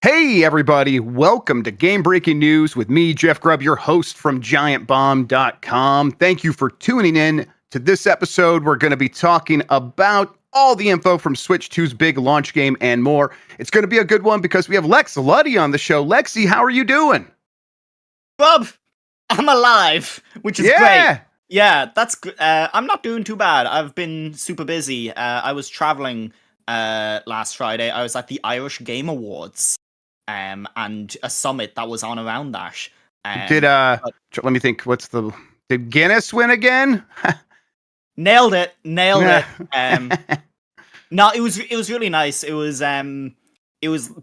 Hey, everybody. Welcome to Game Breaking News with me, Jeff Grubb, your host from GiantBomb.com. Thank you for tuning in to this episode. We're going to be talking about all the info from Switch 2's big launch game and more. It's going to be a good one because we have Lex Luddy on the show. Lexi, how are you doing? Rob, I'm alive, which is great. Yeah, that's good. I'm not doing too bad. I've been super busy. I was traveling last Friday. I was at the Irish Game Awards. And a summit that was on around that. Let me think. Did Guinness win again? Nailed it. No, it was really nice. It was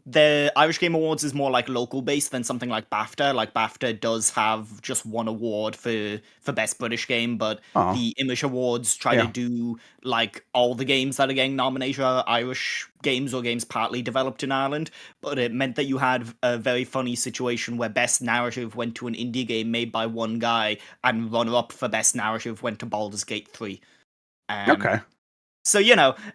the Irish Game Awards is more like local based than something like BAFTA. Like BAFTA does have just one award for Best British Game, but the Image Awards try to do like all the games that are getting nominated are Irish games or games partly developed in Ireland. But it meant that you had a very funny situation where Best Narrative went to an indie game made by one guy, and runner-up for Best Narrative went to Baldur's Gate 3. Okay. So,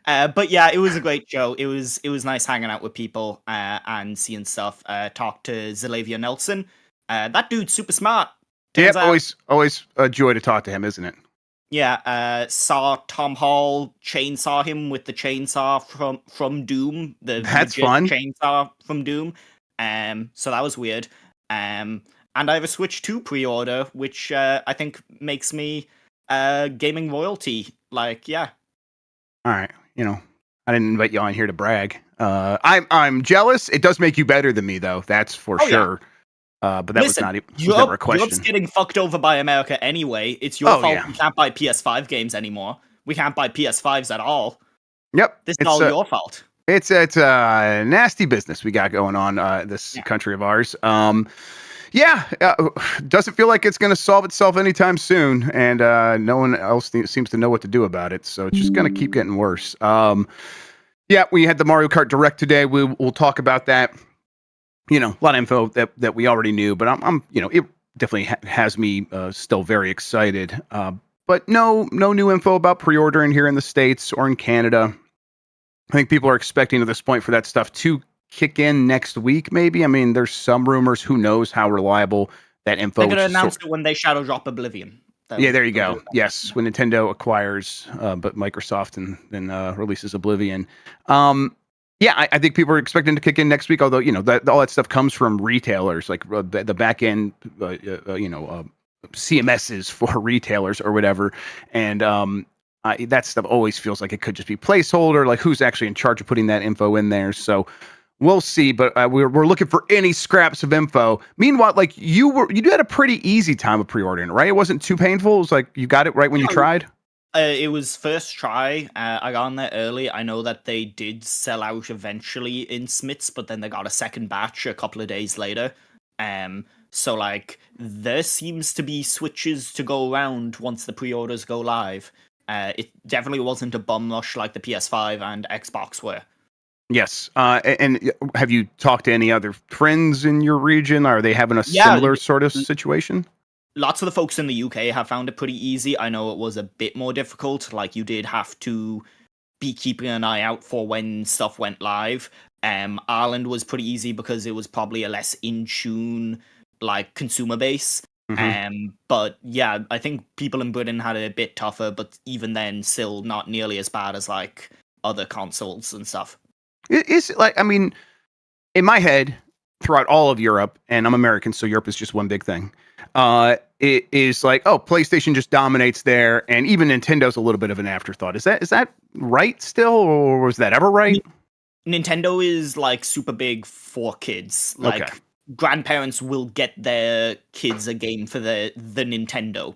but yeah, it was a great show. It was nice hanging out with people and seeing stuff. Talked to Xavier Nelson. That dude's super smart. Yeah, always a joy to talk to him, isn't it? Yeah, saw Tom Hall chainsaw him with the chainsaw from Doom. That's fun. Chainsaw from Doom. So that was weird. And I have a Switch 2 pre-order, which I think makes me gaming royalty. Like, yeah. All right, I didn't invite you on here to brag. I'm jealous. It does make you better than me, though. That's for sure. Yeah. But that was never a question. Europe's getting fucked over by America anyway. It's your fault we can't buy PS5 games anymore. We can't buy PS5s at all. Yep. This is all your fault. It's a nasty business we got going on this country of ours. Doesn't feel like it's going to solve itself anytime soon, and no one else seems to know what to do about it. So it's just going to keep getting worse. We had the Mario Kart Direct today. We'll talk about that. A lot of info that we already knew, but I'm it definitely has me still very excited. But no new info about pre-ordering here in the States or in Canada. I think people are expecting at this point for that stuff to kick in next week, maybe. I mean, there's some rumors. Who knows how reliable that info? They're going to announce it when they shadow drop Oblivion. There you go. Yes, when Nintendo acquires, but Microsoft and then releases Oblivion. I think people are expecting to kick in next week. Although all that stuff comes from retailers, like the back end, CMSs for retailers or whatever, and that stuff always feels like it could just be placeholder. Like who's actually in charge of putting that info in there? So. We'll see, but we're looking for any scraps of info. Meanwhile, like you had a pretty easy time of pre-ordering, right? It wasn't too painful. It was like you got it right when you tried. It was first try. I got on there early. I know that they did sell out eventually in Smiths, but then they got a second batch a couple of days later. So like there seems to be switches to go around once the pre-orders go live. It definitely wasn't a bum rush like the PS5 and Xbox were. Yes. And have you talked to any other friends in your region? Are they having a similar sort of situation? Lots of the folks in the UK have found it pretty easy. I know it was a bit more difficult. Like you did have to be keeping an eye out for when stuff went live. Ireland was pretty easy because it was probably a less in tune like consumer base. Mm-hmm. But yeah, I think people in Britain had it a bit tougher, but even then still not nearly as bad as like other consoles and stuff. It's like, I mean, in my head, throughout all of Europe, and I'm American, so Europe is just one big thing. It is like, PlayStation just dominates there, and even Nintendo's a little bit of an afterthought. Is that right still, or was that ever right? Nintendo is like super big for kids. Like grandparents will get their kids a game for the Nintendo.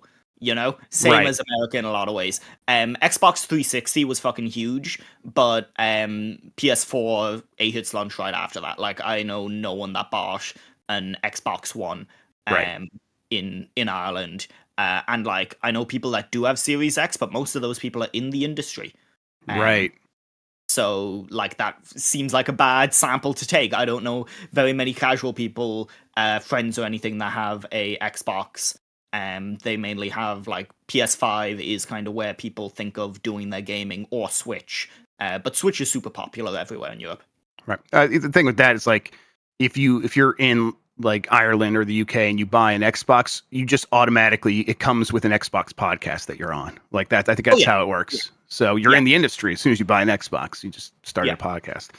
Same as America in a lot of ways. Xbox 360 was fucking huge, but PS4 ate its lunch right after that. Like, I know no one that bought an Xbox One in Ireland. And, like, I know people that do have Series X, but most of those people are in the industry. Right. So, like, that seems like a bad sample to take. I don't know very many casual people, friends or anything that have a Xbox. They mainly have like PS5 is kind of where people think of doing their gaming, or Switch. But Switch is super popular everywhere in Europe. Right. The thing with that is like if you're in like Ireland or the UK and you buy an Xbox, you just automatically, it comes with an Xbox podcast that you're on. Like that. I think that's how it works. So you're in the industry. As soon as you buy an Xbox, you just start a podcast.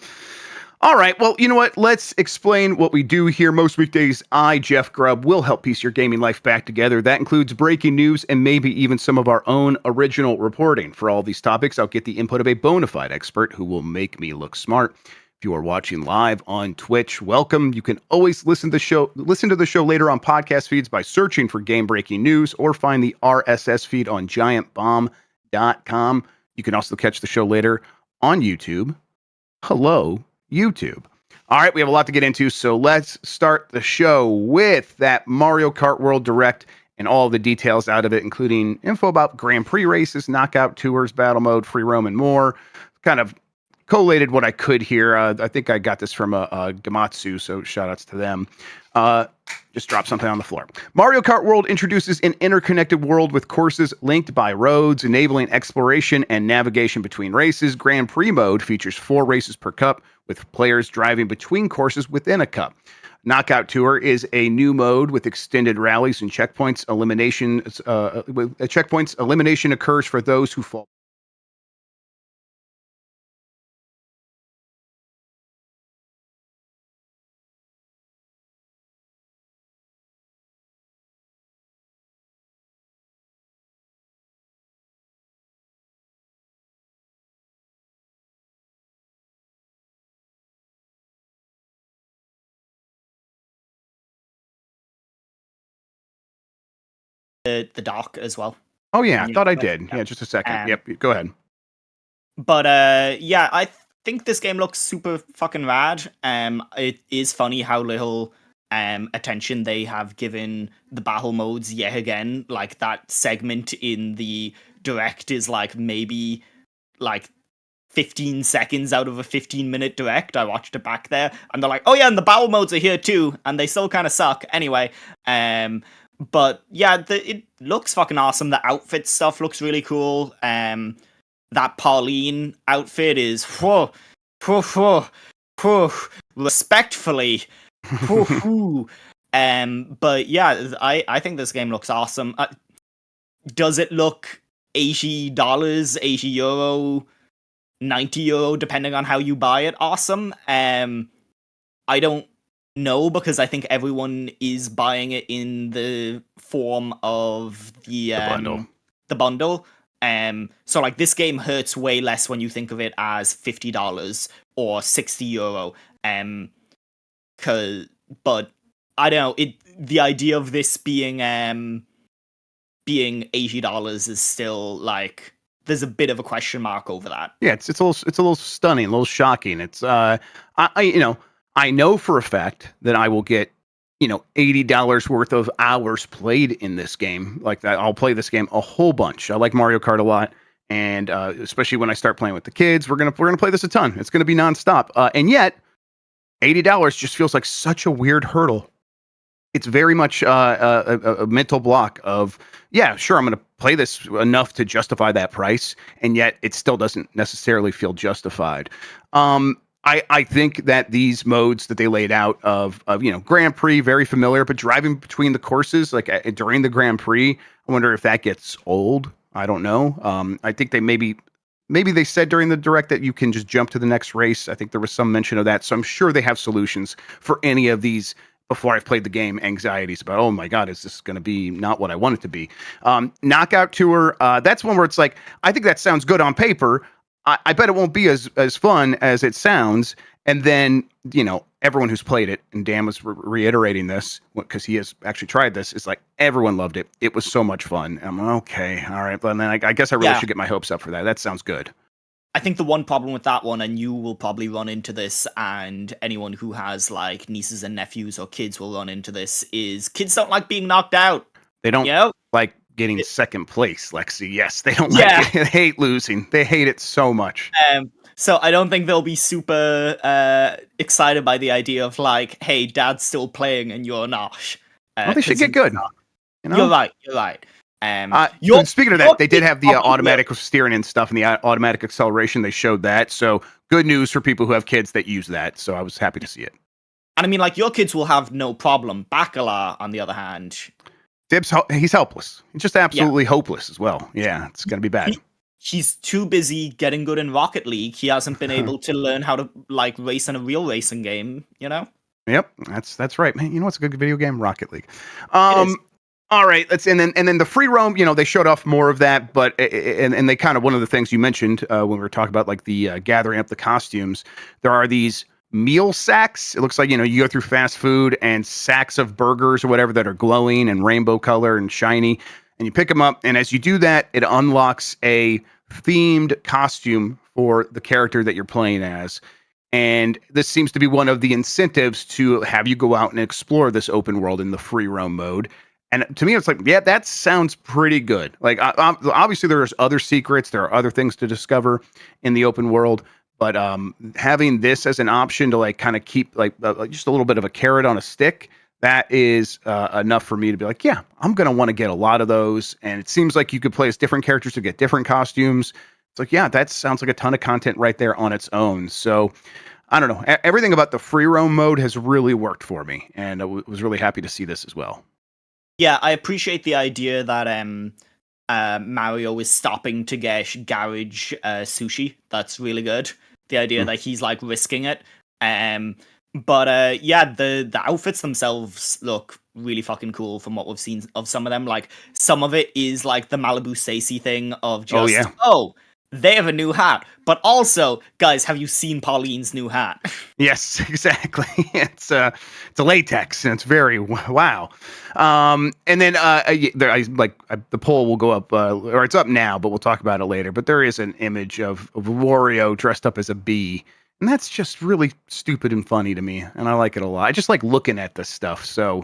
All right. Well, you know what? Let's explain what we do here. Most weekdays, I, Jeff Grubb, will help piece your gaming life back together. That includes breaking news and maybe even some of our own original reporting. For all these topics, I'll get the input of a bona fide expert who will make me look smart. If you are watching live on Twitch, welcome. You can always listen to the show later on podcast feeds by searching for Game Breaking News or find the RSS feed on giantbomb.com. You can also catch the show later on YouTube. Hello, YouTube. All right, we have a lot to get into, so let's start the show with that Mario Kart World Direct and all the details out of it, including info about Grand Prix races, knockout tours, battle mode, free roam, and more. Kind of collated what I could here. I think I got this from Gamatsu, so shout outs to them. Just drop something on the floor. Mario Kart World introduces an interconnected world with courses linked by roads, enabling exploration and navigation between races. Grand Prix mode features 4 races per cup, with players driving between courses within a cup. Knockout Tour is a new mode with extended rallies and checkpoints. Elimination occurs for those who fall. The dock as well. Oh yeah, I thought I did. Yeah, just a second. Yep, go ahead. But yeah, I think this game looks super fucking rad. It is funny how little attention they have given the battle modes yet again. Like that segment in the direct is like maybe like 15 seconds out of a 15-minute direct. I watched it back there, and they're like, "Oh yeah, and the battle modes are here too," and they still kind of suck. Anyway, but yeah, it looks fucking awesome. The outfit stuff looks really cool. That Pauline outfit is respectfully. But yeah, I think this game looks awesome. Does it look $80, €80, €90, depending on how you buy it? Awesome. I don't know, because I think everyone is buying it in the form of the bundle. So like this game hurts way less when you think of it as $50 or €60. But I don't know, the idea of this being $80 is still like, there's a bit of a question mark over that. Yeah, it's a little stunning, a little shocking. It's I know for a fact that I will get, $80 worth of hours played in this game. Like that, I'll play this game a whole bunch. I like Mario Kart a lot, and especially when I start playing with the kids, we're gonna play this a ton. It's gonna be nonstop. And yet, $80 just feels like such a weird hurdle. It's very much a mental block of, yeah, sure, I'm going to play this enough to justify that price, and yet it still doesn't necessarily feel justified. I think that these modes that they laid out of Grand Prix, very familiar, but driving between the courses, like during the Grand Prix, I wonder if that gets old. I don't know. I think they maybe they said during the direct that you can just jump to the next race. I think there was some mention of that, so I'm sure they have solutions for any of these. Before I've played the game, anxieties about, oh my God, is this going to be not what I want it to be? Knockout Tour, that's one where it's like, I think that sounds good on paper. I bet it won't be as fun as it sounds. And then, everyone who's played it, and Dan was reiterating this because he has actually tried this, is like, everyone loved it. It was so much fun. I'm like, okay, all right. But then I guess I really should get my hopes up for that. That sounds good. I think the one problem with that one, and you will probably run into this, and anyone who has like nieces and nephews or kids will run into this, is kids don't like being knocked out. They don't like getting second place, Lexi. Yes, they don't like it. They hate losing. They hate it so much. So I don't think they'll be super excited by the idea of like, hey, dad's still playing and you're not. Well, they should get good. You're right. Speaking of that, they did have the automatic steering and stuff, and the automatic acceleration. They showed that, so good news for people who have kids that use that. So I was happy to see it. And I mean, like, your kids will have no problem. Bacala, on the other hand, He's helpless. He's just absolutely hopeless as well. Yeah, it's gonna be bad. He's too busy getting good in Rocket League. He hasn't been able to learn how to like race in a real racing game. You know. Yep, that's right, man. You know what's a good video game? Rocket League. It is. All right, and then the free roam. You know, they showed off more of that, but and they kind of, one of the things you mentioned when we were talking about like the gathering up the costumes. There are these meal sacks. It looks like, you know, you go through fast food and sacks of burgers or whatever that are glowing and rainbow color and shiny, and you pick them up. And as you do that, it unlocks a themed costume for the character that you're playing as. And this seems to be one of the incentives to have you go out and explore this open world in the free roam mode. And to me, it's like, yeah, that sounds pretty good. Like, obviously, there's other secrets. There are other things to discover in the open world. But having this as an option to like kind of keep like just a little bit of a carrot on a stick, that is enough for me to be like, yeah, I'm going to want to get a lot of those. And it seems like you could play as different characters to get different costumes. It's like, yeah, that sounds like a ton of content right there on its own. So I don't know. Everything about the free roam mode has really worked for me. And I was really happy to see this as well. Yeah, I appreciate the idea that Mario is stopping to get garage sushi. That's really good. The idea that he's like risking it. But yeah, the outfits themselves look really fucking cool from what we've seen of some of them. Like, some of it is like the Malibu Stacy thing of just, they have a new hat. But also, guys, have you seen Pauline's new hat? Yes, exactly. It's a latex, and it's very wow. And then the poll will go up, or it's up now, but we'll talk about it later. But there is an image of Wario dressed up as a bee, and that's just really stupid and funny to me, and I like it a lot. I just like looking at this stuff. So,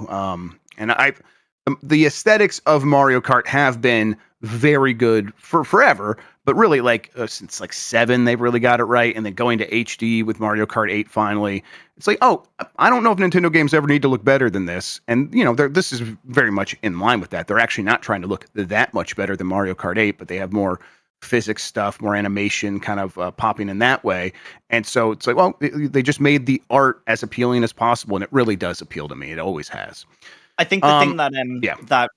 the aesthetics of Mario Kart have been very good for forever, but really like since like 7 they've really got it right, and then going to HD with Mario Kart 8 finally, it's like, oh, I don't know if Nintendo games ever need to look better than this. And you know, this is very much in line with that. They're actually not trying to look that much better than Mario Kart 8, but they have more physics stuff, more animation kind of popping in that way. And so it's like, well, they just made the art as appealing as possible, and it really does appeal to me. It always has. I think the thing that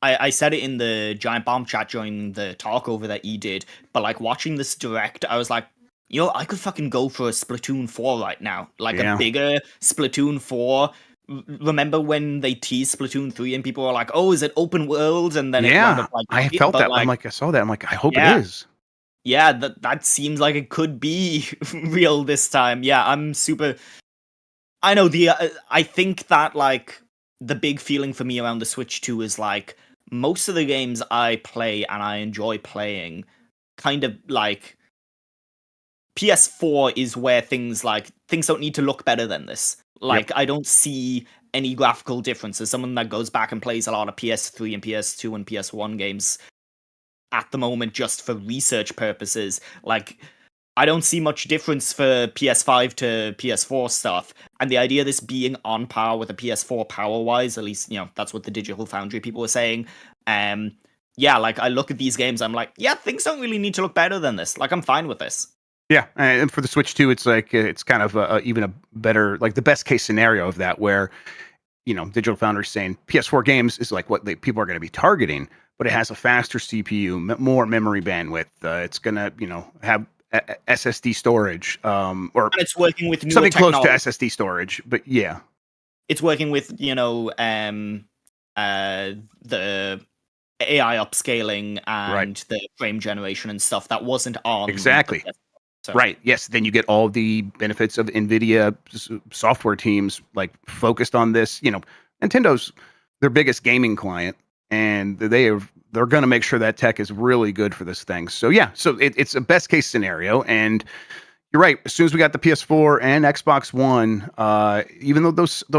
I said it in the Giant Bomb chat during the talkover that you did, but like watching this direct, I was like, yo, I could fucking go for a Splatoon 4 right now. Like a bigger Splatoon 4. Remember when they teased Splatoon 3 and people were like, oh, is it open world? And then I felt that. Like, I saw that. I'm like, I hope it is. Yeah, that seems like it could be real this time. Yeah, I'm super... I know, I think that like the big feeling for me around the Switch 2 is like, most of the games I play and I enjoy playing, kind of like PS4 is where things don't need to look better than this. Like, I don't see any graphical differences. Someone that goes back and plays a lot of PS3 and PS2 and PS1 games at the moment just for research purposes, like, I don't see much difference for PS5 to PS4 stuff. And the idea of this being on par with a PS4 power-wise, at least, you know, that's what the Digital Foundry people were saying. Yeah, like, I look at these games, I'm like, yeah, things don't really need to look better than this. Like, I'm fine with this. Yeah, and for the Switch 2, it's like, it's kind of even a better, like, the best case scenario of that, where, you know, Digital Foundry saying PS4 games is like what people are going to be targeting, but it has a faster CPU, more memory bandwidth. It's going to, you know, have SSD storage, or and it's working with newer something technology. Close to SSD storage, but yeah, it's working with, you know, the AI upscaling and the frame generation and stuff that wasn't on exactly. So. Right. Yes. Then you get all the benefits of NVIDIA software teams like focused on this. You know, Nintendo's their biggest gaming client, and they're going to make sure that tech is really good for this thing. So yeah, so it's a best case scenario. And you're right. As soon as we got the PS4 and Xbox One, even though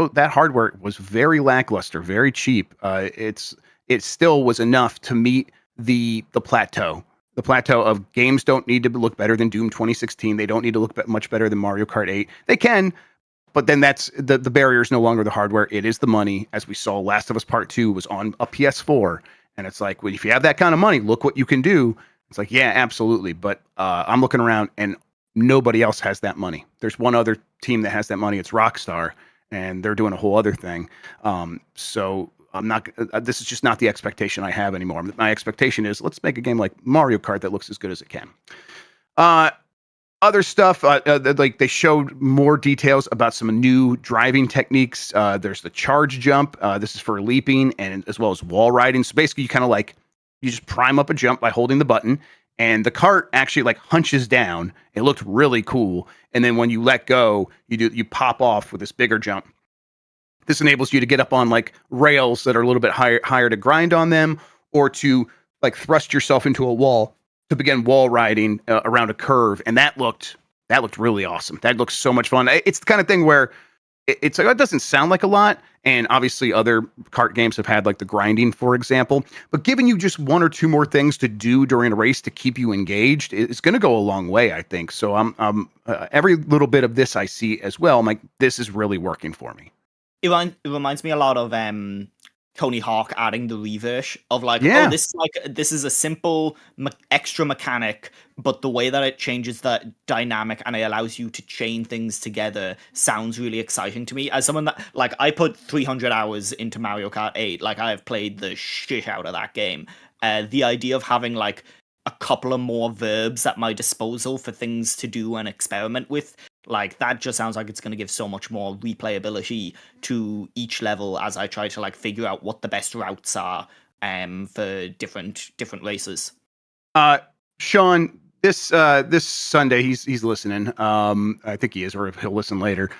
that hardware was very lackluster, very cheap, it still was enough to meet the plateau. The plateau of games don't need to look better than Doom 2016. They don't need to look much better than Mario Kart 8. They can, but then that's the barrier is no longer the hardware. It is the money. As we saw, Last of Us Part 2 was on a PS4. And it's like, well, if you have that kind of money, look what you can do. It's like, yeah, absolutely. But I'm looking around and nobody else has that money. There's one other team that has that money. It's Rockstar. and they're doing a whole other thing. So I'm not. This is just not the expectation I have anymore. My expectation is let's make a game like Mario Kart that looks as good as it can. Other stuff, like they showed more details about some new driving techniques. There's the charge jump. This is for leaping and as well as wall riding. So basically, you just prime up a jump by holding the button, and the cart actually like hunches down. It looked really cool. And then when you let go, you pop off with this bigger jump. This enables you to get up on like rails that are a little bit higher to grind on them, or to like thrust yourself into a wall to begin wall riding around a curve, and that looked really awesome. That looks so much fun. It's the kind of thing where it doesn't sound like a lot, and obviously other kart games have had like the grinding, for example. But giving you just one or two more things to do during a race to keep you engaged is going to go a long way, I think. So I'm every little bit of this I see as well, I'm like, this is really working for me. It reminds me a lot of Tony Hawk adding the reverse of like, yeah. this is a simple extra mechanic, but the way that it changes that dynamic and it allows you to chain things together sounds really exciting to me. As someone that, like, I put 300 hours into Mario Kart 8, like I have played the shit out of that game. The idea of having like a couple of more verbs at my disposal for things to do and experiment with, like that just sounds like it's going to give so much more replayability to each level as I try to like figure out what the best routes are for different races. Sean, this Sunday he's listening. I think he is, or he'll listen later.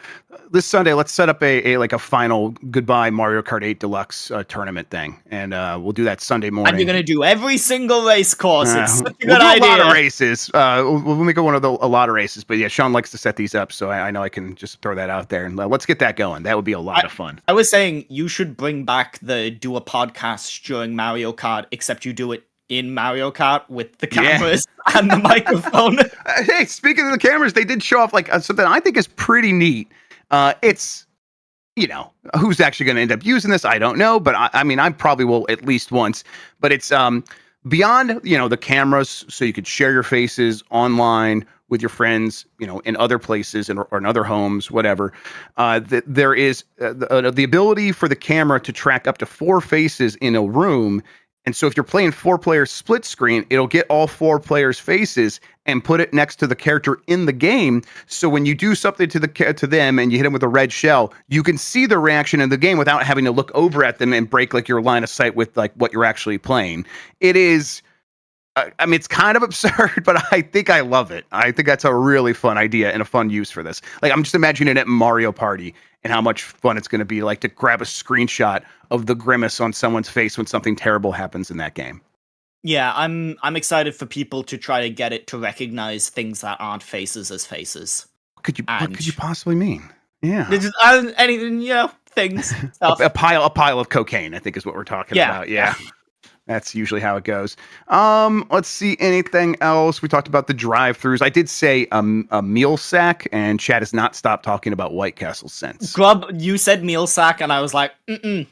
This Sunday, let's set up a final goodbye Mario Kart 8 Deluxe tournament thing, and we'll do that Sunday morning. And you're gonna do every single race course. It's such a good idea. A lot of races. We'll make it a lot of races. But yeah, Sean likes to set these up, so I know I can just throw that out there, and let's get that going. That would be a lot of fun. I was saying you should bring back do a podcast during Mario Kart, except you do it in Mario Kart with the cameras and the microphone. Hey, speaking of the cameras, they did show off like something I think is pretty neat. It's, who's actually going to end up using this? I don't know, but I mean, I probably will at least once. But it's beyond, the cameras, so you could share your faces online with your friends, in other places or in other homes, whatever. There is the ability for the camera to track up to 4 faces in a room. And so if you're playing 4-player split screen, it'll get all 4 players' faces and put it next to the character in the game. So when you do something to them and you hit them with a red shell, you can see the reaction in the game without having to look over at them and break like your line of sight with like what you're actually playing. It is, I mean, it's kind of absurd, but I think I love it. I think that's a really fun idea and a fun use for this. Like, I'm just imagining it at Mario Party and how much fun it's going to be, like, to grab a screenshot of the grimace on someone's face when something terrible happens in that game. Yeah, I'm excited for people to try to get it to recognize things that aren't faces as faces. What could you possibly mean? Yeah, just, anything, things. a pile of cocaine, I think, is what we're talking about. Yeah. That's usually how it goes. Let's see, anything else? We talked about the drive-thrus. I did say a meal sack, and Chad has not stopped talking about White Castle since. Grub, you said meal sack, and I was like,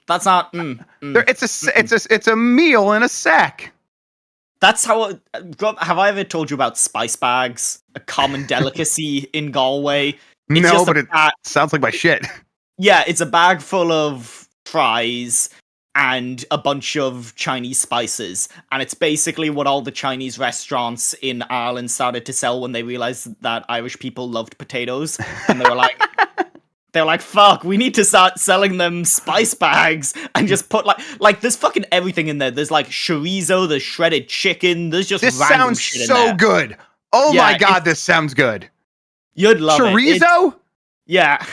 that's not. It's a meal in a sack. That's how. Grub, have I ever told you about spice bags? A common delicacy in Galway. No, but it sounds like my shit. Yeah, it's a bag full of fries and a bunch of Chinese spices, and it's basically what all the Chinese restaurants in Ireland started to sell when they realized that Irish people loved potatoes, and they were like, fuck, we need to start selling them spice bags and just put like there's fucking everything in there. There's like chorizo, there's shredded chicken, there's just this random sounds shit in so there. Good. Oh my god, this sounds good. You'd love chorizo? Yeah.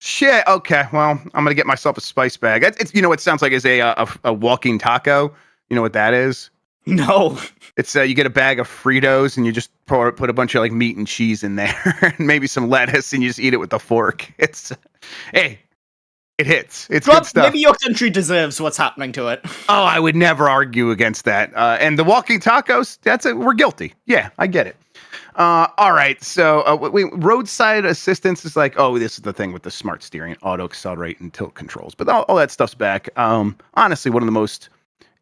Shit. Okay. Well, I'm gonna get myself a spice bag. It's what it sounds like is a walking taco. You know what that is? No. It's you get a bag of Fritos and you just put a bunch of like meat and cheese in there and maybe some lettuce and you just eat it with a fork. It's it hits. It's good stuff. Maybe your country deserves what's happening to it. Oh, I would never argue against that. And the walking tacos, we're guilty. Yeah, I get it. All right. So roadside assistance is like, oh, this is the thing with the smart steering, auto accelerate and tilt controls. But all that stuff's back. Honestly, one of the most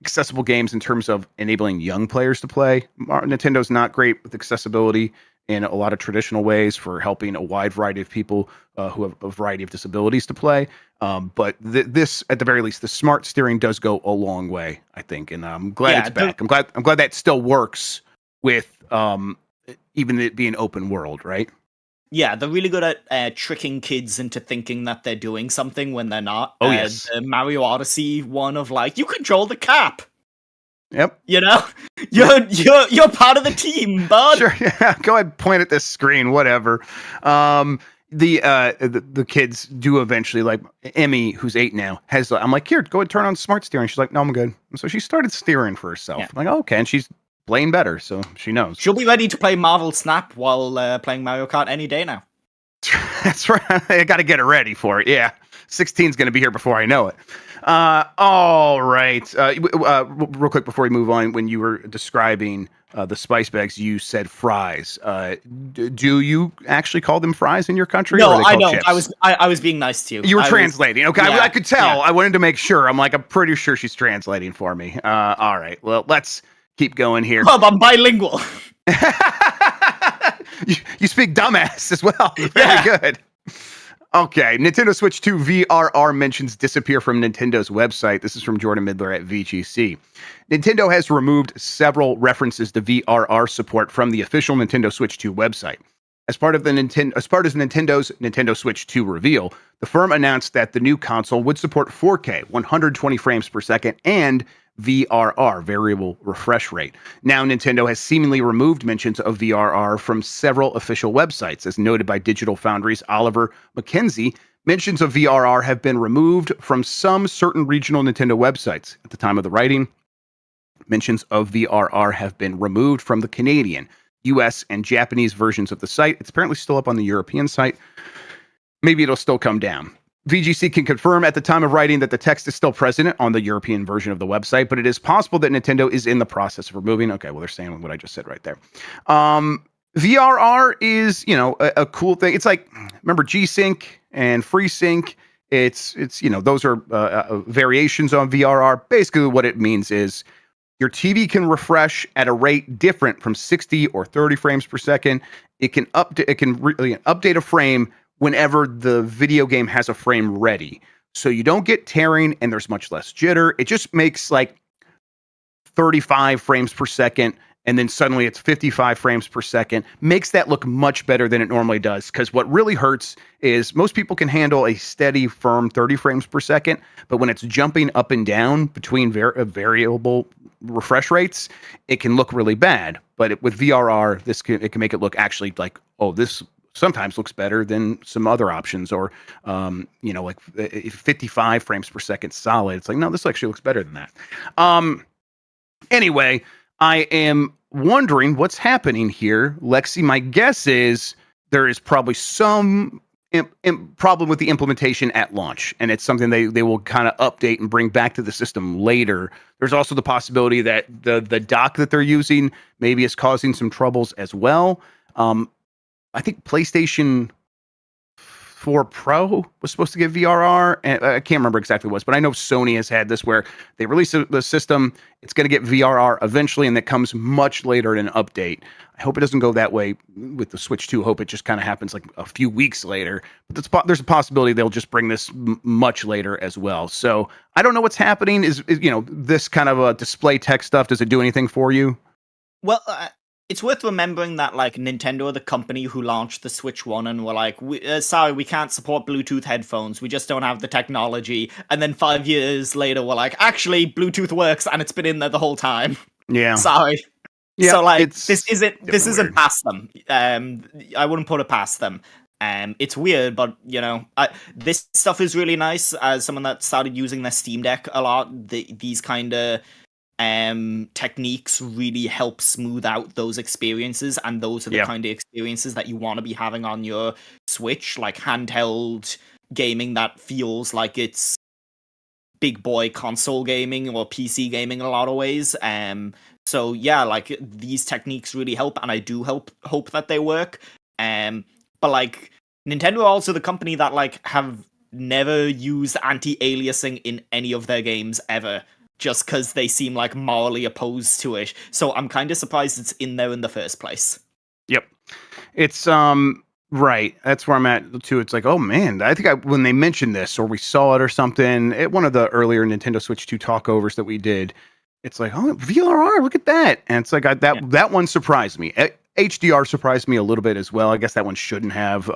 accessible games in terms of enabling young players to play. Nintendo's not great with accessibility in a lot of traditional ways for helping a wide variety of people who have a variety of disabilities to play. But this, at the very least, the smart steering does go a long way, I think, and I'm glad it's back. I'm glad that still works with even it being open world, right? Yeah, they're really good at tricking kids into thinking that they're doing something when they're not. Oh, yes. The Mario Odyssey one of like, you control the cap. Yep. You know, you're part of the team, bud. Sure. Yeah. Go ahead, point at this screen, whatever. The kids do eventually, like Emmy, who's 8 now, has. I'm like, here, go ahead, turn on smart steering. She's like, no, I'm good. And so she started steering for herself. Yeah. I'm like, oh, okay, and she's playing better, so she knows. She'll be ready to play Marvel Snap while playing Mario Kart any day now. That's right. I got to get her ready for it. Yeah, 16's going to be here before I know it. All right. Real quick before we move on, when you were describing the spice bags, you said fries. Do you actually call them fries in your country? No, or are they I called don't. chips? I was being nice to you. You were translating. Okay, yeah, I could tell. Yeah. I wanted to make sure. I'm like, I'm pretty sure she's translating for me. All right. Well, let's keep going here. Bob, I'm bilingual. you speak dumbass as well. Very good. Okay, Nintendo Switch 2 VRR mentions disappear from Nintendo's website. This is from Jordan Midler at VGC. Nintendo has removed several references to VRR support from the official Nintendo Switch 2 website. As part of Nintendo's Nintendo Switch 2 reveal, the firm announced that the new console would support 4K, 120 frames per second, and VRR, variable refresh rate. Now, Nintendo has seemingly removed mentions of VRR from several official websites. As noted by Digital Foundry's Oliver McKenzie, mentions of VRR have been removed from some certain regional Nintendo websites. At the time of the writing, mentions of VRR have been removed from the Canadian, US, and Japanese versions of the site. It's apparently still up on the European site. Maybe it'll still come down. VGC can confirm at the time of writing that the text is still present on the European version of the website, but it is possible that Nintendo is in the process of removing. Okay, well, they're saying what I just said right there. VRR is, a cool thing. It's like, remember G-Sync and FreeSync? It's those are variations on VRR. Basically, what it means is your TV can refresh at a rate different from 60 or 30 frames per second. It can update a frame whenever the video game has a frame ready. So you don't get tearing and there's much less jitter. It just makes like 35 frames per second and then suddenly it's 55 frames per second. Makes that look much better than it normally does, because what really hurts is most people can handle a steady, firm 30 frames per second, but when it's jumping up and down between variable refresh rates, it can look really bad. But with VRR, it can make it look actually like, oh, this sometimes looks better than some other options, or like 55 frames per second solid. It's like, no, this actually looks better than that. Anyway, I am wondering what's happening here. Lexi, my guess is there is probably some problem with the implementation at launch, and it's something they will kind of update and bring back to the system later. There's also the possibility that the dock that they're using maybe is causing some troubles as well. I think PlayStation 4 Pro was supposed to get VRR, and I can't remember exactly what it was, but I know Sony has had this where they release the system, it's going to get VRR eventually, and that comes much later in an update. I hope it doesn't go that way with the Switch 2. I hope it just kind of happens like a few weeks later. But there's a possibility they'll just bring this much later as well. So I don't know what's happening. Is this kind of a display tech stuff, does it do anything for you? Well, it's worth remembering that, like, Nintendo are the company who launched the Switch 1 and were like, sorry, we can't support Bluetooth headphones. We just don't have the technology. And then 5 years later, we're like, actually, Bluetooth works, and it's been in there the whole time. Yeah. Sorry. Yeah, so, like, this isn't past them. I wouldn't put it past them. It's weird, but, this stuff is really nice. As someone that started using their Steam Deck a lot, these kind of techniques really help smooth out those experiences, and those are the kind of experiences that you want to be having on your Switch, like handheld gaming that feels like it's big boy console gaming or PC gaming in a lot of ways. So yeah, like, these techniques really help, and I do hope that they work. But like, Nintendo are also the company that like have never used anti-aliasing in any of their games ever, just because they seem like morally opposed to it. So I'm kind of surprised it's in there in the first place. Yep. It's right. That's where I'm at too. It's like, oh man, I think when they mentioned this or we saw it or something at one of the earlier Nintendo Switch 2 talkovers that we did, it's like, oh, VRR, look at that. And it's like that one surprised me. HDR surprised me a little bit as well. I guess that one shouldn't have.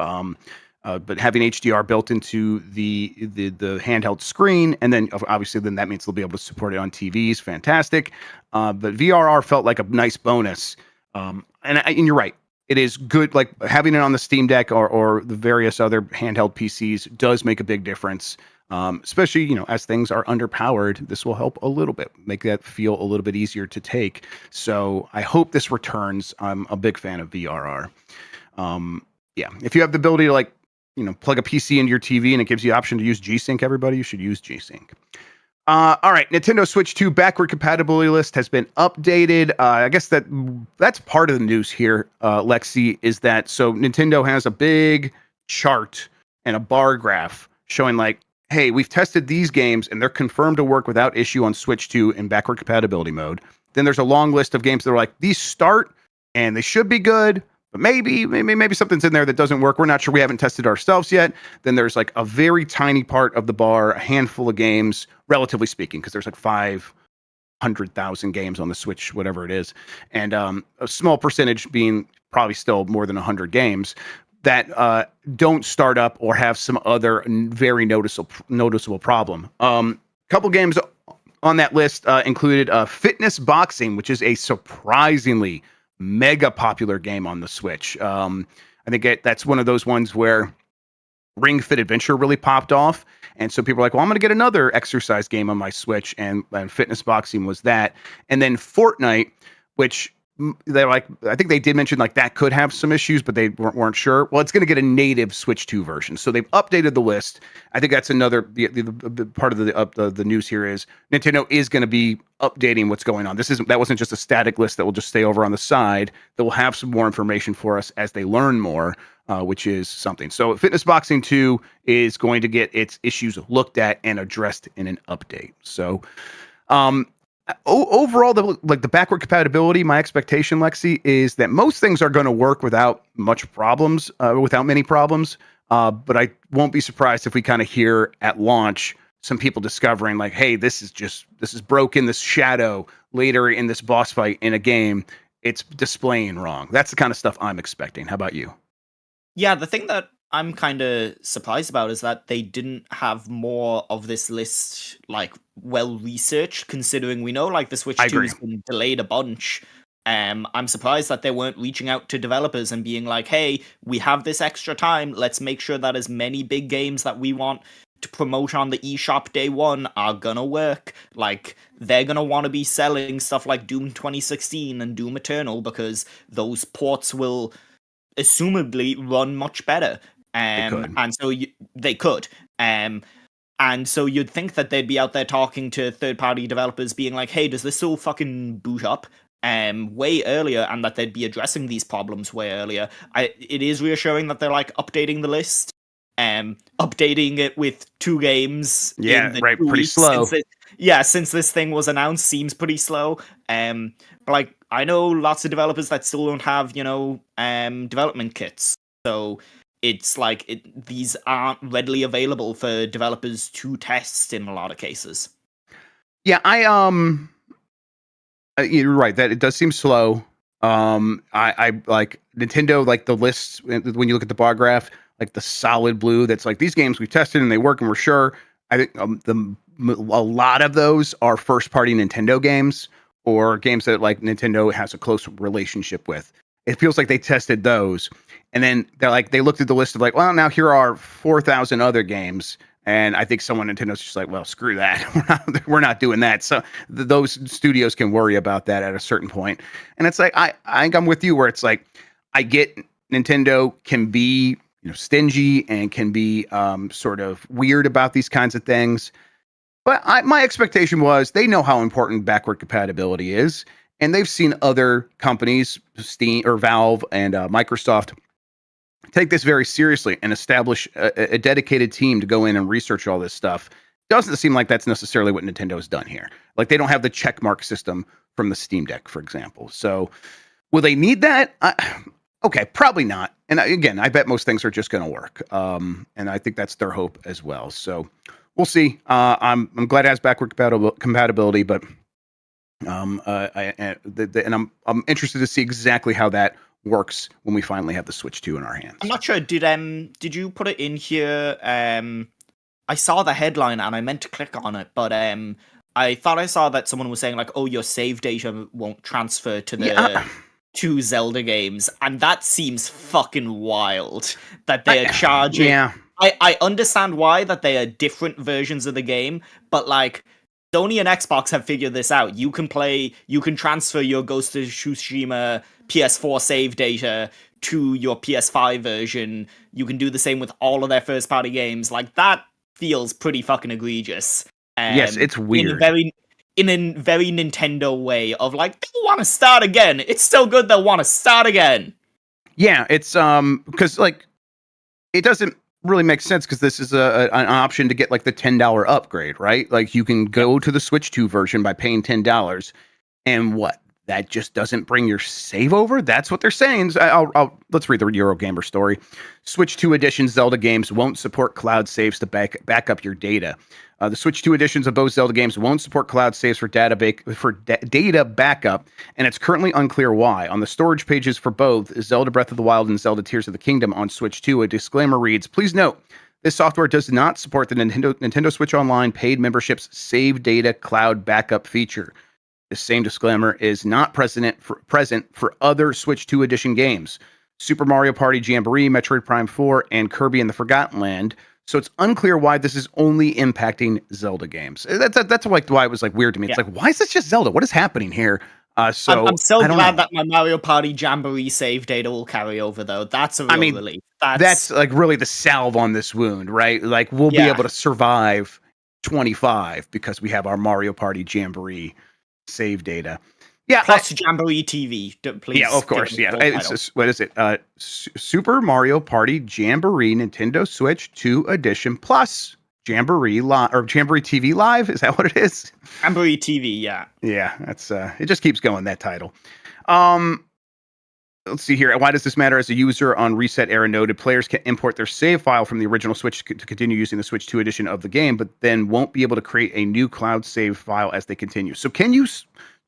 But having HDR built into the handheld screen, and then obviously then that means they'll be able to support it on TVs. Fantastic. But VRR felt like a nice bonus. And you're right. It is good, like having it on the Steam Deck or the various other handheld PCs does make a big difference. Especially, as things are underpowered, this will help a little bit, make that feel a little bit easier to take. So I hope this returns. I'm a big fan of VRR. Yeah, if you have the ability to plug a PC into your TV and it gives you the option to use G-Sync, everybody, you should use G-Sync. All right, Nintendo Switch 2 backward compatibility list has been updated. I guess that's part of the news here, Lexi, is that so Nintendo has a big chart and a bar graph showing like, hey, we've tested these games and they're confirmed to work without issue on Switch 2 in backward compatibility mode. Then there's a long list of games that are like, these start and they should be good, but maybe something's in there that doesn't work. We're not sure. We haven't tested ourselves yet. Then there's like a very tiny part of the bar, a handful of games, relatively speaking, because there's like 500,000 games on the Switch, whatever it is. And a small percentage being probably still more than 100 games that don't start up or have some other very noticeable problem. Couple games on that list included Fitness Boxing, which is a surprisingly mega popular game on the Switch. I think that's one of those ones where Ring Fit Adventure really popped off. And so people are like, well, I'm going to get another exercise game on my Switch. And Fitness Boxing was that. And then Fortnite, which they're like, I think they did mention like that could have some issues, but they weren't sure. Well, it's going to get a native Switch 2 version. So they've updated the list. I think that's another the part of the news here is Nintendo is going to be updating what's going on. That wasn't just a static list that will just stay over on the side. That will have some more information for us as they learn more, which is something. So Fitness Boxing 2 is going to get its issues looked at and addressed in an update. So, overall, the backward compatibility, my expectation, Lexi, is that most things are going to work without many problems. But I won't be surprised if we kind of hear at launch some people discovering like, hey, this is broken. This shadow later in this boss fight in a game, it's displaying wrong. That's the kind of stuff I'm expecting. How about you? Yeah, the thing that I'm kind of surprised about is that they didn't have more of this list like well researched, considering we know like the Switch 2 has been delayed a bunch. I'm surprised that they weren't reaching out to developers and being like, hey, we have this extra time, let's make sure that as many big games that we want to promote on the eShop day one are gonna work. Like, they're gonna want to be selling stuff like Doom 2016 and Doom Eternal because those ports will assumably run much better. And so they could. And so you'd think that they'd be out there talking to third-party developers being like, hey, does this all fucking boot up way earlier, and that they'd be addressing these problems way earlier. It is reassuring that they're like updating the list, updating it with 2 games. Yeah, right, pretty slow. Since this thing was announced, seems pretty slow. But like, I know lots of developers that still don't have, development kits. So it's like these aren't readily available for developers to test in a lot of cases. Yeah, you're right that it does seem slow. I like Nintendo, like the lists when you look at the bar graph, like the solid blue. That's like these games we've tested and they work and we're sure. I think a lot of those are first party Nintendo games or games that like Nintendo has a close relationship with. It feels like they tested those. And then they looked at the list of like, well, now here are 4,000 other games. And I think someone Nintendo's just like, well, screw that. We're not doing that. So those studios can worry about that at a certain point. And it's like, I think I'm with you where it's like, I get Nintendo can be stingy and can be sort of weird about these kinds of things. But my expectation was they know how important backward compatibility is. And they've seen other companies, Steam or Valve and Microsoft, take this very seriously and establish a dedicated team to go in and research all this stuff. Doesn't seem like that's necessarily what Nintendo has done here. Like they don't have the checkmark system from the Steam Deck, for example. So will they need that? Okay, probably not. And again, I bet most things are just going to work. And I think that's their hope as well. So we'll see. I'm glad it has backward compatibility, but and I'm interested to see exactly how that works when we finally have the Switch 2 in our hands. I'm not sure. Did you put it in here? I saw the headline and I meant to click on it, but I thought I saw that someone was saying like, "Oh, your save data won't transfer to the two Zelda games," and that seems fucking wild. That they are charging. Yeah. I understand why that they are different versions of the game, but like Sony and Xbox have figured this out. You can transfer your Ghost of Tsushima PS4 save data to your PS5 version. You can do the same with all of their first party games. Like that feels pretty fucking egregious. Yes, it's weird. In a very Nintendo way of like, they want to start again. It's so good they'll want to start again. Yeah, it's because like it doesn't really make sense because this is an option to get like the $10 upgrade, right? Like you can go to the Switch 2 version by paying $10, and what? That just doesn't bring your save over? That's what they're saying. So let's read the Eurogamer story. Switch 2 edition Zelda games won't support cloud saves to back up your data. The Switch 2 editions of both Zelda games won't support cloud saves for data backup, and it's currently unclear why. On the storage pages for both Zelda Breath of the Wild and Zelda Tears of the Kingdom on Switch 2, a disclaimer reads, "Please note, this software does not support the Nintendo Switch Online paid membership's save data cloud backup feature. The same disclaimer is not present for other Switch 2 edition games, Super Mario Party Jamboree, Metroid Prime 4, and Kirby and the Forgotten Land. So it's unclear why this is only impacting Zelda games." That's like why it was like weird to me. It's like, why is this just Zelda? What is happening here? I'm so glad that my Mario Party Jamboree save data will carry over, though. That's a real relief. That's like really the salve on this wound, right? Like we'll be able to survive 25 because we have our Mario Party Jamboree save data. Yeah, plus Jamboree TV, please. Yeah, of course. Yeah, what is it? Super Mario Party Jamboree Nintendo Switch 2 Edition plus Jamboree Live or Jamboree TV Live. Is that what it is? Jamboree TV. Yeah. Yeah, that's it. Just keeps going, that title. Let's see here. Why does this matter? As a user on Reset Era noted, players can import their save file from the original Switch to continue using the Switch 2 edition of the game, but then won't be able to create a new cloud save file as they continue. So can you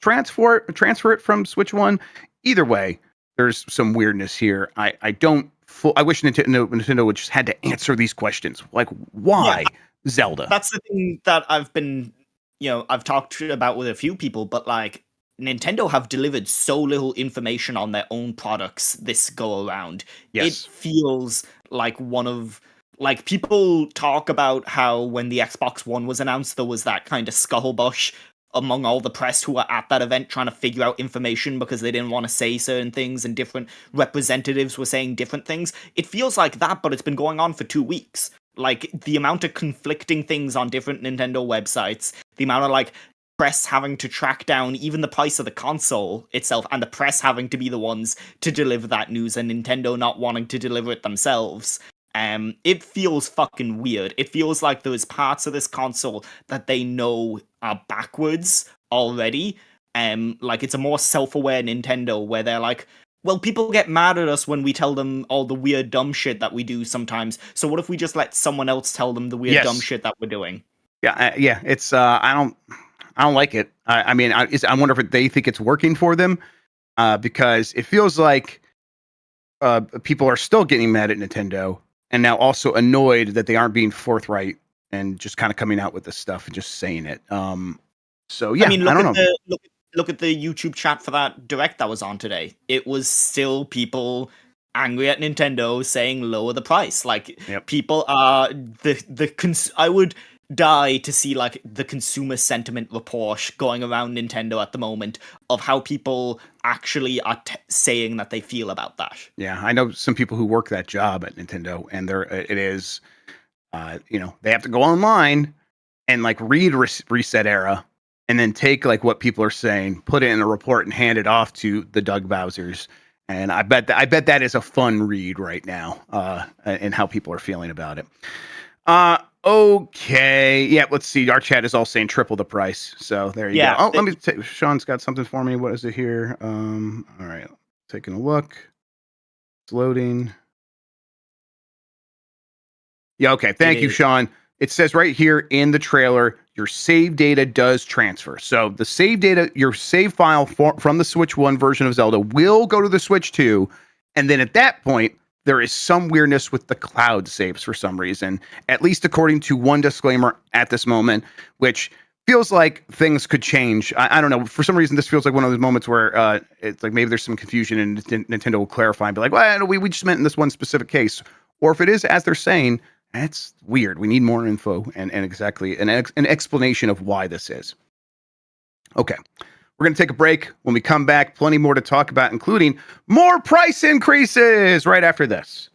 transfer it from Switch 1? Either way, there's some weirdness here. I wish Nintendo would just had to answer these questions. Like, why Zelda? That's the thing that I've talked about with a few people, but like, Nintendo have delivered so little information on their own products this go around. Yes. It feels like people talk about how when the Xbox One was announced, there was that kind of scuttlebutt among all the press who were at that event trying to figure out information because they didn't want to say certain things and different representatives were saying different things. It feels like that, but it's been going on for 2 weeks. Like the amount of conflicting things on different Nintendo websites, the amount of like press having to track down even the price of the console itself, and the press having to be the ones to deliver that news, and Nintendo not wanting to deliver it themselves. It feels fucking weird. It feels like there's parts of this console that they know are backwards already. Like it's a more self-aware Nintendo where they're like, well, people get mad at us when we tell them all the weird dumb shit that we do sometimes. So what if we just let someone else tell them the weird dumb shit that we're doing? Yeah, it's I don't like it. I mean, I wonder if they think it's working for them, because it feels like people are still getting mad at Nintendo and now also annoyed that they aren't being forthright and just kind of coming out with this stuff and just saying it. So yeah, I mean, look at the YouTube chat for that direct that was on today. It was still people angry at Nintendo saying lower the price. Like people are I would die to see like the consumer sentiment report going around Nintendo at the moment of how people actually are saying that they feel about that. Yeah, I know some people who work that job at Nintendo, and it is, they have to go online and like read Reset Era, and then take like what people are saying, put it in a report, and hand it off to the Doug Bowsers. And I bet that is a fun read right now, and how people are feeling about it. Okay. Yeah, let's see. Our chat is all saying triple the price. So there you go. Oh, let me take, Sean's got something for me. What is it here? All right. Taking a look. It's loading. Yeah, okay. It Thank you, is. Sean. It says right here in the trailer, your save data does transfer. So the save data, your save file from the Switch 1 version of Zelda will go to the Switch 2. And then at that point, there is some weirdness with the cloud saves for some reason, at least according to one disclaimer at this moment, which feels like things could change. I don't know. For some reason, this feels like one of those moments where it's like maybe there's some confusion and Nintendo will clarify and be like, well, we just meant in this one specific case. Or if it is as they're saying, that's weird. We need more info and exactly an explanation of why this is. Okay. We're going to take a break. When we come back, plenty more to talk about, including more price increases right after this.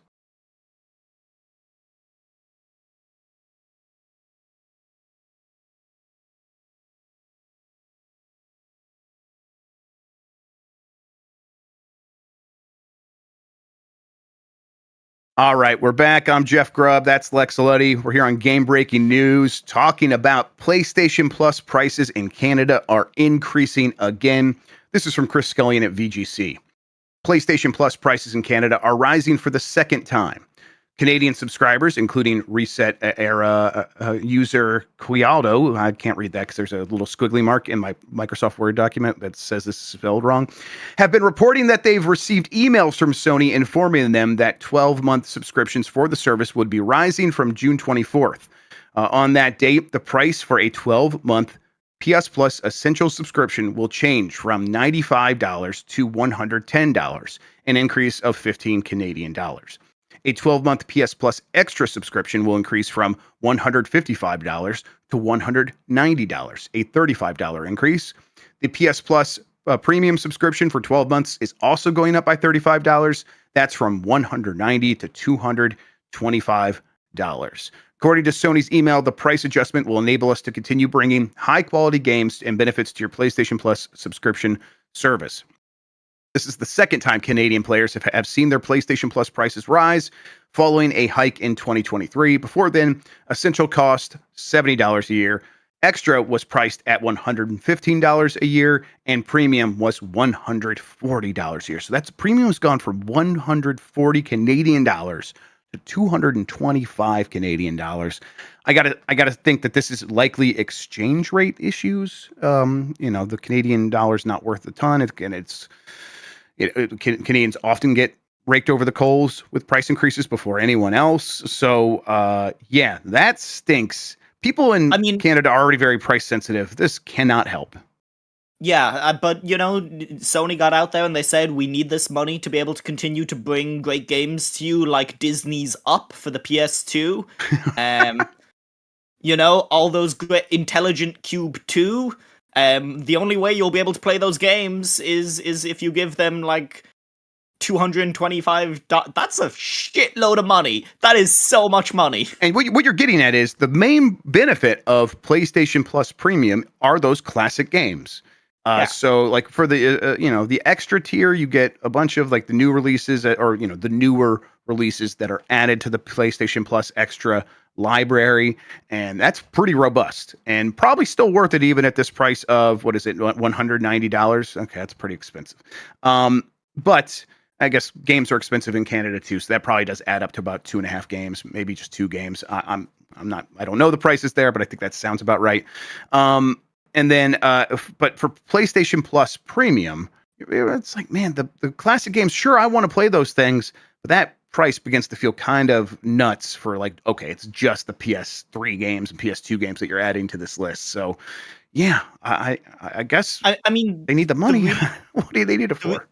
All right, we're back. I'm Jeff Grubb. That's Lex Aletti. We're here on GameBreaking News talking about PlayStation Plus prices in Canada are increasing again. This is from Chris Scullion at VGC. PlayStation Plus prices in Canada are rising for the second time. Canadian subscribers, including Reset Era user Quialdo, I can't read that because there's a little squiggly mark in my Microsoft Word document that says this is spelled wrong, have been reporting that they've received emails from Sony informing them that 12-month subscriptions for the service would be rising from June 24th. On that date, the price for a 12-month PS Plus Essential subscription will change from $95 to $110, an increase of 15 Canadian dollars. A 12-month PS Plus Extra subscription will increase from $155 to $190, a $35 increase. The PS Plus Premium subscription for 12 months is also going up by $35. That's from $190 to $225. According to Sony's email, the price adjustment will enable us to continue bringing high-quality games and benefits to your PlayStation Plus subscription service. This is the second time Canadian players have seen their PlayStation Plus prices rise following a hike in 2023. Before then, Essential cost $70 a year. Extra was priced at $115 a year, and Premium was $140 a year. So that's Premium has gone from 140 Canadian dollars to 225 Canadian dollars. I gotta think that this is likely exchange rate issues. The Canadian dollar's not worth a ton, and Canadians often get raked over the coals with price increases before anyone else. So, yeah, that stinks. People in Canada are already very price sensitive. This cannot help. Yeah, but Sony got out there and they said we need this money to be able to continue to bring great games to you, like Disney's Up for the PS2. All those great Intelligent Cube 2. The only way you'll be able to play those games is if you give them like $225. That's a shitload of money. That is so much money. And what you're getting at is the main benefit of PlayStation Plus Premium are those classic games. So like for the the extra tier, you get a bunch of like the new releases the newer releases that are added to the PlayStation Plus Extra library, and that's pretty robust and probably still worth it even at this price of what is it, $190? Okay, that's pretty expensive. But I guess games are expensive in Canada too, so that probably does add up to about 2.5 games, maybe just 2 games. I don't know the prices there, but I think that sounds about right. And then, but for PlayStation Plus Premium, it's like, man, the classic games, sure, I want to play those things, but that price begins to feel kind of nuts for like, okay, it's just the PS3 games and PS2 games that you're adding to this list. So, yeah, I guess I mean, they need the money. What do they need it for?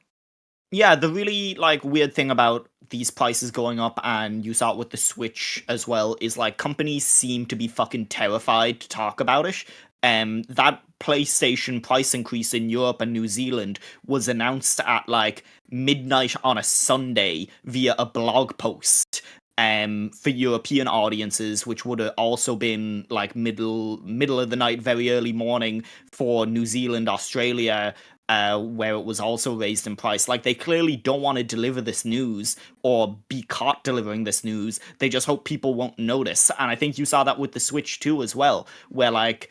Yeah, the really like weird thing about these prices going up, and you saw it with the Switch as well, is like companies seem to be fucking terrified to talk about it. That PlayStation price increase in Europe and New Zealand was announced at like midnight on a Sunday via a blog post for European audiences, which would have also been like middle of the night, very early morning for New Zealand, Australia, where it was also raised in price. Like, they clearly don't want to deliver this news or be caught delivering this news. They just hope people won't notice. And I think you saw that with the Switch too as well, where like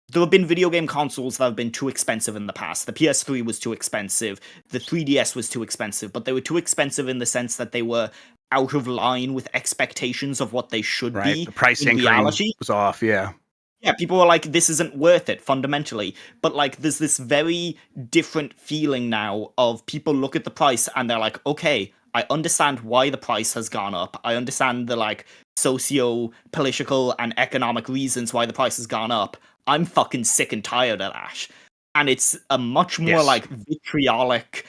there have been video game consoles that have been too expensive in the past. The PS3 was too expensive. The 3DS was too expensive, but they were too expensive in the sense that they were out of line with expectations of what they should be. The price in reality was off, yeah. Yeah, people were like, this isn't worth it, fundamentally. But, like, there's this very different feeling now of people look at the price and they're like, okay, I understand why the price has gone up. I understand the, like, socio-political and economic reasons why the price has gone up. I'm fucking sick and tired of that. And it's a much more, like, vitriolic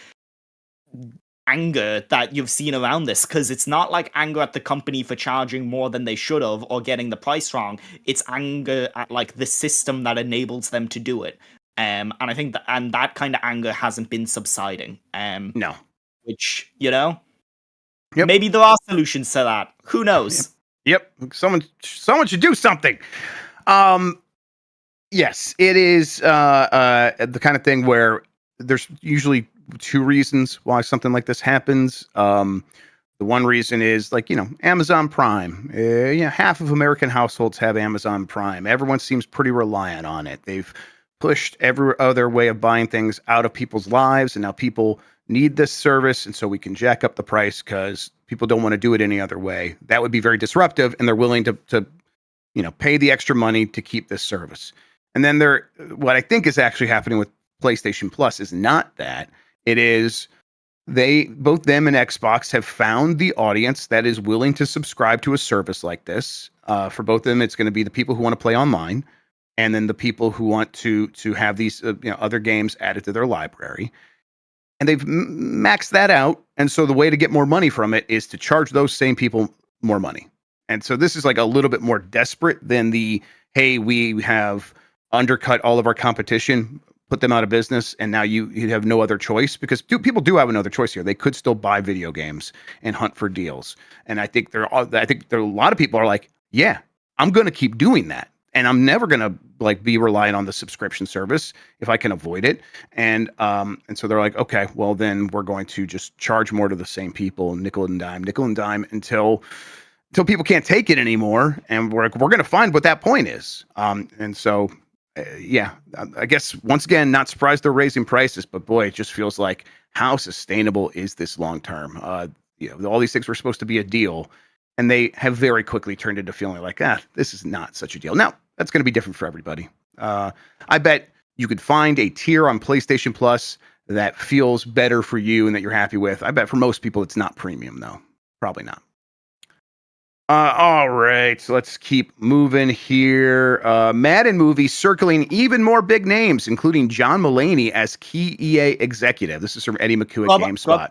anger that you've seen around this, because it's not like anger at the company for charging more than they should have or getting the price wrong. It's anger at, like, the system that enables them to do it. And I think that kind of anger hasn't been subsiding. No. Which, you know, maybe there are solutions to that. Who knows? Yep. Someone should do something. Yes, it is the kind of thing where there's usually two reasons why something like this happens. The one reason is, like, Amazon Prime. Half of American households have Amazon Prime. Everyone seems pretty reliant on it. They've pushed every other way of buying things out of people's lives, and now people need this service, and so we can jack up the price because people don't want to do it any other way. That would be very disruptive, and they're willing to pay the extra money to keep this service. And then what I think is actually happening with PlayStation Plus is not that. It is both them and Xbox have found the audience that is willing to subscribe to a service like this. For both of them, it's going to be the people who want to play online, and then the people who want to have these other games added to their library. And they've maxed that out. And so the way to get more money from it is to charge those same people more money. And so this is like a little bit more desperate than hey, we have undercut all of our competition, put them out of business, and now you have no other choice, because people do have another choice here. They could still buy video games and hunt for deals. And I think there are a lot of people are like, yeah, I'm going to keep doing that. And I'm never going to be reliant on the subscription service if I can avoid it. And so they're like, okay, well then we're going to just charge more to the same people, nickel and dime until people can't take it anymore. And we're going to find what that point is. And so, I guess once again, not surprised they're raising prices, but boy, it just feels like, how sustainable is this long term? All these things were supposed to be a deal, and they have very quickly turned into feeling like, this is not such a deal. Now, that's going to be different for everybody. I bet you could find a tier on PlayStation Plus that feels better for you and that you're happy with. I bet for most people it's not premium, though. Probably not. All right, so let's keep moving here. Madden movie circling even more big names, including John Mulaney as key EA executive. This is from Eddie McHugh at GameSpot.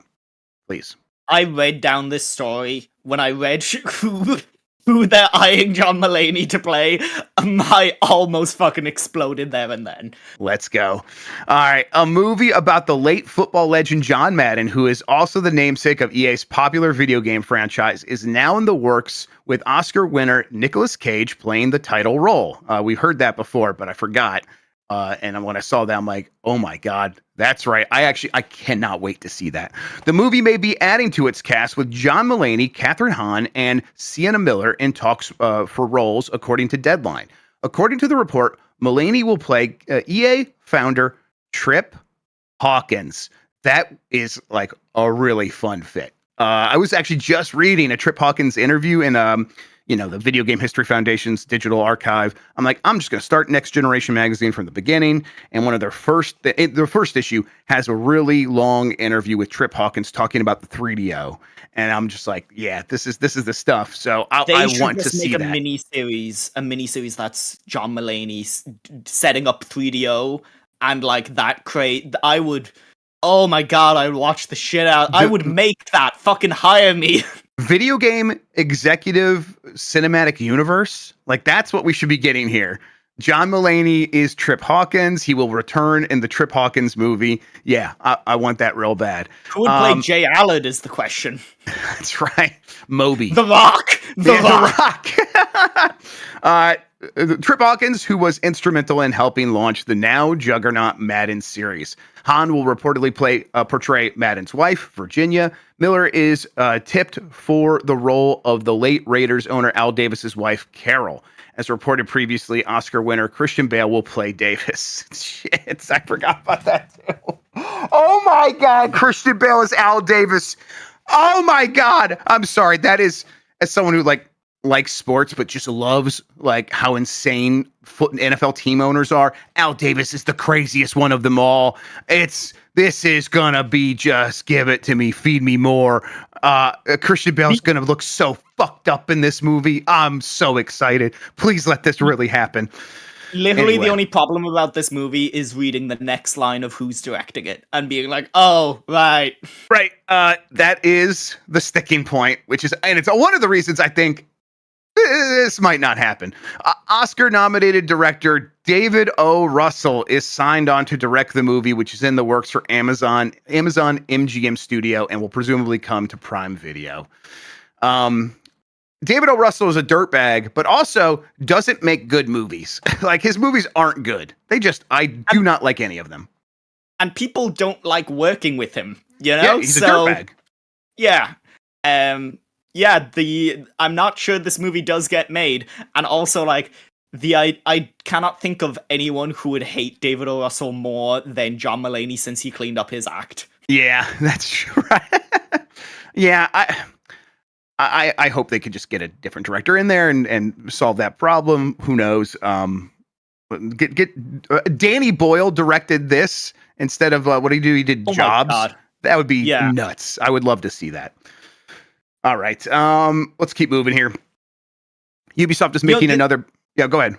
Please. I read down this story when I read who they're eyeing John Mulaney to play. I almost fucking exploded there and then. Let's go. All right. A movie about the late football legend John Madden, who is also the namesake of EA's popular video game franchise, is now in the works, with Oscar winner Nicolas Cage playing the title role. We heard that before, but I forgot. And when I saw that, I'm like, oh my God, that's right. I cannot wait to see that. The movie may be adding to its cast with John Mulaney, Catherine Hahn, and Sienna Miller in talks for roles, according to Deadline. According to the report, Mulaney will play EA founder Trip Hawkins. That is like a really fun fit. I was actually just reading a Trip Hawkins interview in the Video Game History Foundation's digital archive. I'm like, I'm just going to start Next Generation magazine from the beginning. And one of their first issue has a really long interview with Trip Hawkins talking about the 3DO. And I'm just like, yeah, this is the stuff. So I want to see that. A miniseries that's John Mulaney setting up 3DO, and like that I would, oh my God, I would watch the shit out. I would make that. Fucking hire me. Video game executive cinematic universe. Like, that's what we should be getting here. John Mulaney is Trip Hawkins. He will return in the Trip Hawkins movie. Yeah, I want that real bad. Who would play Jay Allard is the question. That's right. Moby. The Rock. The Rock. Trip Hawkins, who was instrumental in helping launch the now juggernaut Madden series. Hahn will reportedly portray Madden's wife, Virginia. Miller is tipped for the role of the late Raiders owner Al Davis's wife, Carol. As reported previously, Oscar winner Christian Bale will play Davis. Shit, I forgot about that too. Oh my God, Christian Bale is Al Davis. Oh my God, I'm sorry. That is, as someone who likes sports but just loves like how insane NFL team owners are, Al Davis is the craziest one of them all. This is gonna be just give it to me, feed me more. Christian Bale's gonna look so fucked up in this movie. I'm so excited. Please let this really happen. Literally, Anyway. The only problem about this movie is reading the next line of who's directing it and being like, "Oh, right, right." That is the sticking point, and it's one of the reasons I think this might not happen. Oscar-nominated director David O. Russell is signed on to direct the movie, which is in the works for Amazon MGM Studio, and will presumably come to Prime Video. David O. Russell is a dirtbag, but also doesn't make good movies. Like, his movies aren't good. I do not like any of them. And people don't like working with him, you know? Yeah, he's a dirtbag. Yeah. I'm not sure this movie does get made. And also, like, I cannot think of anyone who would hate David O. Russell more than John Mulaney since he cleaned up his act. Yeah, that's true. Yeah, I hope they could just get a different director in there and solve that problem. Who knows? Get Danny Boyle directed this instead of what did he do? He did Jobs. That would be nuts. I would love to see that. All right, let's keep moving here. Ubisoft is making another. Yeah, go ahead.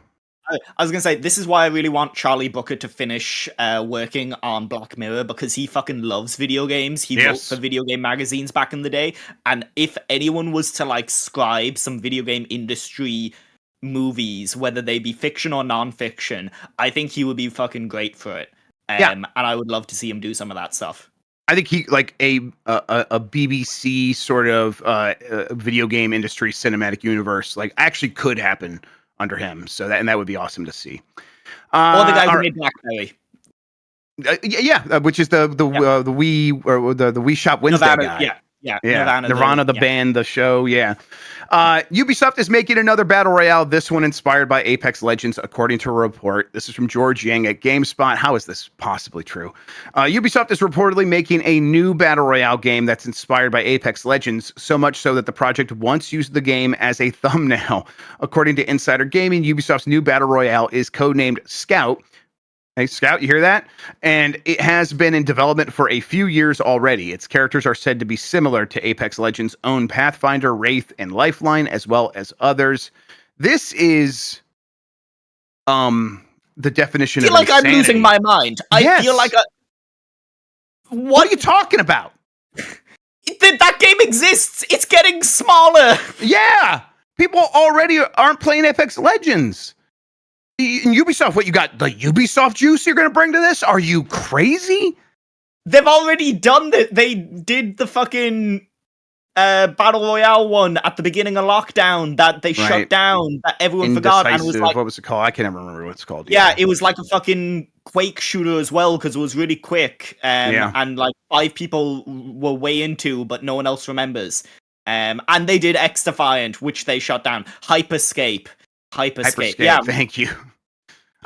I was going to say, this is why I really want Charlie Brooker to finish working on Black Mirror, because he fucking loves video games. He wrote for video game magazines back in the day. And if anyone was to like scribe some video game industry movies, whether they be fiction or non-fiction, I think he would be fucking great for it. And I would love to see him do some of that stuff. I think he like a BBC sort of video game industry cinematic universe like actually could happen under him, so that would be awesome to see. Or the guy who made Blackberry. Which is the Wii or the Wii Shop Wednesday guy. Nirvana, the band, the show. Ubisoft is making another battle royale. This one inspired by Apex Legends, according to a report. This is from George Yang at GameSpot. How is this possibly true? Ubisoft is reportedly making a new battle royale game that's inspired by Apex Legends, so much so that the project once used the game as a thumbnail. According to Insider Gaming, Ubisoft's new battle royale is codenamed Scout. Hey, Scout, you hear that? And it has been in development for a few years already. Its characters are said to be similar to Apex Legends' own Pathfinder, Wraith, and Lifeline, as well as others. This is the definition of insanity. I feel like I'm losing my mind. I feel like What are you talking about? That game exists! It's getting smaller! Yeah! People already aren't playing Apex Legends. In Ubisoft, what you got? The Ubisoft juice you're going to bring to this? Are you crazy? They've already done that. They did the fucking Battle Royale one at the beginning of lockdown that they shut down, that everyone forgot. And was like, what was it called? I can't even remember what it's called. Yeah, it was like a fucking Quake shooter as well, because it was really quick. And like 5 people were way into, but no one else remembers. And they did X Defiant, which they shut down. Hyperscape. Yeah, thank you.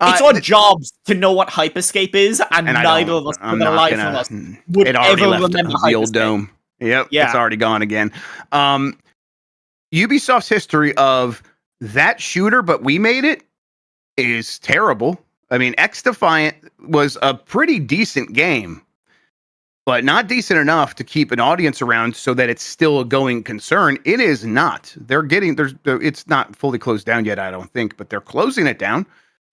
It's our jobs to know what Hyperscape is, and neither of us, for the life of us, would ever remember the old dome. Yep, it's already gone again. Ubisoft's history of that shooter, but we made it, is terrible. I mean, X Defiant was a pretty decent game, but not decent enough to keep an audience around so that it's still a going concern. It is not. It's not fully closed down yet, I don't think, but they're closing it down.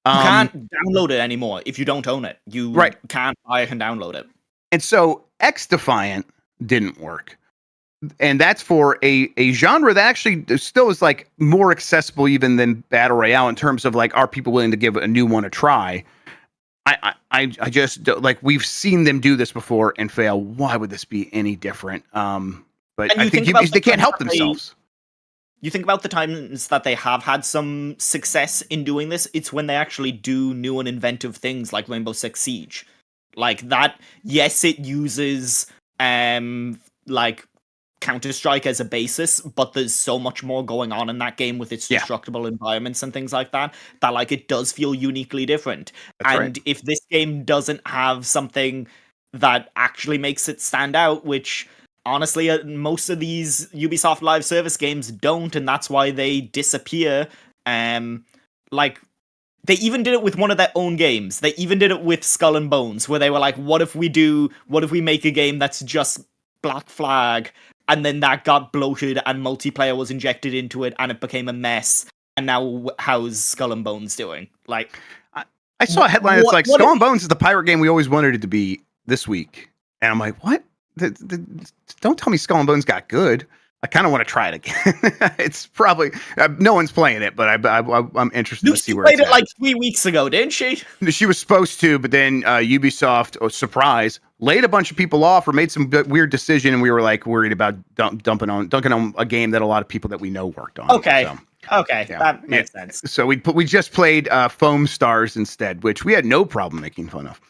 You can't download it anymore if you don't own it. You can't buy it and download it. And so X Defiant didn't work. And that's for a genre that actually still is like more accessible even than Battle Royale in terms of like, are people willing to give a new one a try? I just don't, like, we've seen them do this before and fail. Why would this be any different? But I think they can't help themselves. You think about the times that they have had some success in doing this, it's when they actually do new and inventive things like Rainbow Six Siege. Like that, yes, it uses like Counter-Strike as a basis, but there's so much more going on in that game with its destructible environments and things like that, that like it does feel uniquely different. That's and right. if this game doesn't have something that actually makes it stand out, which honestly most of these Ubisoft live service games don't, and that's why they disappear. Like they even did it with one of their own games. They even did it with Skull and Bones, where they were like, what if we make a game that's just Black Flag? And then that got bloated and multiplayer was injected into it and it became a mess. And now how's Skull and Bones doing? Like, I saw a headline that's like, Skull and Bones is the pirate game we always wanted it to be this week. And I'm like, what? Don't tell me Skull and Bones got good. I kind of want to try it again. It's probably no one's playing it, but I'm interested to see where it's at. Lucy played it like 3 weeks ago, didn't she? She was supposed to, but then Ubisoft, surprise, laid a bunch of people off or made some weird decision, and we were like worried about dunking on a game that a lot of people that we know worked on. Okay. So. Okay, yeah. That makes sense. So we just played Foam Stars instead, which we had no problem making fun of.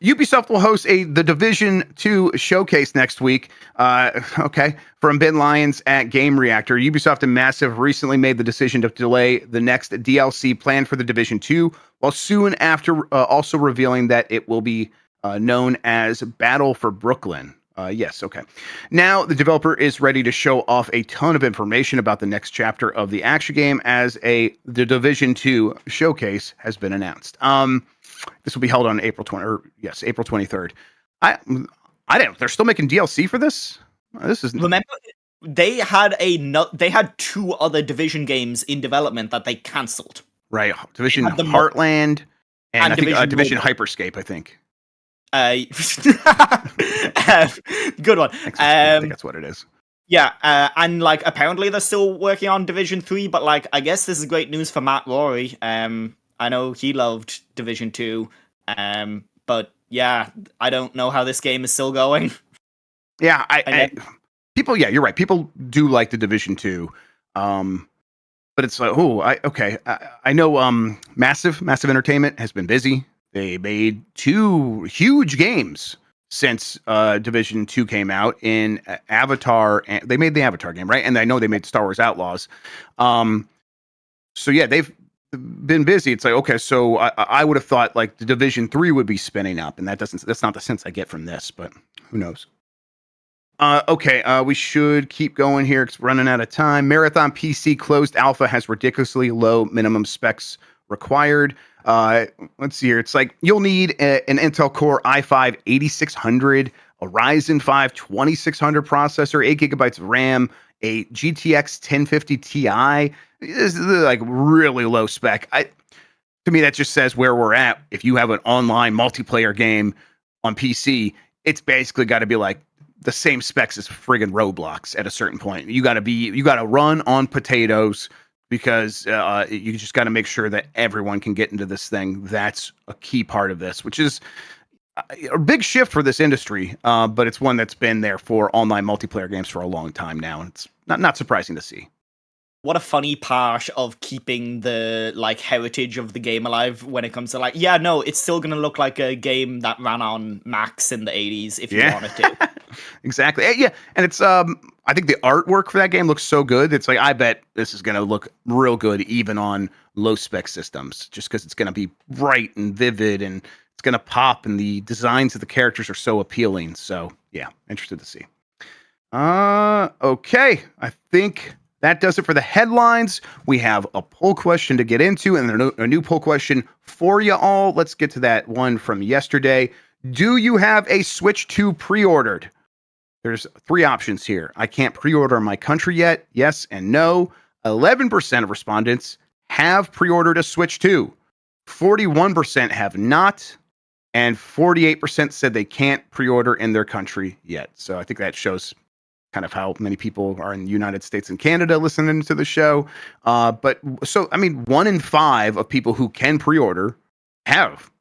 Ubisoft will host the Division 2 showcase next week. From Ben Lyons at Game Reactor. Ubisoft and Massive recently made the decision to delay the next DLC planned for the Division 2, while soon after also revealing that it will be known as Battle for Brooklyn. Yes, okay. Now, the developer is ready to show off a ton of information about the next chapter of the action game as the Division 2 showcase has been announced. This will be held on April 23rd. They're still making DLC for this? Remember, they had 2 other Division games in development that they cancelled. Right, Division Heartland and I think Division Hyperscape, I think. Good one. I think that's what it is. Yeah, and like apparently they're still working on Division 3, but like I guess this is great news for Matt Rory. I know he loved Division 2, but yeah, I don't know how this game is still going. Yeah, people. Yeah, you're right. People do like the Division 2, but it's like, I know. Massive Entertainment has been busy. They made 2 huge games since Division 2 came out in Avatar. And they made the Avatar game, right? And I know they made Star Wars Outlaws. So yeah, they've been busy. It's like, okay, so I would have thought like the Division 3 would be spinning up, and that's not the sense I get from this, but who knows? We should keep going here because we're running out of time. Marathon PC closed alpha has ridiculously low minimum specs required. Let's see here. It's like you'll need an Intel Core i5 8600, a Ryzen 5 2600 processor, 8 gigabytes of RAM, a GTX 1050 Ti. This is like really low spec. To me, that just says where we're at. If you have an online multiplayer game on PC, it's basically got to be like the same specs as friggin' Roblox at a certain point. You got to run on potatoes because you just got to make sure that everyone can get into this thing. That's a key part of this, which is a big shift for this industry, but it's one that's been there for online multiplayer games for a long time now, and it's not surprising to see. What a funny part of keeping the like heritage of the game alive when it comes to like, yeah, no, it's still going to look like a game that ran on Macs in the 80s if you wanted to. Exactly. Yeah, and it's I think the artwork for that game looks so good. It's like I bet this is going to look real good even on low spec systems, just because it's going to be bright and vivid and it's going to pop, and the designs of the characters are so appealing. So yeah, interested to see. Okay, I think that does it for the headlines. We have a poll question to get into, and a new poll question for you all. Let's get to that one from yesterday. Do you have a Switch 2 pre-ordered? There's 3 options here. I can't pre-order in my country yet. Yes and no. 11% of respondents have pre-ordered a Switch 2. 41% have not. And 48% said they can't pre-order in their country yet. So I think that shows kind of how many people are in the United States and Canada listening to the show. But 1 in 5 of people who can pre-order have.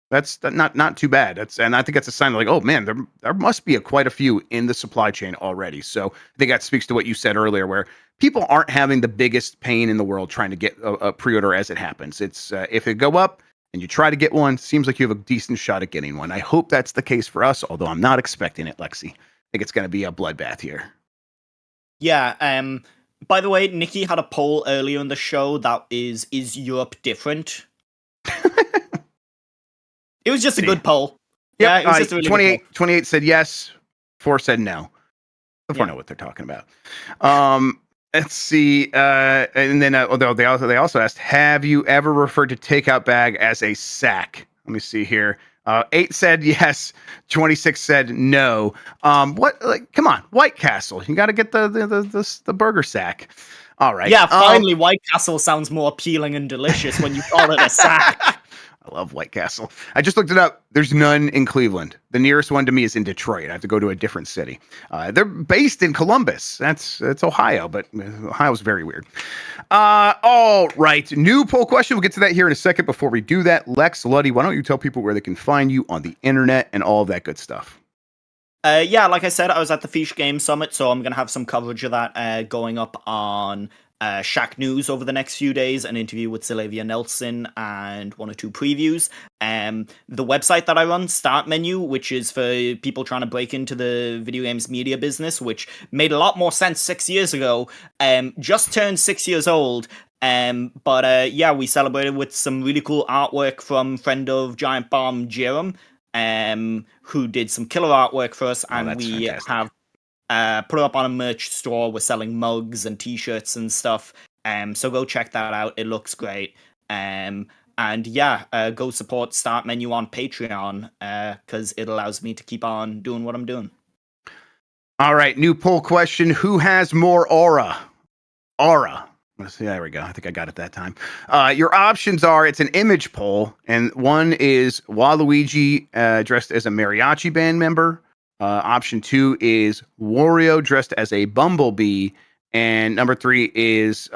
That's not too bad. And I think that's a sign of like, oh man, there must be quite a few in the supply chain already. So I think that speaks to what you said earlier, where people aren't having the biggest pain in the world trying to get a pre-order as it happens. It's if they go up and you try to get one, seems like you have a decent shot at getting one. I hope that's the case for us, although I'm not expecting it, Lexi. I think it's going to be a bloodbath here. Yeah. By the way, Nikki had a poll earlier in the show that is Europe different? It was just a good poll. Yep. Yeah, it was just a really 28, good poll. 28 said yes, 4 said no. The 4 know what they're talking about. Let's see. And then although they also asked, have you ever referred to takeout bag as a sack? Let me see here. 8 said yes, 26 said no. What? Like, come on, White Castle. You got to get the burger sack. All right. Yeah, finally, White Castle sounds more appealing and delicious when you call it a sack. I love White Castle. I just looked it up. There's none in Cleveland. The nearest one to me is in Detroit. I have to go to a different city. They're based in Columbus. It's Ohio, but Ohio's very weird. All right. New poll question. We'll get to that here in a second. Before we do that, Lex Luddy, why don't you tell people where they can find you on the internet and all of that good stuff? Yeah, like I said, I was at the Fish Game Summit, so I'm going to have some coverage of that going up on Shack News over the next few days, an interview with Sylvia Nelson, and 1 or 2 previews. The website that I run, Start Menu, which is for people trying to break into the video games media business, which made a lot more sense 6 years ago, just turned 6 years old. But yeah, we celebrated with some really cool artwork from friend of Giant Bomb, Jerem, who did some killer artwork for us, and we fantastic. Have put it up on a merch store. We're selling mugs and t-shirts and stuff. So go check that out. It looks great. And yeah, go support Start Menu on Patreon, because it allows me to keep on doing what I'm doing. All right, new poll question. Who has more aura? Aura. Let's see, there we go. I think I got it that time. Your options are, it's an image poll, and one is Waluigi dressed as a mariachi band member. Option 2 is Wario dressed as a bumblebee. And number 3 is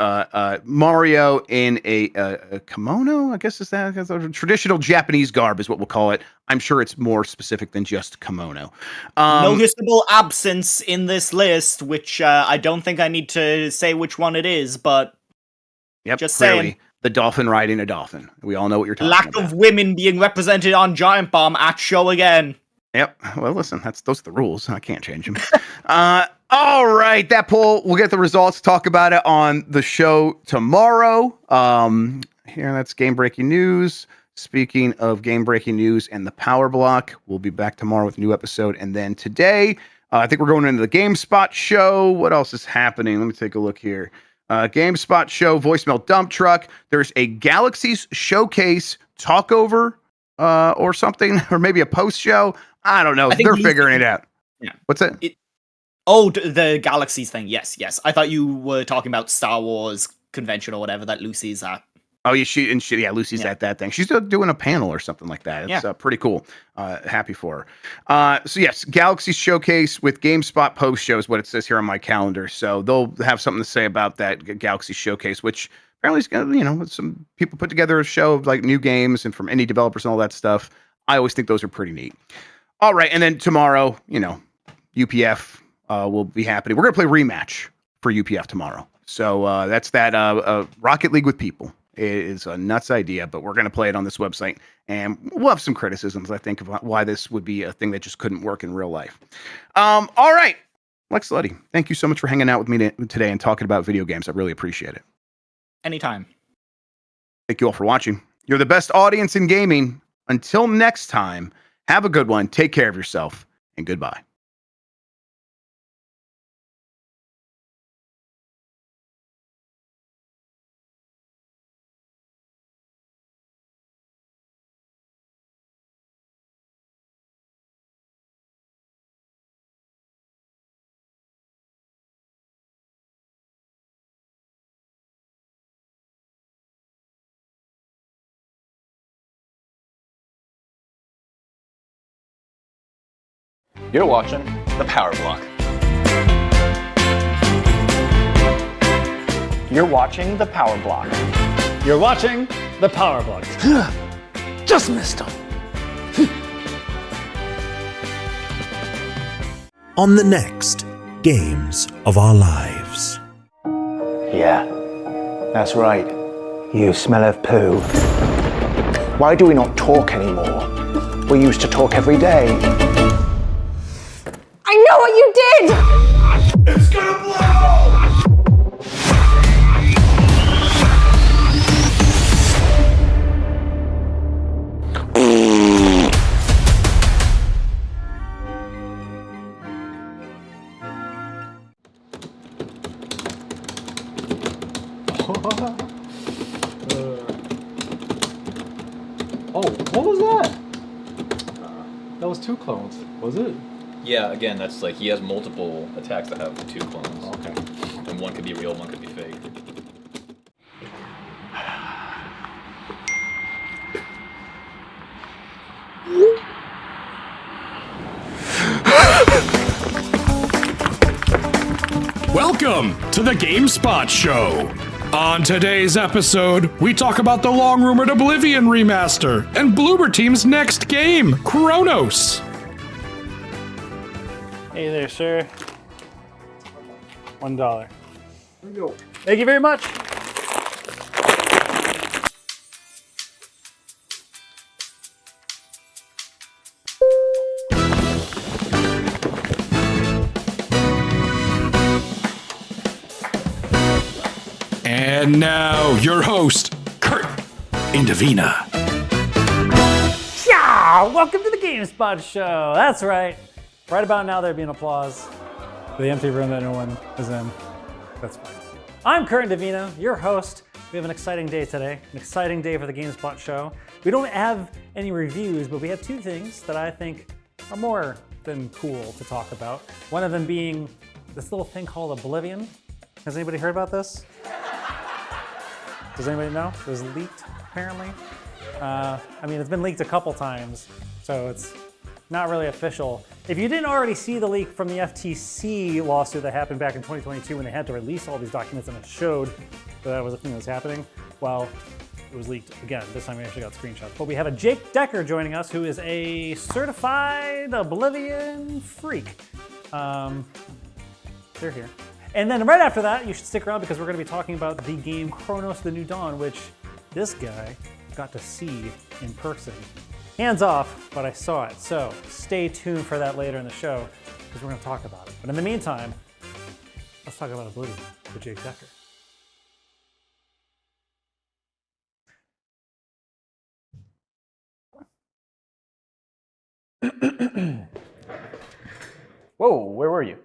Mario in a kimono, I guess is that a traditional Japanese garb is what we'll call it. I'm sure it's more specific than just kimono. Noticeable absence in this list, which I don't think I need to say which one it is, but yep, just clearly, saying. The dolphin riding a dolphin. We all know what you're talking about. Lack of women being represented on Giant Bomb at show again. Yep. Well, listen, those are the rules. I can't change them. All right, that poll. We'll get the results. Talk about it on the show tomorrow. Here, that's Game Breaking News. Speaking of Game Breaking News and the Power Block, we'll be back tomorrow with a new episode. And then today, I think we're going into the GameSpot Show. What else is happening? Let me take a look here. GameSpot Show, voicemail dump truck. There's a Galaxies showcase talkover or something, or maybe a post show. I don't know. They're figuring it out. Yeah. What's that? The Galaxies thing. Yes. I thought you were talking about Star Wars convention or whatever that Lucy's at. Oh, yeah, Lucy's at that thing. She's doing a panel or something like that. It's pretty cool. Happy for her. So yes, Galaxy Showcase with GameSpot post show is what it says here on my calendar. So they'll have something to say about that Galaxy Showcase, which apparently is gonna, some people put together a show of like new games and from indie developers and all that stuff. I always think those are pretty neat. All right, and then tomorrow, UPF will be happening. We're gonna play Rematch for UPF tomorrow. So that's that Rocket League with people. It is a nuts idea, but we're going to play it on this website, and we'll have some criticisms, I think, of why this would be a thing that just couldn't work in real life. All right, Lex Luddy, thank you so much for hanging out with me today and talking about video games. I really appreciate it. Anytime. Thank you all for watching. You're the best audience in gaming. Until next time, have a good one, take care of yourself, and goodbye. You're watching The Power Block. You're watching The Power Block. You're watching The Power Block. Just missed him. On the next Games of Our Lives. Yeah, that's right. You smell of poo. Why do we not talk anymore? We used to talk every day. I know what you did! It's gonna blow! Oh, what was that? That was 2 clones, was it? Yeah, again, that's like he has multiple attacks that have 2 clones. Okay. And one could be real, one could be fake. Welcome to the GameSpot Show. On today's episode, we talk about the long-rumored Oblivion remaster and Bloober Team's next game, Chronos. Hey there, sir. $1. Thank you very much. And now, your host, Kurt Indavina. Yeah, welcome to the GameSpot Show. That's right. Right about now, there'd be an applause for the empty room that no one is in. That's fine. I'm Kurt Indavina, your host. We have an exciting day today, an exciting day for the GameSpot Show. We don't have any reviews, but we have 2 things that I think are more than cool to talk about. One of them being this little thing called Oblivion. Has anybody heard about this? Does anybody know? It was leaked, apparently. I mean, it's been leaked a couple times, so it's not really official. If you didn't already see the leak from the FTC lawsuit that happened back in 2022 when they had to release all these documents and it showed that was a thing that was happening, well, it was leaked again. This time we actually got screenshots. But we have a Jake Decker joining us, who is a certified Oblivion freak. They're here. And then right after that, you should stick around because we're going to be talking about the game Chronos: The New Dawn, which this guy got to see in person. Hands off, but I saw it. So stay tuned for that later in the show because we're going to talk about it. But in the meantime, let's talk about Oblivion with Jake Decker. Whoa, where were you?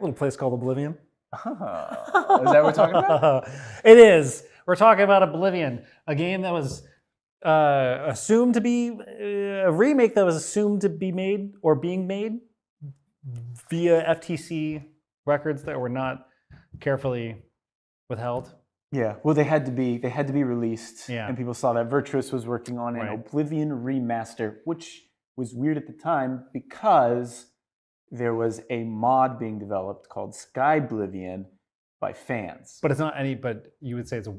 A little place called Oblivion. Is that what we're talking about? It is. We're talking about Oblivion, a game that was assumed to be a remake that was assumed to be made or being made via FTC records that were not carefully withheld. Yeah, well, they had to be released, Yeah. and people saw that. Virtuous was working on an Right. Oblivion remaster, which was weird at the time because there was a mod being developed called Skyblivion by fans. But it's not any. But you would say it's.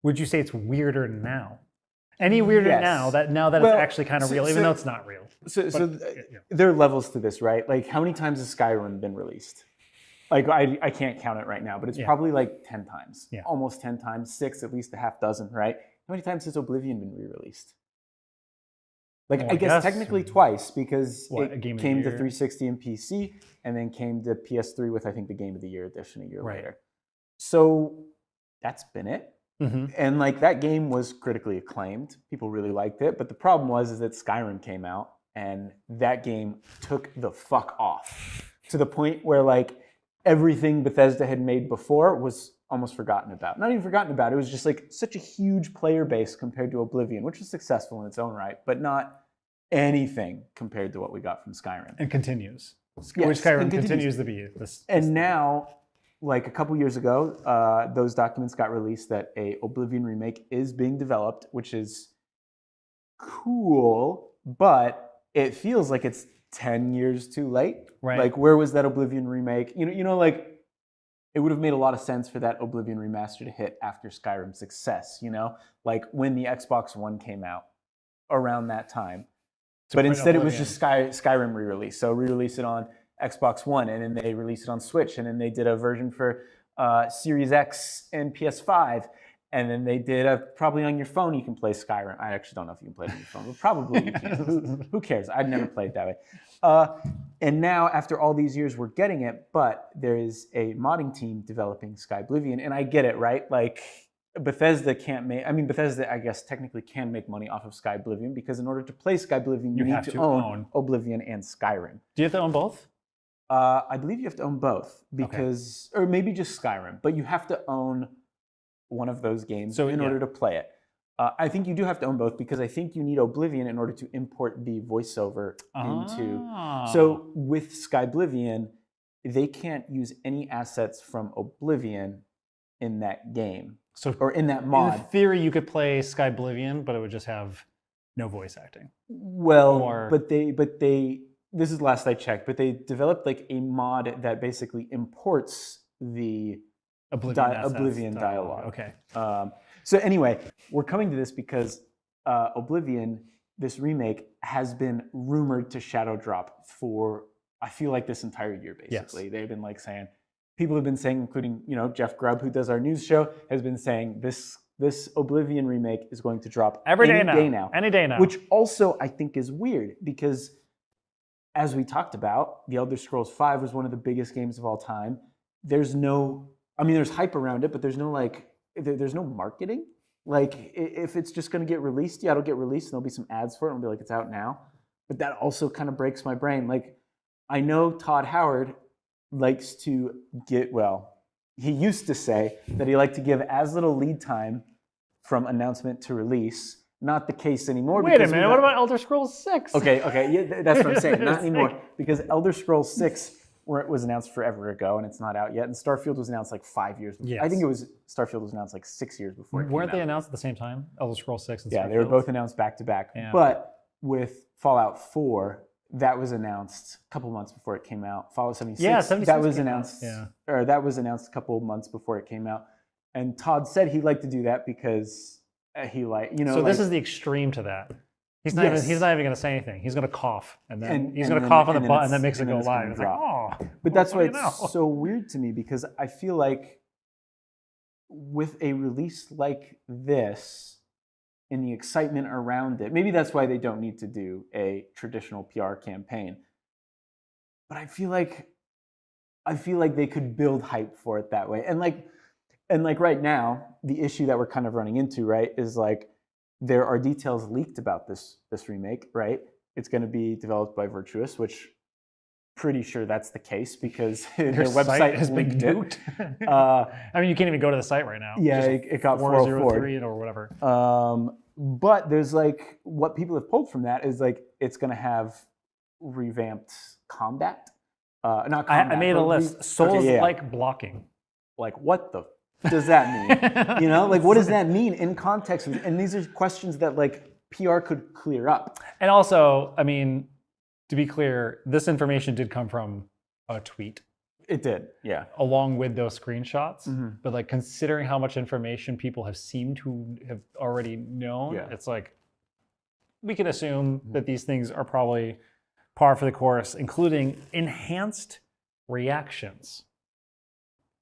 Would you say it's weirder now? Any weirder Yes. now that Well, it's actually kind of real, even though it's not real. There are levels to this, right? Like, how many times has Skyrim been released? Like, I can't count it right now, but it's probably like 10 times. Yeah. Almost 10 times, 6, at least a half dozen, right? How many times has Oblivion been re-released? Like, Well, I guess technically twice, because A it Game of the came to Year? 360 and PC, and then came to PS3 with, I think, the Game of the Year edition a year Right. later. So that's been it. Mm-hmm. And like that game was critically acclaimed. People really liked it. But the problem was that Skyrim came out and that game took the fuck off to the point where like everything Bethesda had made before was almost forgotten about. Not even forgotten about. It was just like such a huge player base compared to Oblivion, which was successful in its own right, but not anything compared to what we got from Skyrim. And continues. Yes, Which Skyrim and continues to be this. And now, like a couple years ago, those documents got released that a Oblivion remake is being developed, which is cool, but it feels like it's 10 years too late. Right. Like, where was that Oblivion remake? You know, like, it would have made a lot of sense for that Oblivion remaster to hit after Skyrim's success, you know? Like, when the Xbox One came out, around that time. But instead, it was just Skyrim re-release. So re-release it on Xbox One, and then they released it on Switch, and then they did a version for Series X and PS5, and then they did probably on your phone you can play Skyrim. I actually don't know if you can play it on your phone, but probably you can. Who cares? I've never played that way. And now, after all these years, we're getting it, but there is a modding team developing Skyblivion, and I get it, right? Like, Bethesda can't make, I mean, Bethesda, I guess, technically can make money off of Skyblivion, because in order to play Skyblivion, you need to own Oblivion and Skyrim. Do you have to own both? I believe you have to own both, because, or maybe just Skyrim, but you have to own one of those games in order to play it. I think you do have to own both because I think you need Oblivion in order to import the voiceover into. So with Skyblivion, they can't use any assets from Oblivion in that game. Or in that mod. In theory, you could play Skyblivion, but it would just have no voice acting. Well, but they this is last I checked, but they developed like a mod that basically imports the Oblivion dialogue. Okay. So anyway, we're coming to this because Oblivion, this remake, has been rumored to shadow drop for, I feel like, this entire year, basically. Yes. They've been like saying, people have been saying, including, Jeff Grubb, who does our news show, has been saying this Oblivion remake is going to drop any day now. Any day now. Which also I think is weird because, as we talked about, The Elder Scrolls V was one of the biggest games of all time. There's hype around it, but there's no marketing. Like, if it's just going to get released, it'll get released and there'll be some ads for it and it'll be like, it's out now. But that also kind of breaks my brain. Like, I know Todd Howard likes to he used to say that he liked to give as little lead time from announcement to release. Not the case anymore. Wait a minute, what about Elder Scrolls 6? Okay, yeah, that's what I'm saying. Not anymore. Because Elder Scrolls 6 was announced forever ago and it's not out yet. And Starfield was announced like 5 years before. Yes. I think Starfield was announced like 6 years before it came Weren't they out. announced at the same time? Elder Scrolls 6 and Starfield? Yeah, they were both announced back to back. Yeah. But with Fallout 4, that was announced a couple months before it came out. Fallout 76, yeah, 76 that was announced. Yeah. Or that was announced a couple months before it came out. And Todd said he liked to do that because So this is the extreme to that. He's not even going to say anything. He's going to cough, and then he's going to cough on the button that makes it go live. It's like, oh. But that's why it's so weird to me because I feel like with a release like this, and the excitement around it, maybe that's why they don't need to do a traditional PR campaign. But I feel like they could build hype for it that way. And like right now, the issue that we're kind of running into, right, is like there are details leaked about this remake, right? It's going to be developed by Virtuous, which pretty sure that's the case because their website has been nuked. I mean, you can't even go to the site right now. Yeah, it got 403 or whatever. But there's like what people have pulled from that is like it's going to have revamped combat. Not combat. I made a list. Souls-like blocking. Like what the does that mean? Like what does that mean in context? And these are questions that like PR could clear up. And also, I mean, to be clear, this information did come from a tweet. It did, yeah. Along with those screenshots. Mm-hmm. But like considering how much information people have seemed to have already known, it's like we can assume that these things are probably par for the course, including enhanced reactions.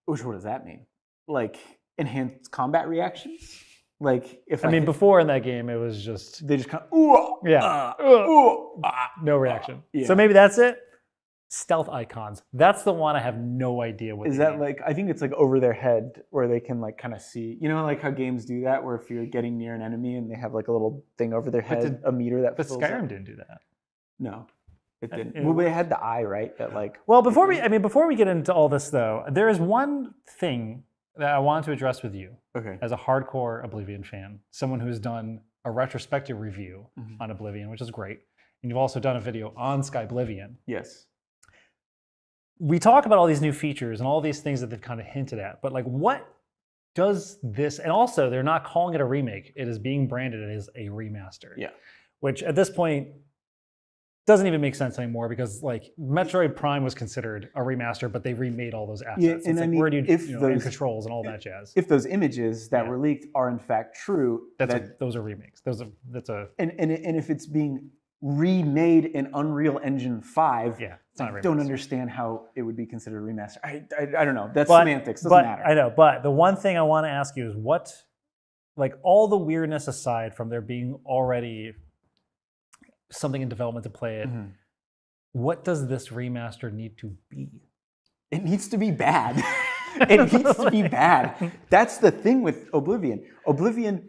Which, what does that mean? Like enhanced combat reactions? Like if before in that game, it was just they just kind of no reaction. Yeah. So maybe that's it. Stealth icons. That's the one I have no idea what. Is that like? I think it's like over their head where they can like kind of see. Like how games do that, where if you're getting near an enemy and they have like a little thing over their head, a meter that. But Skyrim didn't do that. No, it didn't. Well, they had the eye, right? That like. Well, before we get into all this though, there is one thing that I wanted to address with you. Okay. As a hardcore Oblivion fan, someone who has done a retrospective review on Oblivion, which is great, and you've also done a video on Skyblivion. Yes. We talk about all these new features and all these things that they've kind of hinted at, but like what does this, and also they're not calling it a remake, it is being branded as a remaster. Yeah. Which at this point doesn't even make sense anymore because like Metroid Prime was considered a remaster, but they remade all those assets. Yeah, and like, where do you and controls and all that jazz. If those images that were leaked are in fact true, those are remakes. And if it's being remade in Unreal Engine 5, it's not a I remaster. don't understand how it would be considered a remaster. I don't know. That's semantics. Doesn't matter. I know, but the one thing I want to ask you is what, like all the weirdness aside from there being already something in development to play it, what does this remaster need to be? It needs to be bad. It needs to be bad. That's the thing with Oblivion. Oblivion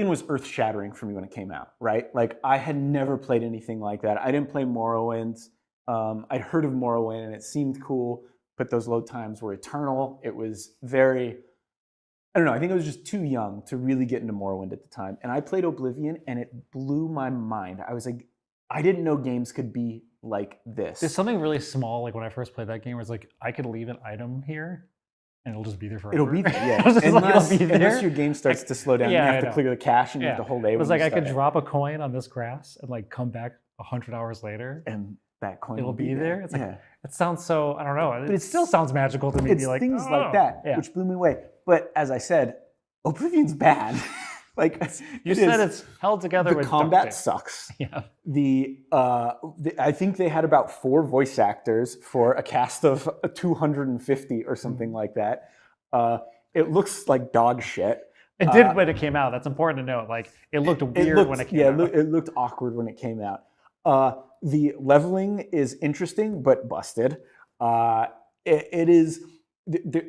was earth-shattering for me when it came out, right? Like, I had never played anything like that. I didn't play Morrowind. I'd heard of Morrowind, and it seemed cool, but those load times were eternal. It was very I don't know. I think I was just too young to really get into Morrowind at the time. And I played Oblivion, and it blew my mind. I was like, I didn't know games could be like this. There's something really small, like when I first played that game, where it's like, I could leave an item here, and it'll just be there forever. It'll be there, yeah. It'll just, unless, it'll be there. unless your game starts to slow down, Yeah, you I have to know. clear the cache, and you have the whole day. It was when like you I could start drop a coin on this grass and like come back 100 hours later, and that coin it'll will be there. It's like, yeah. it sounds so, I don't know. But It still sounds magical to me. It's Be like, things oh, like that, yeah. which blew me away. But as I said, Oblivion's bad. Like You said it's held together the with combat duct tape. sucks. Yeah. I think they had about 4 voice actors for a cast of 250 or something like that. It looks like dog shit. It did when it came out. That's important to note. Like, it looked weird when it came out. Yeah, it looked awkward when it came out. The leveling is interesting but busted. It is.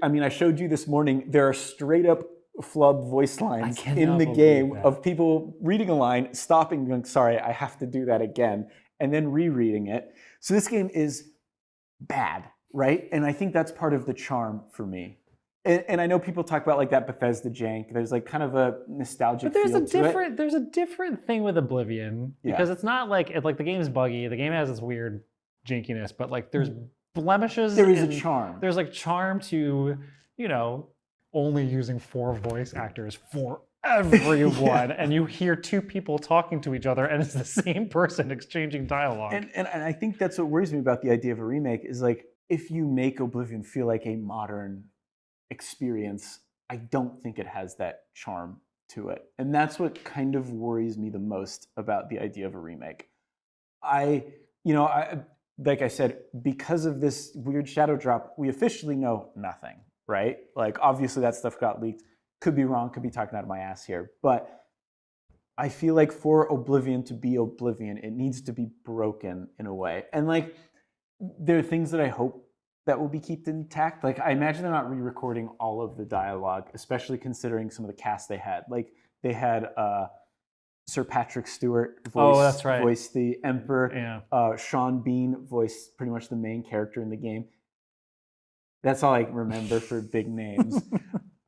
I mean, I showed you this morning. There are straight up flub voice lines in the game of people reading a line, stopping, and going, "Sorry, I have to do that again," and then rereading it. So this game is bad, right? And I think that's part of the charm for me. And I know people talk about like that Bethesda jank. There's like kind of a nostalgic. But there's feel a to it. different there's a different thing with Oblivion because it's not like the game's buggy. The game has its weird jankiness, but like there's blemishes. There is a charm. There's like charm to, you know, only using 4 voice actors for everyone, and you hear 2 people talking to each other, and it's the same person exchanging dialogue. And I think that's what worries me about the idea of a remake is like if you make Oblivion feel like a modern experience, I don't think it has that charm to it. And that's what kind of worries me the most about the idea of a remake. Like I said, because of this weird shadow drop, we officially know nothing, right? Like obviously that stuff got leaked. Could be wrong, could be talking out of my ass here. But I feel like for Oblivion to be Oblivion, it needs to be broken in a way. And like there are things that I hope that will be kept intact. Like I imagine they're not re-recording all of the dialogue, especially considering some of the cast they had. Like they had Sir Patrick Stewart voice the Emperor. Yeah. Sean Bean voiced pretty much the main character in the game. That's all I remember for big names.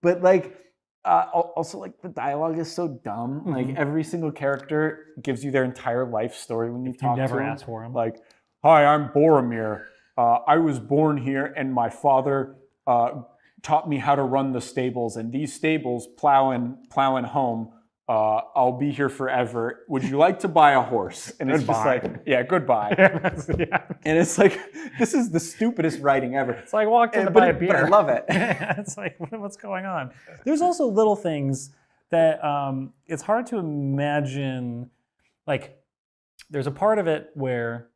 But like also like the dialogue is so dumb. Mm-hmm. Like every single character gives you their entire life story when you talk to them. You never ask for them. Like, hi, I'm Boromir. I was born here, and my father taught me how to run the stables. And these stables plowing home. I'll be here forever. Would you like to buy a horse? And it's just like, yeah, goodbye. And it's like, this is the stupidest writing ever. It's like walked in to buy a beer. But I love it. It's like, what's going on? There's also little things that it's hard to imagine. Like, there's a part of it where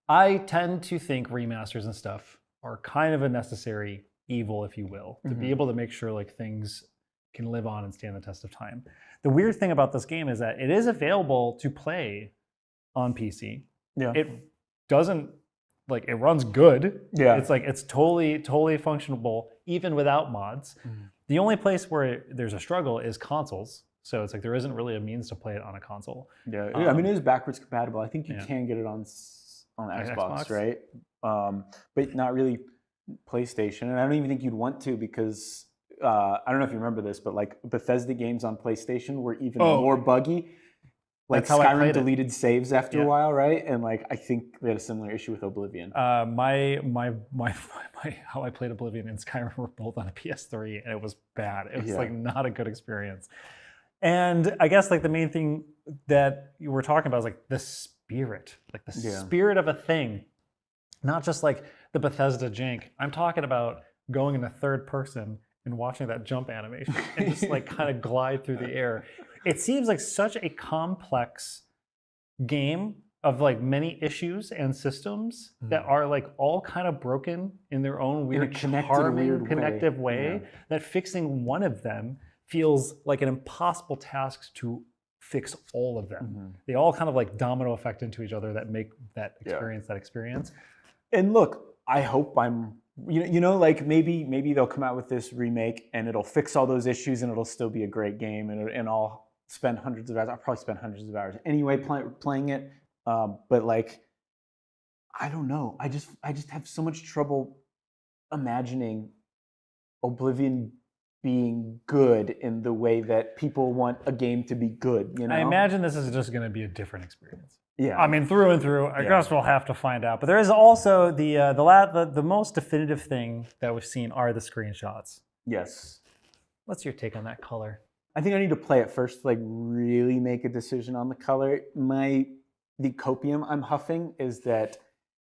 I tend to think remasters and stuff are kind of a necessary evil, if you will, to be able to make sure like things can live on and stand the test of time. The weird thing about this game is that it is available to play on PC. Yeah. It doesn't like it runs good. Yeah. It's like it's totally functionable even without mods. The only place where there's a struggle is consoles. So it's like there isn't really a means to play it on a console. Yeah, I mean it is backwards compatible. I think you can get it on Xbox, right? But not really PlayStation. And I don't even think you'd want to because I don't know if you remember this, but like Bethesda games on PlayStation were even more buggy. Like Skyrim deleted saves after a while, right? And like I think they had a similar issue with Oblivion. My how I played Oblivion and Skyrim were both on a PS3, and it was bad. It was like not a good experience. And I guess like the main thing that you were talking about is like the spirit, like the spirit of a thing, not just like the Bethesda jank. I'm talking about going in the third person and watching that jump animation and just like kind of glide through the air. It seems like such a complex game of like many issues and systems that are like all kind of broken in their own weird, charming, connective way that fixing one of them feels like an impossible task to fix all of them. They all kind of like domino effect into each other that make that experience that experience. And look, I hope I'm, you know, like maybe they'll come out with this remake and it'll fix all those issues and it'll still be a great game and I'll spend hundreds of hours. I'll probably spend hundreds of hours anyway playing it. But like, I don't know. I just have so much trouble imagining Oblivion being good in the way that people want a game to be good, you know? I imagine this is just going to be a different experience. Yeah. I mean, through and through. I guess we'll have to find out. But there is also the most definitive thing that we've seen are the screenshots. Yes. What's your take on that color? I think I need to play it first to like really make a decision on the color. The copium I'm huffing is that,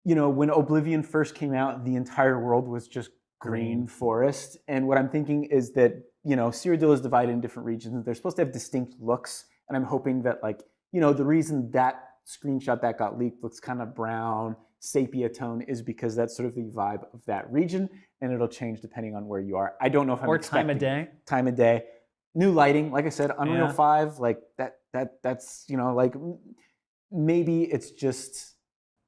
you know, when Oblivion first came out, the entire world was just green forest. And what I'm thinking is that, you know, Cyrodiil is divided in different regions and they're supposed to have distinct looks. And I'm hoping that, like, you know, the reason that screenshot that got leaked looks kind of brown, sepia tone is because that's sort of the vibe of that region. And it'll change depending on where you are. I don't know if I'm time of day. Time of day. New lighting, like I said, Unreal 5, like that's, you know, like maybe it's just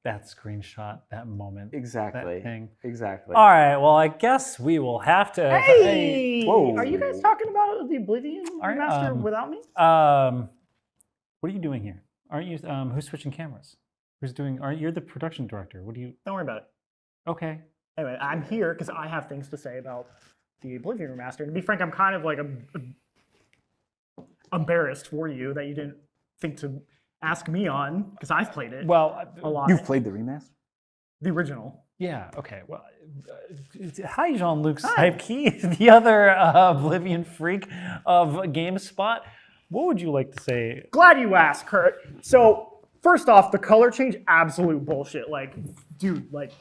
that screenshot, that moment. Exactly. That thing. Exactly. All right, well, I guess we will have to... Hey! Whoa. Are you guys talking about the Oblivion remaster without me? What are you doing here? Aren't you... who's switching cameras? Who's doing... You're the production director. What do you... Don't worry about it. Okay. Anyway, I'm here because I have things to say about the Oblivion remaster. And to be frank, I'm kind of like embarrassed for you that you didn't think to ask me on, because I've played it. Well, a lot. You've played the remaster? The original. Yeah, okay. Well, hi, Jean-Luc Seipke, the other Oblivion freak of GameSpot. What would you like to say? Glad you asked, Kurt. So, first off, the color change, absolute bullshit. Like, dude, like,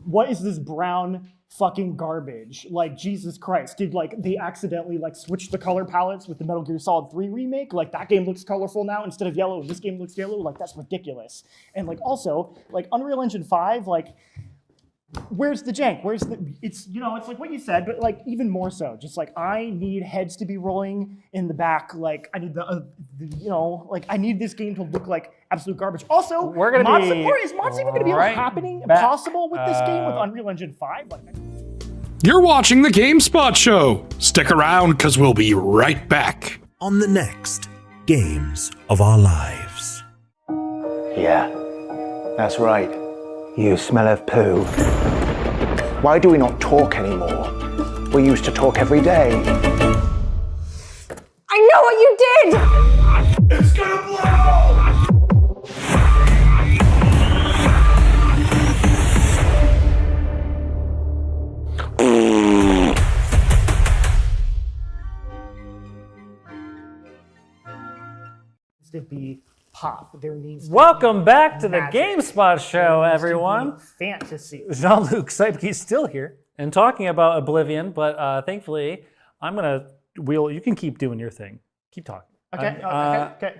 what is this brown fucking garbage? Like, Jesus Christ. Did, like, they accidentally, like, switch the color palettes with the Metal Gear Solid 3 remake? Like, that game looks colorful now instead of yellow, and this game looks yellow? Like, that's ridiculous. And, like, also, like, Unreal Engine 5, like, where's the jank? Where's the... It's, you know, it's like what you said, but, like, even more so. Just, like, I need heads to be rolling in the back. Like, I need the you know, like, I need this game to look like absolute garbage. Also, we're gonna mod be support, is mods even going to be happening possible with this game with Unreal Engine 5? Like, You're watching the GameSpot Show. Stick around, because we'll be right back. On the next Games of Our Lives. Yeah, that's right. You smell of poo. Why do we not talk anymore? We used to talk every day. I know what you did! It's gonna blow! to be pop. There needs to Welcome be back to the magic. GameSpot Show, There needs to be everyone. Fantasy. Jean-Luc Seipke is still here and talking about Oblivion, but thankfully, you can keep doing your thing. Keep talking. Okay.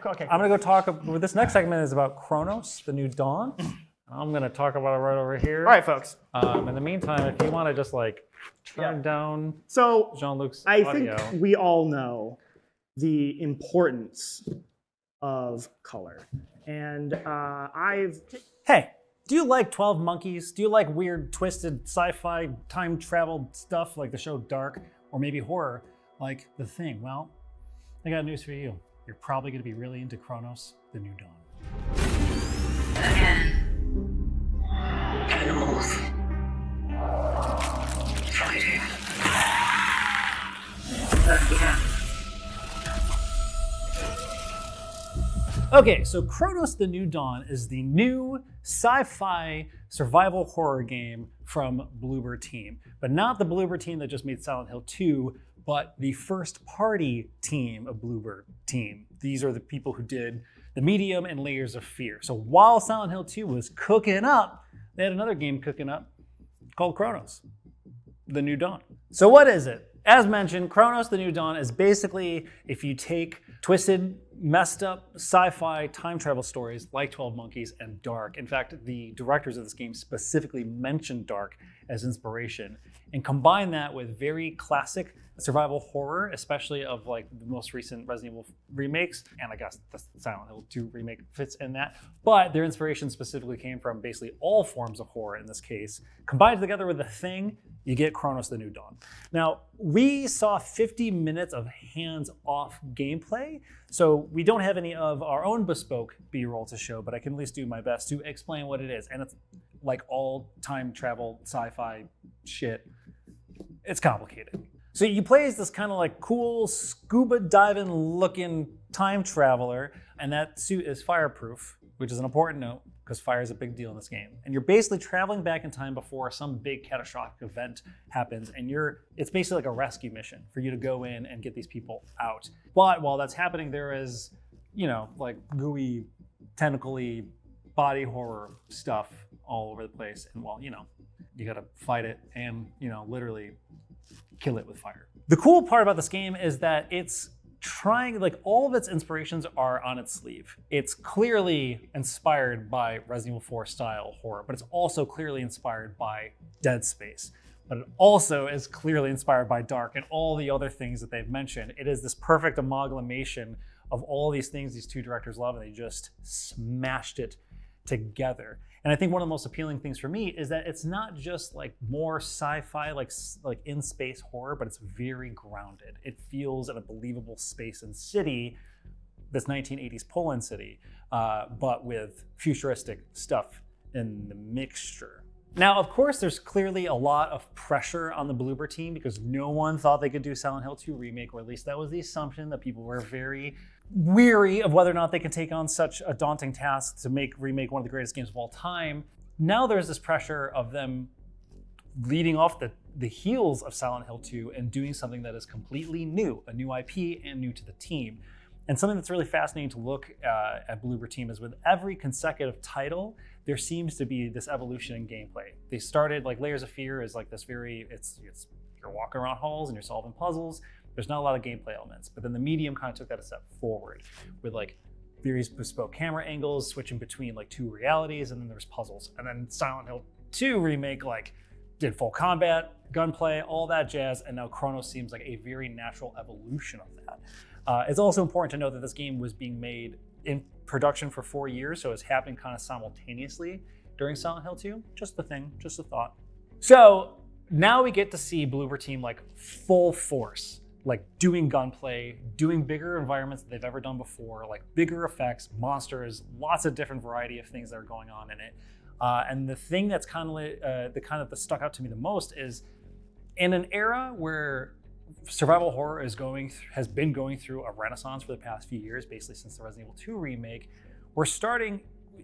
Okay. I'm gonna go talk. This next segment is about Chronos, the New Dawn. I'm gonna talk about it right over here. All right, folks. In the meantime, if you want to just like turn down Jean-Luc's audio. I think we all know the importance of color, and Hey, do you like 12 Monkeys? Do you like weird, twisted sci-fi time travel stuff like the show Dark, or maybe horror like The Thing? Well, I got news for you. You're probably going to be really into Chronos, the New Dawn. Animals. Fighting. Again. Okay, so Chronos the New Dawn is the new sci-fi survival horror game from Bloober Team. But not the Bloober Team that just made Silent Hill 2, but the first party team of Bloober Team. These are the people who did The Medium and Layers of Fear. So while Silent Hill 2 was cooking up, they had another game cooking up called Chronos, the New Dawn. So what is it? As mentioned, Chronos the New Dawn is basically if you take twisted, messed up sci-fi time travel stories like 12 Monkeys and Dark. In fact, the directors of this game specifically mentioned Dark as inspiration and combine that with very classic survival horror, especially of like the most recent Resident Evil remakes, and I guess the Silent Hill 2 remake fits in that. But their inspiration specifically came from basically all forms of horror in this case. Combined together with The Thing, you get Chronos the New Dawn. Now, we saw 50 minutes of hands-off gameplay, so we don't have any of our own bespoke B-roll to show, but I can at least do my best to explain what it is. And it's like all time travel sci-fi shit. It's complicated. So you play as this kind of like cool scuba diving looking time traveler, and that suit is fireproof, which is an important note because fire is a big deal in this game. And you're basically traveling back in time before some big catastrophic event happens, and it's basically like a rescue mission for you to go in and get these people out. But while that's happening, there is, like gooey, tentacly body horror stuff all over the place. And you gotta fight it and, literally kill it with fire. The cool part about this game is that it's trying, like, all of its inspirations are on its sleeve. It's clearly inspired by Resident Evil 4 style horror, but it's also clearly inspired by Dead Space. But it also is clearly inspired by Dark and all the other things that they've mentioned. It is this perfect amalgamation of all these things these two directors love, and they just smashed it together. And I think one of the most appealing things for me is that it's not just like more sci-fi, like in space horror, but it's very grounded. It feels in a believable space and city, this 1980s Poland city, but with futuristic stuff in the mixture. Now, of course, there's clearly a lot of pressure on the Bloober team because no one thought they could do Silent Hill 2 Remake, or at least that was the assumption, that people were very weary of whether or not they can take on such a daunting task to remake one of the greatest games of all time. Now there's this pressure of them leading off the heels of Silent Hill 2 and doing something that is completely new, a new IP and new to the team. And something that's really fascinating to look at Bloober team is with every consecutive title, there seems to be this evolution in gameplay. They started, like, Layers of Fear is like this it's you're walking around halls and you're solving puzzles. There's not a lot of gameplay elements, but then the medium kind of took that a step forward with like various bespoke camera angles, switching between like two realities, and then there's puzzles. And then Silent Hill 2 Remake did full combat, gunplay, all that jazz, and now Chronos seems like a very natural evolution of that. It's also important to note that this game was being made in production for 4 years, so it's happening kind of simultaneously during Silent Hill 2. Just a thing, just a thought. So now we get to see Bloober team like full force, like doing gunplay, doing bigger environments than they've ever done before, like bigger effects, monsters, lots of different variety of things that are going on in it. And the thing that's that stuck out to me the most is in an era where survival horror has been going through a renaissance for the past few years, basically since the Resident Evil 2 remake.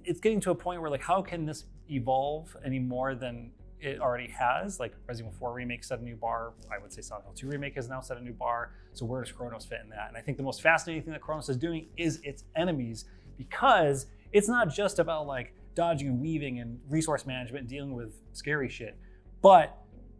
It's getting to a point where, like, how can this evolve any more than it already has? Like, Resident Evil 4 remake set a new bar. I would say Silent Hill 2 remake has now set a new bar. So where does Chronos fit in that? And I think the most fascinating thing that Chronos is doing is its enemies, because it's not just about like dodging and weaving and resource management and dealing with scary shit, but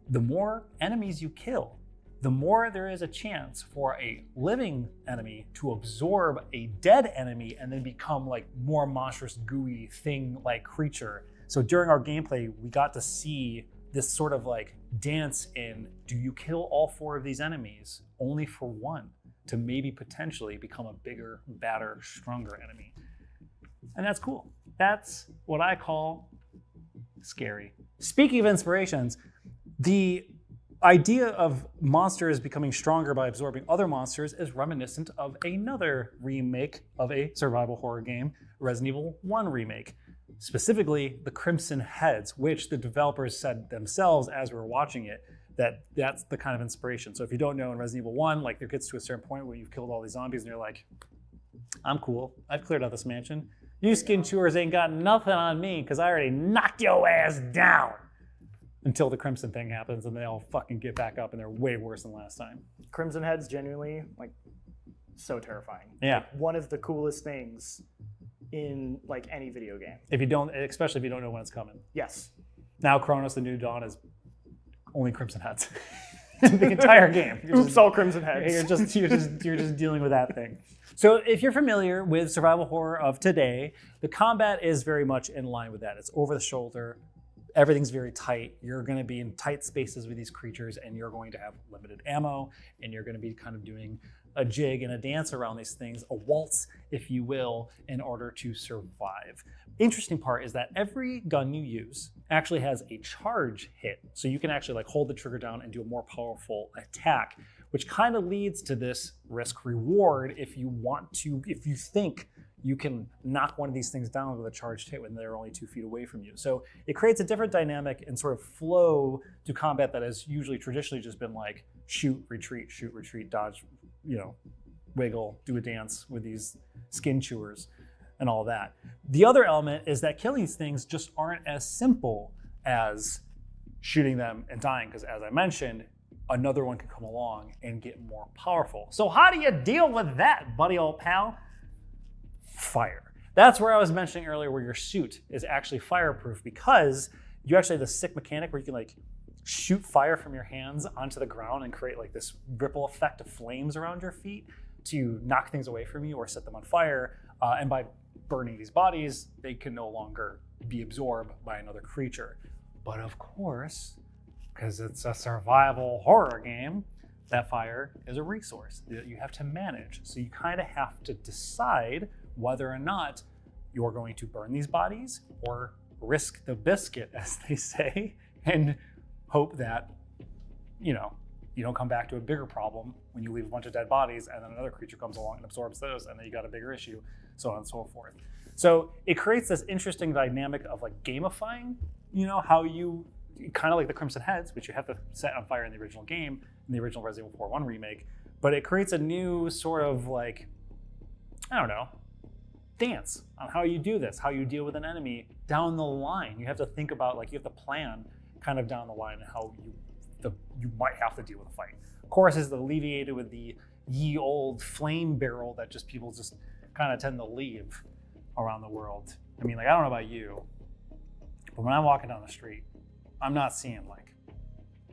the more enemies you kill, the more there is a chance for a living enemy to absorb a dead enemy and then become like more monstrous, gooey thing-like creature. So during our gameplay, we got to see this sort of like dance in, do you kill all 4 of these enemies only for one to maybe potentially become a bigger, badder, stronger enemy? And that's cool. That's what I call scary. Speaking of inspirations, the idea of monsters becoming stronger by absorbing other monsters is reminiscent of another remake of a survival horror game, Resident Evil 1 Remake. Specifically, the Crimson Heads, which the developers said themselves as we were watching it, that's the kind of inspiration. So if you don't know, in Resident Evil 1, like, there gets to a certain point where you've killed all these zombies and you're like, I'm cool. I've cleared out this mansion. You skin chewers ain't got nothing on me because I already knocked your ass down. Until the Crimson thing happens and they all fucking get back up and they're way worse than last time. Crimson Head's genuinely, like, so terrifying. Yeah. Like, one of the coolest things in, like, any video game. Especially if you don't know when it's coming. Yes. Now Chronos: The New Dawn is only Crimson Heads. The entire game. Oops, all Crimson Heads. You're just dealing with that thing. So if you're familiar with survival horror of today, the combat is very much in line with that. It's over the shoulder. Everything's very tight. You're going to be in tight spaces with these creatures, and you're going to have limited ammo, and you're going to be kind of doing a jig and a dance around these things, a waltz, if you will, in order to survive. Interesting part is that every gun you use actually has a charge hit, so you can actually like hold the trigger down and do a more powerful attack, which kind of leads to this risk reward if you think you can knock one of these things down with a charged hit when they're only 2 feet away from you. So it creates a different dynamic and sort of flow to combat that has usually traditionally just been like shoot, retreat, dodge, wiggle, do a dance with these skin chewers and all that. The other element is that killing these things just aren't as simple as shooting them and dying, because as I mentioned, another one can come along and get more powerful. So how do you deal with that, buddy old pal? Fire. That's where I was mentioning earlier where your suit is actually fireproof, because you actually have this sick mechanic where you can like shoot fire from your hands onto the ground and create like this ripple effect of flames around your feet to knock things away from you or set them on fire. And by burning these bodies, they can no longer be absorbed by another creature. But of course, because it's a survival horror game, that fire is a resource that you have to manage. So you kind of have to decide whether or not you're going to burn these bodies or risk the biscuit, as they say, and hope that, you don't come back to a bigger problem when you leave a bunch of dead bodies and then another creature comes along and absorbs those, and then you got a bigger issue, so on and so forth. So it creates this interesting dynamic of like gamifying, how you, kind of like the Crimson Heads, which you have to set on fire in the original game, in the original Resident Evil 4 1 remake, but it creates a new sort of like, dance on how you do this, how you deal with an enemy down the line. You have to think about, like, you have to plan kind of down the line and how you might have to deal with a fight. Of course, it's alleviated with the ye old flame barrel that just people just kind of tend to leave around the world. I mean, like, I don't know about you, but when I'm walking down the street, I'm not seeing like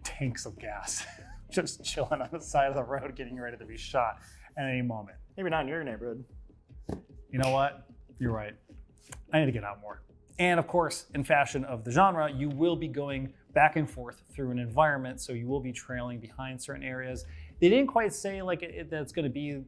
tanks of gas just chilling on the side of the road getting ready to be shot at any moment. Maybe not in your neighborhood. You know what? You're right. I need to get out more. And of course, in fashion of the genre, you will be going back and forth through an environment, so you will be trailing behind certain areas. They didn't quite say like that's going to be,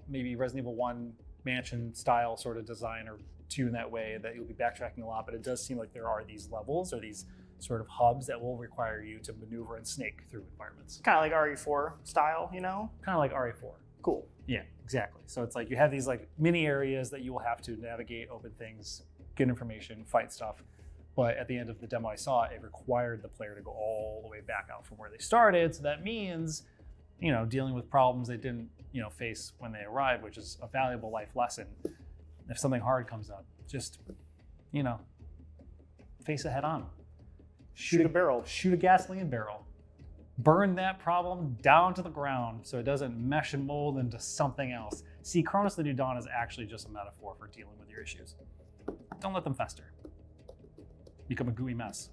maybe Resident Evil 1 mansion style sort of design or 2 in that way, that you'll be backtracking a lot, but it does seem like there are these levels or these sort of hubs that will require you to maneuver and snake through environments. Kind of like RE4 style, Kind of like RE4. Cool. Yeah, exactly. So it's like you have these like mini areas that you will have to navigate, open things, get information, fight stuff. But at the end of the demo I saw, it required the player to go all the way back out from where they started. So that means, dealing with problems they didn't, face when they arrived, which is a valuable life lesson. If something hard comes up, just, face it head on. Shoot a barrel. Shoot a gasoline barrel. Burn that problem down to the ground so it doesn't mesh and mold into something else. See, Chronos the New Dawn is actually just a metaphor for dealing with your issues. Don't let them fester. Become a gooey mess.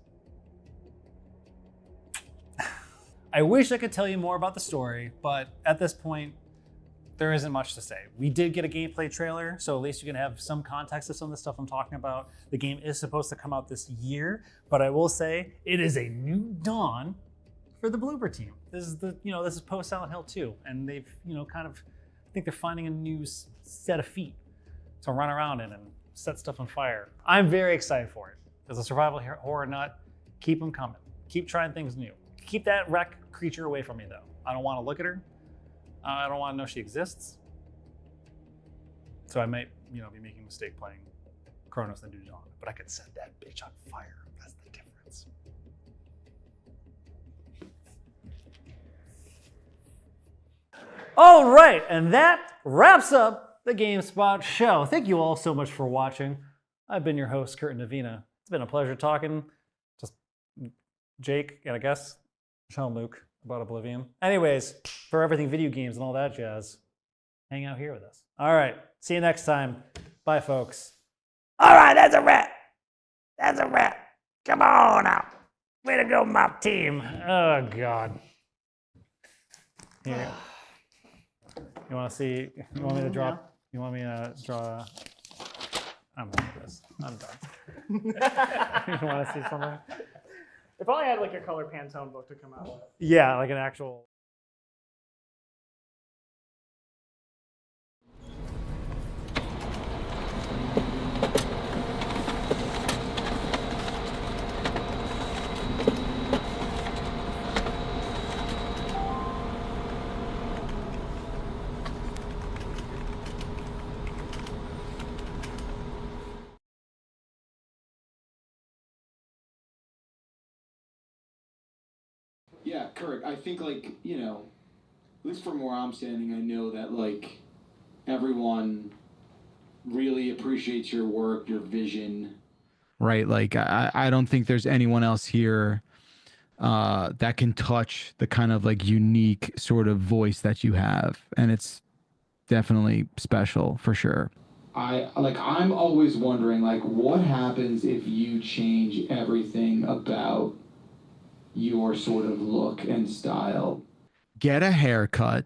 I wish I could tell you more about the story, but at this point, there isn't much to say. We did get a gameplay trailer, so at least you can have some context of some of the stuff I'm talking about. The game is supposed to come out this year, but I will say it is a new dawn for the Bloober team. This is post Silent Hill 2, and they've, I think they're finding a new set of feet to run around in and set stuff on fire. I'm very excited for it. As a survival horror nut, keep them coming. Keep trying things new. Keep that wreck creature away from me, though. I don't want to look at her. I don't want to know she exists. So I might, be making a mistake playing Chronos the New Dawn, but I could set that bitch on fire. That's the difference. All right, and that wraps up the GameSpot show. Thank you all so much for watching. I've been your host, Kurt Navina. It's been a pleasure talking to Jake and I guess Michelle and Luke about Oblivion. Anyways, for everything video games and all that jazz, hang out here with us. All right, see you next time. Bye, folks. All right, that's a wrap. That's a wrap. Come on now. Way to go, my team. Oh, God. Here. You want to see? You want me to draw? You want me to draw? I'm done with this. I'm done. You want to see something? If only I had like a color Pantone book to come out with. Yeah, like an actual. Yeah, Kurt, I think, like, you know, at least from where I'm standing, I know that, like, everyone really appreciates your work, your vision. Right? Like, I don't think there's anyone else here that can touch the kind of like unique sort of voice that you have. And it's definitely special for sure. I'm always wondering, like, what happens if you change everything about your sort of look and style? Get a haircut,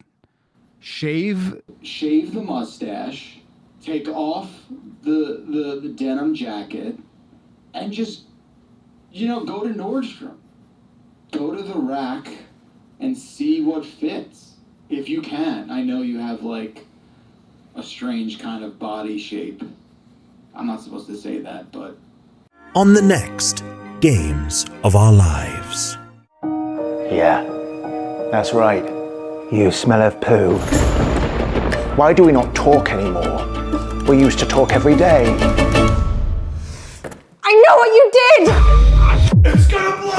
shave the mustache, take off the denim jacket, and just, you know, go to Nordstrom. Go to the rack and see what fits. If you can. I know you have, like, a strange kind of body shape. I'm not supposed to say that, but... On the next Games of Our Lives. Yeah, that's right. You smell of poo. Why do we not talk anymore? We used to talk every day. I know what you did! It's gonna blow!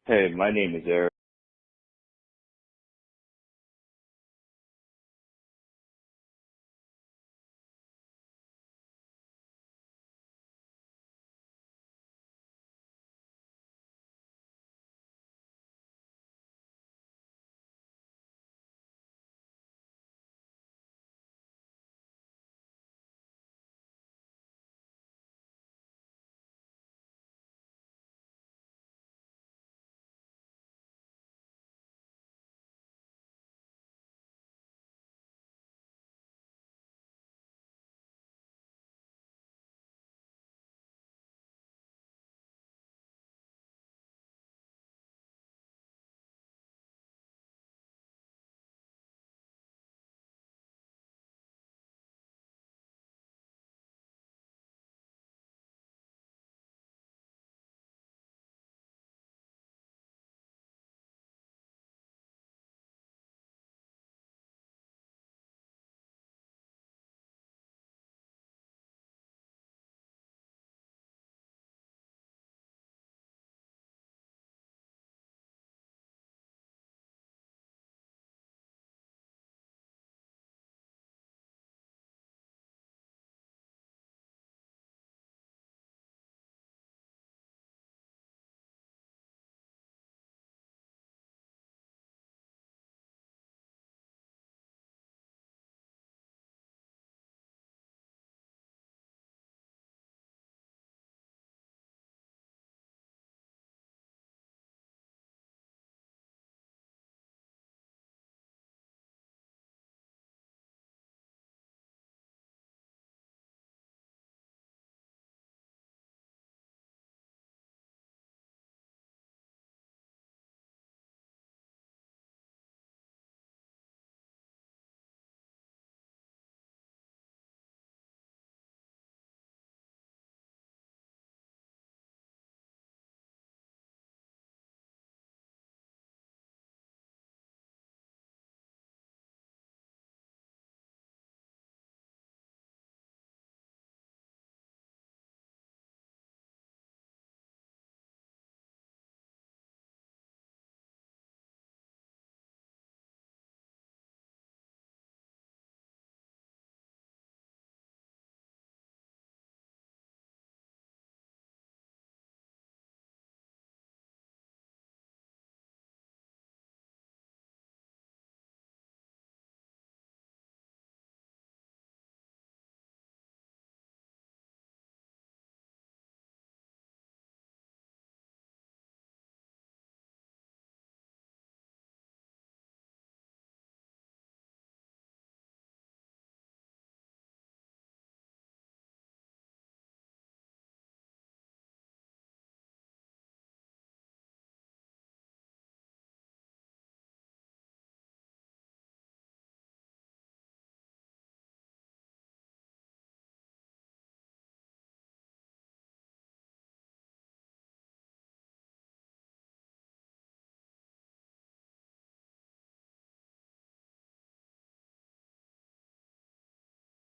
Hey, my name is Eric.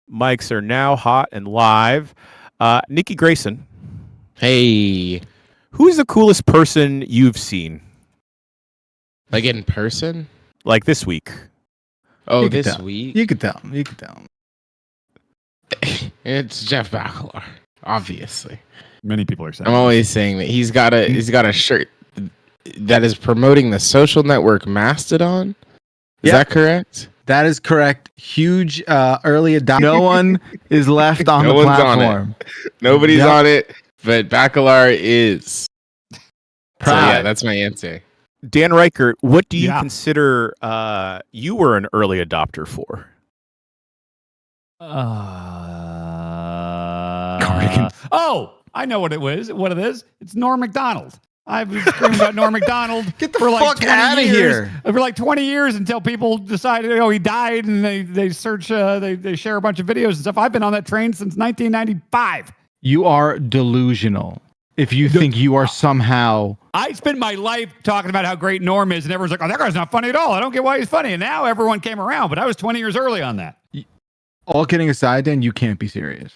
Mics are now hot and live. Nikki Grayson. Hey. Who's the coolest person you've seen? Like in person? Like this week. Oh, this week? You could tell him. You could tell him. It's Jeff Bakalar, obviously. Many people are saying. I'm always saying that he's got a shirt that is promoting the social network Mastodon. Is that correct? That is correct. Huge early adopter. No one is left on the platform. Nobody's on it, but Bakalar is. So, yeah, that's my answer. Dan Reichert, what do you consider you were an early adopter for? Oh, I know what it was. What it is? It's Norm Macdonald. I've been screaming about Norm Macdonald Get the for like fuck 20 out of years, here. For like 20 years until people decided, he died, and they search, they share a bunch of videos and stuff. I've been on that train since 1995. You are delusional if you think you are somehow. I spent my life talking about how great Norm is, and everyone's like, "Oh, that guy's not funny at all. I don't get why he's funny." And now everyone came around, but I was 20 years early on that. All kidding aside, Dan, you can't be serious.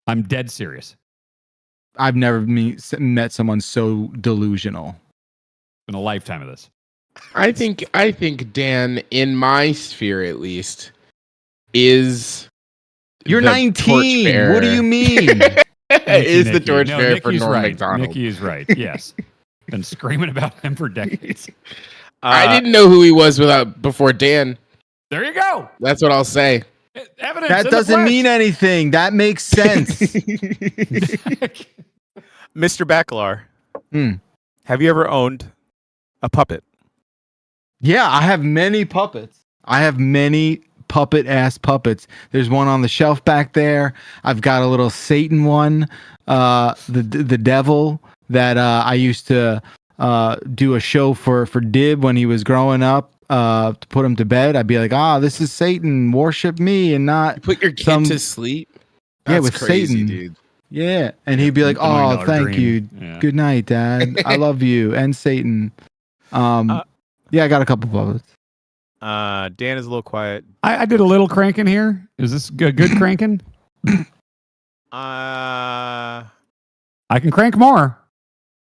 I'm dead serious. I've never met someone so delusional. Been a lifetime of this. I think Dan, in my sphere at least, is You're 19. What do you mean? Is the torchbearer for Nikki's Norm right. Macdonald. Nikki is right. Yes. Been screaming about him for decades. I didn't know who he was before Dan. There you go. That's what I'll say. Evidence That doesn't mean anything. That makes sense. Mr. Bacalar, Hmm. have you ever owned a puppet? Yeah, I have many puppets. I have many puppet-ass puppets. There's one on the shelf back there. I've got a little Satan one, the devil that I used to do a show for Dib when he was growing up to put him to bed. I'd be like, this is Satan. Worship me and not You put your kid to sleep? Yeah, That's with crazy, Satan. dude. Yeah, and he'd be like, The $1 million thank dream. you. Yeah. Good night, Dad. I love you. And Satan. Yeah, I got a couple puppets. Dan is a little quiet. I did a little cranking here. Is this good cranking? I can crank more.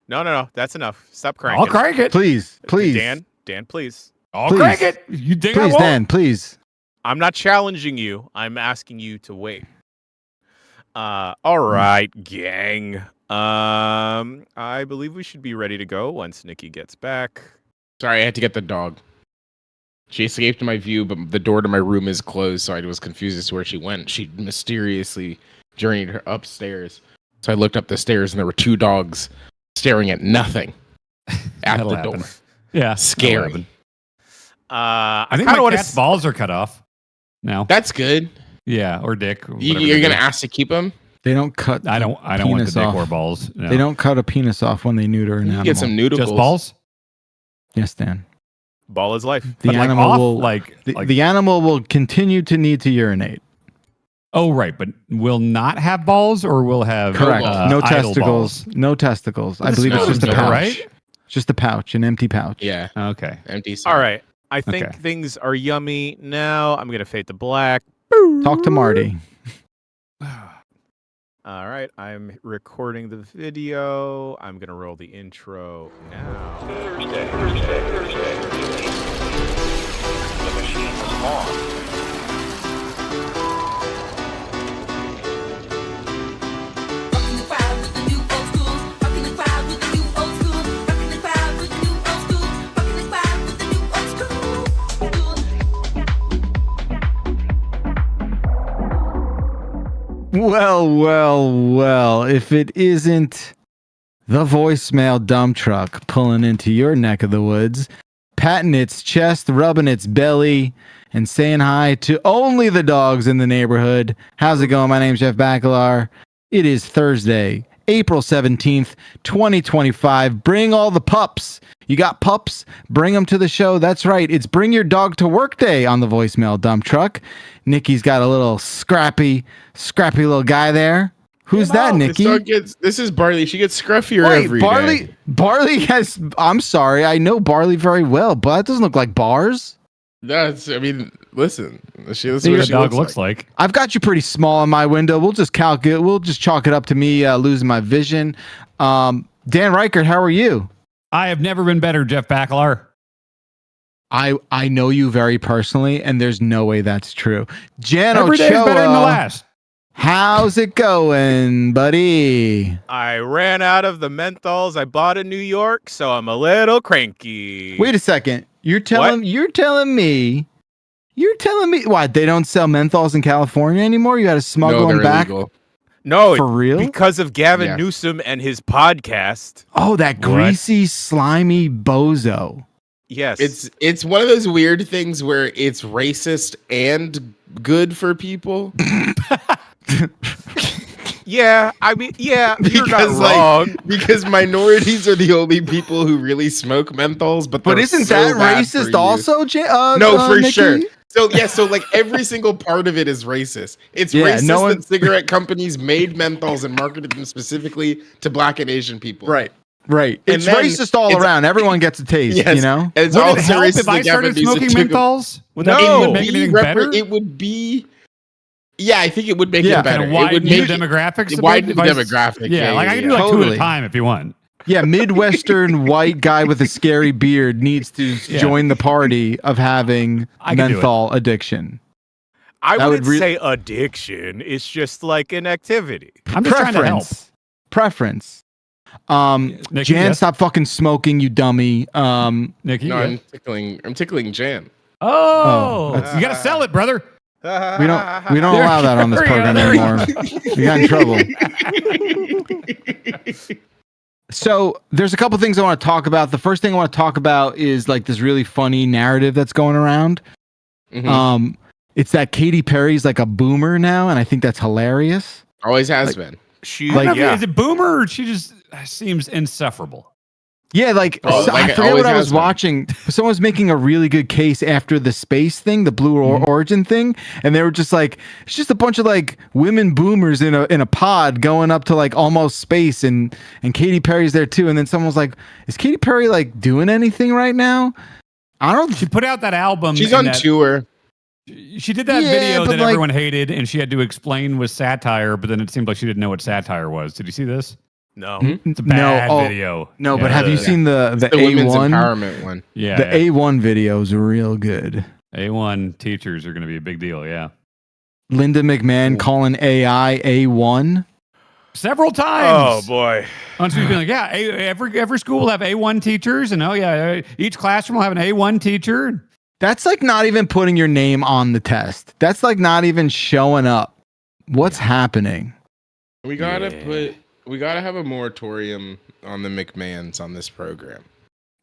No. That's enough. Stop cranking. I'll crank it. Please. Dan, please. I'll Please. crank it. You think I Please, won't? Dan, please. I'm not challenging you. I'm asking you to wait. All right, gang. I believe we should be ready to go once Nikki gets back. Sorry, I had to get the dog. She escaped my view, but the door to my room is closed, so I was confused as to where she went. She mysteriously journeyed her upstairs. So I looked up the stairs, and there were two dogs staring at nothing at That'll the happen. door. Yeah, Scary. I think kinda my wanna cat's balls are cut off. No, That's good. yeah, or dick. You're going to ask to keep them? They don't cut. I don't want the penis dick off. or balls. No. They don't cut a penis off when they neuter an You animal. get some noodles. Just balls. Yes, Dan. Ball is life. The But, like, animal off, will like- the animal will continue to need to urinate. Oh, right, but will not have balls or will have Correct. No idle testicles. balls? No testicles. I This believe it's sounds just a good, pouch. right? Just a pouch, an empty pouch. Yeah. Okay. Empty. All right. I think Okay. things are yummy now. I'm going to fade to black. Talk to Marty. All right. I'm recording the video. I'm going to roll the intro now. Thursday. The machine is on. Well, if it isn't the voicemail dump truck pulling into your neck of the woods, patting its chest, rubbing its belly, and saying hi to only the dogs in the neighborhood. How's it going? My name's Jeff Bacalar. It is Thursday, April 17th, 2025. Bring all the pups. You got pups? Bring them to the show. That's right. It's Bring Your Dog to Work Day on the voicemail dump truck. Nikki's got a little scrappy little guy there. Who's that, Nikki? This is Barley. She gets scruffier every day. Barley has. I'm sorry. I know Barley very well, but that doesn't look like bars. Listen. That's what See what she a dog looks like. I've got you pretty small in my window. We'll just chalk it up to me losing my vision. Dan Reichert, how are you? I have never been better, Jeff Bacalar. I know you very personally, and there's no way that's true. Jan Every day's better than the last. How's it going, buddy? I ran out of the menthols I bought in New York, so I'm a little cranky. Wait a second. You're telling me what? They don't sell menthols in California anymore? You got to smuggle them back? Illegal. No, For real? Because of Gavin Newsom and his podcast. Oh, that greasy, slimy bozo. Yes. It's one of those weird things where it's racist and good for people. Yeah, I mean, yeah, you're not wrong. Because minorities are the only people who really smoke menthols, but isn't so that bad racist for you. also, No, for Nikki? sure. So like every single part of it is racist. It's Yeah, racist that cigarette companies made menthols and marketed them specifically to Black and Asian people. Right. And It's then racist all around. Everyone gets a taste, Yes, you know? and it's Would it also help racist if I that Gavin started Newsom smoking took a- menthols? Would that make it any better? It would be. Yeah, I think it would make Yeah. it better. And it would widen make the demographics. a bit widen if the I- demographic. Yeah, like I can do like two at Totally. a time if you want. Yeah, Midwestern white guy with a scary beard needs to join the party of having menthol addiction. I wouldn't say addiction. It's just like an activity. I'm just trying to help. Preference. Nikki, Jan, stop fucking smoking, you dummy. Nikki, No, I'm tickling Jan. Oh, you gotta sell it, brother. We don't allow that on this program anymore. We got in trouble. So there's a couple things I want to talk about. The first thing I want to talk about is like this really funny narrative that's going around. Mhm. It's that Katy Perry's like a boomer now, and I think that's hilarious. Always has been. She Is it boomer or she just seems insufferable? Yeah, like, I forget what I was watching. Someone was making a really good case after the space thing, the Blue Origin thing, and they were just like, it's just a bunch of like women boomers in a pod going up to like almost space, and Katy Perry's there too. And then someone was like, is Katy Perry like doing anything right now? I don't. She put out that album. She's on tour. She did that video that everyone hated, and she had to explain was satire, but then it seemed like she didn't know what satire was. Did you see this? No. It's a bad video. No, but have you seen the women's A1 empowerment one? Yeah. The A1 video is real good. A1 teachers are going to be a big deal, yeah. Linda McMahon calling AI A1 several times. Oh boy. And she's being like, yeah, every school will have A1 teachers, and each classroom will have an A1 teacher. That's like not even putting your name on the test. That's like not even showing up. What's happening? We gotta have a moratorium on the McMahons on this program.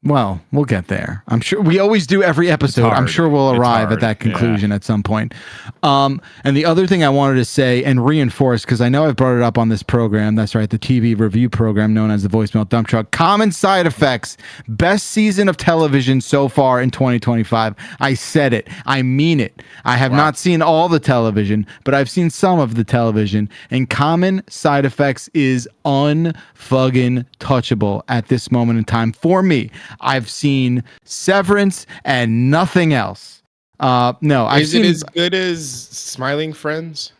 Well, we'll get there. I'm sure we always do every episode. I'm sure we'll arrive at that conclusion at some point. And the other thing I wanted to say and reinforce, because I know I've brought it up on this program. That's right. The TV review program known as the Voicemail Dump Truck. Common Side Effects. Best season of television so far in 2025. I said it. I mean it. I have not seen all the television, but I've seen some of the television. And Common Side Effects is unfucking touchable at this moment in time for me. I've seen Severance and nothing else. No, I've seen. Is it as good as Smiling Friends?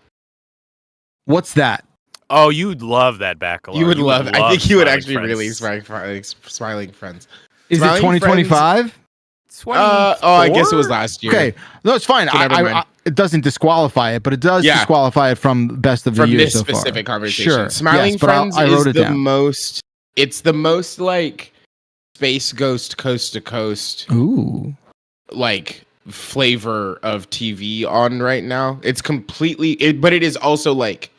What's that? Oh, you'd love that Baccalaureate. You would love. I think you would actually Friends. really Smiling Friends. Is it 2025? I guess it was last year. Okay, no, it's fine. It doesn't disqualify it, but it does disqualify it from best of the year so far. From this specific conversation. Sure, Smiling Friends is the most. It's the most like Space Ghost Coast to Coast. Ooh. Like flavor of TV on right now. It's completely. But it is also like.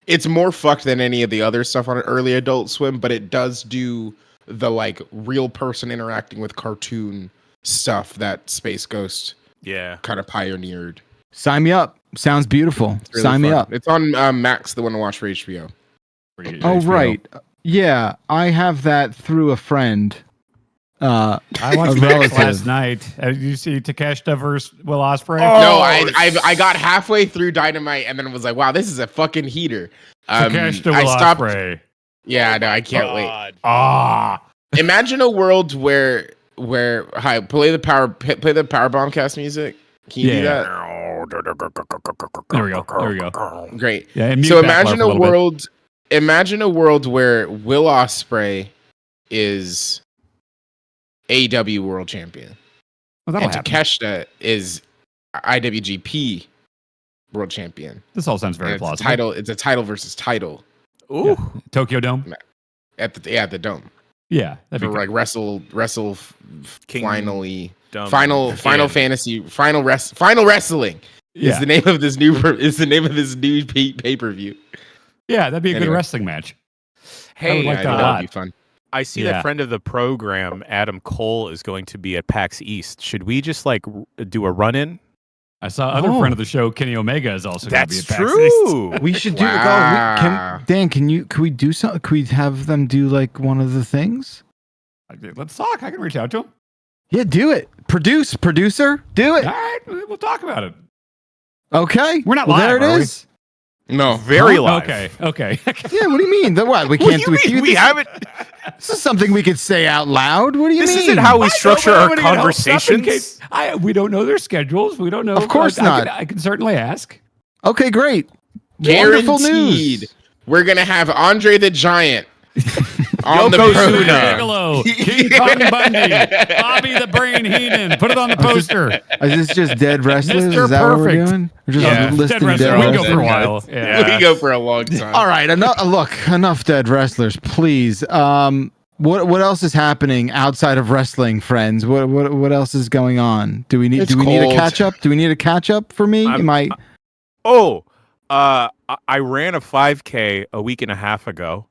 It's more fucked than any of the other stuff on early Adult Swim, but it does do the like real person interacting with cartoon stuff that Space Ghost kind of pioneered. Sign me up. Sounds beautiful. Really Sign me fun. up. It's on Max, the one to watch for HBO. Oh, right. Yeah, I have that through a friend. I watched Max last night. Did you see Takeshita versus Will Ospreay? No, I got halfway through Dynamite and then was like, wow, this is a fucking heater. Takeshita Will Ospreay. Yeah, no, I can't wait. Imagine a world where play the Power Bombcast music. Can you do that? There we go. Great. Yeah, and so mute imagine Backflip a world. Imagine a world where Will Ospreay is AW World Champion, Well, and that'll happen. Takeshita is IWGP World Champion. This all sounds very And plausible. It's a title versus title. Ooh. Yeah. Tokyo Dome? At the Dome. Yeah. For like wrestle King finally Dome. Final Fantasy Final Wrestling is the name of this new pay-per-view. Yeah, that'd be a good wrestling match. Hey, I would like that a lot. Be fun. I see that friend of the program, Adam Cole, is going to be at PAX East. Should we just like do a run-in? I saw other friend of the show, Kenny Omega, is also going to be at PAX true. East. We should do. Dan, can we do something? Can we have them do like one of the things? Let's talk. I can reach out to him. Yeah, do it. Producer, do it. All right, we'll talk about it. Okay, We're not well, live, there are it we? is. No, very live. Okay. Yeah, what do you mean? What? We can't do it. We haven't. This is something we could say out loud. What do you mean? This isn't how we structure our conversations. We don't know their schedules. We don't know. Of course not. I can certainly ask. Okay, great. Guaranteed. Wonderful news. We're gonna have Andre the Giant On the Yokozuna, program. Bigelow, King Kong Bundy, Bobby the Brain Heenan. Put it on the poster. Is this just dead wrestlers? Mr. Is that what we're Perfect. doing? We're just Yeah, listing dead wrestler. We can go for a wrestlers? while. Yeah. We go for a long time. All right, enough dead wrestlers, please. What else is happening outside of wrestling, friends? What else is going on? Do we need a catch up? Do we need a catch up for me? I ran a 5K a week and a half ago.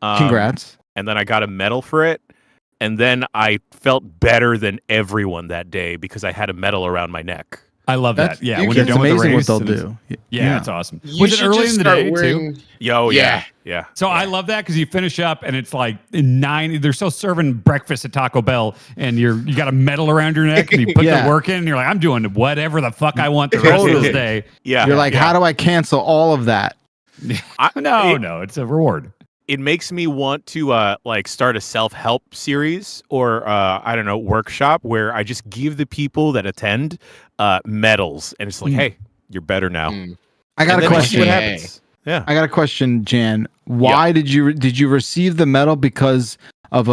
Congrats. And then I got a medal for it. And then I felt better than everyone that day because I had a medal around my neck. I love that. Yeah, when it's you're done with the amazing what race, they'll and it's- do. Yeah, it's awesome. You Was it should early just in the start day wearing- too? Yeah. So I love that because you finish up and it's like 9. They're still serving breakfast at Taco Bell, and you got a medal around your neck, and you put Yeah. the work in. And you're like, I'm doing whatever the fuck I want the rest of this day. Yeah. You're like, how do I cancel all of that? No, it's a reward. It makes me want to start a self-help series or workshop where I just give the people that attend medals, and it's like, hey, you're better now. I got And a then we'll see question. what happens. Yeah. I got a question, Jan. Why did you receive the medal because of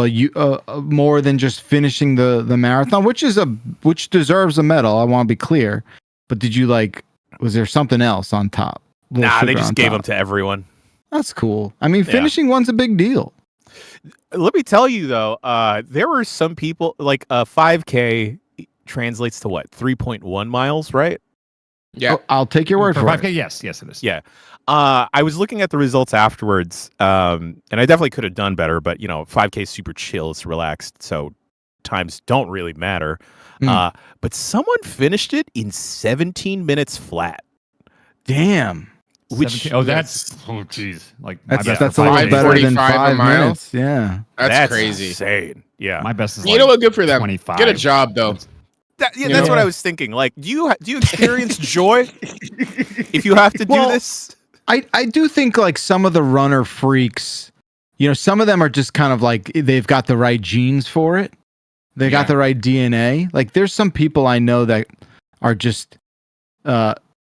more than just finishing the marathon, which deserves a medal? I want to be clear. But did you was there something else on top? Nah, they just gave them to everyone. That's cool. I mean, finishing one's a big deal. Let me tell you though, there were some people 5K translates to what, 3.1 miles, right? Yeah, I'll take your word for 5K, it. yes, it is. Yeah. I was looking at the results afterwards, and I definitely could have done better, but 5K is super chill, it's relaxed, so times don't really matter. But someone finished it in 17 minutes flat. Damn. Which that's jeez, That's a little better than 5 minutes. Yeah, That's crazy. Insane. Yeah, my best is You know what? Good for them. 25. Get a job though. That's what I was thinking. Like, do you experience joy if you have to do this? I do think some of the runner freaks, some of them are just kind of they've got the right genes for it. They got the right DNA. There's some people I know that are just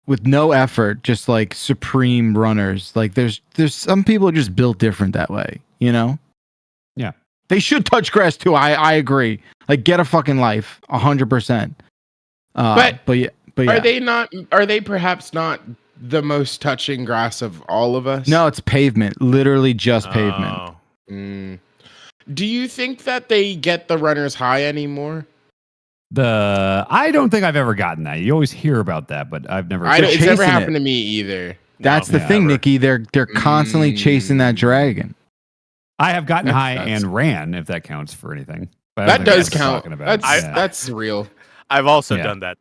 with no effort, just supreme runners. There's some people just built different that way, Yeah. They should touch grass too. I agree. Get a fucking life, 100%. But yeah. Are they perhaps not the most touching grass of all of us? No, it's pavement. Literally just pavement. Do you think that they get the runners high anymore? I don't think I've ever gotten that. You always hear about that, but I've never. It's never happened to me either. That's the thing, Nikki. They're constantly chasing that dragon. I have gotten high and ran, if that counts for anything. But That does count. That's real. I've also done that.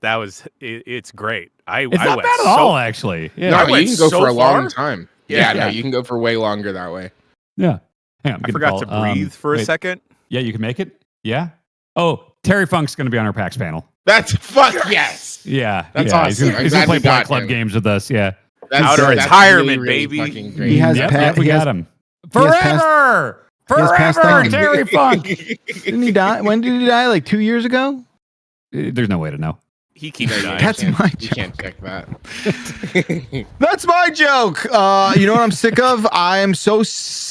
It's great. It's not bad at all, actually. Yeah. No, you can go so for a long far. time. Yeah. No, you can go for way longer that way. Yeah. Hang on, I forgot to breathe for a second. Yeah, you can make it. Yeah. Oh, Terry Funk's going to be on our PAX panel. That's Yeah. yes. That's yeah. awesome. He's going to play Black Club games with us. Yeah. Out of retirement, baby. He has we got him. Forever! Terry Funk! Didn't he die? When did he die? 2 years ago? There's no way to know. He keeps dying. That's my You joke. can't check that. That's my joke. You know what I'm sick of? I am so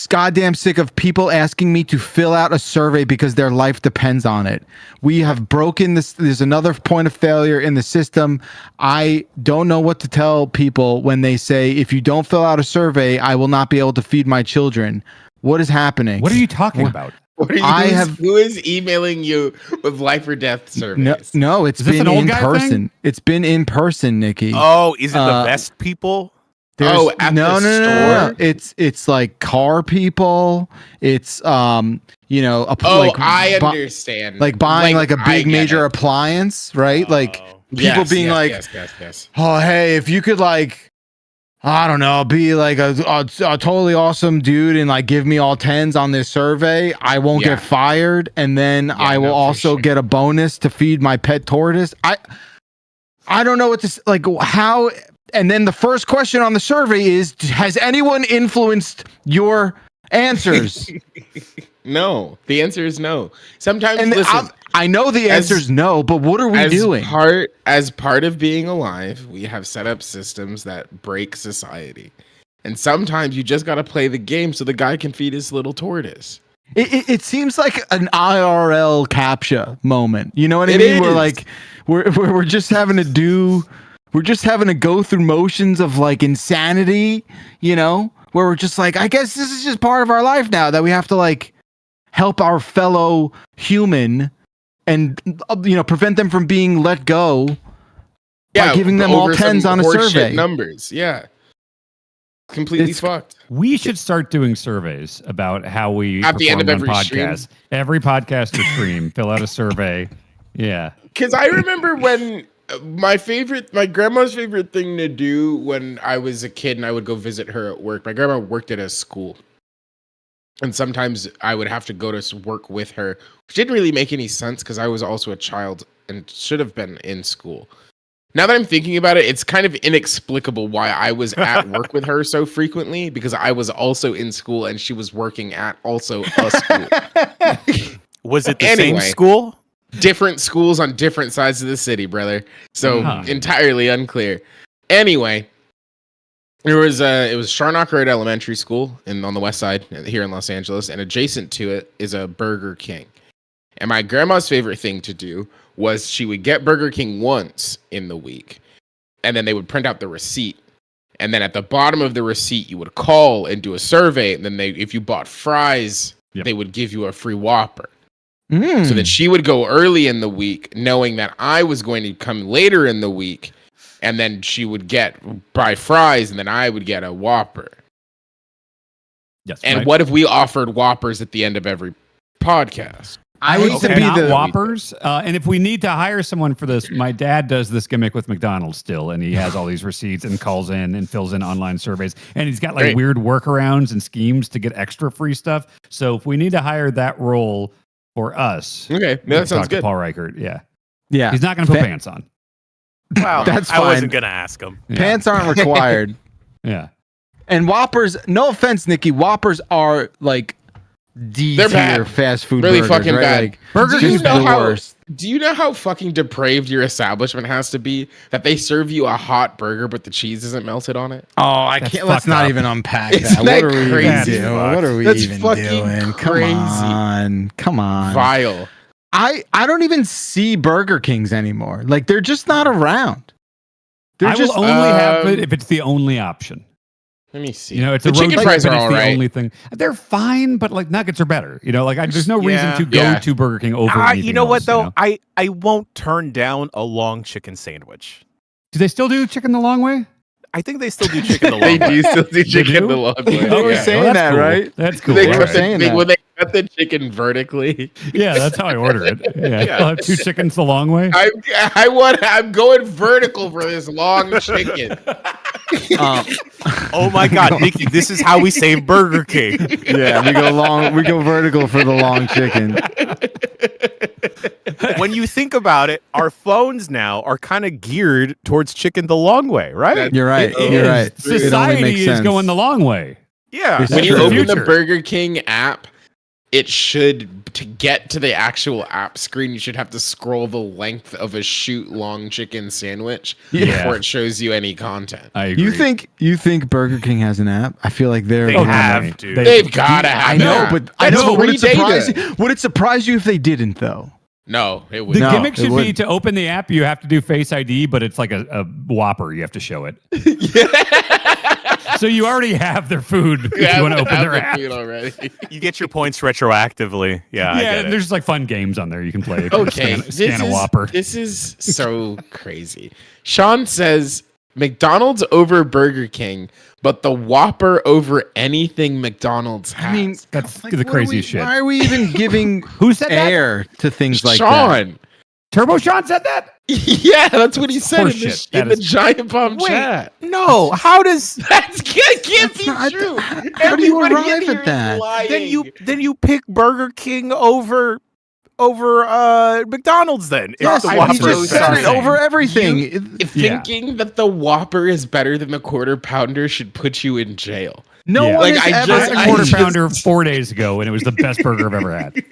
goddamn sick of people asking me to fill out a survey because their life depends on it. We have broken this. There's another point of failure in the system. I don't know what to tell people when they say, if you don't fill out a survey, I will not be able to feed my children. What is happening? What are you talking about? Who is emailing you with life or death surveys? No, it's been in person. It's been in person, Nikki. Oh, is it the best people? No. store? It's car people. It's I understand. Buying a I big get major it. appliance, right? People being yes. oh, hey, if you could I don't know, be a totally awesome dude and give me all 10s on this survey, I won't get fired, and then I will also get a bonus to feed my pet tortoise. I don't know what this how. And then the first question on the survey is, has anyone influenced your answers? No, the answer is no. Sometimes, And listen, I know the answer is no, but what are we doing? As part of being alive, we have set up systems that break society. And sometimes you just got to play the game so the guy can feed his little tortoise. It seems like an IRL CAPTCHA moment. You know what I mean? We're like, we're just having to go through motions of like insanity, you know, where we're just like, I guess this is just part of our life now that we have to like help our fellow human and, prevent them from being let go by giving them all 10s on a survey. Numbers. Yeah. Completely fucked. We should start doing surveys about how we at the end of every podcast. stream. Every podcast or stream, fill out a survey. Yeah. Because I remember when my grandma's favorite thing to do when I was a kid and I would go visit her at work. My grandma worked at a school. And sometimes I would have to go to work with her, which didn't really make any sense because I was also a child and should have been in school. Now that I'm thinking about it, it's kind of inexplicable why I was at work with her so frequently, because I was also in school and she was working at also a school. Was it the same school? Different schools on different sides of the city, brother. So entirely unclear. Anyway, it was Charnock Road Elementary School on the west side here in Los Angeles, and adjacent to it is a Burger King. And my grandma's favorite thing to do was she would get Burger King once in the week, and then they would print out the receipt. And then at the bottom of the receipt, you would call and do a survey. And then if you bought fries, they would give you a free Whopper. So that she would go early in the week, knowing that I was going to come later in the week, and then she would buy fries, and then I would get a Whopper. Yes. And what if we offered Whoppers at the end of every podcast? I used to be the Whoppers, and if we need to hire someone for this, my dad does this gimmick with McDonald's still, and he has all these receipts and calls in and fills in online surveys, and he's got like weird workarounds and schemes to get extra free stuff. So if we need to hire that role for us, that sounds good. Paul Reichert, yeah, he's not going to put pants on. Wow, that's fine. I wasn't going to ask him. Pants aren't required. Yeah, and Whoppers. No offense, Nikki. Whoppers are like D-tier fast food really burgers, fucking right? bad. Like, Burger just the worst. Do you know how fucking depraved your establishment has to be that they serve you a hot burger but the cheese isn't melted on it? Oh, I can't. Let's not even unpack that. What are we even doing? What are we even doing? Come on. Vile. I don't even see Burger Kings anymore. Like they're just not around. I will only have it if it's the only option. Let me see. You know, it's the chicken fries are all the right. only thing. They're fine, but like nuggets are better. You know, like there's no reason to go to Burger King over anything you know what though? You know? I won't turn down a long chicken sandwich. Do they still do chicken the long way? I think they still do chicken the long way. They do still do chicken the long way. They were saying that, cool. right? That's cool. They cut the chicken vertically. Yeah, that's how I order it. Yeah. I'll have 2 chickens the long way. I'm going vertical for this long chicken. Oh my God, Nikki, this is how we save Burger King. Yeah, we go vertical for the long chicken. When you think about it, our phones now are kind of geared towards chicken the long way, right? You're right. You're right. Society is going the long way. Yeah. When you open the Burger King app, it should, to get to the actual app screen, you should have to scroll the length of a shoot long chicken sandwich before it shows you any content. I agree. You think Burger King has an app? I feel like they have to. They've got to have. I know, but would it surprise you if they didn't though? No, it would. The gimmick should be to open the app. You have to do Face ID, but it's like a Whopper. You have to show it. So you already have their food if you want to open their app. Already. You get your points retroactively. Yeah, I get it. There's like fun games on there you can play. Okay, scan a Whopper. This is so crazy. Sean says McDonald's over Burger King, but the Whopper over anything McDonald's has. I mean, that's the craziest shit. Why are we even giving who said air to things like Sean. that? Turbo Sean said that? Yeah, that's what he said in the Giant Bomb chat. No, how does that can't be true? How do you arrive at that? Then you pick Burger King over McDonald's then. Yes, the you just said it over everything. Thinking that the Whopper is better than the Quarter Pounder should put you in jail. No one has ever had a Quarter Pounder 4 days ago, and it was the best burger I've ever had.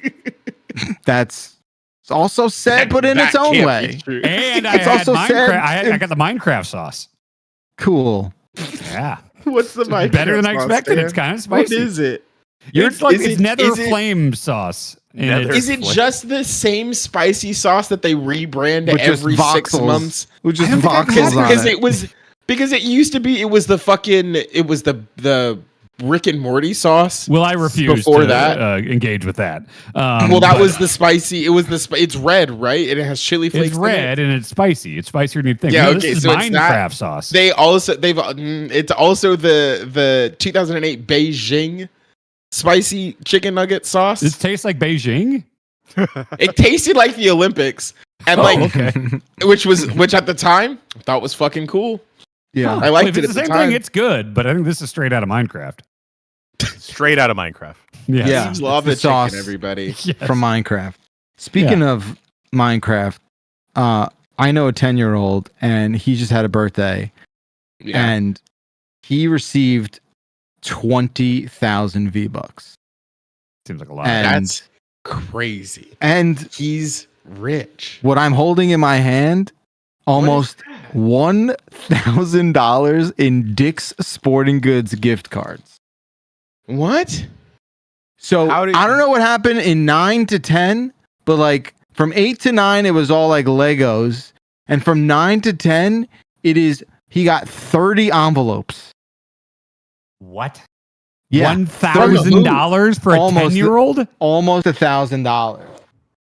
That's also said, but in its own way. And I got the Minecraft sauce. Cool. Yeah. What's the Minecraft better than I expected. sauce, It's kind of spicy. What is it? It's nether flame sauce. Is it just the same spicy sauce that they rebrand With just every 6 voxels. months? With just voxels on Because it. it was because it used to be it was the Rick and Morty sauce. Well, I refuse before to that. engage with that. Well, that was the spicy. It was it's red, right? And it has chili flakes. It's red and it's spicy. It's spicier than you think. Yeah, No, okay, this is so it's Minecraft that. sauce. It's also the 2008 Beijing spicy chicken nugget sauce. This tastes like Beijing. It tasted like the Olympics, and okay. which at the time I thought was fucking cool. Yeah, I liked if it it's at the the same time. thing. It's good, but I think this is straight out of Minecraft. Straight out of Minecraft. Yes. Yeah, Love it's the sauce chicken, everybody. from Minecraft. Speaking of Minecraft, I know a 10-year-old, and he just had a birthday, and he received 20,000 V-Bucks. Seems like a lot. And That's crazy. And he's rich. What I'm holding in my hand, almost $1,000 in Dick's Sporting Goods gift cards. What? So I don't know what happened in 9 to 10, but like from 8 to 9, it was all like Legos. And from 9 to 10, he got 30 envelopes. What? Yeah. $1,000 for a 10-year-old? Almost $1,000.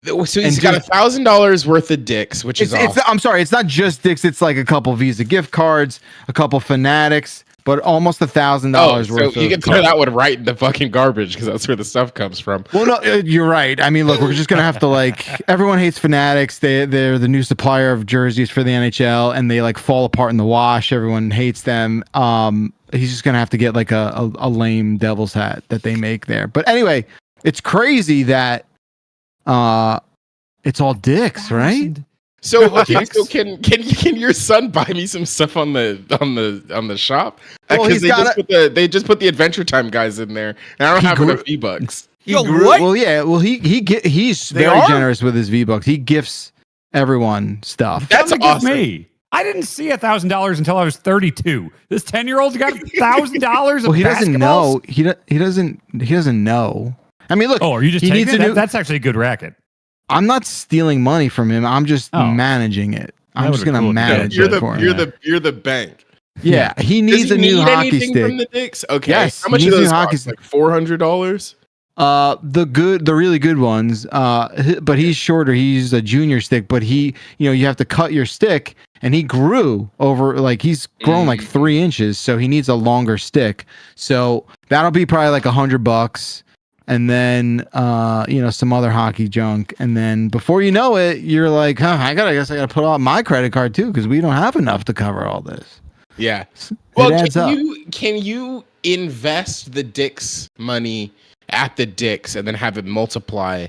So he's got $1,000 worth of Dicks, which is awesome. I'm sorry, it's not just Dicks. It's like a couple Visa gift cards, a couple Fanatics, but almost $1,000 worth. So you can throw that one right in the fucking garbage because that's where the stuff comes from. Well, no, you're right. I mean, look, we're just gonna have to everyone hates Fanatics. They're the new supplier of jerseys for the NHL, and they like fall apart in the wash. Everyone hates them. He's just gonna have to get like a lame Devil's hat that they make there. But anyway, it's crazy that it's all Dicks, right? So okay, so can your son buy me some stuff on the shop? Well, Because they just put the Adventure Time guys in there, and I don't have enough V-Bucks. Well, yeah. Well, he's very generous with his V-Bucks. He gifts everyone stuff. That's awesome. Me. I didn't see $1,000 until I was 32. This 10-year-old's got $1,000. Well, he doesn't know. He doesn't know. I mean, look. Oh, are you just taking it? That's actually a good racket. I'm not stealing money from him. I'm just managing it. I'm just gonna manage it for him. You're the bank. Yeah, he needs a new hockey stick. From the Dicks? Okay. Yes, How much he are needs those a hockey cost? Like $400? The really good ones. But he's shorter. He's a junior stick. But you have to cut your stick, and he grew over he's grown like 3 inches. So he needs a longer stick. So that'll be probably like $100. And then some other hockey junk, and then before you know it, you're like, I guess I gotta put out my credit card too because we don't have enough to cover all this. Yeah. It Well, adds up. can you invest the Dicks money at the Dicks and then have it multiply?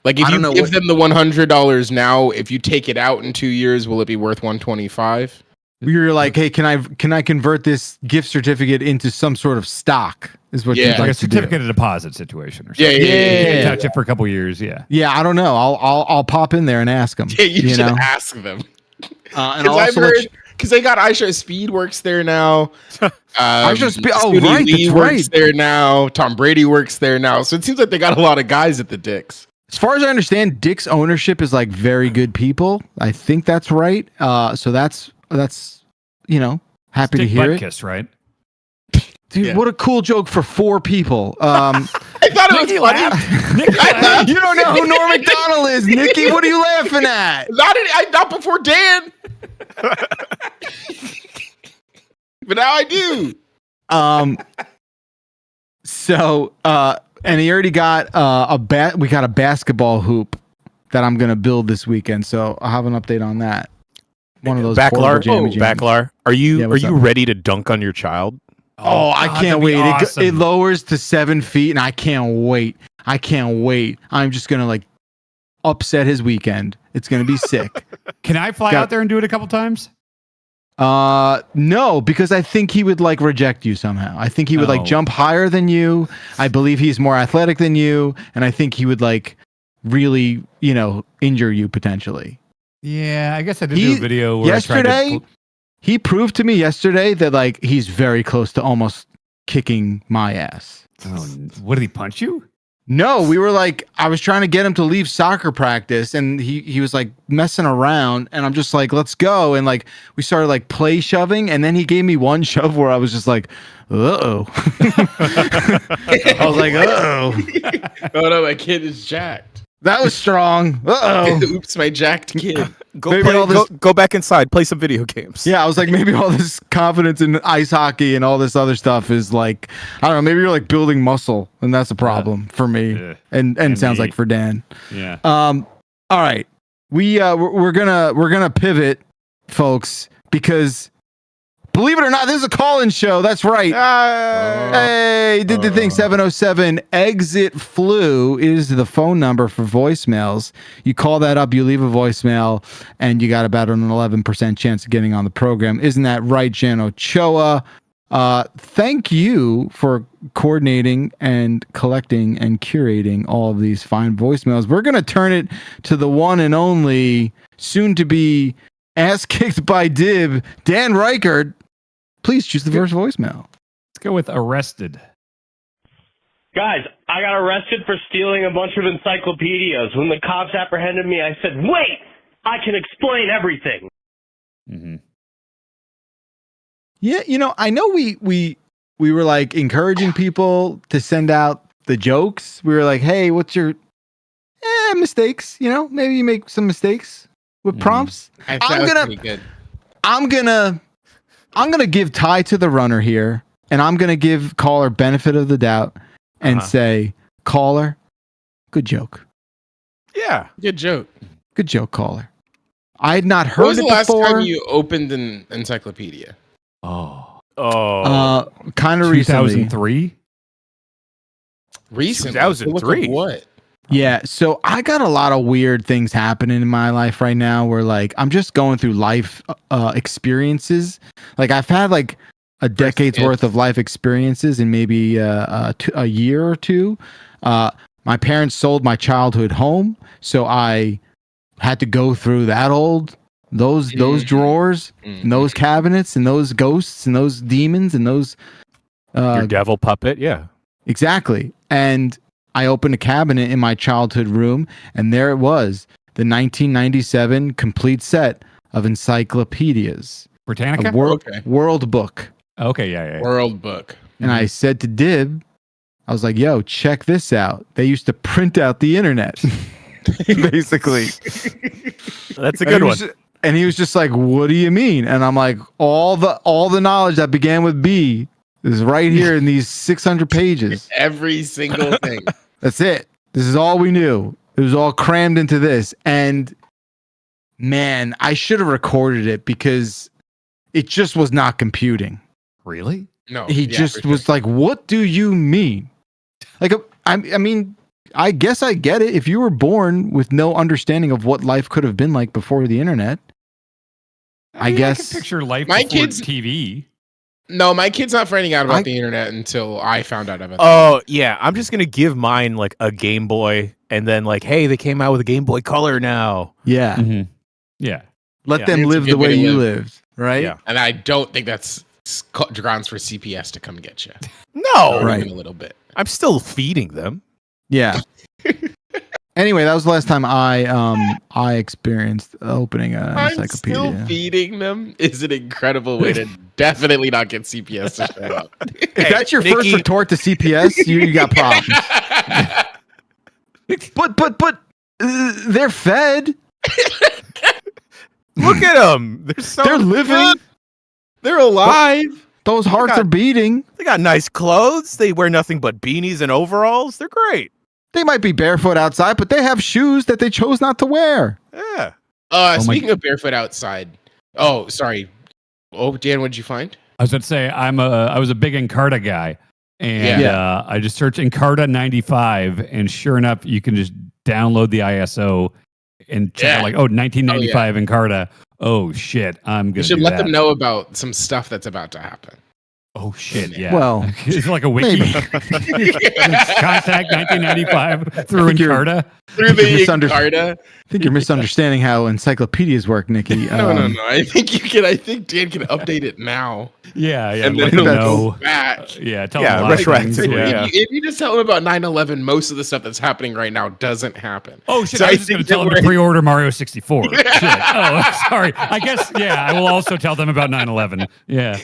Like if you give them the $100 now, if you take it out in 2 years, will it be worth $125? You're like, hey, can I convert this gift certificate into some sort of stock? Is what you'd like like a to do. certificate of deposit situation or something. Yeah. You can't touch it for a couple years. Yeah. Yeah, I don't know. I'll pop in there and ask them. Yeah, you should know? ask them. And I'll also let you- Because they got iShow Speed works there now. iShow Speed. Oh, Scooty right, Lee that's works right. there now. Tom Brady works there now. So it seems like they got a lot of guys at the Dicks. As far as I understand, Dick's ownership is like very good people. I think that's right. So that's happy to hear it. Kiss, right? Dude, what a cool joke for 4 people. I thought it was funny. You don't know who Norm Macdonald is, Nikki. What are you laughing at? Not before Dan. But now I do. So and he already got we got a basketball hoop that I'm gonna build this weekend. So I'll have an update on that. One of those Backlar, are you what's up? ready to dunk on your child? Oh, I can't wait. Awesome. It lowers to 7 feet, and I can't wait. I'm just gonna upset his weekend. It's gonna be sick. Can I fly out there and do it a couple times? No, because I think he would reject you somehow. I think he would jump higher than you. I believe he's more athletic than you, and I think he would really, injure you potentially. Yeah, I guess I did do a video where yesterday. I tried to... He proved to me yesterday that he's very close to almost kicking my ass. Oh, what did he punch you? No, we were like, I was trying to get him to leave soccer practice, and he was like messing around, and I'm just like, let's go. And like, we started like play shoving, and then he gave me one shove where I was just like, uh-oh. I was like, uh-oh. Oh no, my kid is jacked. That was strong. Uh-oh. Oops, my jacked kid. Go back inside, play some video games. Yeah, I was like, maybe all this confidence in ice hockey and all this other stuff is like, I don't know, maybe you're like building muscle, and that's a problem for me. And sounds like for Dan. Yeah. All right. We're gonna pivot, folks, because believe it or not, this is a call-in show. That's right. Hey, did the thing. 707 exit flu is the phone number for voicemails. You call that up, you leave a voicemail, and you got about an 11% chance of getting on the program. Isn't that right, Jan Ochoa? Thank you for coordinating and collecting and curating all of these fine voicemails. We're going to turn it to the one and only, soon to be ass kicked by Dib, Dan Reichert. Please choose the first voicemail. Let's go with arrested. Guys, I got arrested for stealing a bunch of encyclopedias. When the cops apprehended me, I said, wait, I can explain everything. Mm-hmm. Yeah, you know, I know we were like encouraging people to send out the jokes. We were like, hey, what's your mistakes? You know, maybe you make some mistakes with prompts. I'm gonna give Ty to the runner here, and I'm gonna give caller benefit of the doubt and say, caller, good joke. Yeah, good joke. Good joke, caller. I had not heard When was it the last before. time you opened an encyclopedia? Kind of recently. 2003. Recently? 2003. What? Yeah, so I got a lot of weird things happening in my life right now where like I'm just going through life experiences. Like I've had like a decade's worth of life experiences in maybe a year or two. My parents sold my childhood home, so I had to go through those drawers and those cabinets and those ghosts and those demons and those your devil puppet, yeah. Exactly. And I opened a cabinet in my childhood room, and there it was, the 1997 complete set of encyclopedias. Britannica? World Book. Okay, yeah. World Book. And I said to Dib, I was like, yo, check this out. They used to print out the internet, basically. That's a good one. And he was just like, what do you mean? And I'm like, all the knowledge that began with B is right here in these 600 pages. Every single thing. That's it. This is all we knew. It was all crammed into this. And man, I should have recorded it because it just was not computing. Really? No. He just was like, what do you mean? Like, I mean, I guess I get it. If you were born with no understanding of what life could have been like before the internet, I guess. I can picture life My before kids- TV. No, my kid's not finding out about the internet until I found out about it. Oh, yeah. I'm just going to give mine like a Game Boy and then like, hey, they came out with a Game Boy Color now. Yeah. Mm-hmm. Yeah. Let them live the way you lived, right? Yeah. And I don't think that's grounds for CPS to come get you. No. Right. Even a little bit. I'm still feeding them. Yeah. Anyway, that was the last time I experienced opening an encyclopedia. I'm still feeding them is an incredible way to definitely not get CPS to show up. If that's your first retort to CPS, you got problems. but they're fed. Look at them. They're living. Good. They're alive. Those hearts are beating. They got nice clothes. They wear nothing but beanies and overalls. They're great. They might be barefoot outside, but they have shoes that they chose not to wear. Yeah. Speaking of barefoot outside. Oh, sorry. Oh, Dan, what did you find? I was about to say I was a big Encarta guy, and I just searched Encarta 95, and sure enough, you can just download the ISO and check out like 1995 Encarta. Oh shit, I'm gonna. You should do let that. them know about some stuff that's about to happen. Oh shit! Yeah. Well, it's like a wiki. Contact 1995 through Encarta. Through the Encarta. I think you're misunderstanding how encyclopedias work, Nikki. No. I think Dan can update it now. Yeah. And Let then them know. Back. Tell them a lot of things. If you just tell them about 9/11, most of the stuff that's happening right now doesn't happen. Oh shit! So I was just going to tell them to pre-order Mario 64. Shit. Oh, sorry. I guess I will also tell them about 9/11. Yeah.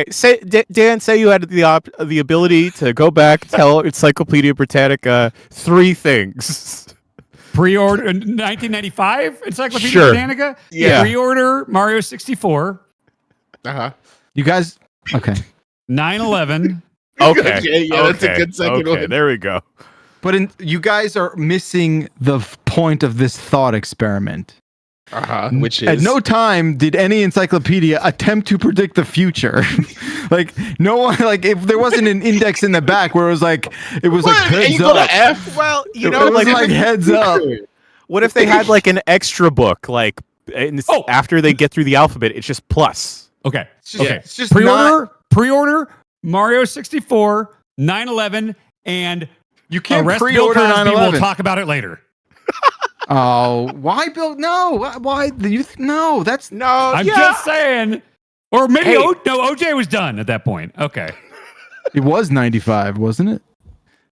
Say Dan, say you had the ability to go back, tell Encyclopedia Britannica 3 things. Pre-order 1995 Encyclopedia Britannica. Yeah. Pre-order Mario 64. You guys. Okay. 9/11. Okay. That's a good second one. There we go. But you guys are missing the point of this thought experiment. Which is at no time did any encyclopedia attempt to predict the future. Like no one, like if there wasn't an index in the back where it was like heads up. F? Well, it was like heads up. What if they had like an extra book, like after they get through the alphabet, it's just plus. Okay. It's just pre-order Mario 64, 9/11, and you can't arrest pre-order Bill Cosby. 9/11. We'll talk about it later. Oh, why Bill? No, why no? That's no. I'm just saying. Or maybe OJ was done at that point. Okay. It was 95, wasn't it?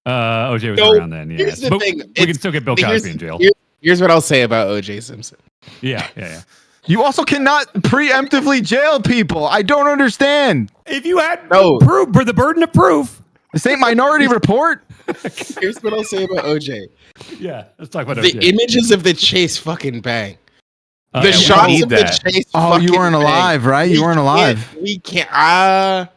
OJ was around then. Yeah. Here's the But thing. we can still get Bill Cosby in jail. Here's what I'll say about OJ Simpson. Yeah. You also cannot preemptively jail people. I don't understand. If you had proof for the burden of proof, this ain't Minority Report. Here's what I'll say about OJ. Yeah, let's talk about the OJ. images of the chase fucking bang. The we shots need of that. the chase. Oh, you fucking weren't alive, bang. right? You weren't alive. We can't. I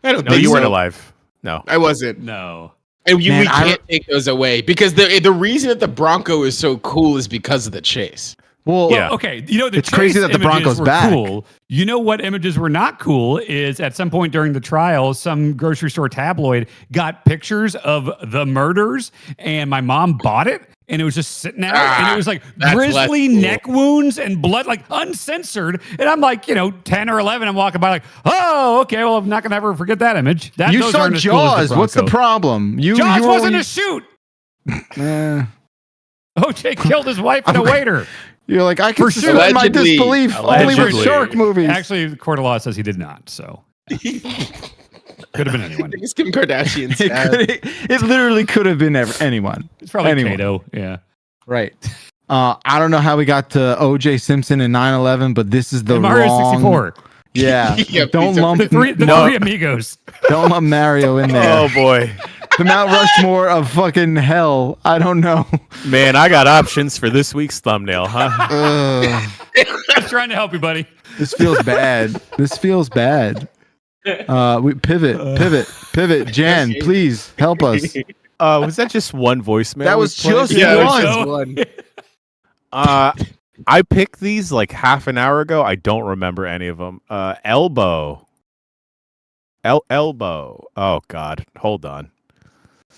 don't No, think you weren't so. alive. No, I wasn't. No. And we Man, can't take those away because the reason that the Bronco is so cool is because of the chase. Well, okay. You know, it's crazy that the Broncos were back. cool. You know what images were not cool is at some point during the trial, some grocery store tabloid got pictures of the murders, and my mom bought it, and it was just sitting out, and it was like grisly neck wounds and blood, like uncensored. And I'm like, 10 or 11, I'm walking by like, oh, okay, well, I'm not gonna ever forget that image. You those saw aren't as cool as Jaws. What's the Bronco. problem? Jaws wasn't a shoot. OJ killed his wife and a waiter. You're like, I can For suspend sure. my disbelief only with shark movies. Actually, the court of law says he did not. So could have been anyone. It's Kim Kardashian. It literally could have been anyone. It's probably anyone. Kato. Yeah. Right. I don't know how we got to OJ Simpson and 9/11, but this is the And Mario wrong. 64. Yeah. Don't lump the three amigos. Don't lump Mario in there. Oh boy. The Mount Rushmore of fucking hell. I don't know. Man, I got options for this week's thumbnail, huh? Just trying to help you, buddy. This feels bad. This feels bad. We pivot. Jan, please help us. Was that just one voicemail? That was we played? just one. I picked these like half an hour ago. I don't remember any of them. Elbow. Elbow. Oh God, hold on.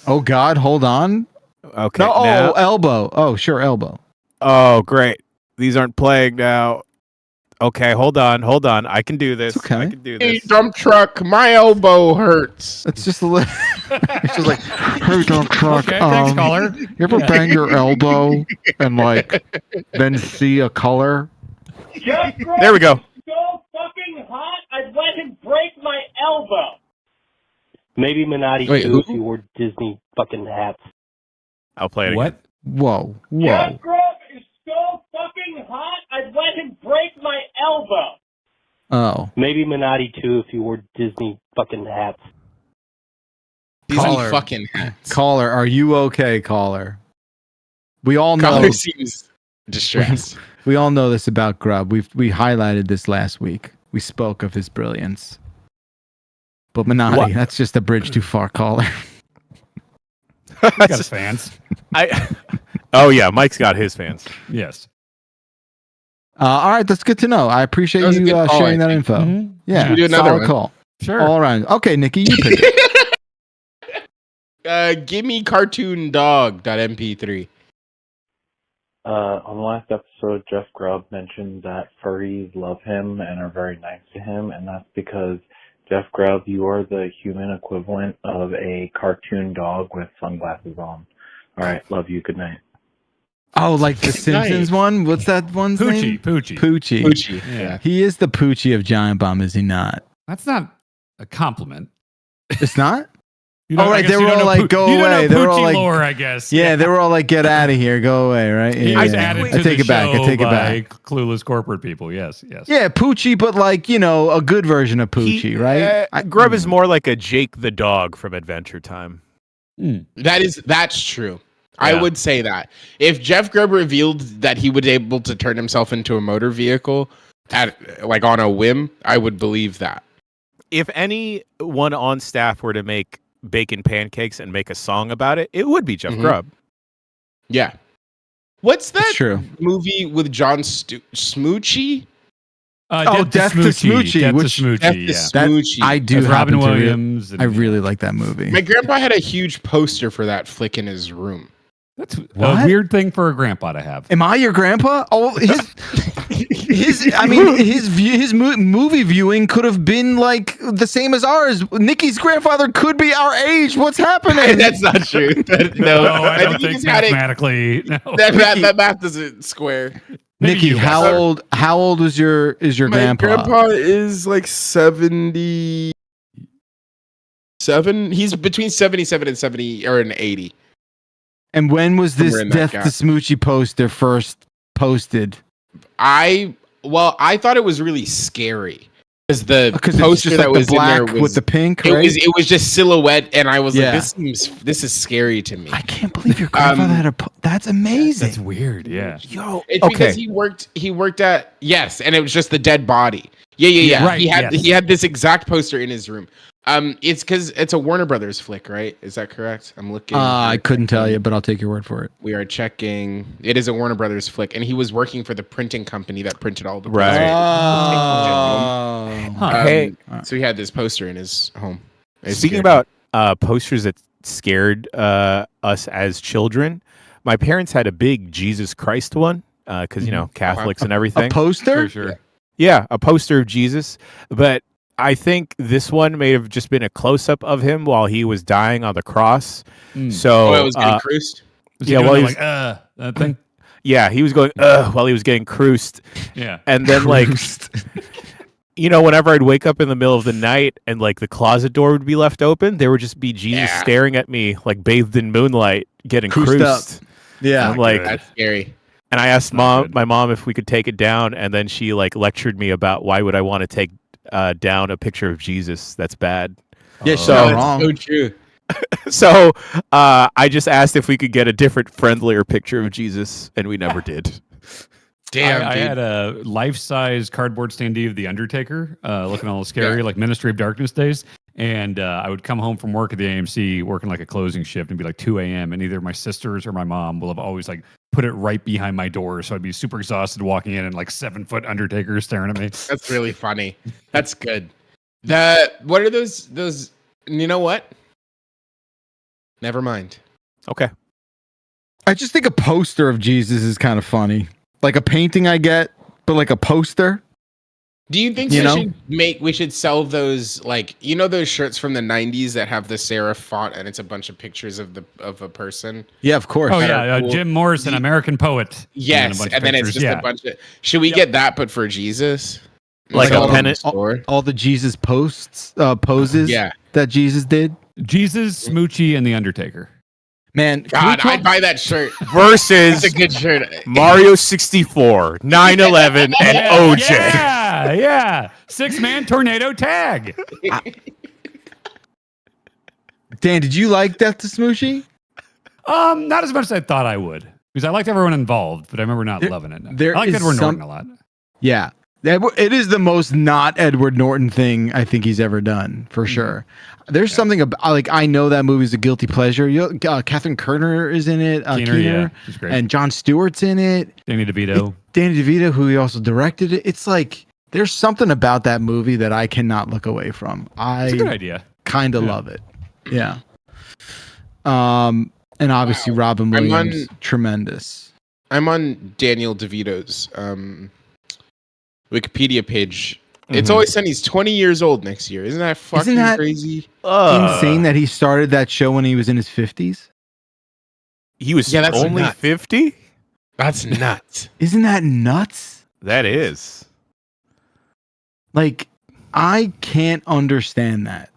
Oh God, hold on. Okay. No, now- elbow. Oh, sure, elbow. Oh, great. These aren't playing now. Okay, hold on. I can do this. Okay. I can do Hey, this. dump truck, my elbow hurts. It's just a little. It's just like, hey, dump truck. Okay, thanks, caller. You ever bang your elbow and like then see a color? There we go. So fucking hot, I'd let him break my elbow. Maybe Minotti Wait, too who? if he wore Disney fucking hats. I'll play it. What? Whoa. Jeff Grove is so fucking hot, I'd let him break my elbow. Oh. Maybe Minotti too if he wore Disney fucking hats. Disney Caller. fucking hats. Caller, are you okay, caller? We all know. Caller seems distressed. We all know this about Grubb. We highlighted this last week. We spoke of his brilliance. But Minotti, What? that's just a bridge too far, caller. He's got his fans. Oh yeah, Mike's got his fans. Yes. All right, that's good to know. I appreciate That was a you good call, sharing I that info. Mhm. Yeah, Should we do another solid one? call. Sure. All around. Okay, Nikki, you pick it. Give me cartoon dog.mp3. On the last episode, Jeff Grubb mentioned that furries love him and are very nice to him, and that's because, Jeff Grubb, you are the human equivalent of a cartoon dog with sunglasses on. All right, love you. Good night. Oh, like the Simpsons one? What's that one's name? Poochie. Poochie. Yeah. He is the Poochie of Giant Bomb, is he not? That's not a compliment. It's not? You don't- Oh, I right. guess They you were don't all know like, Poo- go you don't know away. They were all Poochie like, lore, I guess. Yeah, they were all like, get out of here. Go away, right? He Yeah, was yeah. added to I take the it back. I show take it by back. clueless corporate people. Yes, yes. Yeah, Poochie, but like, you know, a good version of Poochie, right? Grub is more like a Jake the dog from Adventure Time. That's true. I Yeah. would say that. If Jeff Grubb revealed that he would be able to turn himself into a motor vehicle like on a whim, I would believe that. If anyone on staff were to make bacon pancakes and make a song about it, it would be Jeff Grubb. Yeah. What's that true. movie with John Smoochie? Death to Smoochie. Death to which- Smoochie, Death to yeah. Smoochie. I do That's Robin happen to Williams. I really like that movie. My grandpa had a huge poster for that flick in his room. That's What? a weird thing for a grandpa to have. Am I your grandpa? Oh, his movie viewing could have been like the same as ours. Nikki's grandfather could be our age. What's happening? That's not true. No, I don't he think just had it- mathematically. No. That math doesn't square. Nikki, how old is your My grandpa is like 77. He's between 77 and 70 or an 80. And when was this Somewhere in that Death gap. to Smoochie poster first posted? I thought it was really scary because the Because it's poster just that like the was in there black was, with the pink, It right? was just silhouette, and I was Yeah. like, this is scary to me. I can't believe your grandfather had a. That's amazing. That's weird. Yeah. Yo, It's because he worked at and it was just the dead body. Yeah. Right, He had this exact poster in his room. It's because it's a Warner Brothers flick, right? Is that correct? I'm looking. I couldn't tell you, but I'll take your word for it. We are checking. It is a Warner Brothers flick, and he was working for the printing company that printed all the Right. posters. So he had this poster in his home. It Speaking scared about posters that scared us as children, my parents had a big Jesus Christ one because, you know, Catholics and everything. A poster? Sure. Yeah, a poster of Jesus. But I think this one may have just been a close-up of him while he was dying on the cross. So Oh, it was getting cruised? Was he Yeah, doing well, the, he was, that thing? yeah, he was going while he was getting cruised. Yeah. And then you know, whenever I'd wake up in the middle of the night and like the closet door would be left open, there would just be Jesus staring at me like bathed in moonlight, getting Cruised cruised. up. Yeah. I'm like, That's scary. and I asked my mom if we could take it down, and then she like lectured me about why would I want to take down a picture of Jesus? That's bad. Yeah, so wrong. So true. So I just asked if we could get a different, friendlier picture of Jesus, and we never did. Damn, I dude. had a life-size cardboard standee of the Undertaker, looking all scary, like Ministry of Darkness days. And I would come home from work at the AMC, working like a closing shift, and be like 2 a.m. And either my sisters or my mom will have always like put it right behind my door, so I'd be super exhausted walking in, and like 7-foot Undertaker staring at me. That's really funny. That's good. What are those? You know what? Never mind. Okay. I just think a poster of Jesus is kind of funny. Like a painting I get, but like a poster. Do you think we should sell those, like, you know, those shirts from the 90s that have the serif font and it's a bunch of pictures of a person? Yeah, of course. Oh That yeah, are cool. Jim Morrison, American poet. Yes, and then it's just a bunch of. Should we get that, but for Jesus? Like Sell a it on pennant? the store? All the Jesus poses that Jesus did. Jesus, Smoochie, and the Undertaker. Man, God, I'd buy that shirt. Versus That's a good shirt. Mario 64, 9/11, and OJ. Yeah. 6-man tornado tag. Dan, did you like Death to Smoochie? Not as much as I thought I would, because I liked everyone involved, but I remember not loving it. There I like is Edward some- Norton a lot. Yeah. It is the most not Edward Norton thing I think he's ever done, for sure. There's something about, like, I know that movie's a guilty pleasure. Catherine Kerner is in it. Keener, yeah, she's great. And Jon Stewart's in it. Danny DeVito. Danny DeVito, who he also directed it. It's like, there's something about that movie that I cannot look away from. It's a good idea. Kind of love it. Yeah. And obviously Robin I'm Williams, tremendous. I'm on Daniel DeVito's Wikipedia page. It's always said he's 20 years old next year. Isn't that fucking crazy? Insane that he started that show when he was in his 50s. He was only 50? That's nuts. Isn't that nuts? That is. Like, I can't understand that.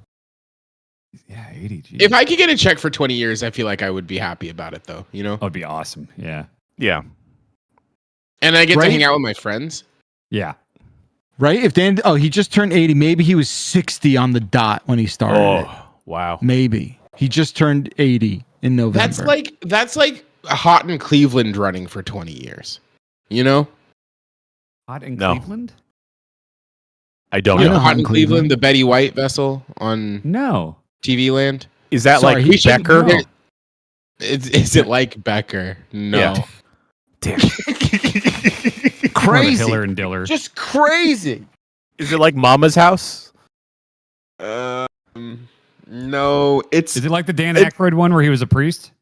Yeah, 80. Geez. If I could get a check for 20 years, I feel like I would be happy about it, though. You know? That'd be awesome. Yeah. Yeah. And I get to hang out with my friends. Yeah. Right? If Dan, he just turned 80. Maybe he was 60 on the dot when he started. it. Wow. Maybe he just turned 80 in November. That's like Hot in Cleveland running for 20 years. You know? Hot in Cleveland? I don't You know. know Hot in Cleveland, the Betty White vessel on TV Land. Is that like Becker? Is it like Becker? No. Yeah. Damn. Crazy. Hiller and Diller. Just crazy. Is it like Mama's House? No, Is it like the Dan Aykroyd one where he was a priest?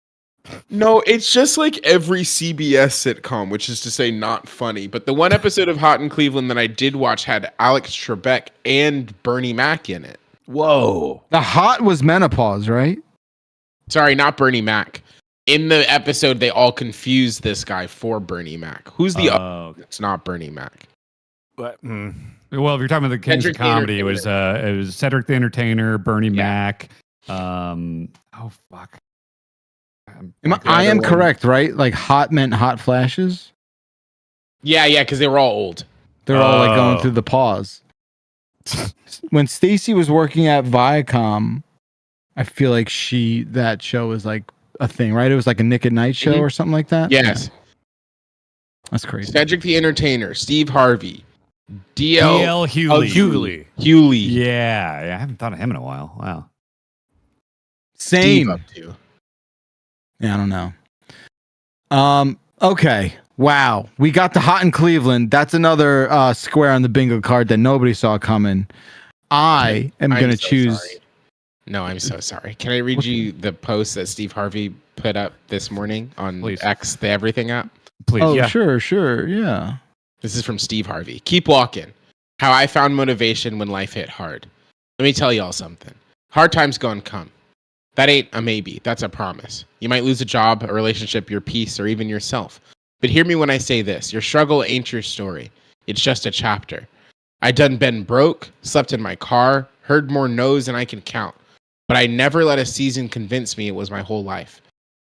No, it's just like every CBS sitcom, which is to say not funny. But the one episode of Hot in Cleveland that I did watch had Alex Trebek and Bernie Mac in it. Whoa. The Hot was menopause, right? Sorry, not Bernie Mac. In the episode, they all confused this guy for Bernie Mac. Who's the other? It's not Bernie Mac. But, Well, if you're talking about the Kings of Cedric the Comedy, it was Cedric the Entertainer, Bernie Mac. Oh fuck. I am correct, right? Like hot meant hot flashes. Yeah, because they were all old. They're all like going through the pause. When Stacy was working at Viacom, I feel like that show was like a thing, right? It was like a Nick at Night show or something like that. Yes. Yeah. That's crazy. Cedric the Entertainer, Steve Harvey, D.L. Hughley. Hughley. Yeah, I haven't thought of him in a while. Wow. Same. Steve up to. Yeah, I don't know. Okay. Wow. We got the Hot in Cleveland. That's another square on the bingo card that nobody saw coming. I am going to choose. Sorry. No, I'm so sorry. Can I read you the post that Steve Harvey put up this morning on X, the Everything app? Please. Oh, sure. Yeah. This is from Steve Harvey. Keep walking. How I found motivation when life hit hard. Let me tell y'all something. Hard times gonna come. That ain't a maybe. That's a promise. You might lose a job, a relationship, your peace, or even yourself. But hear me when I say this. Your struggle ain't your story. It's just a chapter. I done been broke, slept in my car, heard more no's than I can count. But I never let a season convince me it was my whole life.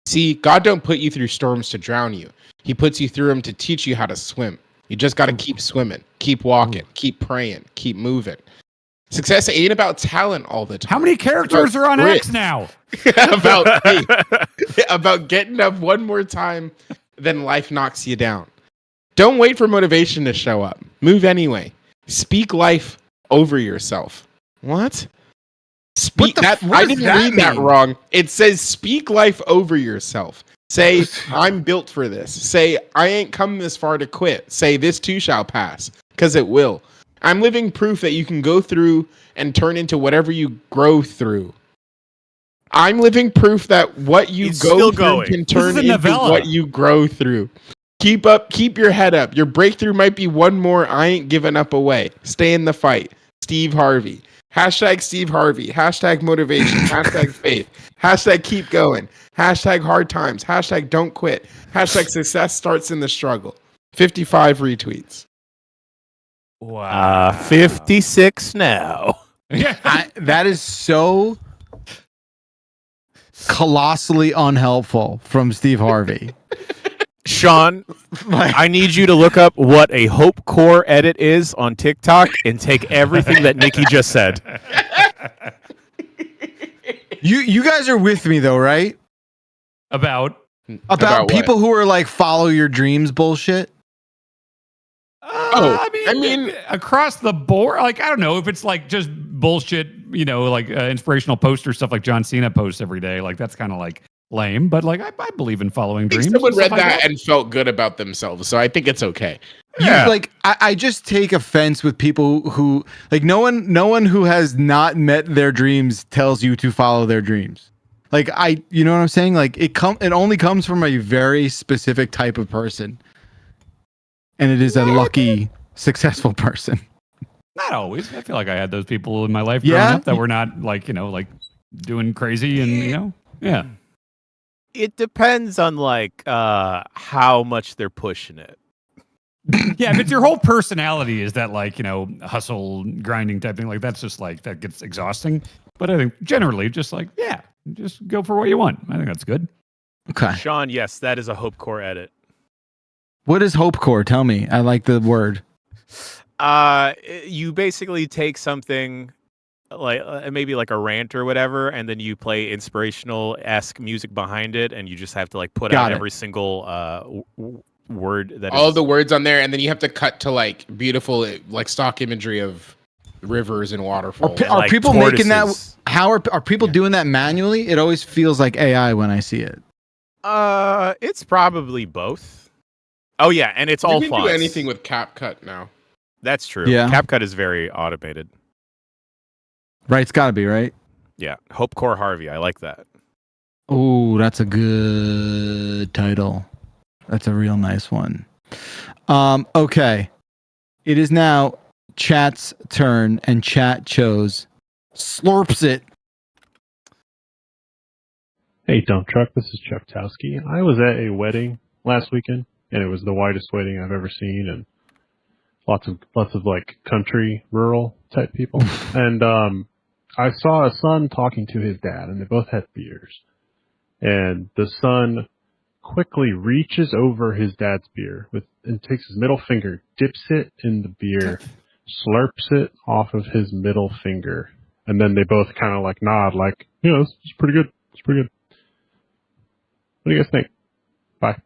See, God don't put you through storms to drown you. He puts you through them to teach you how to swim. You just got to keep swimming, keep walking, keep praying, keep moving. Success ain't about talent all the time. How many characters are on X now? about getting up one more time, then life knocks you down. Don't wait for motivation to show up. Move anyway. Speak life over yourself. What? Speak that. I didn't read that wrong. It says speak life over yourself. Say, I'm built for this. Say, I ain't come this far to quit. Say, this too shall pass, because it will. I'm living proof that you can go through and turn into whatever you grow through. I'm living proof that what you go through can turn into what you grow through. Keep up, keep your head up. Your breakthrough might be one more I ain't giving up away. Stay in the fight. Steve Harvey. Hashtag Steve Harvey. Hashtag motivation. Hashtag faith. Hashtag keep going. Hashtag hard times. Hashtag don't quit. Hashtag success starts in the struggle. 55 retweets. Wow. 56 now. That is so colossally unhelpful from Steve Harvey. Sean, I need you to look up what a Hope Core edit is on TikTok and take everything that Nikki just said. You guys are with me though, right? About people who are like follow your dreams bullshit. I mean, across the board, like, I don't know if it's like just bullshit, like inspirational poster stuff like John Cena posts every day. Like, that's kind of like lame, but like, I believe in following dreams. Someone read that and felt good about themselves, so I think it's okay. Yeah. I just take offense with people who like no one who has not met their dreams tells you to follow their dreams. Like you know what I'm saying? Like it only comes from a very specific type of person. And it is a lucky, successful person. Not always. I feel like I had those people in my life growing up that were not like, like doing crazy and, yeah. It depends on like how much they're pushing it. Yeah, if it's your whole personality is that like, hustle, grinding type thing, like that's just like, that gets exhausting. But I think generally just like, yeah, just go for what you want. I think that's good. Okay. Sean, yes, that is a Hope Core edit. What is Hope Core? Tell me. I like the word. You basically take something like maybe like a rant or whatever, and then you play inspirational-esque music behind it, and you just have to like put out every single word that all the words on there, and then you have to cut to like beautiful like stock imagery of rivers and waterfalls. Are like people tortoises. making that? How are people doing that manually? It always feels like AI when I see it. It's probably both. Oh yeah, and it's all you can fonts. do anything with CapCut now. That's true. Yeah. CapCut is very automated. Right, it's got to be, right? Yeah, Hope Core Harvey. I like that. Oh, that's a good title. That's a real nice one. Okay. It is now chat's turn, and chat chose Slurps It. Hey, Dump Truck, this is Chuck Towski. I was at a wedding last weekend, and it was the whitest wedding I've ever seen, and lots of like country, rural type people. And I saw a son talking to his dad, and they both had beers. And the son quickly reaches over his dad's beer and takes his middle finger, dips it in the beer, slurps it off of his middle finger, and then they both kind of like nod, like, it's pretty good. It's pretty good. What do you guys think? Bye.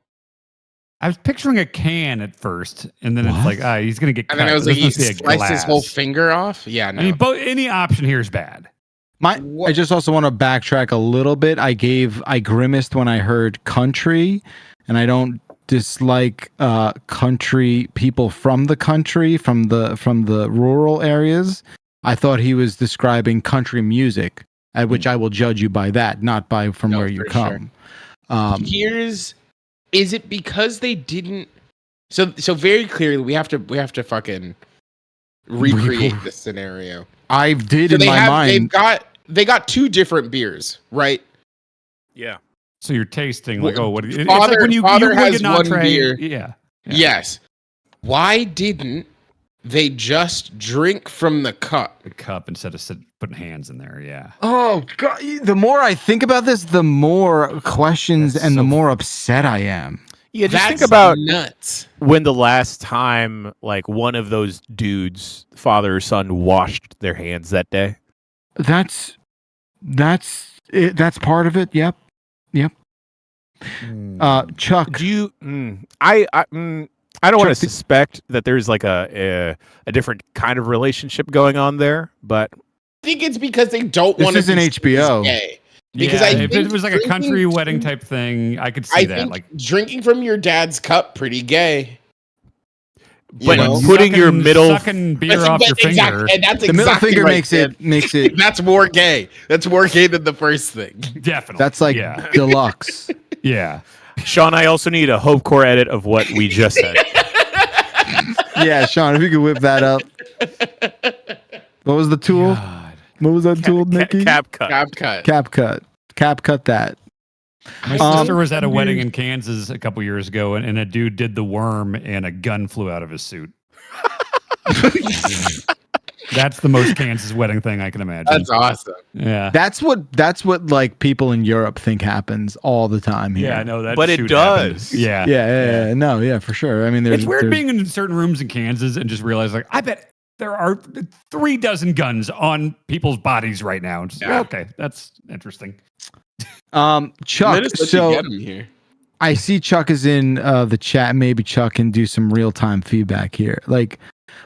I was picturing a can at first, and then it's like, he's gonna get cut. And then I was like, he This must be a sliced his glass. whole finger off? Yeah, no. I mean, any option here is bad. I just also want to backtrack a little bit. I grimaced when I heard country, and I don't dislike country people from the country, from the rural areas. I thought he was describing country music, at which I will judge you by that, not by from where you come. Is it because they didn't? So very clearly, we have to fucking recreate this scenario. I did in my mind. They got two different beers, right? Yeah. So you're tasting like, what? It's Father, like when you has get an one entree. beer. Yeah. Yes. Why didn't they just drink from the cup? The cup instead of putting hands in there. Yeah. Oh God! The more I think about this, the more questions and the more upset I am. Yeah, just That's think about nuts. When the last time, like one of those dudes, father or son, washed their hands that day. That's it. That's part of it. Yep. Chuck, do you? I don't want to suspect that there's like a different kind of relationship going on there, but I think it's because they don't want to. This isn't HBO. Gay. Because if it was like a country wedding type thing, I could see that. Think like drinking from your dad's cup, pretty gay. But putting your middle sucking beer off your finger, and that's the middle finger right, makes it. That's more gay. That's more gay than the first thing. Definitely. That's like deluxe. Yeah. Sean, I also need a Hope Core edit of what we just said. Yeah, Sean, if you could whip that up. What was the tool? God. What was that tool, Nikki? CapCut. CapCut that. My sister was at a wedding in Kansas a couple years ago, and a dude did the worm, and a gun flew out of his suit. That's the most Kansas wedding thing I can imagine. That's awesome. Yeah, that's what like people in Europe think happens all the time here. Yeah, I know that. But it does. Happened. Yeah. No, yeah, for sure. I mean, it's weird being in certain rooms in Kansas and just realize, like, I bet there are 36 guns on people's bodies right now. Just, okay, that's interesting. Chuck, so I see Chuck is in the chat. Maybe Chuck can do some real-time feedback here. Like,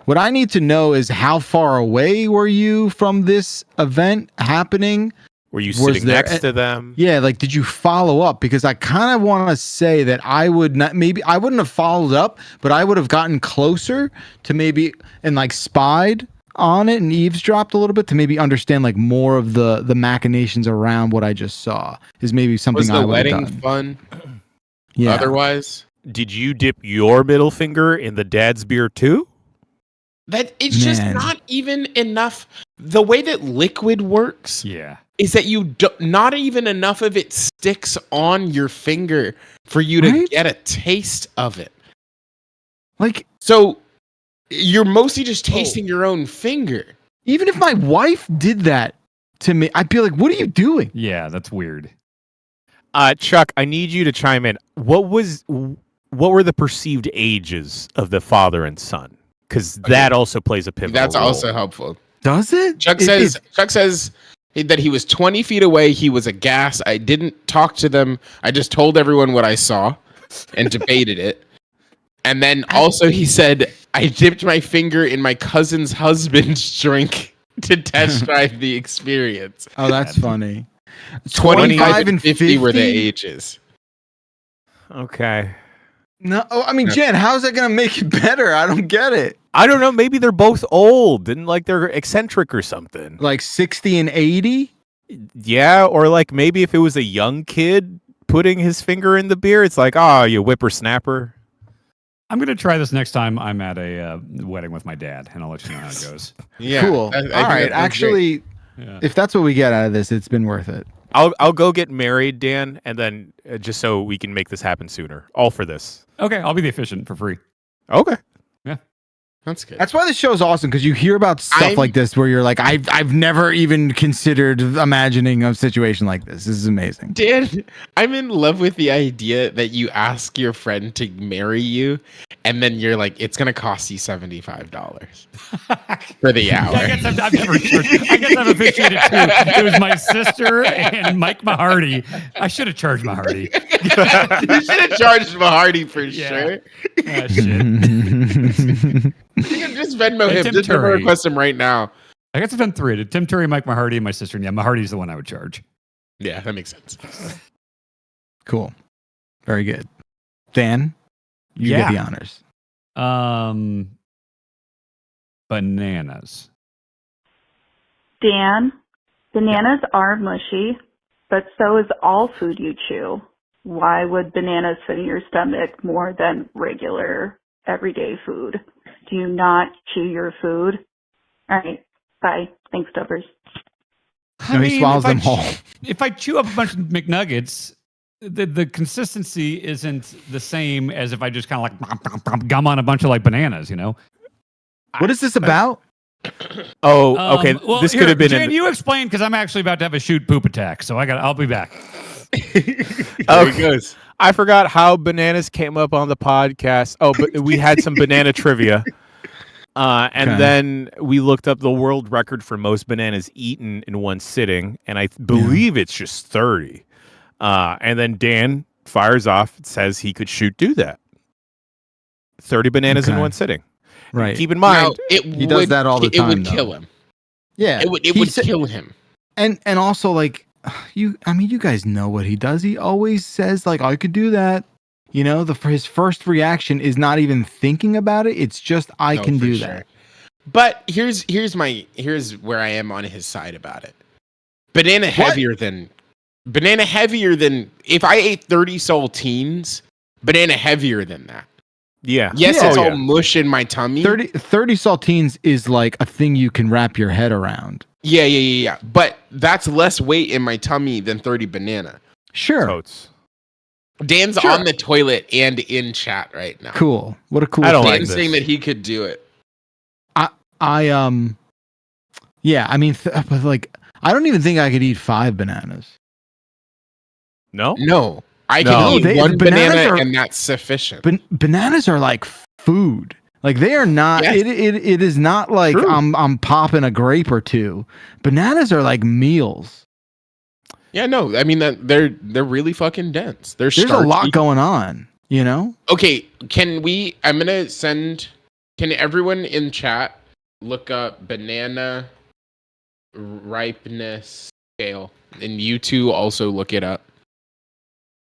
what I need to know is how far away were you from this event happening? Were you sitting next to them? Yeah, like, did you follow up? Because I kind of want to say that I wouldn't have followed up, but I would have gotten closer to maybe and like spied on it and eavesdropped a little bit to maybe understand like more of the machinations around what I just saw is maybe something Was I the would have wedding done. fun? Yeah. Otherwise, did you dip your middle finger in the dad's beer too? that it's just not even enough. The way that liquid works, is that not even enough of it sticks on your finger for you to get a taste of it. Like, so you're mostly just tasting your own finger. Even if my wife did that to me, I'd be like, "What are you doing?" Yeah, that's weird. Chuck, I need you to chime in. What were the perceived ages of the father and son? Because that also plays a pivotal That's role. also helpful. Does it? Chuck says that he was 20 feet away. He was aghast. I didn't talk to them. I just told everyone what I saw and debated it. And then also he said, I dipped my finger in my cousin's husband's drink to test drive the experience. Oh, that's funny. 25 and 50 were the ages. Okay. No, I mean, Jen, how's that gonna make it better? I don't get it. I don't know. Maybe they're both old and like they're eccentric or something. Like 60 and 80? Yeah, or like maybe if it was a young kid putting his finger in the beer, it's like, oh, you whippersnapper. I'm going to try this next time I'm at a wedding with my dad, and I'll let you know how it goes. Cool. All right. Actually, if that's what we get out of this, it's been worth it. I'll go get married, Dan, and then just so we can make this happen sooner. All for this. Okay, I'll be the officiant for free. Okay. Yeah. That's good. That's why this show's awesome, because you hear about stuff like this where you're like, I've never even considered imagining a situation like this. This is amazing. Dan, I'm in love with the idea that you ask your friend to marry you, and then you're like, it's going to cost you $75 for the hour. Yeah, I guess I've never charged. I guess I've officiated too. It was my sister and Mike Mahardy. I should have charged Mahardy. You should have charged Mahardy for sure. Ah, shit. You can just Venmo Hey, him. Tim Just Venmo Turry. request him right now. I guess I've done three. Tim Turry, Mike Mahardy, and my sister. And yeah, Mahardy's the one I would charge. Yeah, that makes sense. Cool. Very good. Dan, you get the honors. Bananas. Dan, bananas are mushy, but so is all food you chew. Why would bananas fit in your stomach more than regular everyday food? Do you not chew your food? All right. Bye. Thanks, Dubbers. No, he swallows them whole. If I chew up a bunch of McNuggets, the consistency isn't the same as if I just kind of like gum on a bunch of like bananas, you know? What is this about? Oh, okay. Well, this here, could have been Jan, you explain, because I'm actually about to have a shoot poop attack, so I'll be back. There he goes. I forgot how bananas came up on the podcast. Oh, but we had some banana trivia. And then we looked up the world record for most bananas eaten in one sitting, and I believe it's just 30. And then Dan fires off, says he could do that. 30 bananas in one sitting. Right. Keep in mind, he does that all the time. It would though. kill him. Yeah. It would kill him. And also, like, you guys know what he does. He always says, like, I could do that. You know, his first reaction is not even thinking about it. It's just, I can do that. But here's where I am on his side about it. Banana heavier than if I ate 30 saltines, banana heavier than that. Yeah. Yes, it's all mush in my tummy. 30 saltines is like a thing you can wrap your head around. Yeah. But that's less weight in my tummy than 30 banana. Sure. Totes. Dan's on the toilet and in chat right now. Cool. What a cool I don't thing. like Dan's this. saying that he could do it. Yeah, I mean, but like, I don't even think I could eat 5 bananas. No. I can eat one banana and that's sufficient. Bananas are like food. Like, they are not. Yes. It is not like I'm popping a grape or two. Bananas are like meals. Yeah, no. I mean, they're really fucking dense. There's a lot going on. You know. Okay, can everyone in chat look up banana ripeness scale, and you two also look it up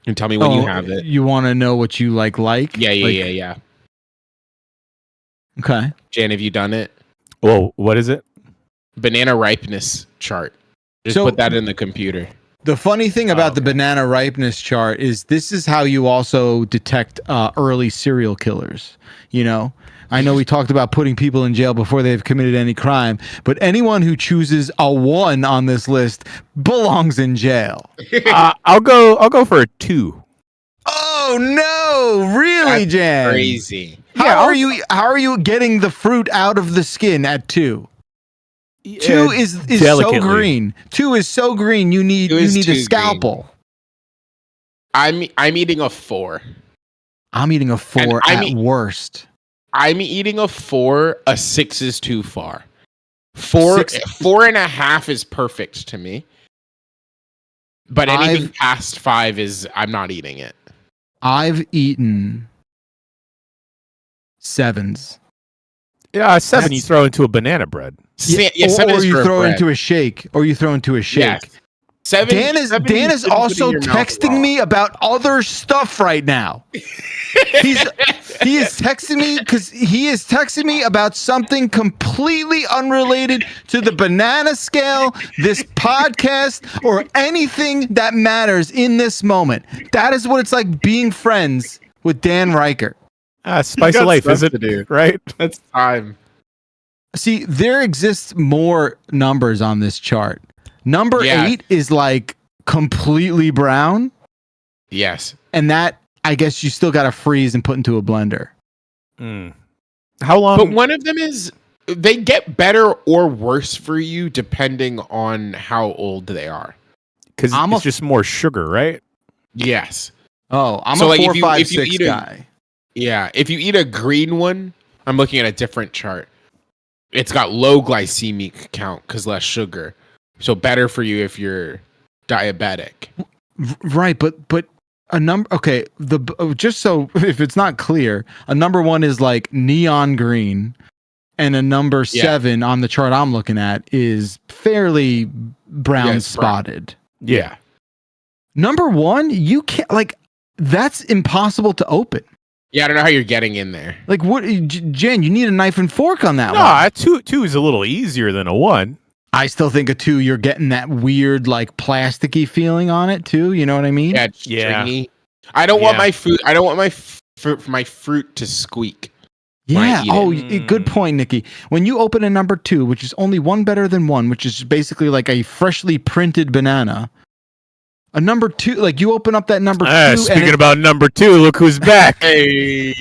and tell me when you have it. You want to know what you like? Yeah. Okay. Jan, have you done it? Well, what is it? Banana ripeness chart. Just So- put that in the computer. The funny thing about the banana ripeness chart is this is how you also detect early serial killers. You know, I know we talked about putting people in jail before they've committed any crime, but anyone who chooses a 1 on this list belongs in jail. I'll go for a 2. Oh no! Really, That's Jan? crazy. How are you getting the fruit out of the skin at 2? 2 is so delicately. green. 2 is so green. You need 2 is a too scalpel. I'm eating a 4. I'm eating a 4 And at worst. I'm eating a 4. A 6 is too far. 4.5 is perfect to me. But anything past 5 is I'm not eating it. I've eaten 7s. Yeah, 7 you throw into a banana bread. Or you throw into a shake. Yes. Dan is also texting me about other stuff right now. He is texting me because he is texting me about something completely unrelated to the banana scale, this podcast, or anything that matters in this moment. That is what it's like being friends with Dan Riker. Spice of life, is it? Right? That's time. See, there exists more numbers on this chart. Number 8 is like completely brown. Yes. And that, I guess you still got to freeze and put into a blender. How long? But one of them is they get better or worse for you depending on how old they are. Because it's just more sugar, right? Yes. Oh, I'm a 4, 5, 6 guy. If you eat a green one, I'm looking at a different chart. It's got low glycemic count because less sugar. So better for you if you're diabetic. Right, but a number. Okay, just so if it's not clear, a number 1 is like neon green, and a number 7 on the chart I'm looking at is fairly brown spotted. Yeah. Number 1, you can't that's impossible to open. Yeah, I don't know how you're getting in there. Like what, Jen? You need a knife and fork on that one. No, 2 is a little easier than a 1. I still think a 2, you're getting that weird, like plasticky feeling on it too. You know what I mean? Yeah, stringy. I don't want my food. I don't want my fruit to squeak. Yeah. Oh, good point, Nikki. When you open a number 2, which is only one better than 1, which is basically like a freshly printed banana. A number 2, like you open up that number 2. Speaking about number 2, look who's back. Hey,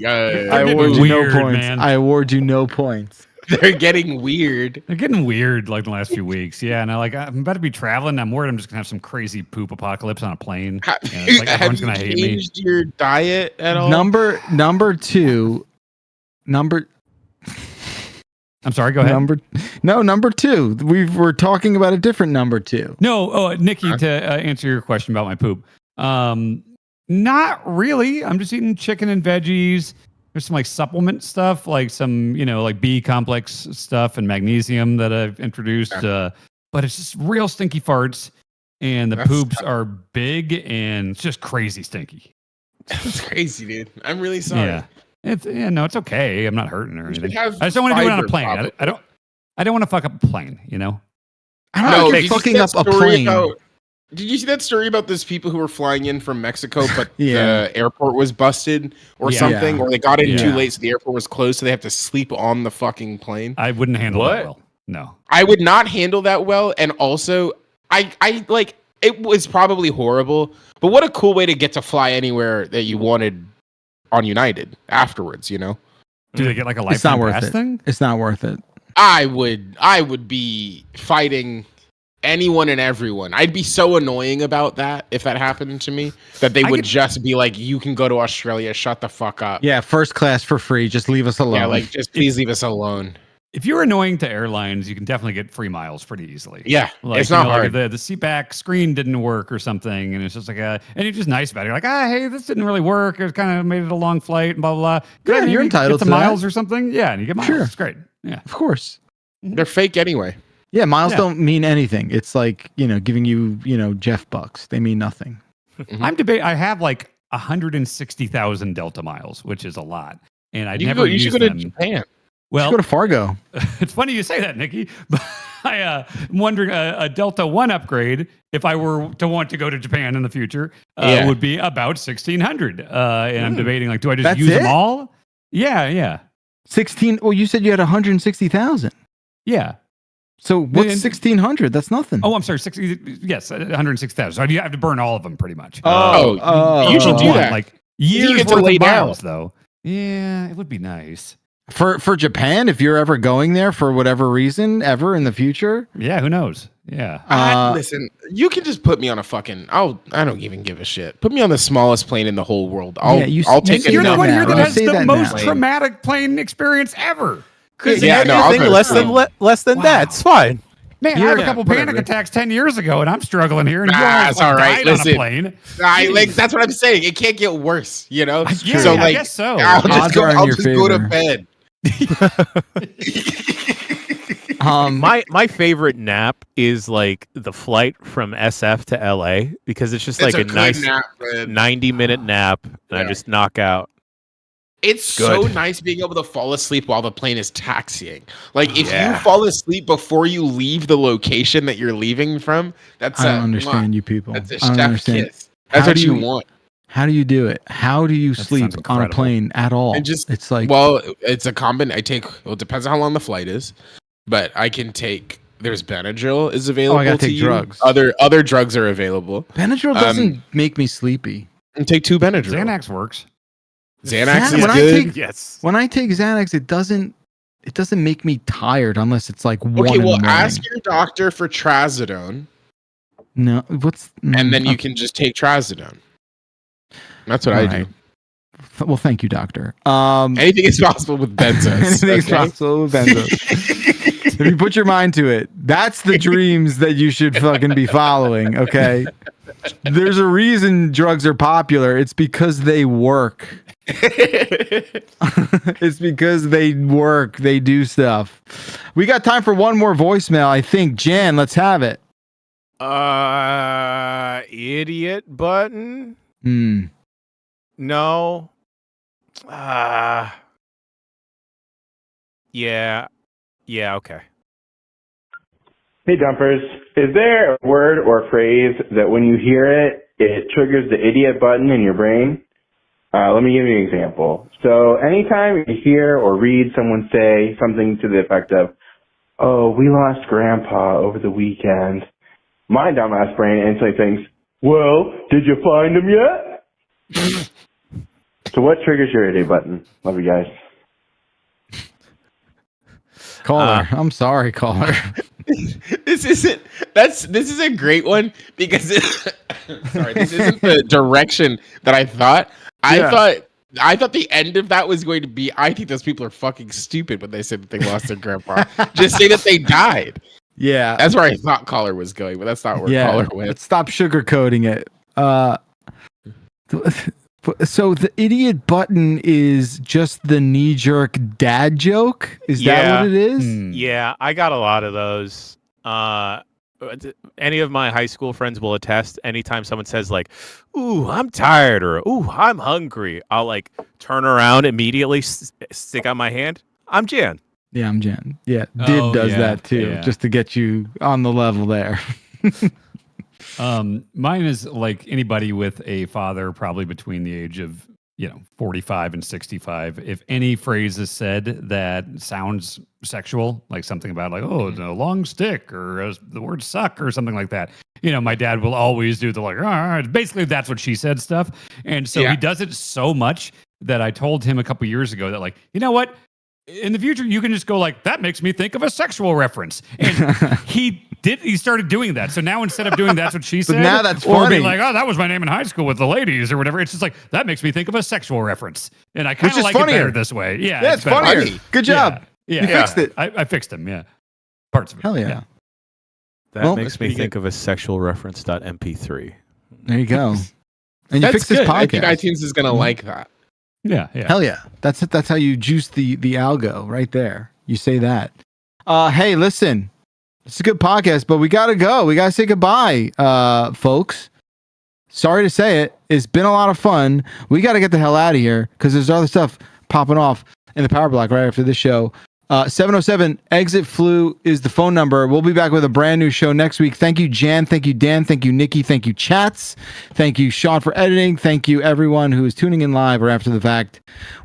I award you no points. Man. I award you no points. They're getting weird. They're getting weird like the last few weeks. Yeah, and I'm about to be traveling. I'm worried I'm just gonna have some crazy poop apocalypse on a plane. It's like everyone's gonna hate me. Have you changed your diet at all? Number 2. I'm sorry. Go ahead. Number 2. We're talking about a different number 2. No, Nikki, to answer your question about my poop. Not really. I'm just eating chicken and veggies. There's some like supplement stuff, like some, like B complex stuff and magnesium that I've introduced. But it's just real stinky farts. And the poops are big and it's just crazy stinky. That's crazy, dude. I'm really sorry. Yeah. It's okay. I'm not hurting or anything. I just don't want to do it on a plane. I don't want to fuck up a plane, I don't know. Fucking up a plane. Did you see that story about those people who were flying in from Mexico, but the airport was busted or something, or they got in too late, so the airport was closed, so they have to sleep on the fucking plane? I wouldn't handle that well. No, I would not handle that well, and also, I like it was probably horrible, but what a cool way to get to fly anywhere that you wanted on United afterwards. Do they get like a lifetime It's not worth pass it. thing? It's not worth it. I would be fighting anyone and everyone. I'd be so annoying about that if that happened to me, that they would just be like, you can go to Australia, shut the fuck up. Yeah, first class for free. Just leave us alone. Yeah, like just please leave us alone. If you're annoying to airlines, you can definitely get free miles pretty easily. Yeah, like, it's not hard. Like the seat back screen didn't work or something, and it's just like and you're just nice about it. You're like, hey, this didn't really work. It kind of made it a long flight, and blah blah blah. Yeah, you're entitled to miles or something. Yeah, and you get miles. Sure. It's great. Yeah, of course. They're fake anyway. Yeah, miles don't mean anything. It's like giving you Jeff bucks. They mean nothing. I'm debating. I have like 160,000 Delta miles, which is a lot, and I You never should use go to them. Japan. Well, go to Fargo. It's funny you say that, Nikki. But I'm wondering a Delta 1 upgrade, if I were to want to go to Japan in the future, would be about 1,600. And I'm debating, like, do I just use them all? Yeah. 16. Well, you said you had 160,000. Yeah. So what's 1,600? That's nothing. Oh, I'm sorry. 106,000. So you have to burn all of them, pretty much. You should do that. Like years you get worth to lay of miles, down. though. Yeah, it would be nice. For Japan, if you're ever going there for whatever reason, ever in the future. Yeah, who knows? Yeah. Listen, you can just put me on a fucking. I don't even give a shit. Put me on the smallest plane in the whole world. I'll take it. You're the one here that has the most now. traumatic plane experience ever. Anything less than that, it's fine. Man, I had a couple panic attacks 10 years ago, and I'm struggling here. And you That's all right. died Listen, on a plane. that's what I'm saying. It can't get worse, you know. Yeah, so, I guess so. I'll just go to favor. bed. My favorite nap is like the flight from SF to LA because it's just like a nice 90-minute nap, and I just knock out. It's so nice being able to fall asleep while the plane is taxiing. Like if Yeah. you fall asleep before you leave the location that you're leaving from, that's I don't understand you people. That's a I don't chef understand. kiss. That's How what do you want. How do you do it? How do you sleep on a plane at all? And just it's like it's a combination. It depends on how long the flight is, but I can take. There's Benadryl is available. I gotta to take you. drugs. Other drugs are available. Benadryl doesn't make me sleepy. And take 2 Benadryl. Xanax works. Xanax is good. Yes. When I take Xanax, it doesn't make me tired unless it's like 1 Okay, in the well, morning. ask your doctor for trazodone. No, and then you can just take trazodone. That's what I do. Well, thank you, doctor. Anything is possible with benzos. Anything is possible with benzos. If you put your mind to it, that's the dreams that you should fucking be following. Okay. There's a reason drugs are popular. It's because they work. It's because they work. They do stuff. We got time for one more voicemail, I think. Jan, let's have it. Idiot button? No. Yeah, okay. Hey, Dumpers. Is there a word or phrase that when you hear it, it triggers the idiot button in your brain? Let me give you an example. So anytime you hear or read someone say something to the effect of, "Oh, we lost Grandpa over the weekend," my dumbass brain instantly thinks, "Well, did you find him yet?" So what triggers your idiot button? Love you guys. Caller. I'm sorry, caller. This is a great one because this isn't the direction that I thought. I thought the end of that was going to be, I think those people are fucking stupid when they said that they lost their grandpa. Just say that they died. Yeah. That's where I thought caller was going, but that's not where caller went. Let's stop sugarcoating it. So the idiot button is just the knee-jerk dad joke? Is that what it is? Yeah, I got a lot of those. Any of my high school friends will attest. Anytime someone says like, "Ooh, I'm tired," or "Ooh, I'm hungry," I'll like turn around immediately, stick out my hand. I'm Jan. Yeah, I'm Jan. Yeah, Dib does that too, just to get you on the level there. Mine is like anybody with a father, probably between the age of 45 and 65. If any phrase is said that sounds sexual, like something about like, "Oh, it's a long stick," or the word "suck," or something like that, my dad will always do the like, basically that's what she said stuff. And so he does it so much that I told him a couple years ago that like, you know what? In the future, you can just go like, "That makes me think of a sexual reference." And he started doing that. So now instead of doing "That's what she said," now that's or funny. be like, "Oh, that was my name in high school with the ladies," or whatever. It's just like, "That makes me think of a sexual reference." And I kind of like it better this way. Yeah, it's funnier. better. Good job. Yeah. You fixed it. I fixed him, yeah. Parts of it. Hell yeah. That makes me think of a sexual reference.mp3. There you go. And you fixed this podcast. I think iTunes is going to like that. Yeah. Hell yeah. That's how you juice the algo right there. You say that. Hey, listen. It's a good podcast, but we got to go. We got to say goodbye, folks. Sorry to say it. It's been a lot of fun. We got to get the hell out of here because there's other stuff popping off in the Power Block right after this show. 707 Exit Flu is the phone number. We'll be back with a brand new show next week. Thank you, Jan. Thank you, Dan. Thank you, Nikki. Thank you, Chats. Thank you, Sean, for editing. Thank you, everyone who is tuning in live or after the fact.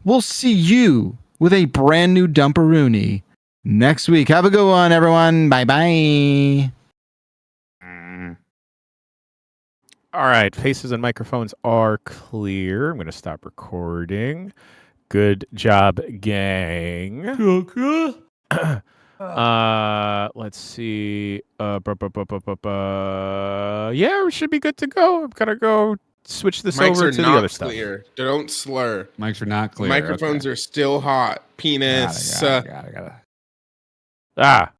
We'll see you with a brand new Dumperoony next week. Have a good one, everyone. Bye-bye. All right, faces and microphones are clear. I'm going to stop recording. Good job, gang. Let's see. Yeah, we should be good to go. I'm gonna go switch this Mics over are to the not other stuff. clear. Don't slur. Mics are not clear. Microphones are still hot. Penis. Got it. Ah.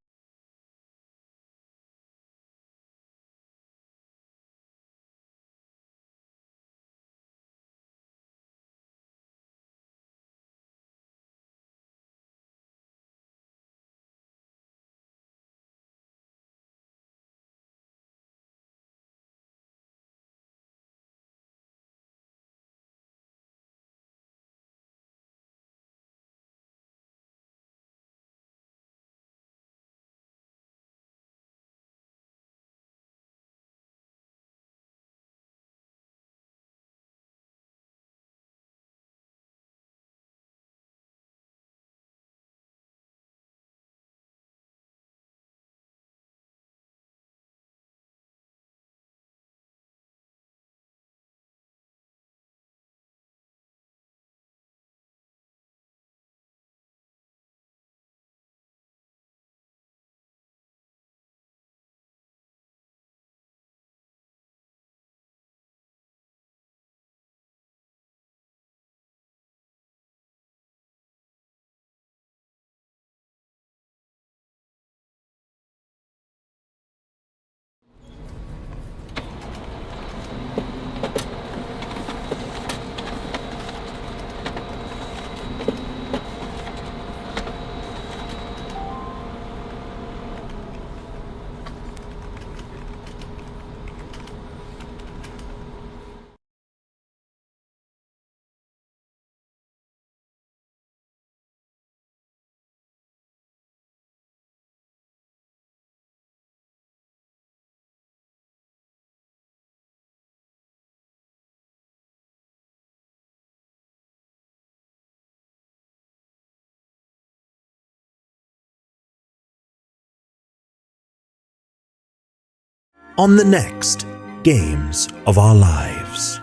On the next Games of Our Lives.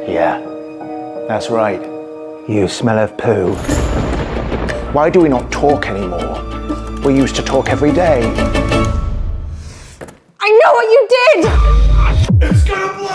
Yeah, that's right. You smell of poo. Why do we not talk anymore? We used to talk every day. I know what you did! It's gonna blow!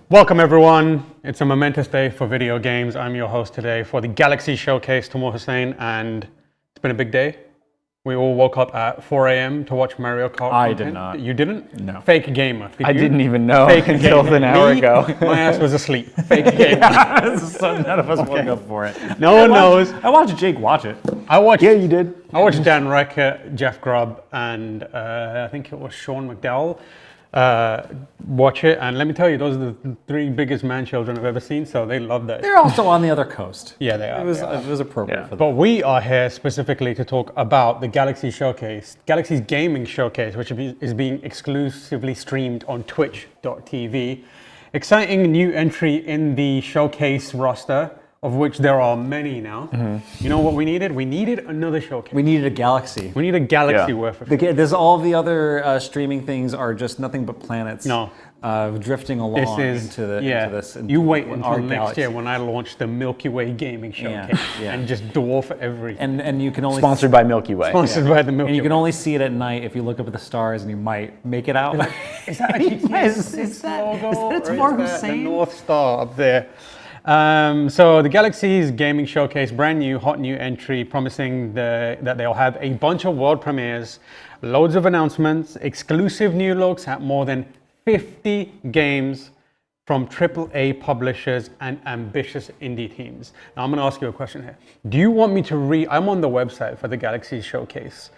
Welcome everyone. It's a momentous day for video games. I'm your host today for the Galaxies showcase, Tamur Hussain, and it's been a big day. We all woke up at 4 a.m. to watch Mario Kart. I did not. You didn't? No. Fake gamer. I didn't even know Fake until gamer. an hour ago. My ass was asleep. Fake gamer. So none of us woke up for it. No one knows. I watched Jake watch it. I watched. Yeah, you did. I watched Dan Recker, Jeff Grubb, and I think it was Sean McDowell watch it. And let me tell you, those are the three biggest man children I've ever seen. So they love that. They're also on the other coast. Yeah, they are. It was appropriate for them. But we are here specifically to talk about the Galaxy Showcase, Galaxy's gaming showcase, which is being exclusively streamed on twitch.tv. Exciting new entry in the showcase roster, of which there are many now. You know what we needed? We needed another showcase. We needed a Galaxy. We need a Galaxy worth of There's all the other streaming things are just nothing but planets. No. Drifting along into this. You wait until our next galaxy. year when I launch the Milky Way gaming showcase and just dwarf everything. And you can only Sponsored by Milky Way. Sponsored by the Milky And you Way. can only see it at night if you look up at the stars, and you might make it out. Is that a GTS logo? Is that or Tamur is that the Hussain? North Star up there? So the Galaxies Gaming Showcase, brand new, hot new entry, promising that they'll have a bunch of world premieres, loads of announcements, exclusive new looks at more than 50 games from AAA publishers and ambitious indie teams. Now I'm going to ask you a question here. Do you want me to read? I'm on the website for the Galaxies Showcase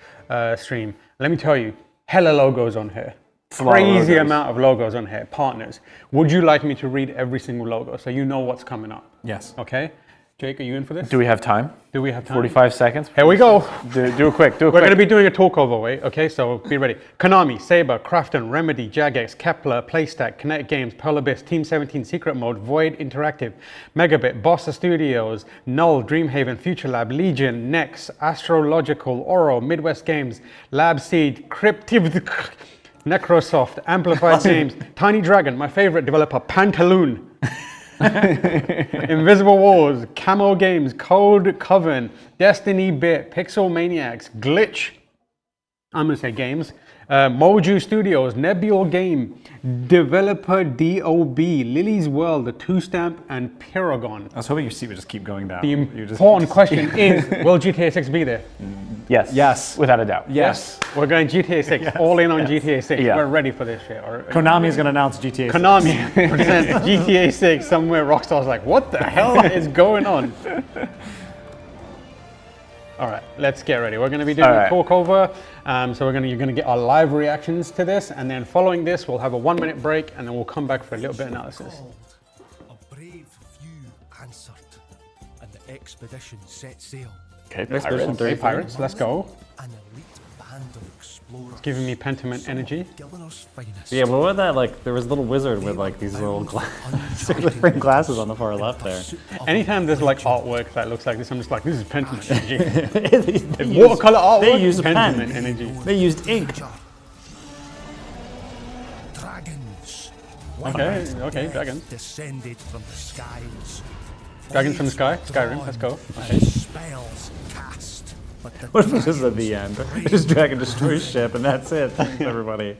stream. Let me tell you, hella logos on here. Crazy amount of logos on here, partners. Would you like me to read every single logo so you know what's coming up? Yes. Okay. Jake, are you in for this? Do we have time? Do we have time? 45 seconds. Here we go. Do it quick. We're going to be doing a talkover, wait? Okay, so be ready. Konami, Saber, Krafton, Remedy, Jagex, Kepler, Playstack, Kinetic Games, Pearl Abyss, Team 17, Secret Mode, Void Interactive, Megabit, Bossa Studios, Null, Dreamhaven, Future Lab, Legion, Nex, Astrological, Oro, Midwest Games, Lab Seed, Cryptiv, Necrosoft, Amplified Games, Tiny Dragon, my favorite developer, Pantaloon, Invisible Wars, Camo Games, Code Coven, Destiny Bit, Pixel Maniacs, Glitch, I'm going to say games, Moju Studios, Nebule Game, Developer DOB, Lily's World, The Two Stamp, and Paragon. I was hoping your seat would just keep going down. The important question is, will GTA 6 be there? Yes. Yes. Without a doubt. Yes. We're going GTA 6, all in on GTA 6. Yeah. We're ready for this shit. Konami is going to announce GTA 6. Konami presents GTA 6 somewhere. Rockstar's like, what the hell is going on? All right, let's get ready. We're going to be doing a talkover. So you're going to get our live reactions to this, and then following this, we'll have a 1 minute break, and then we'll come back for a little bit of analysis. A brave few answered, and the expedition set sail. Okay, pirates, let's go. An elite band of explorers. It's giving me Pentiment energy. Yeah, but what was that? Like, there was a little wizard with like these little different glasses on the far left there. Anytime there's like artwork that looks like this, I'm just like, this is Pentiment energy. Watercolor artwork. They used Pentiment pen. energy. They used ink. Dragons. Okay, dragons. Descended from the skies. Dragons from the sky, Skyrim. Let's go. Okay. Spells cast. What if this is at the end? Just dragon destroys ship and that's it. Thanks, everybody.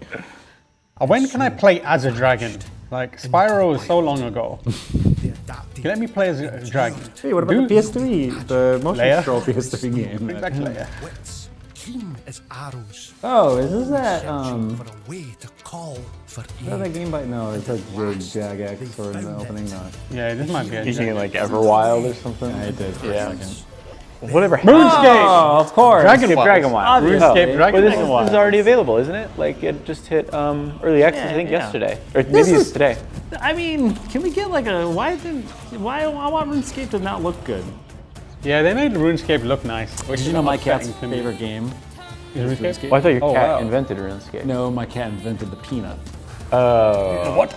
When can I play as a dragon? Like, Spyro was so long ago. Let me play as a dragon. Hey, what about the PS3? The motion Leia? control PS3 game. Bring back Leia. Keen as arrows. Oh, is this that, For a way to call for is that game by, no, it's like Jagex or in the opening, no. Yeah, this might be a You thinking like Everwild or something? I did for a second. Whatever. RuneScape! Oh, of course. Dragon Wild. RuneScape, Dragon But this Wild. is already available, isn't it? Like it just hit early access, I think, yesterday. Or maybe it's today. I mean, can we get like a, why I want RuneScape to not look good? Yeah, they made RuneScape look nice. Which Did is you know my cat's upsetting to me. favorite game? Is RuneScape? Well, I thought your cat wow. invented RuneScape. No, my cat invented the peanut. Oh. What?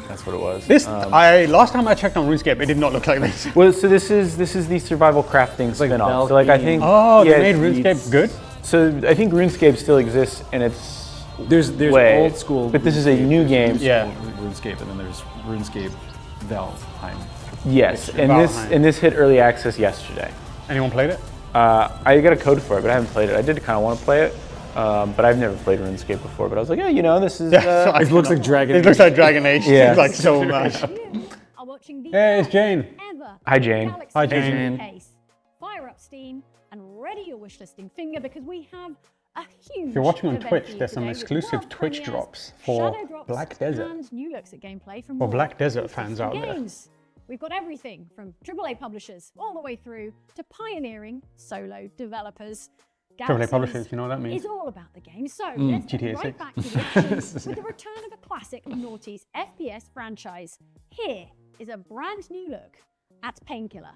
That's what it was. This last time I checked on RuneScape, it did not look like this. Well, so this is the survival crafting spin-off. So like I think they made RuneScape good. So I think RuneScape still exists in its There's way, old school, but this is a new game. Yeah, RuneScape, and then there's RuneScape Valheim. Yes, and this hit early access yesterday. Anyone played it? I got a code for it, but I haven't played it. I did kind of want to play it. But I've never played RuneScape before. But I was like, yeah, you know, this is. It looks like Dragon Age. It looks like Dragon Age. Yeah. Like so much. Hey, it's Jane. Hi, Jane. Hi, Jane. Case. Fire up Steam and ready your wish listing finger because we have a huge. If you're watching on event Twitch, for you there's some today with exclusive world Twitch premieres, drops for shadow drops, Black Desert. and new looks at gameplay from For more Black Desert exclusive fans out there. games. We've got everything from AAA publishers all the way through to pioneering solo developers. AAA Galaxies publishers, you know what that means? Is all about the game. So Mm, let's GTA get right 6. back to the action with the return of a classic noughties FPS franchise. Here is a brand new look at Painkiller.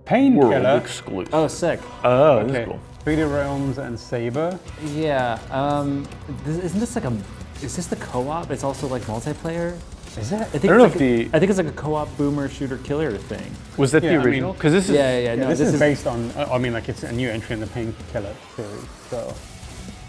Painkiller. Exclusive. Oh, sick. Oh, this Okay. is cool. 3D Realms and Saber. Yeah. Isn't this like a? Is this the co-op? It's also like multiplayer. Is it? I think I don't know it's if like I think it's like a co-op boomer shooter killer thing. Was that Yeah, the I mean- original? Because this is. Yeah. No, this is based on. I mean, like it's a new entry in the Painkiller series. So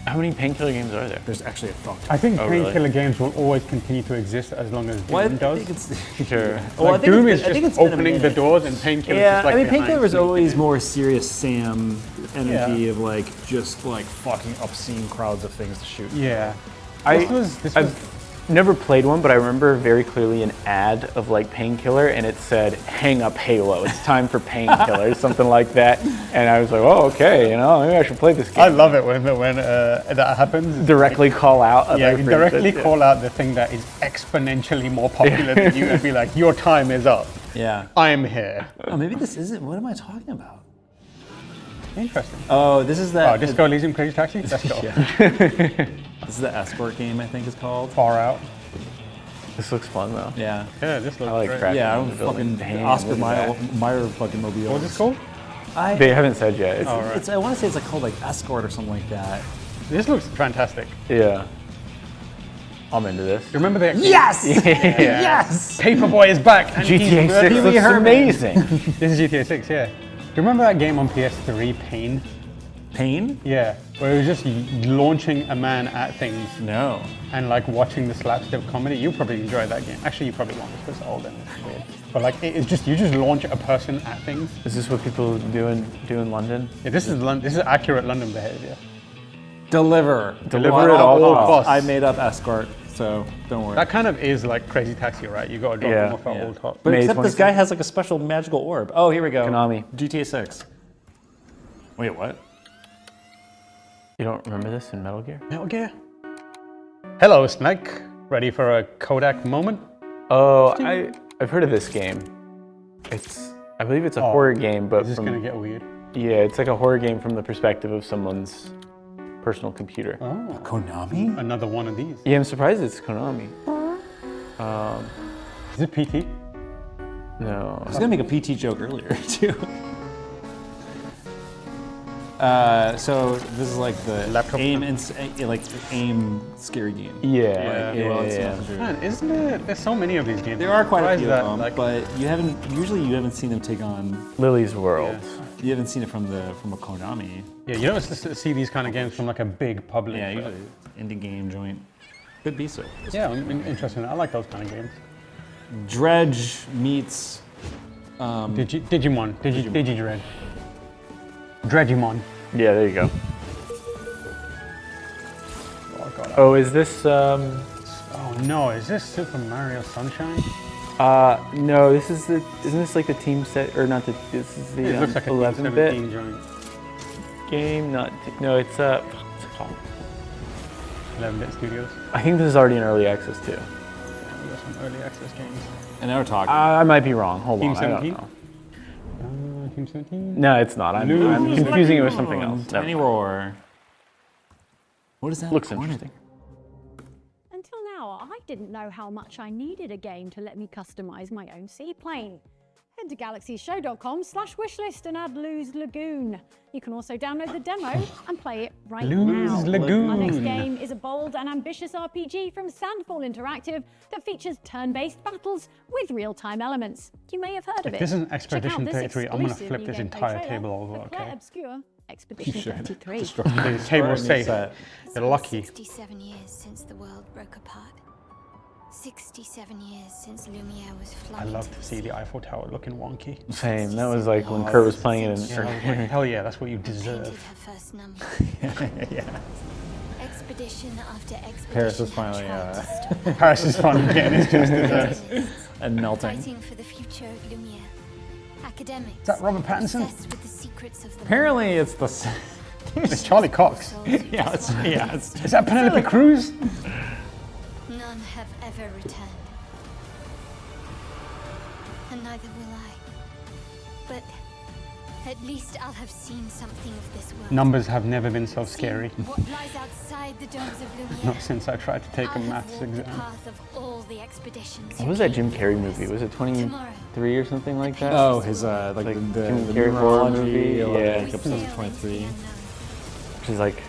How many Painkiller games are there? There's actually a fuck. I think Oh, really? Painkiller games will always continue to exist as long as Doom Well, I does. think it's Sure. Well, I Like think Doom it's is been- I think just it's been a opening the minute. doors, and Painkiller Yeah, is like I mean, behind Painkiller was sneaking always in. more serious Sam energy Yeah. of like just like fucking obscene crowds of things to shoot. Yeah. I've never played one, but I remember very clearly an ad of like Painkiller, and it said, "Hang up Halo. It's time for Painkiller," something like that. And I was like, "Oh, okay. You know, maybe I should play this game." I love it when that happens. Directly call out. Yeah, other you directly friends. call out the thing that is exponentially more popular than you and be like, your time is up. Yeah. I'm here. Oh, maybe this isn't. What am I talking about? Interesting. Oh, this is that. Oh, Disco Elysium Crazy Taxi? Let's go. This is the escort game, I think it's called. Far Out. This looks fun though. Yeah. Yeah, this looks I like great. cracking Yeah, I into don't the building. fucking Damn, Oscar look at Mayer fucking mobile. What's it called? They haven't said yet. It's, Oh, right. It's, I want to say it's like called like Escort or something like that. This looks fantastic. Yeah. I'm into this. You remember that? Yes! Yeah. Yes! Paperboy is back. And GTA he's 6 murdering looks Herman. amazing. This is GTA 6, yeah. Do you remember that game on PS3, Pain? Pain? Yeah, where it was just launching a man at things. No. And like watching the slapstick comedy. You probably enjoyed that game. Actually, you probably won't because it's old and it's weird. But like, it's just, you just launch a person at things. Is this what people do in London? Yeah, this is accurate London behavior. Deliver. Deliver at all costs. I made up Escort, so don't worry. That kind of is like Crazy Taxi, right? You gotta drop them off at all top. But May except this 26th. guy has like a special magical orb. Oh, here we go. Konami. GTA 6. Wait, what? You don't remember this in Metal Gear? Metal Gear. Hello, Snake. Ready for a Kodak moment? Oh, I've heard of this game. I believe it's a horror game, but Is this gonna get weird? Yeah, it's like a horror game from the perspective of someone's personal computer. Oh. Konami? Another one of these. Yeah, I'm surprised it's Konami. Is it PT? No. I was gonna make a PT joke earlier too. So this is like the Laptop aim scary game. Yeah. Man, isn't there? There's so many of these games. There are quite a Surprised few that, of them, like, but you haven't seen them take on Lily's World. You haven't seen it from a Konami. Yeah, you don't see these kind of games from like a big publisher. Yeah, usually indie game joint. Could be so. Yeah, interesting. I like those kind of games. Dredge meets Digimon. Digidred. Dredgemon. Yeah, there you go. Oh, God, Oh, is this? Oh no, is this Super Mario Sunshine? No, this is the. Isn't this like the team set or not? This is the It looks like a 11-bit 17 joint. game. Not. No, it's what's it called? 11-bit studios. I think this is already in early access too. Yeah, we got some early access games. And now we're talking. I might be wrong. Hold Team on. 17? I don't know. Team 17? No, it's not. I'm confusing it with something else. Tiny Roar. What is that? Looks interesting. Until now, I didn't know how much I needed a game to let me customize my own seaplane. Head to galaxieshow.com/wishlist and add Lose Lagoon. You can also download the demo and play it right now. Lose Lagoon. Our next game is a bold and ambitious RPG from Sandfall Interactive that features turn-based battles with real-time elements. You may have heard of it. This isn't Check Expedition out this 33. I'm gonna exclusive flip new this gameplay entire trailer table over, for Claire okay? Obscure Expedition 33. The table's safe. You're lucky. 67 years since the world broke apart. 67 years since Lumiere was I flooded. love to see the Eiffel Tower looking wonky. Same. That was like when Kurt was playing it in. Yeah, I was like, hell yeah, that's what you deserve. Her first number. Yeah. Expedition after expedition. Paris was finally. Paris is finally getting his justice. And melting. Fighting for the future of Lumiere. Academics. Is that Robert Pattinson? Obsessed with the secrets of the Apparently, it's the. It's Charlie Cox. Yeah, it's. Is that Penelope Cruz? None have ever returned. And neither will I. But at least I'll have seen something of this world. Numbers have never been so scary. What lies outside the domes of Lumiere. Not since I tried to take a I'll have maths walked the exam. path of all the expeditions. What was that Jim Carrey movie? Was it 23 or something like that? Oh, his like the Jim Carrey horror movie. Yeah, Yeah. episode 23. Which is like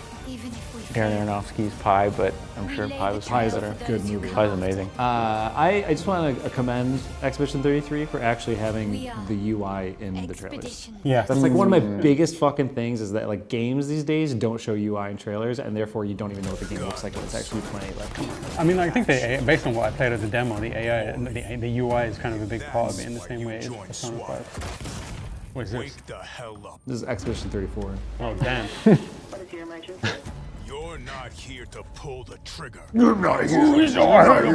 Darren Aronofsky's Pi, but I'm sure Pi was Pi is a better. good movie. Pi is amazing. I just want to commend Expedition 33 for actually having the UI in the trailers. Yeah. That's like one of my biggest fucking things is that like games these days don't show UI in trailers, and therefore you don't even know what the game looks like when it's actually playing. Like, I mean, I think based on what I played as a demo, the AI, the UI is kind of a big part of it in the same way it is Persona 5. What is this? this is Expedition 34. Oh, damn. You're not here to pull the trigger. You're not here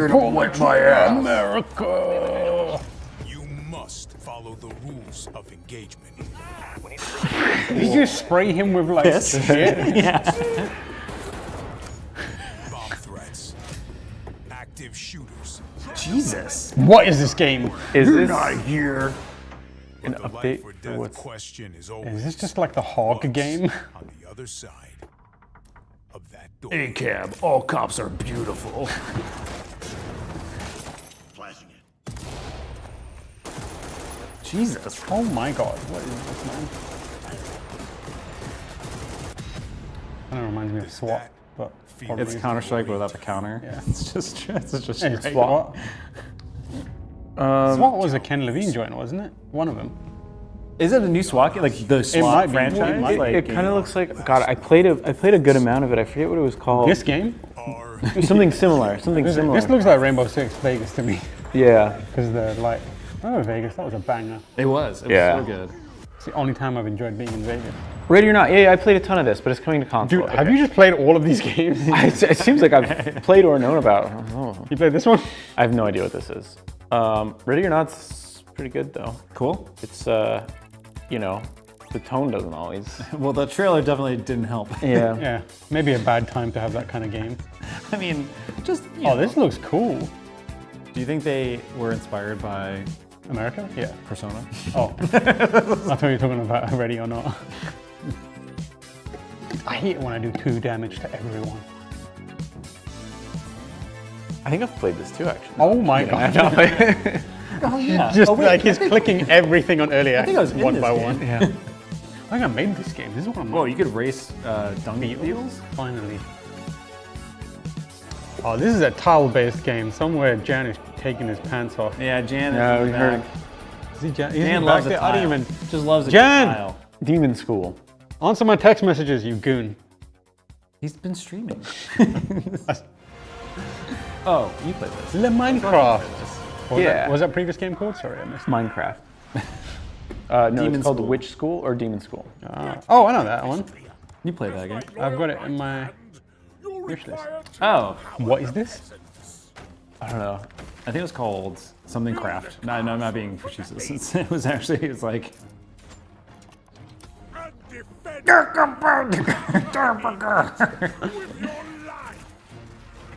to whip my ass. America. You must follow the rules of engagement. Did you just spray him with like shit? Yeah. Bomb threats. Active shooters. Jesus. What is this game? Is You're this not here. an The life update? or Or death what's question is always Is this just like the Hog game? on the other side of that door. Hey, Cab, all cops are beautiful. Flashing it. Jesus. Oh my god. What is this, man? Kind of reminds me of SWAT, but It's Counter-Strike but without the counter. Yeah. It's just Hey, straight. SWAT. SWAT was a Ken Levine joint, wasn't it? One of them. Is it a new SWAT game? Like the SWAT might be. franchise? It might be. It kind of looks like God. I played a good amount of it. I forget what it was called. This game? Something similar. Something similar. This looks like Rainbow Six Vegas to me. Yeah. Because the like, oh Vegas, that was a banger. It was. It Yeah. was so good. It's the only time I've enjoyed being in Vegas. Ready or not? Yeah, I played a ton of this, but it's coming to console. Dude, have you just played all of these games? It seems like I've played or known about. Oh. You played this one? I have no idea what this is. Ready or Not's pretty good though. Cool. It's you know, the tone doesn't always. Well, the trailer definitely didn't help. Yeah. Yeah, maybe a bad time to have that kind of game. I mean, just. Oh, this looks cool. Do you think they were inspired by America? Yeah. Persona? Oh. I thought you were talking about Ready or Not. I hate it when I do 2 damage to everyone. I think I've played this too, actually. Oh my god. Oh yeah. Just Oh, wait, like I he's think- clicking everything on early I think I was access in one this by game. one. Yeah. I think I made this game. This is what I'm Whoa, you could race dung Beetles? beetles? Finally. Oh, this is a tile-based game. Somewhere Jan is taking his pants off. Yeah, Jan Yeah, is we back. heard. Is he Jan? Jan loves a I tile. don't even. Just loves a Jan! tile. Demon School. Answer my text messages, you goon. He's been streaming. Oh, you played this. Le Minecraft. Yeah. Was that previous game called? Sorry, I missed it. Minecraft. No, Demon it's called School. Witch School or Demon School. Oh, I know that one. You played that game. I've got it in my wish list. Oh, What is this? I don't know. I think it was called something craft. No, I'm not being facetious. It was actually, it's like.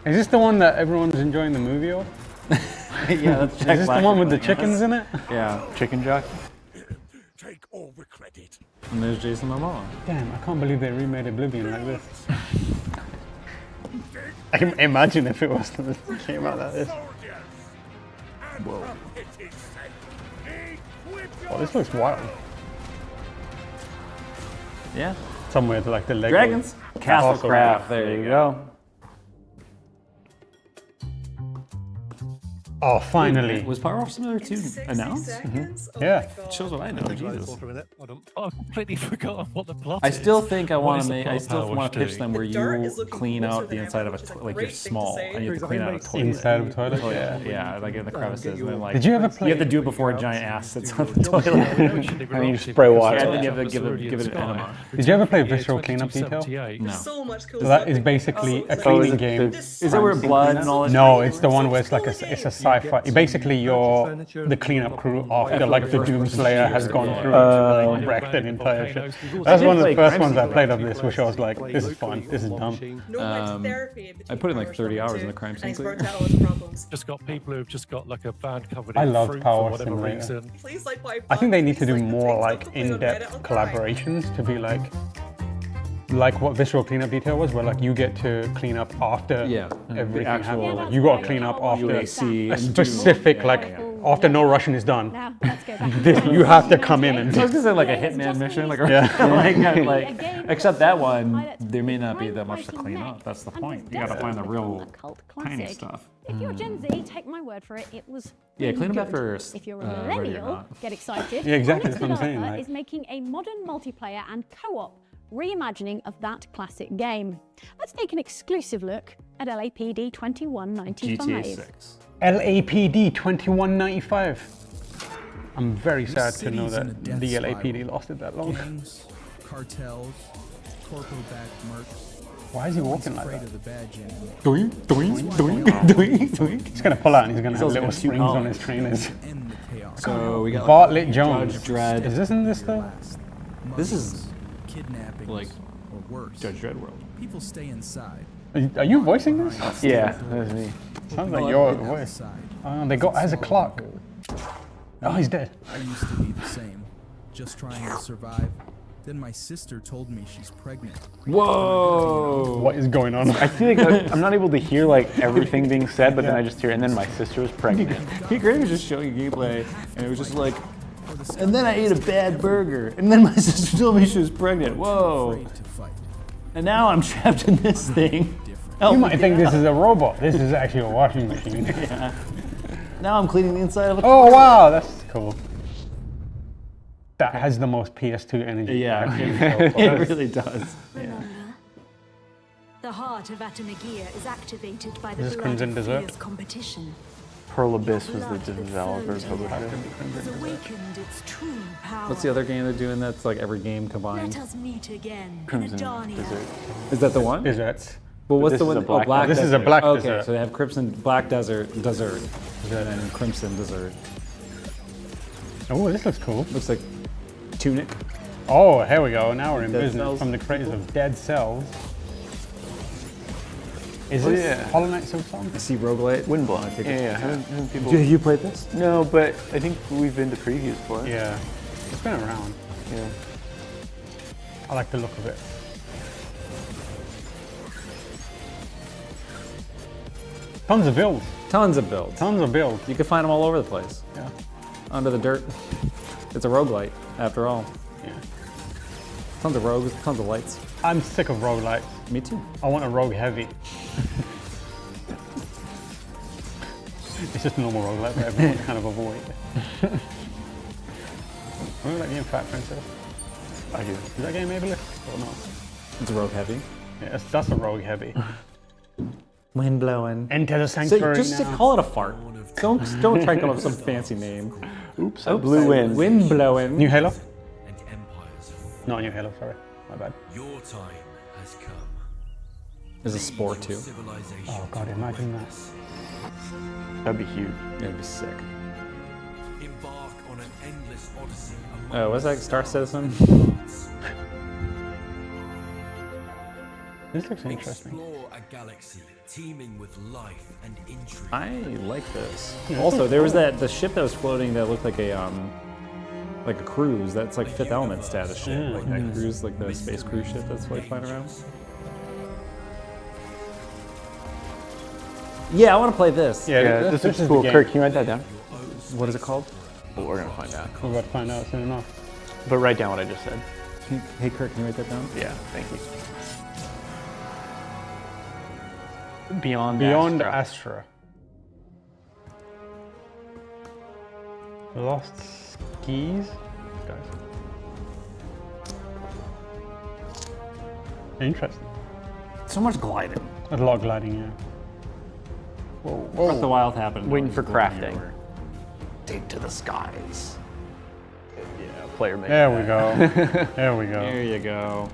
Is this the one that everyone's enjoying the movie of? Yeah, that's Is this the one with the chickens in it? Yeah. Chicken Jockey. Take all the credit. And there's Jason Momoa. Damn, I can't believe they remade Oblivion like this. I can imagine if it was came out like this. Whoa. Oh, this looks wild. Yeah. Somewhere to like the Lego. Dragons. Castle Craft. There you go. Oh, finally. Was Power Wash Simulator 2 announced? Yeah. It shows what I know. Jesus. I've completely forgotten what the plot I is. still think I What want is to the make. plot I of still Power want Wash to pitch doing? them where you clean out the inside of a like you're small and you have to clean out a toilet. Inside of a toilet? Yeah, like in the crevices. And then like. Did you ever play? You have to do it before a giant ass sits on the toilet. And then you spray water. Yeah, and then you have to give it an enema. Did you ever play Visceral Cleanup Detail? No. So that is basically a cleaning game. Is that where blood and all that? No, it's the one where it's like it's a sci-fi. Basically, you're the cleanup crew after like the Doomslayer has gone through and like wrecked an entire ship. That's one of the first ones I played of this, which I was like, this is fun, this is dumb. I put in like 30 hours in the crime scene. Just got people who've just got like a van covered I in love fruit Power for whatever Simulator. reason. I think they need to do more like in-depth collaborations to be like what Visceral Cleanup Detail was, where like you get to clean up after everything actual- happens. Like, you got to clean up after UAC a and specific after no Russian is done. This, you have to come in and I was gonna say like a hitman mission, like, like except that one, there may not be that much to clean up. That's the point. You gotta find the real tiny stuff. If you're Gen Z, take my word for it, it was Yeah, really clean up good. after, If you're a ready or millennial, not. get excited. Yeah, exactly, Our next that's what I'm saying, developer like- is making a modern multiplayer and co-op reimagining of that classic game. Let's take an exclusive look at LAPD 2195. GTA 6. LAPD 2195. I'm very sad to know that the LAPD lasted that long. Gangs, cartels, corpo-backed mercs. Why is he walking like Afraid that? of the badge anymore. Doink, doink, doink, doink, doink. He's gonna pull out and he's gonna have little springs on his trainers. So we got Bartlett Jones. Judge Dredd. Is this in this though? This is kidnappings, like or worse. Judge Dredd world. People stay inside. Are you voicing this? Yeah, that's me. Sounds like your voice. They got Isaac Clarke. Oh, he's dead. I used to be the same, just trying to survive. Then my sister told me she's pregnant. Whoa! What is going on? I feel like I'm not able to hear like everything being said, but then I just hear, and then my sister was pregnant. He Greg was just showing gameplay, and it was just like, and then I ate a bad burger, and then my sister told me she was pregnant. Whoa! And now I'm trapped in this thing. You might think this is a robot. This is actually a washing machine. Yeah. Now I'm cleaning the inside of a Oh wow, that's cool. That has the most PS2 energy. Yeah, it really does. Remember, the heart of Atanagia is activated by the Is this blood Crimson of Desert? fierce competition. Pearl Abyss was the developer publisher. Has awakened its true power. What's the other game they're doing that's like every game combined? Let us meet again Crimson in Adania. Desert. Is that the one? Desserts. Well, what's This the is one? a black Black This Desert. is a black Okay, desert. so they have Crimson, Black Desert, and then Crimson Desert. Oh, this looks cool. Looks like Tunic. Oh, here we go. Now we're in Dead business. Cells. From the creators of Dead Cells. Is Oh, this yeah. Hollow Knight Silk Song? I see Roguelite. Windblown. I take it. Yeah. Haven't people? Have you played this? No, but I think we've been to previews for it. Yeah. It's been around. Yeah. I like the look of it. Tons of builds. Tons of builds. Tons of builds. You can find them all over the place. Yeah. Under the dirt. It's a roguelite, after all. Yeah. Tons of rogues, tons of lights. I'm sick of roguelites. Me too. I want a rogue heavy. It's just a normal roguelite that everyone kind of avoid. Remember that game Fat Princess? I do. Is that game ableist or not? It's a rogue heavy. Yeah, that's a rogue heavy. Wind blowing. Enter the sanctuary Just now. call it a fart. Don't try to come up with some fancy name. Oops, I blew in. Wind blowing. New Halo? And empires fall. Not New Halo, sorry. My bad. Your time has come. There's a Spore too. Civilization Oh god, imagine that. That'd be huge. It'd be sick. embark on an endless odyssey. Oh, what's that? Star Citizen? This looks interesting. Explore a galaxy teeming with life and intrigue. I like this. Also, there was the ship that was floating that looked like a cruise. That's like Fifth Element status ship. Like that cruise, like the space cruise ship that's like flying around. Yeah, I want to play this. Yeah, this is is cool. the game. Kirk, can you write that down? What is it called? Well, we're gonna find out. We're about to find out soon enough. But write down what I just said. Hey, Kirk, can you write that down? Yeah, thank you. Beyond Beyond Astra. Astra. Lost skis. Guys. Interesting. So much gliding. A lot of gliding, yeah. Whoa, Breath of the Wild happened. Waiting for crafting. Take to the skies. Yeah, player made There that. we go. There we go. There you go.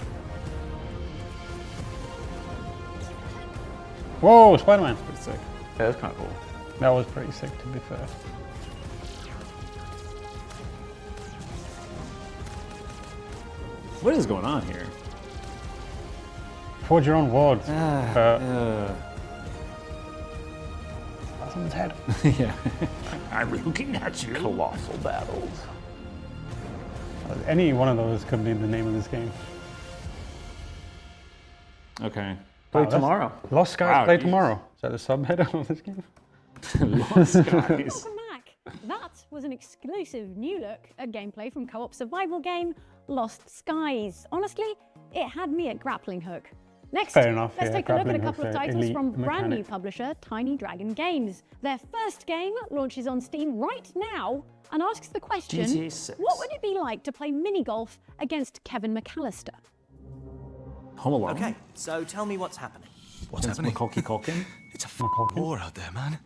Whoa, Spider-Man. Pretty sick. Yeah, that's kind of cool. That was pretty sick, to be fair. What is going on here? Forge your own worlds. Someone's head. Yeah. I'm looking at you. Colossal battles. Any one of those could be the name of this game. Okay. Play tomorrow. Lost Skies, Wow, play geez. tomorrow. Is that the subheader of this game? Lost Skies. Welcome back. That was an exclusive new look at gameplay from co-op survival game Lost Skies. Honestly, it had me at grappling hook. Next, Fair enough, let's yeah, take a look at a grappling couple of hook's a titles elite from brand new mechanic. publisher Tiny Dragon Games. Their first game launches on Steam right now and asks the question, GTA 6. what would it be like to play mini golf against Kevin McAllister? Home Alone. Okay, so tell me what's happening. What's happening? Macaulay Culkin. It's a war out there, man.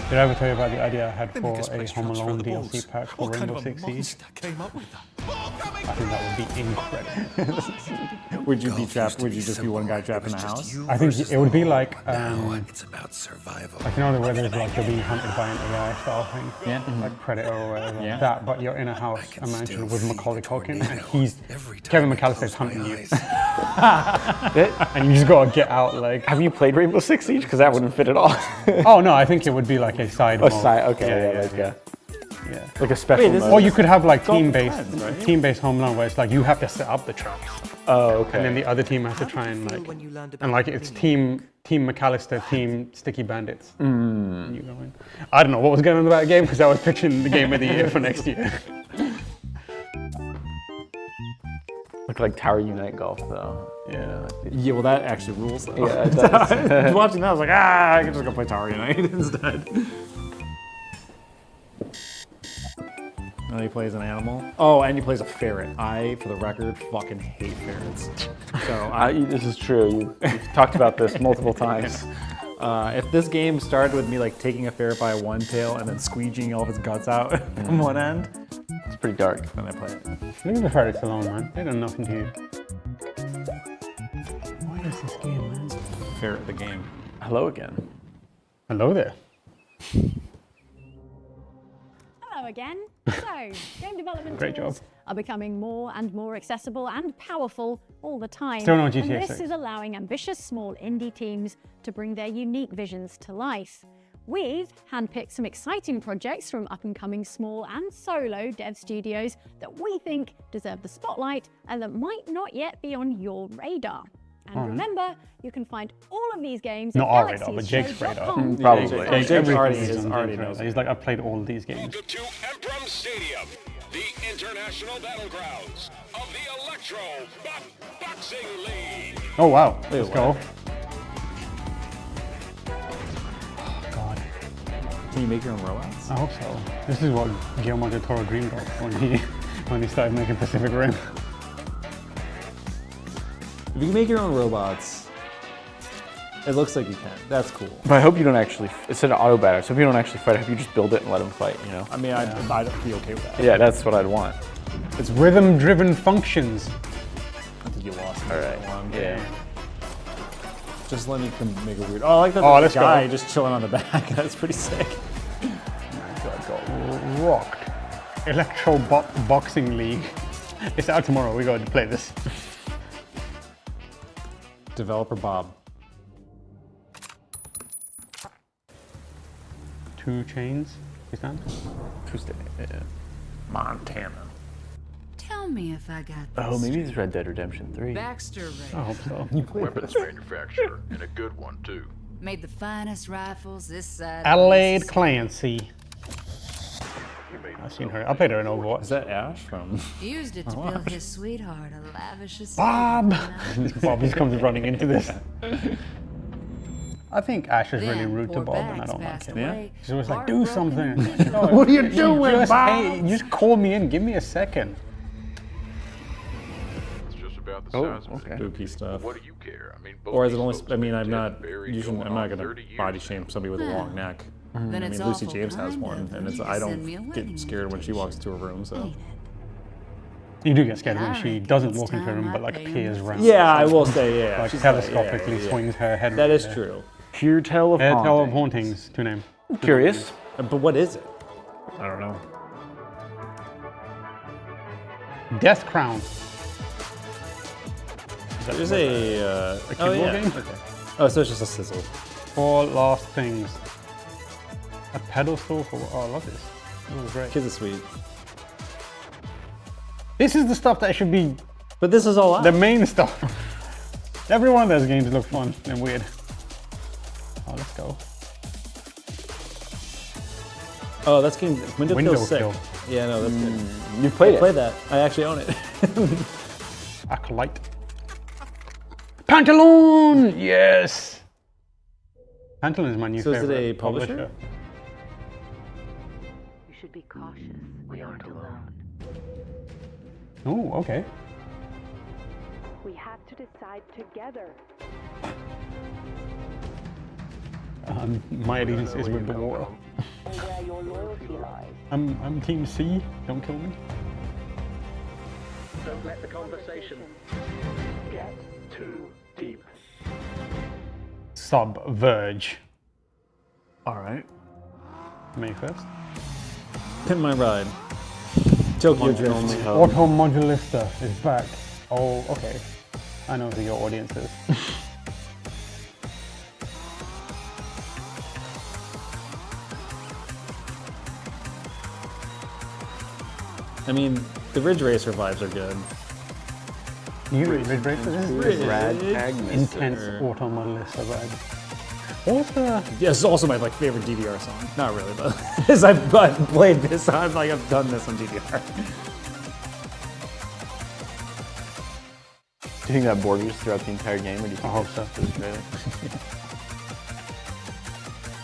Did I ever tell you about the idea I had Let me for guess, a Prince Home transfer Alone the balls. DLC pack for What kind Rainbow of a Six Siege? monster came up with that? I think that would be incredible. Would you be trapped? Would you just be one guy trapped in a house? I think it would be like, It's about survival. like you know where there's like you're being hunted by an AI style thing, Yeah. like Predator or whatever. Yeah. That, but you're in a house, a mansion with Macaulay Culkin, and Kevin McAllister's hunting you, and you just gotta get out. Like, Have you played Rainbow Six Siege? Because that wouldn't fit at all. oh no, I think it would be like a side. A mode. side, okay, yeah. like a special this mode. Or you could have like all team-based, depends, right? team-based Home Alone, where it's like you have to set up the traps, Oh, okay. and then the other team has to try and like, and like it's team McAllister, team Sticky Bandits. And you go in. I don't know what was going on about the game because I was pitching the game of the year for next year. Look like Tower Unite Golf, though. Yeah. Yeah, well, that actually rules, though. Yeah, it does. Watching that, I was like, I can just go play Tower Unite instead. And he plays an animal. Oh, and he plays a ferret. I, for the record, fucking hate ferrets. So This is true. You've talked about this multiple times. if this game started with me like taking a ferret by one tail and then squeegeeing all of its guts out from one end, It's pretty dark. then I play it. Leave the ferrets alone, man. They done nothing to you. What is this game, man? Ferret the game. Hello again. Hello there. Hello again. So, game development Great tools job. are becoming more and more accessible and powerful all the time. Still no and GTA this 6. is allowing ambitious small indie teams to bring their unique visions to life. We've handpicked some exciting projects from up-and-coming small and solo dev studios that we think deserve the spotlight and that might not yet be on your radar. And All right. remember, you can find all of these games Not at our radar, but Jake's radar. galaxiesshow.com. Probably. Jake Jake's everything already- is is on already Jake's knows radar. He's like, I've played all these games. Welcome to Emprum Stadium, the international battlegrounds of the Electro Boxing League. Oh wow, let's go. God, Can you make your own robots? I hope so. This is what Guillermo del Toro dreamed of when he started making Pacific Rim. If you can make your own robots, it looks like you can. That's cool. But I hope you don't actually. It's an auto batter, so if you don't actually fight, I hope you just build it and let them fight. You know. I mean, I'd be okay with that. Yeah, that's what I'd want. It's rhythm-driven functions. I think you lost me. All right. Yeah. Just let me make a weird. Oh, I like that. Oh, there's let's a guy go. just chilling on the back. That's pretty sick. Got rocked. Electro Boxing League. It's out tomorrow. We got to play this. Developer Bob. 2 Chains. Is that? Tuesday. Yeah. Montana. Tell me if I got this. Oh, maybe it's Red Dead Redemption 3. Baxter Ray. I hope so. Weapons manufacturer, and a good one too. Made the finest rifles this side. of Adelaide Mississippi. Clancy. I've seen her. I played her in Overwatch. Is that Ash from? Used it to build his sweetheart a lavish estate. Bob! Bob just comes running into this. I think Ash is really rude to Bob, and I don't like him. Yeah? She's always like, do something. What are you doing, just, Bob? Hey, you just call me in. Give me a second. Okay. Goopy stuff. What do you care? I mean, or is it only? I mean, I'm not gonna body shame somebody with a long neck. Then I it's mean, Lucy awful James has kind one, of and you to I send me a don't wedding get scared when she walks into a room. So. You do get scared when she doesn't walk into a room, but like peers around. Yeah, I will say, yeah. Like She's telescopically yeah. swings her head. That around is there. true. Pure Tale of Hauntings. Tale of Hauntings, to name. Curious. But what is it? I don't know. Death Crown. There's a kid yeah. game? Okay. Oh, so it's just a sizzle. 4 last things. A pedestal for. Oh, I love this. That was great. Kids are sweet. This is the stuff that should be. But this is all out. The main stuff. Every one of those games look fun and weird. Oh, let's go. Oh, that's game. Window Kill 6. Kill. Yeah, no, that's good. You've played I it. played that. I actually own it. Acolyte. Pantaloon! Yes! Pantaloon is my new So is favorite. it a publisher? You should be cautious. We aren't alone. Oh, okay. We have to decide together. My allegiance is with the water. Where your loyalty lies. I'm Team C. Don't kill me. Don't let the conversation get too deep. Subverge. Alright. May 1st. Pin my ride. Tokyo Drift. Auto Modulista is back. Oh, okay. I know who your audience is. I mean, the Ridge Racer vibes are good. Ridge Racer? This is Ragtag intense Mister. Auto Modulista vibe. What was the... Yeah, this is also my favorite DVR song. Not really, but as I've played this, I've done this on DVR. Do you think that borders throughout the entire game, or do you think I hope so.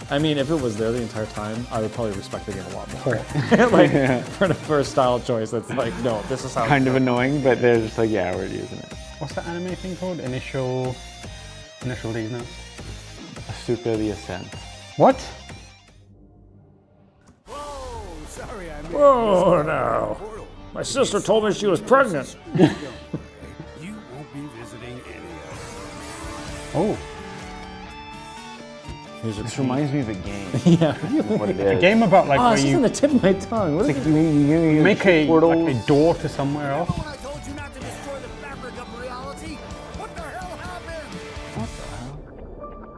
I mean, if it was there the entire time, I would probably respect the game a lot more. Like, for the first style choice, that's like, no, this is how kind of annoying, but they're just like, yeah, we're using it. What's that anime thing called? Initial D's now? Asuka the Ascent. What? Oh no! My sister told me she was pregnant. You won't be visiting any of Oh. This reminds me of a game. Yeah. What it A is. game about like Oh, where it's just you on the tip of my tongue. What is it? you make a door to somewhere else. I told you not to destroy the fabric of reality. What the hell happened?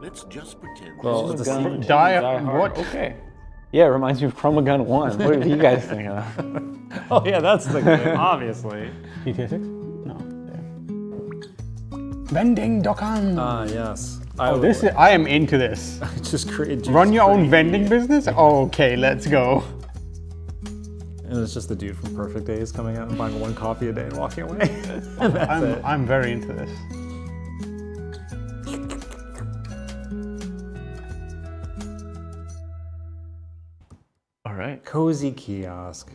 Let's just pretend. Well, This it's is a Gun- Die Hard. what? Okay. Yeah, it reminds me of Chroma Gun 1. What do you guys think of? Oh yeah, that's the game, obviously. GTA 6? No. Vending Dokkan. Ah, yes. I am into this. Just create. Run your own vending business? Okay, let's go. And it's just the dude from Perfect Days coming out and buying one coffee a day and walking away. And that's it. I'm very into this. All right. Cozy kiosk.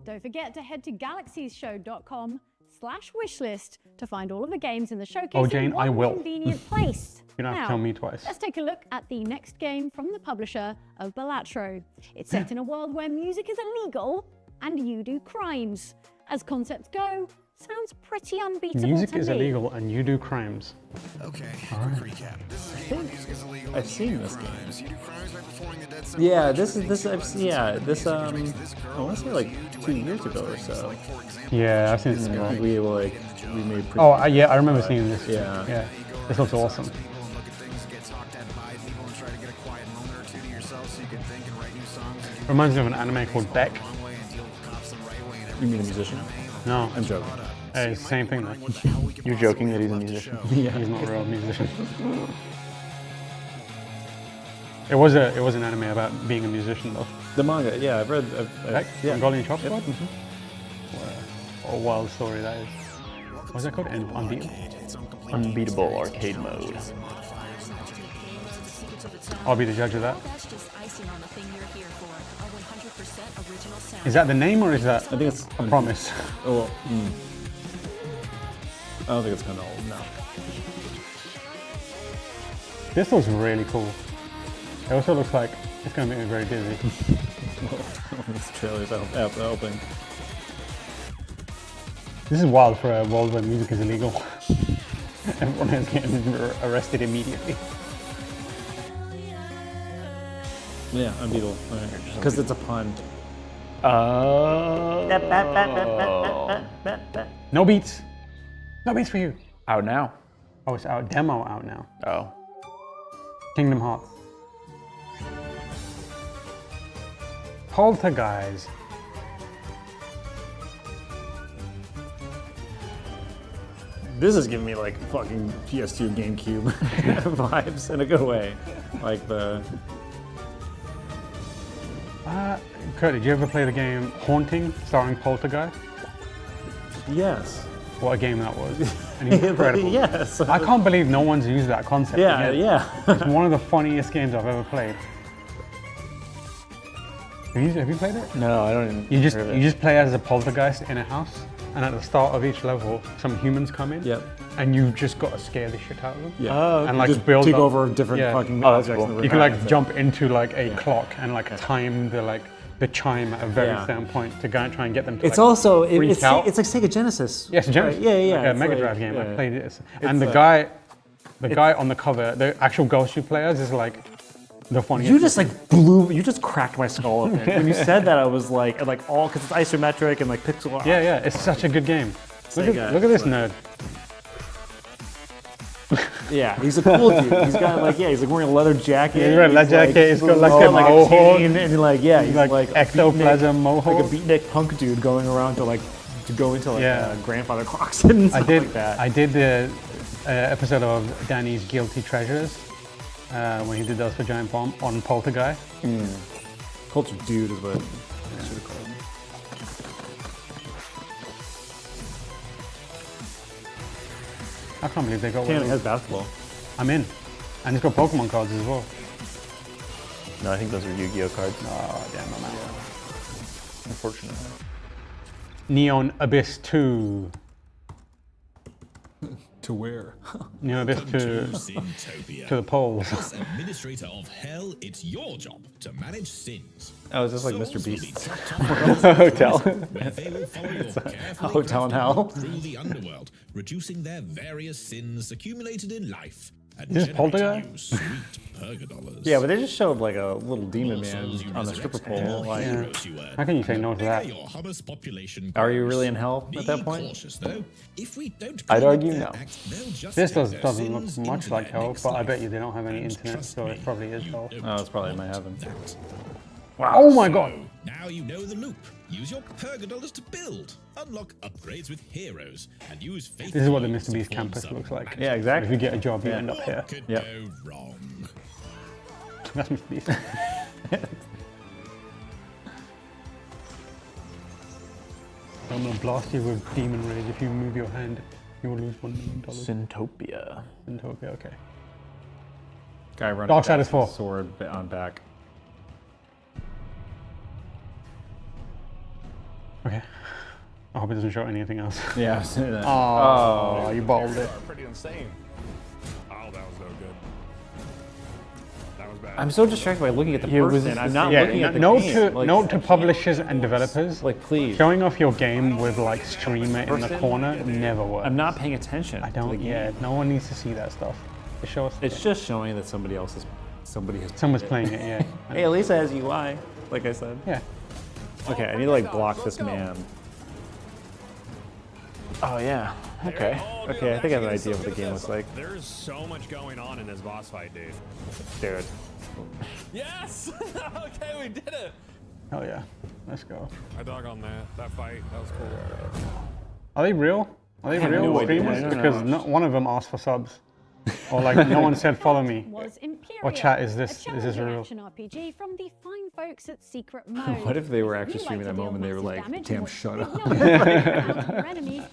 Don't forget to head to galaxiesshow.com/wishlist to find all of the games in the showcase Oh, Jane, in one I will. convenient place. You don't have to Now, tell me twice. Let's take a look at the next game from the publisher of Balatro. It's set in a world where music is illegal and you do crimes. As concepts go, sounds pretty unbeatable Music to is me. illegal and you do crimes. Okay, recap. This is a game where music is illegal. I've seen this You game. do crimes by performing the dead Yeah, this. I want to say like 2 years ago or so. Yeah, I've seen this I think we made. Oh, yeah, I remember seeing this. Yeah. Yeah. This looks awesome. Reminds me of an anime called Beck. You mean a musician? No. I'm joking. Hey, it's the same thing though. You're joking that he's a musician. Yeah. He's not a real musician. It was an anime about being a musician though. The manga, yeah, I've read. Beck? Yeah. Golden Chop Squad? What a wild story that is. What's that called? Unbeatable? Unbeatable arcade mode. I'll be the judge of that. That's just icing on the thing you're here for. A 100% original sound. Is that the name or is that I think it's a promise? Oh, well, I don't think it's kind of old, no. This looks really cool. It also looks like it's going to make me very dizzy. This trailer's out the opening. This is wild for a world where music is illegal. Everyone is getting arrested immediately. Yeah, unbeatable. Because it's a pun. No beats. No beats for you. Out now. Oh, it's out. Demo out now. Oh. Kingdom Hearts. Poltergeist. This is giving me like fucking PS2 GameCube vibes in a good way. Like the... Kurt, did you ever play the game Haunting, starring Poltergeist? Yes. What a game that was. Incredible. Yes. I can't believe no one's used that concept Yeah, yet. yeah. It's one of the funniest games I've ever played. Have you played it? No, I don't even You just play as a poltergeist in a house, and at the start of each level, some humans come in. Yep. And you've just got to scare the shit out of them. Yeah. Oh, and like just build take up. over different fucking objects in the room. You can like jump into like a clock and like time the chime at a very certain point to go and try and get them to It's like, also, freak it's out. like Sega Genesis. Yes, Genesis. Right? Yeah. Like a It's Mega like- Drive game. I yeah. played it. It's And the guy on the cover, the actual Ghost you players is like the funniest. You just like you just cracked my skull open. When you said that, I was like all, because it's isometric and like pixel art. Yeah, it's such a good game. Look Sega. at this nerd. Yeah, he's a cool dude. He's got like, he's like wearing a leather jacket. Yeah, he's wearing a leather jacket. He's got like a mohawk. chain, and like, he's like ectoplasm mohawk. Like a beatnik punk dude going around to go into grandfather clocks and stuff like that. I did the episode of Danny's Guilty Treasures when he did those for Giant Bomb on Poltergeist. Culture dude is what I should have called him. I can't believe they got Cannon one. has basketball. I'm in. And it's got Pokemon cards as well. No, I think those are Yu-Gi-Oh cards. Oh, damn, I'm out. Unfortunately. Neon Abyss 2. To where? Neon Abyss 2 Sintopia. to the polls. As administrator of hell, it's your job to manage sins. Oh, is this like Mr. Beast's hotel? It's a hotel in hell. Through the underworld, reducing their various sins accumulated in life. And Is this generating Poltergeist? you sweet purgadollars. Yeah, but they just showed like a little demon man on the stripper pole. Like, How can you say no to that? Are you really in hell at that point? If we don't I'd argue no. This doesn't look much like hell, but I bet you they don't have any internet, so it probably is hell. Oh, it's probably in my heaven. Wow. Oh my god. Now you know the loop. Use your purgadollars to build, unlock upgrades with heroes, and use faith. This is what the Mr. Beast campus looks like. Yeah, exactly. If you get a job, you end up here. Could Yep. go wrong. That's Mr. Beast. I'm gonna blast you with demon rage. If you move your hand, you will lose $1 million. Syntopia. Syntopia, okay. Guy running. Darksiders 4. Sword on back. Okay. I hope it doesn't show anything else. Yeah, I've seen that. Oh, you balled it. Pretty insane. Oh, that was no good. That was bad. I'm so distracted by looking at the person. I'm not looking at the game. Note to publishers and developers. Like, please. Showing off your game with like streamer in the corner never works. I'm not paying attention. I don't. Yeah, no one needs to see that stuff. Just show us. It's just showing that somebody has. Someone's playing it. Yeah. Hey, at least it has UI, like I said. Yeah. Okay, I need to like block this man. Oh yeah. Okay. Okay, I think I have an idea of what the game looks like. There's so much going on in this boss fight, dude. Dude. Yes! Okay, we did it! Oh yeah. Let's go. I dug on that fight. That was cool. Are they real? Are they I have real no idea. streamers? I don't Because know. not one of them asked for subs. Or like no one said follow me. Or chat, is this real? Action RPG from the fine folks at Secret Mode. What if they were actually If you streaming like that to deal moment? They were massive like, damage "Damn, and want shut to up." take out your enemies,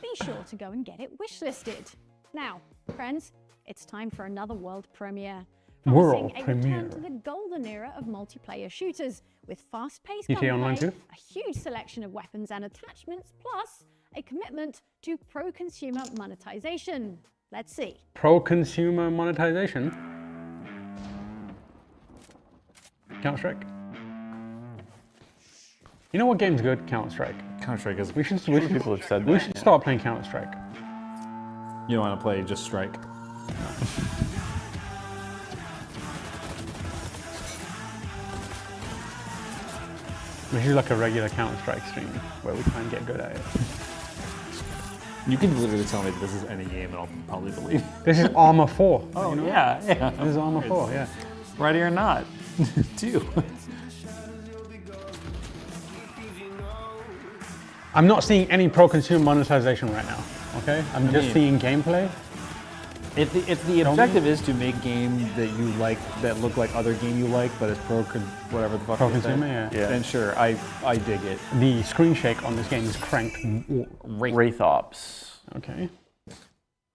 be sure to go and get it wishlisted. Now, friends, it's time for another world premiere. World promising a premiere. return to the golden era of multiplayer shooters with fast-paced GTA Online gunplay, too? a huge selection of weapons and attachments, plus a commitment to pro-consumer monetization. Let's see. Pro-consumer monetization. Counter-Strike. You know what game's good? Counter-Strike. Counter-Strike is. We should people have said we that, should yeah. start playing Counter-Strike. You don't want to play just Strike. We should do like a regular Counter-Strike stream where we try and get good at it. You can literally tell me that this is any game and I'll probably believe it. This is Arma 4. Oh, you know? yeah. This is Arma 4, yeah. Ready or not, too. I'm not seeing any pro-consumer monetization right now, okay? I'm just seeing gameplay. If the objective is to make game that you like, that look like other game you like, but it's whatever the fuck it is, Pro-consumer, yeah. then sure, I dig it. The screen shake on this game is cranked. Wraith Ops. Okay.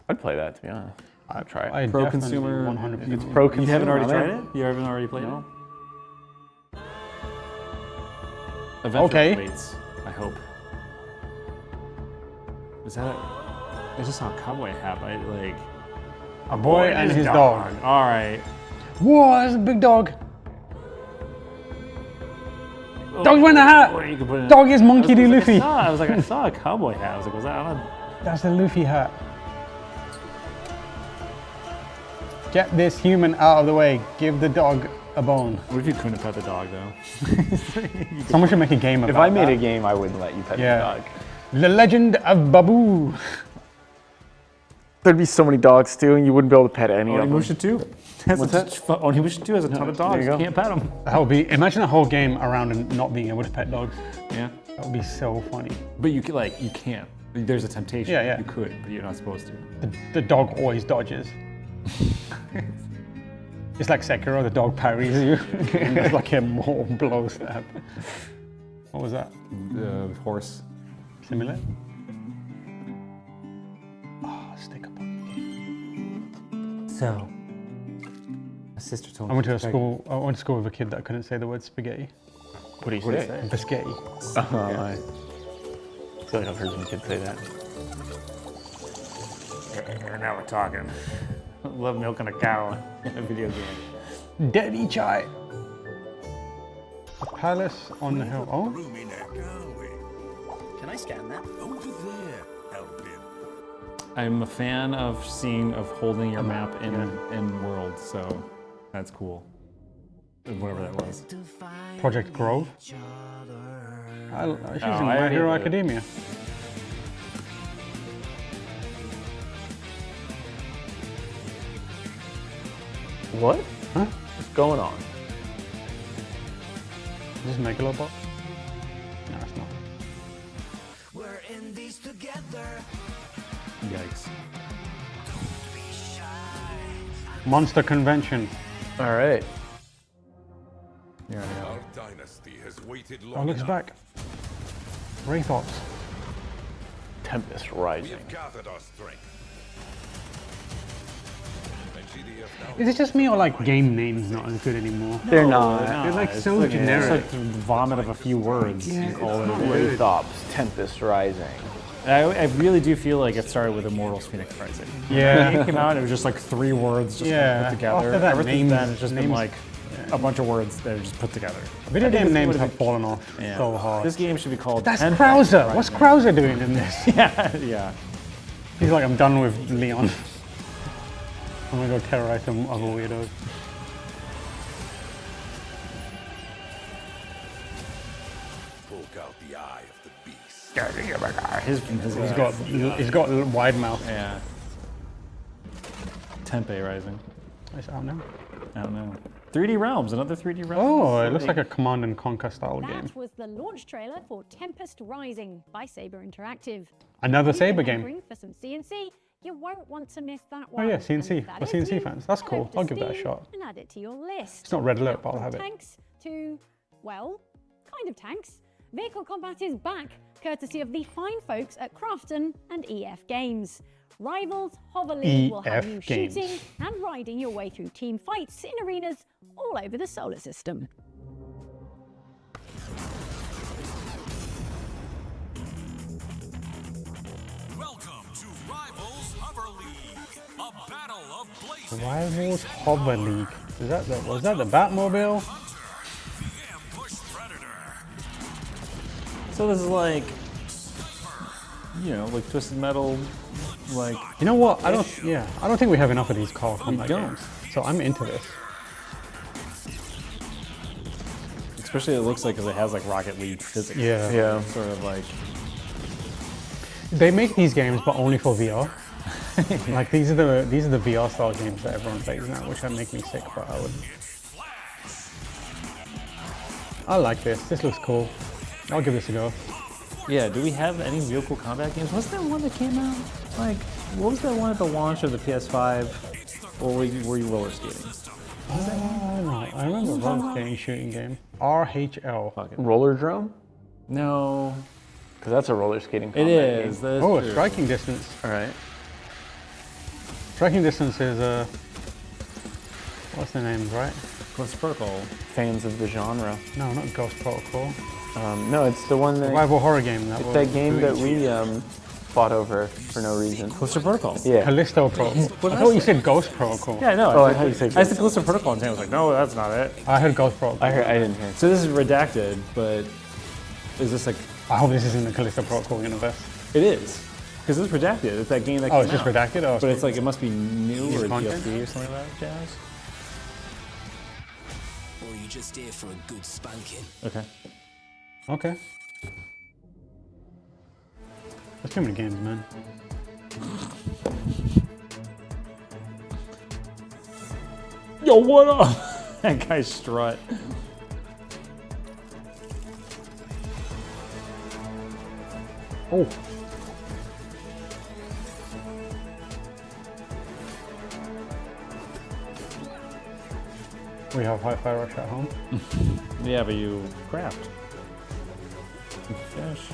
I'd play that, to be honest. I'd try it. I Pro-consumer. 100%. It's pro-consumer. You haven't already I'm tried in. it? You haven't already played No. it? Eventually Okay. waits, I hope. Is that I just saw a cowboy hat. A boy and his dog. All right. Whoa, that's a big dog. Dog's wearing a hat. Or you could put it in- Dog is Monkey D. Luffy. I was like, I saw a cowboy hat. I was like, was that on a... That's the Luffy hat. Get this human out of the way. Give the dog a bone. What if you couldn't pet the dog, though? Someone should make a game about If I made that. a game, I wouldn't let you pet the dog. The Legend of Babu. There'd be so many dogs too, and you wouldn't be able to pet any of them. Onimusha 2 has What's a that? Onimusha 2 has a ton of dogs. You can't pet them. That would be. Imagine a whole game around and not being able to pet dogs. Yeah. That would be so funny. But you can't. There's a temptation. Yeah, yeah. You could, but you're not supposed to. The dog always dodges. It's like Sekiro, the dog parries you. And it's like a more blow stab. What was that? The horse. Simulate? Oh, sticker book. So, my sister told me. I went to she's school with a kid that couldn't say the word spaghetti. What do you What'd he say? Biscotti. I feel like I've heard some kids say that. Now we're talking. Love milking a cow in a video game. Daddy chai. A palace on the hill. Oh. Can I scan that? Over there, Elvin. I'm a fan of holding your map in world, so that's cool. Whatever that was. Project Grove. She's in I My already Hero played it. Academia. What? Huh? What's going on? Is this Megalobot? No, it's not. We're in these together. Yikes. Monster Convention. All right. Yeah, Our dynasty has waited long Oh, looks enough. back. Wraith Ops. Tempest We Rising. have gathered our strength. And GDF now Is it just me or like game names not as good anymore? They're not. They're like it's so generic. It's like the vomit of a few words. Yeah, You call it's it. not Wraith Ops, Tempest Rising. I really do feel like it started with Immortals Phoenix Rising. Yeah. When it came out, it was just like 3 words just Yeah. put together. After that, Ever since names- then, it's just been names- like a bunch of words that are just put together. Video I think game this names would've have been- fallen off Yeah. so hard. This game should be called. That's Tempest Krauser. Rising. What's Krauser doing in this? Yeah, yeah. He's like, I'm done with Leon. I'm gonna go terrorize some other weirdos. poke out the eye of the beast. He's got a wide mouth. Yeah. Tempe Rising. It's out now. I don't know. 3D Realms, another 3D Realms. Oh, it looks like a Command and Conquer style game. That was the launch trailer for Tempest Rising by Saber Interactive. Another If Saber you're game. hungry for some CNC, you won't want to miss that Oh one. yeah, CNC. And if that For is CNC you, fans. That's head cool. over to I'll give that a Steam shot. And add it to your list. It's not red alert, Now, but I'll from have it. Tanks to, well, kind of tanks. Vehicle combat is back, courtesy of the fine folks at Crafton and EF Games. Rivals Hover League will have you Games. shooting and riding your way through team fights in arenas all over the solar system. Welcome to Rivals Hover League, a battle of blazing. Rivals Hover League. Was that the Batmobile? So this is like, you know, like Twisted Metal, like. You know what? I don't think we have enough of these car combat games. So I'm into this. Especially it looks like because it has like Rocket League physics. Yeah. Sort of like. They make these games, but only for VR. Like these are the VR style games that everyone plays now, which make me sick. But I like this. This looks cool. I'll give this a go. Yeah. Do we have any real cool combat games? What's that one that came out? Like, what was that one at the launch of the PS5? Or were you roller skating? I remember roller skating shooting game. RHL. Roller Drome? No. Because that's a roller skating combat It is. game. Oh, striking distance. All right. Striking distance is what's the name, right? Ghost Protocol. Fans of the genre. No, not Ghost Protocol. No, it's the one that. Survival horror game. It's that game that we fought over for no reason. Callisto Protocol. Yeah. Callisto Protocol. I thought you said Ghost Protocol. Yeah, I know. Oh, I thought you said. I said Callisto Protocol, and Sam was like, "No, that's not it." I heard Ghost Protocol. I didn't hear. So this is redacted, but is this like? I hope this is in the Callisto Protocol universe. It is, because it's redacted. It's that game that. Oh, came it's just out. redacted. Oh, But it's like it must be new New or content? DLC or something like that jazz. Or you just here for a good spanking. Okay. Okay. There's too many games, man. Yo, what up? That guy's strut. Oh. We have Hi-Fi Rush at home. Yeah, but you craft. Fish.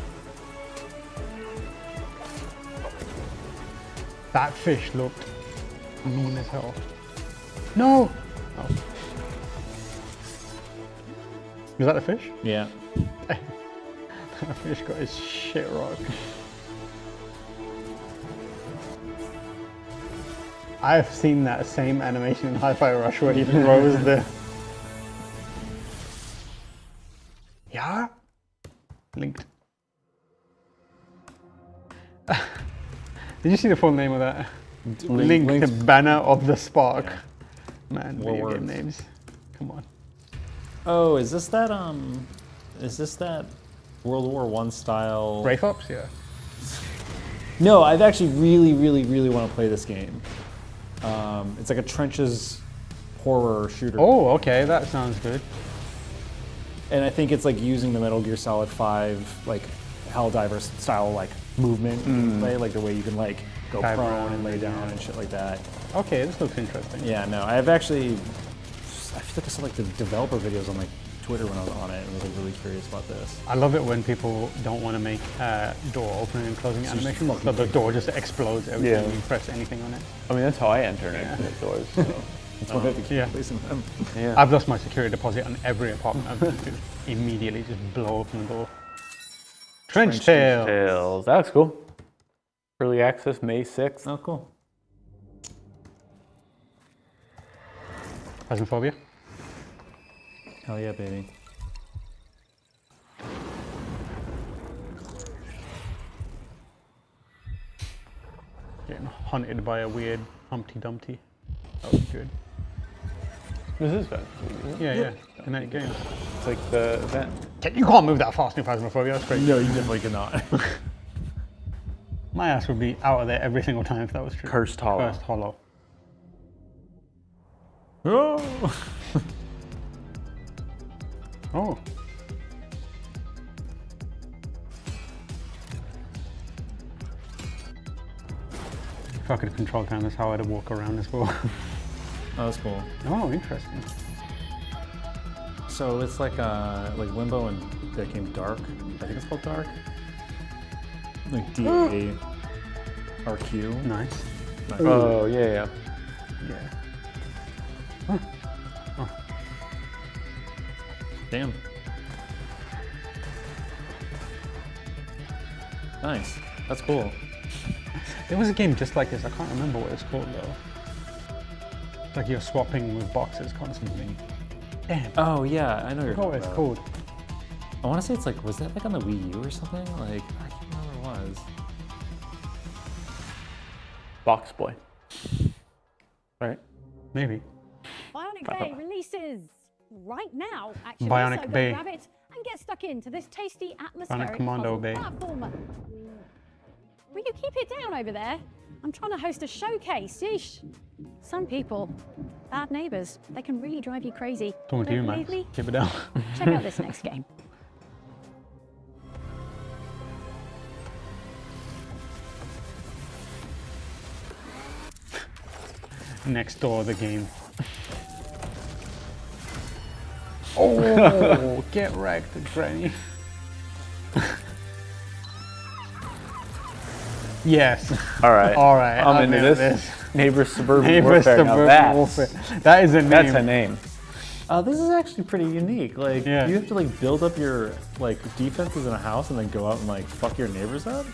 That fish looked mean as hell. No! Oh. Is that a fish? Yeah. That fish got his shit rocked. I've seen that same animation in Hi-Fi Rush where he throws the... Yeah? Linked. Did you see the full name of that? Link the Banner of the Spark. Man, video game names. Come on. Oh, is this that World War I style? Brave Ops, yeah. No, I've actually really want to play this game. It's like a trenches horror shooter. Oh, okay, that sounds good. And I think it's like using the Metal Gear Solid 5 like Helldiver style like movement play, like the way you can like go Dive prone around, and lay down yeah. and shit like that. Okay, this looks interesting. Yeah, no, I feel like I saw like the developer videos on like Twitter when I was on it and was like really curious about this. I love it when people don't want to make door opening and closing animation, so the door just explodes every time you press anything on it. I mean, that's how I enter into doors. So. That's why I have to keep placing them. Yeah. I've lost my security deposit on every apartment I've been to. Immediately just blow open the door. Trench Tales. That looks cool. Early access, May 6th. Oh, cool. Phasmophobia. Hell yeah, baby. Getting hunted by a weird Humpty Dumpty. That was good. This is fun. Yeah. Kinetic games. It's like the event. You can't move that fast in Phasmophobia, that's crazy. No, you definitely cannot. My ass would be out of there every single time if that was true. Cursed Hollow. Cursed Hollow. Oh! Oh. If I could control time, that's how I'd walk around as well. Oh, that's cool. Oh, interesting. So it's like Limbo and that game Dark. I think it's called Dark. Like DA. Or Q. Nice. Oh, yeah. Huh. Oh. Damn. Nice. That's cool. There was a game just like this. I can't remember what it's called though. Like you're swapping with boxes constantly. Damn. Oh yeah, I know you're Oh, talking it's about. called. I want to say it's like, was that like on the Wii U or something? Like, I can't remember what it was. Box Boy. Right? Maybe. Bionic Bay releases right now, actually. Bionic so Bay. Go grab it and get stuck into this tasty atmospheric Commando puzzle Bay. platformer. Will you keep it down over there? I'm trying to host a showcase. Yeesh. Some people, bad neighbors, they can really drive you crazy. Talking to you, Don't man. believe me? Keep it down. Check out this next game. Next door, the game. Oh, get wrecked, Granny. Yes. All right. All right. I'm into this. Neighbor Suburban Warfare. Now that is a name. That's a name. This is actually pretty unique. Like, you have to like build up your like defenses in a house and then go out and like fuck your neighbors up.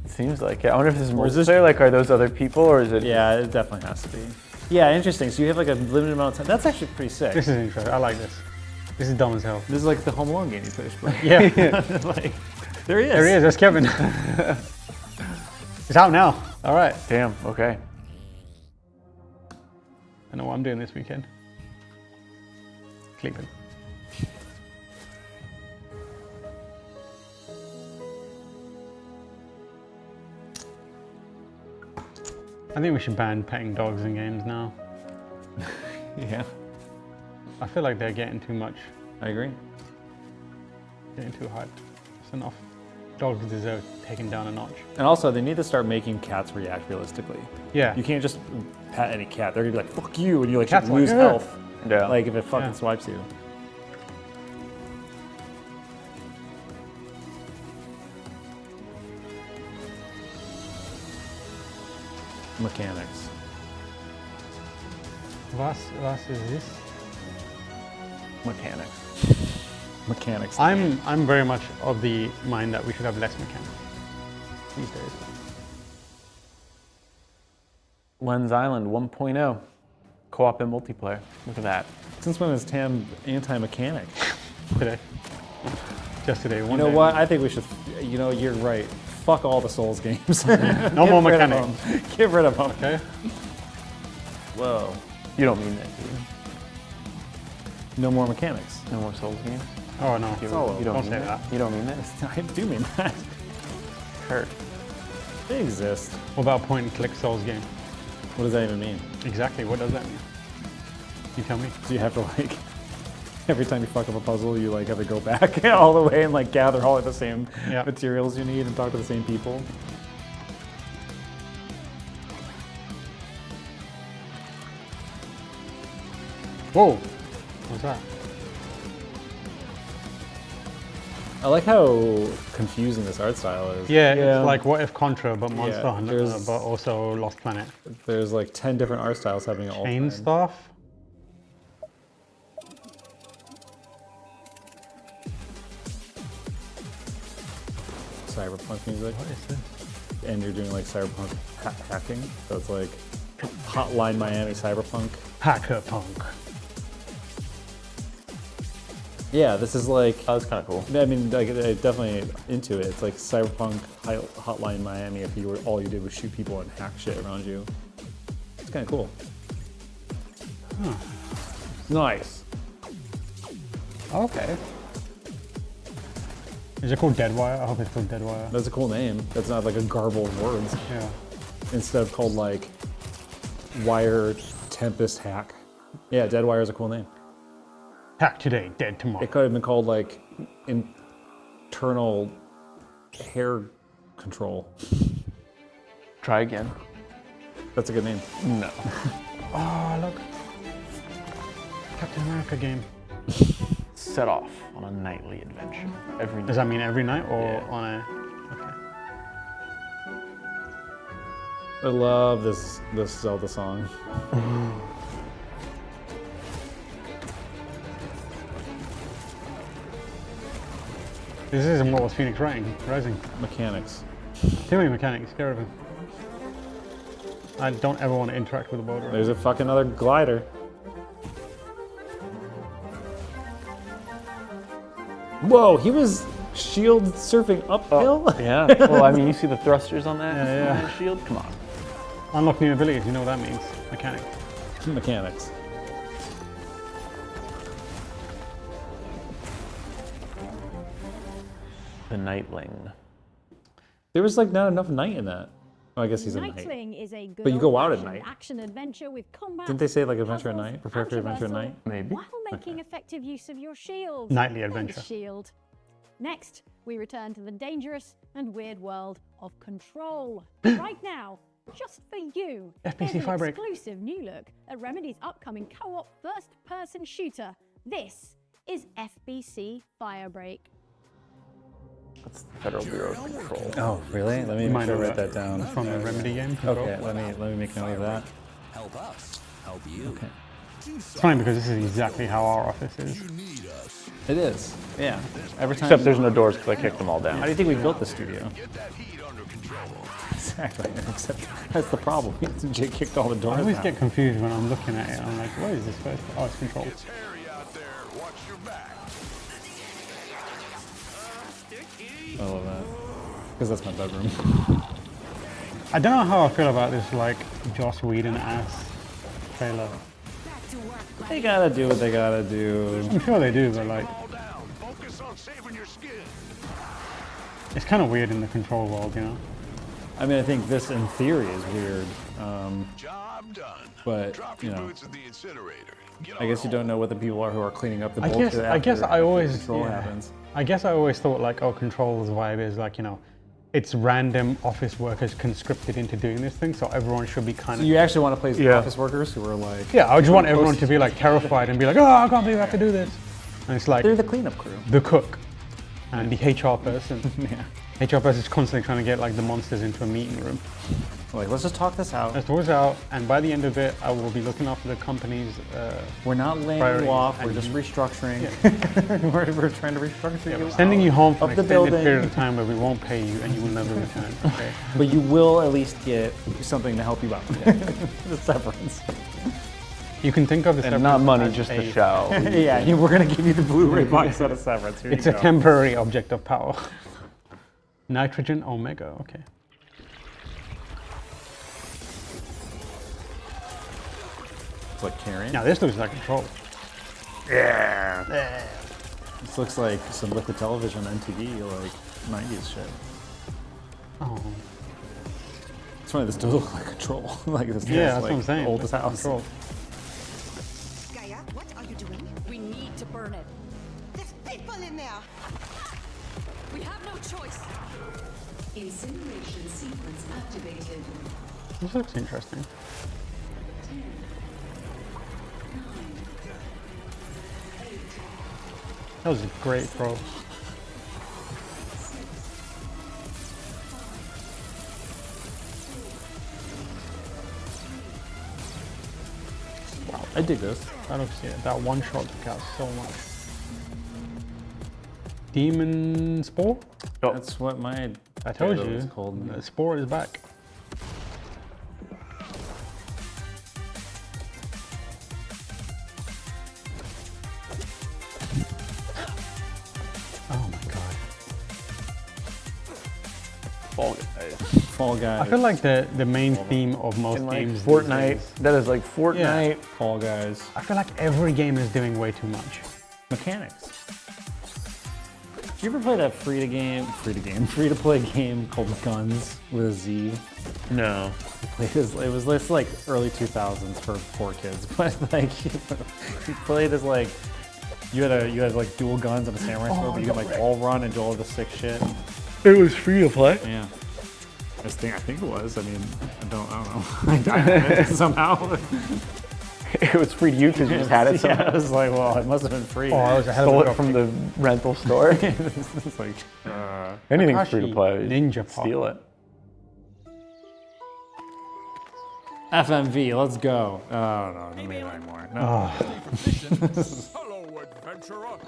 Seems like it. I wonder if this is Or is this- multiplayer. Like, are those other people, or is it? Yeah, it definitely has to be. Yeah, interesting. So you have like a limited amount of time. That's actually pretty sick. This is interesting. I like this. This is dumb as hell. This is like the Home Alone game you finished playing. Yeah. Like, there he is. There he is. There's Kevin. It's out now. All right. Damn. Okay. I know what I'm doing this weekend. Sleeping. I think we should ban petting dogs in games now. Yeah. I feel like they're getting too much. I agree. Getting too hyped. It's enough. Dogs deserve taken down a notch. And also, they need to start making cats react realistically. Yeah. You can't just pat any cat. They're gonna be like, "Fuck you," and you like Cat's lose like, health. Yeah. Like if it fucking swipes you. Mechanics. Was is this? Mechanics. Mechanics. I'm very much of the mind that we should have less mechanics these days. Lens Island 1.0. Co-op and multiplayer. Look at that. Since when is Tam anti-mechanic? Today. Just today. You know what? I think we should. You know, you're right. Fuck all the Souls games. No more mechanics. Get rid of them. Okay. Whoa. You don't mean that, do you? No more mechanics. No more Souls games? Oh no. You don't Don't mean say that? that. You don't mean that? I do mean that. Hurt. They exist. What about point and click Souls game? What does that even mean? Exactly. What does that mean? You tell me. Do you have to like every time you fuck up a puzzle, you like have to go back all the way and like gather all of the same materials you need and talk to the same people? Whoa. What's that? I like how confusing this art style is. Yeah, it's like What If Contra, but Monster Yeah, Hunter, there's- but also Lost Planet. There's like 10 different art styles happening at all Chain times. stuff. Cyberpunk music. What is this? And you're doing like cyberpunk hacking. So it's like Hotline Miami Cyberpunk. Hacker Punk. Yeah, this is like. Oh, that's kind of cool. I mean, like, I'm definitely into it. It's like Cyberpunk Hotline Miami if you were all you did was shoot people and hack shit around you. It's kind of cool. Huh. Nice. Okay. Is it called Deadwire? I hope it's called Deadwire. That's a cool name. That's not like a garble of words. Yeah. Instead of called like Wire Tempest Hack. Yeah, Deadwire is a cool name. Hack today, dead tomorrow. It could have been called like internal hair control. Try again. That's a good name. No. Oh, look. Captain America game. Set off on a nightly adventure. Every night. Does that mean every night or Yeah. on a... I love this Zelda song. This is Immortal Phoenix Rising. Mechanics. Too many mechanics, get rid of him. I don't ever want to interact with the boulder. There's a fucking other glider. Whoa, he was shield surfing uphill? Yeah. Well, I mean, you see the thrusters on that? Yeah. Shield? Come on. Unlock new abilities, you know what that means. Mechanics. Mechanics. The Nightling. There was like not enough night in that. Oh, I guess he's a knight. Nightling is a good But you go out at old-fashioned night. action adventure with combat. Didn't they say like adventure at puzzles, night? Prepare for adventure at traversal, night? Maybe. While making effective use of your shield. Nightly and adventure. Shield. Next, we return to the dangerous and weird world of Control. Right now, just for you, FPC here's an Firebreak. exclusive new look at Remedy's upcoming co-op first-person shooter. This is FBC Firebreak. That's the Federal Bureau of Control. Oh, really? Let me Might have write that down. From the Remedy game. Okay, let me make note of that. Help us. Help you. Okay. It's funny because this is exactly how our office is. It is. Yeah. Every time. Except there's no doors because I kicked them all down. How do you think we built the studio? Exactly. Except that's the problem. Jake kicked all the doors I always down. get confused when I'm looking at it. I'm like, what is this first? Oh, it's Control. I love that. Because that's my bedroom. I don't know how I feel about this, like, Joss Whedon ass trailer. They gotta do what they gotta do. I'm sure they do, but like, it's kind of weird in the Control world, you know? I mean, I think this in theory is weird. But, you know, I guess you don't know what the people are who are cleaning up the bullshit I guess I always Control happens. I guess I always thought like, oh, Control's vibe is like, you know, it's random office workers conscripted into doing this thing, so everyone should be kind So of. you actually want to play office workers who are like... Yeah, I just want everyone to be like terrified and be like, oh, I can't believe I have to do this. And it's like They're the cleanup crew. the cook and the HR person. Yeah. HR person is constantly trying to get like the monsters into a meeting room. Like, let's just talk this out. Let's talk this out, and by the end of it, I will be looking after the company's. We're not laying priorities, you off. We're and just restructuring. Yeah. we're trying to restructure you. We're sending you home for Of an the extended building. period of time where we won't pay you and you will never return. Okay. But you will at least get something to help you out. The severance. You can think of the And severance not money, as just a- the show. Yeah, we're gonna give you the Blu-ray box set of severance. Here It's you a go. temporary object of power. Nitrogen Omega. Okay. It's like carrying. Now this looks like Control. Yeah. This looks like some liquid television on MTV, like 90s shit. Oh. It's funny, this does look like Control. Like this Yeah, is that's like what I'm saying. oldest Like house. Control. Gaia, what are you doing? We need to burn it. There's people in there. We have no choice. Incineration sequence activated. This looks interesting. That was a great throw. Wow, I dig this. That looks, yeah, that one shot took out so much. Demon Spore? That's what my I told payload you. is called. The Spore is back. Oh my god. Fall Guys. Fall Guys. I feel like the main theme of most And like games. Fortnite. these days- That is like Fortnite. Fall Guys. I feel like every game is doing way too much. Mechanics. Did you ever play that free to play game called Guns with a Z? No. It was this like early 2000s for poor kids, but like you played as like you had like dual guns and a samurai sword, but you could like wall run and do all this sick shit. It was free to play. Yeah. I think it was. I mean, I don't know. I had it somehow. It was free to you because you just had it. So Yeah, I was like, well, it must have been free. Oh, I was ahead of stole the it from the rental store. It's like Anything's free to play. Ninja Pop. Steal it. FMV, let's go. Oh, no, don't make that anymore. No. Hello, adventurer.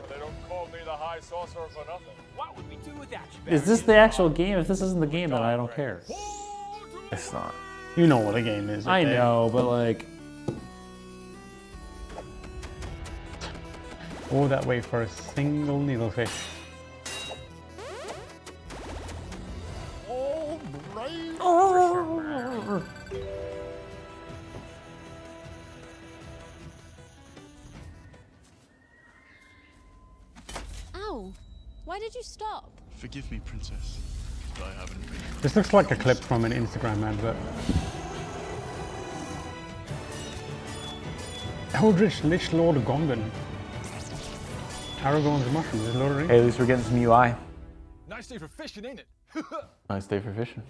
They don't call me the High Sorcerer for nothing. What would we do without you? Is this the actual game? If this isn't the game, then I don't care. It's not. You know what a game is. I okay? know, but like... All that way for a single needlefish. Ow! Why did you stop? Forgive me, princess, but I haven't been. This looks like a clip from an Instagram advert. Eldritch Lich Lord Gondon. Aragorn's mushrooms, is Lord of the Rings. Hey, at least we're getting some UI. Nice day for fishing, ain't it? Nice day for fishing.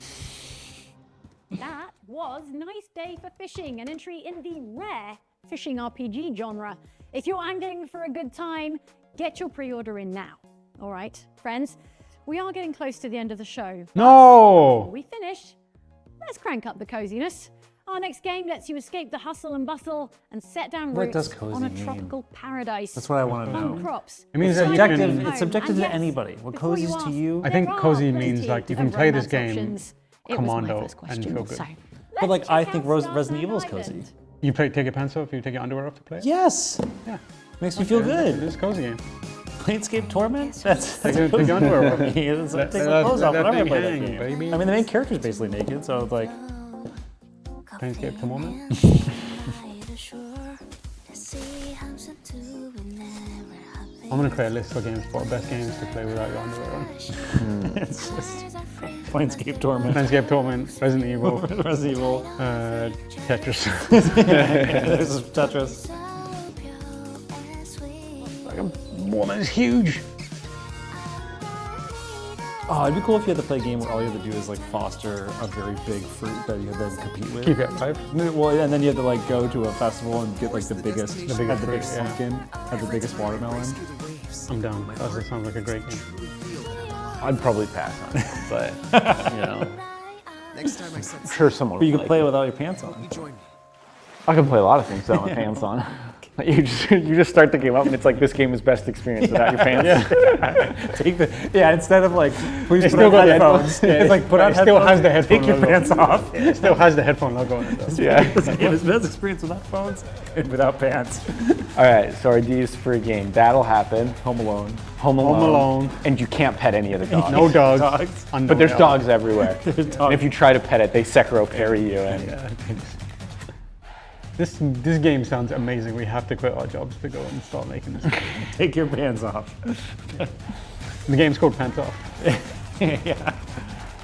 That was Nice Day for Fishing, an entry in the rare fishing RPG genre. If you're angling for a good time, get your pre-order in now. All right, friends, we are getting close to the end of the show. No! Before we finish, let's crank up the coziness. Our next game lets you escape the hustle and bustle and set down What does roots cozy on a mean? tropical paradise. That's what I want to Farm know. crops. It means It's that you subjective. can- It's subjective And to yes, anybody. What before you cozies to ask, you? I think there are cozy plenty means like you of can play this romance game options. It was my commando first and question, feel good. so But like, let's I check think out Resident Starman Evil is Island. cozy. You take your pants off, you take your underwear off to play it? Yes! Yeah. Makes me feel good. It's a cozy game. Planescape Torment? That's Take your underwear off. me. It's like, take my Let clothes off that whenever I thing play that hang, game. baby. I mean, the main character's basically naked, so it's like... Planescape Torment. I'm gonna create a list for GameSpot best games to play without your underwear on. It's just Planescape Torment. Planescape Torment, Resident Evil, Resident Evil. Tetris. There's Tetris. Like a woman is huge. Oh, it'd be cool if you had to play a game where all you had to do is like foster a very big fruit that you could then compete with. Keep it alive. Well, and then you had to like go to a festival and get like the biggest fruit, pumpkin, have the biggest watermelon. I'm down. That sounds like a great game. I'd probably pass on it, but you know, Next time I set I'm sure someone. But you would could like play it. it without your pants on. join me. I can play a lot of things without my pants on. You just start the game up and it's like this game is best experience without your pants. Instead of like please It put still on got the headphones. headphones. It's like put on It still headphones, has the headphone take your logo. pants off. It still has the headphone logo on it though. Yeah. This game is best experience without phones and without pants. All right, so our D's for a game. That'll happen. Home Alone. Home Alone. Home Alone. And you can't pet any of the dogs. No dogs. Dogs. But there's dogs everywhere. There's dogs. And if you try to pet it, they Sekiro parry you. And This game sounds amazing. We have to quit our jobs to go and start making this game. Take your pants off. The game's called Pants Off. Yeah.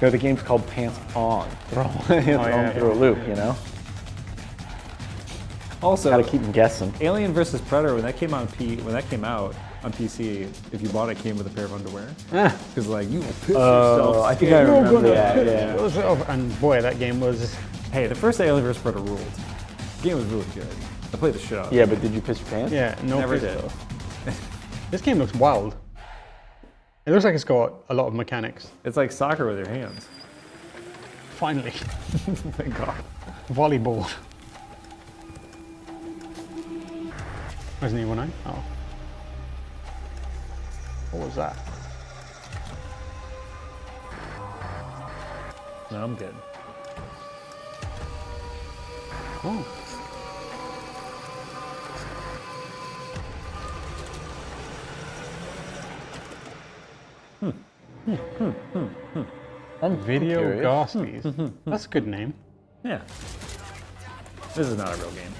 no, the game's called Pants On. Throw them through a loop, you know? Also, Gotta keep them guessing. Alien vs Predator, when that came out on PC, if you bought it, came with a pair of underwear. Because like you will piss yourself. I think I remember that. Yeah. And boy, that game was. Hey, the first Alien vs Predator ruled. The game was really good. I played the shit out of it. Yeah, but did you piss your pants? Yeah, no. Never piss, did. though. This game looks wild. It looks like it's got a lot of mechanics. It's like soccer with your hands. Finally. Thank God. Volleyball. Resident Evil 9? Oh. What was that? No, I'm good. Oh. Video curious. Galaxies. That's a good name. Yeah. This is not a real game.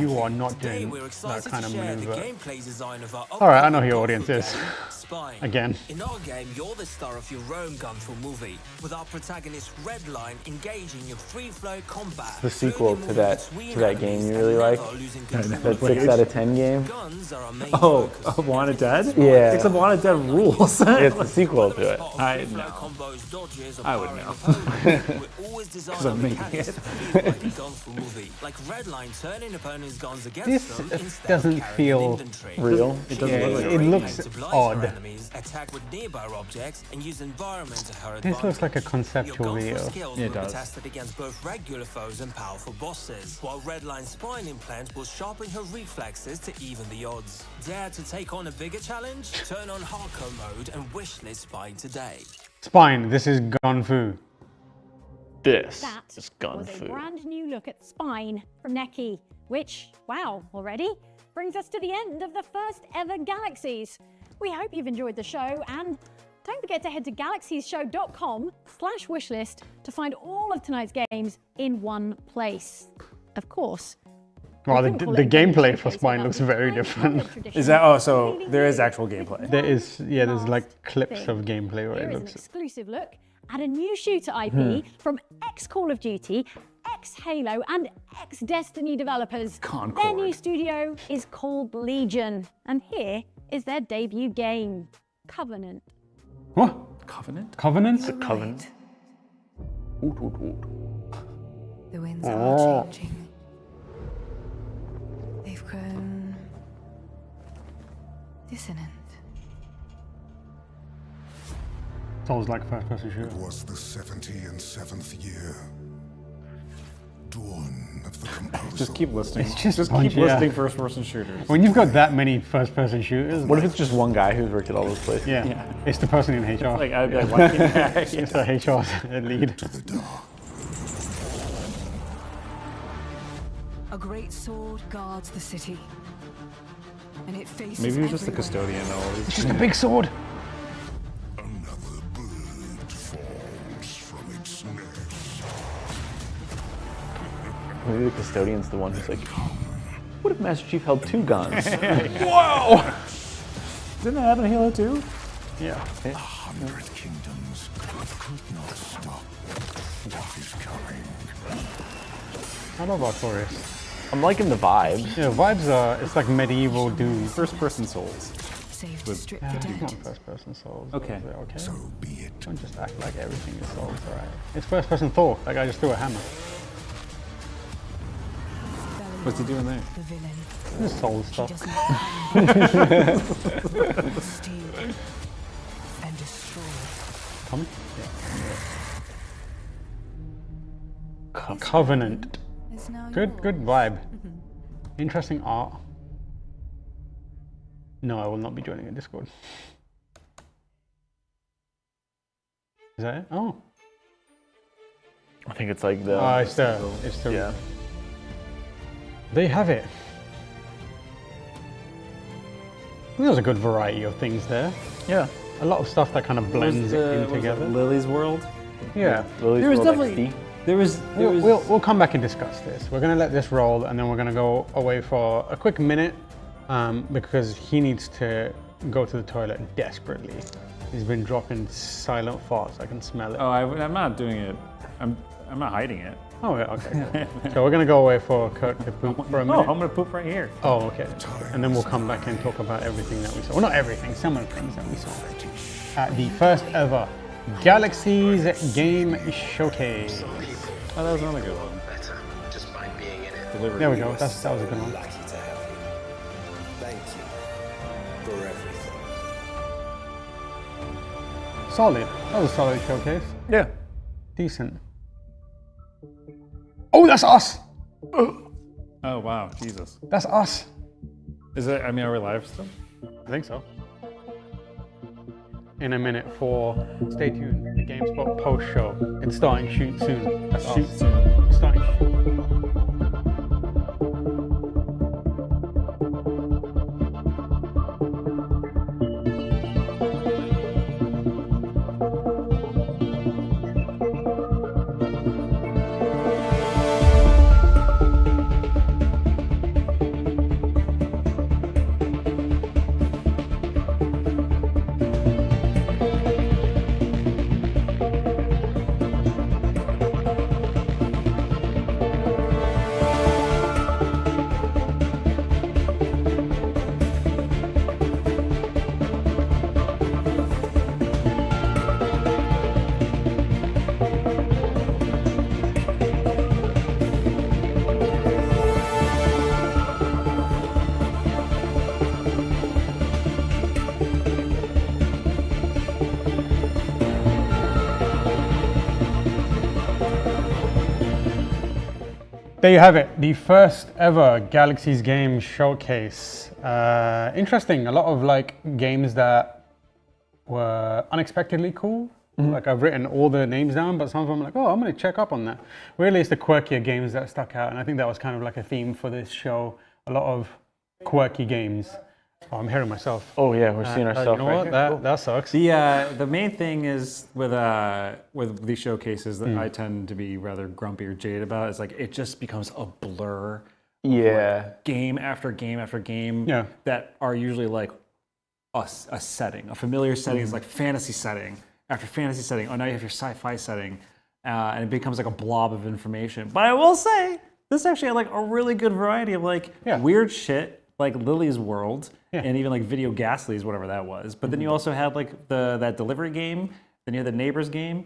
You are not Today doing we're that excited kind to of share the maneuver. gameplay design of our Alright, I know who upcoming your audience game, is. Spine. Again. In our game, you're the star of your own gunful movie, with our protagonist Redline engaging in free-flow combat. The sequel to that game you really like? That 6 Wait. out of 10 game? Guns are our main Oh, focus. Wanted Dead? Yeah. Except Wanted Dead rules. It's the sequel to it. I know. Combos, dodges, or I would powering know. opponents. We're always designed I'm our making mechanics it. to feel like a gunful movie, like Redline turning opponents' guns against This them instead doesn't of carrying feel inventory. Real? It doesn't look like it looks odd. enemies, attack with nearby objects, and use environment to her This advantage. looks like a conceptual Your video. gunful skills Yeah, it will be does. tested against both regular foes and powerful bosses, while Redline's spine implant will sharpen her reflexes to even the odds. Dare to take on a bigger challenge? Turn on hardcore mode and wishlist Spine today. Spine, this is Gun Fu. This That is Gun was a Fu. brand new look at Spine from Neki, which, wow, already brings us to the end of the first ever Galaxies. We hope you've enjoyed the show, and don't forget to head to galaxiesshow.com/wishlist to find all of tonight's games in one place. Of course. Well, couldn't call the it a game gameplay for showcase Spine without looks the very time different. travel tradition. Is that, oh, so there is actual gameplay. There is, yeah, there's like clips thing. of gameplay where Here it is an looks. exclusive look at a new shooter IP from ex-Call of Duty, ex-Halo, and ex-Destiny developers. Concord. Their new studio is called Legion, and here is their debut game, Covenant. What? Covenant? Covenant? The Covenant. Oot, oot, oot. The winds Oh. are changing. They've grown dissonant. Sounds like first-person shooter. It was the 77th year. Dawn of the composer. Just keep listing. It's just keep bunch, yeah. listing first-person shooters. When you've got that many first-person shooters, What if it's just one guy who's worked at all those places? yeah, it's the person in HR. Like, I'd be like, why can't It's the HR lead. A great sword guards the city. And it faces Maybe he was just the everyone. custodian. Always. It's just a big sword. Another bird falls from its nest. Maybe the custodian's the one who's like, what if Master Chief held two guns? Whoa! Didn't that happen in Halo 2? Yeah. 100 kingdoms could not stop what is coming. How about Artorias? I'm liking the vibes. Yeah, vibes are, it's like medieval Doom. First-person souls. Save to With- strip Yeah, the it's dead. not first-person Souls. Okay. Is it okay? So be it. Don't just act like everything is Souls, alright? It's first-person Thor. That guy just threw a hammer. What's he doing there? The villain. This is Soul He stuff. does not steal and destroy. Coming? Yeah. Covenant. Is now Good, yours. good vibe. Interesting art. No, I will not be joining a Discord. Is that it? Oh. I think it's like the. Oh, it's the. Yeah. There you have it. There's a good variety of things there. Yeah. A lot of stuff that kind of blends in together. Lily's World? Yeah. Lily's There was World definitely. XD? There was. We'll come back and discuss this. We're gonna let this roll, and then we're gonna go away for a quick minute, because he needs to go to the toilet desperately. He's been dropping silent farts. I can smell it. Oh, I'm not doing it. I'm not hiding it. Oh, yeah, okay. So we're gonna go away for Kurt to poop for a minute. Oh, I'm gonna poop right here. Oh, okay. And then we'll come back and talk about everything that we saw. Well, not everything, some of the things that we saw at the first ever Galaxies Game Showcase. Oh, that was another good one. Just by being in it. Delivery. There we go. That was a good one. Lucky to have you. Thank you for everything. Solid. That was a solid showcase. Yeah. Decent. Oh, that's us! Oh wow, Jesus. That's us. Is it? I mean, are we live still? I think so. In a minute for, stay tuned, the GameSpot post show. It's starting shoot soon. That's Shoot us. soon. It's starting shoot. there you have it. The first ever Galaxies game showcase. Interesting. A lot of like games that were unexpectedly cool. Like I've written all the names down, but some of them I'm like, oh, I'm going to check up on that. Really, it's the quirkier games that stuck out, and I think that was kind of like a theme for this show. A lot of quirky games. Oh, I'm hearing myself. Oh yeah, we're seeing ourselves. You know right what? here. That sucks. The main thing is with these showcases that I tend to be rather grumpy or jaded about is like it just becomes a blur. Yeah. Game after game after game. Yeah. That are usually like a setting, a familiar setting. It's like fantasy setting after fantasy setting. Oh, now you have your sci-fi setting, and it becomes like a blob of information. But I will say this actually had like a really good variety of like weird shit. Like Lily's World, and even like Video Ghastlies, whatever that was. But then you also had like that delivery game. Then you had the Neighbors game.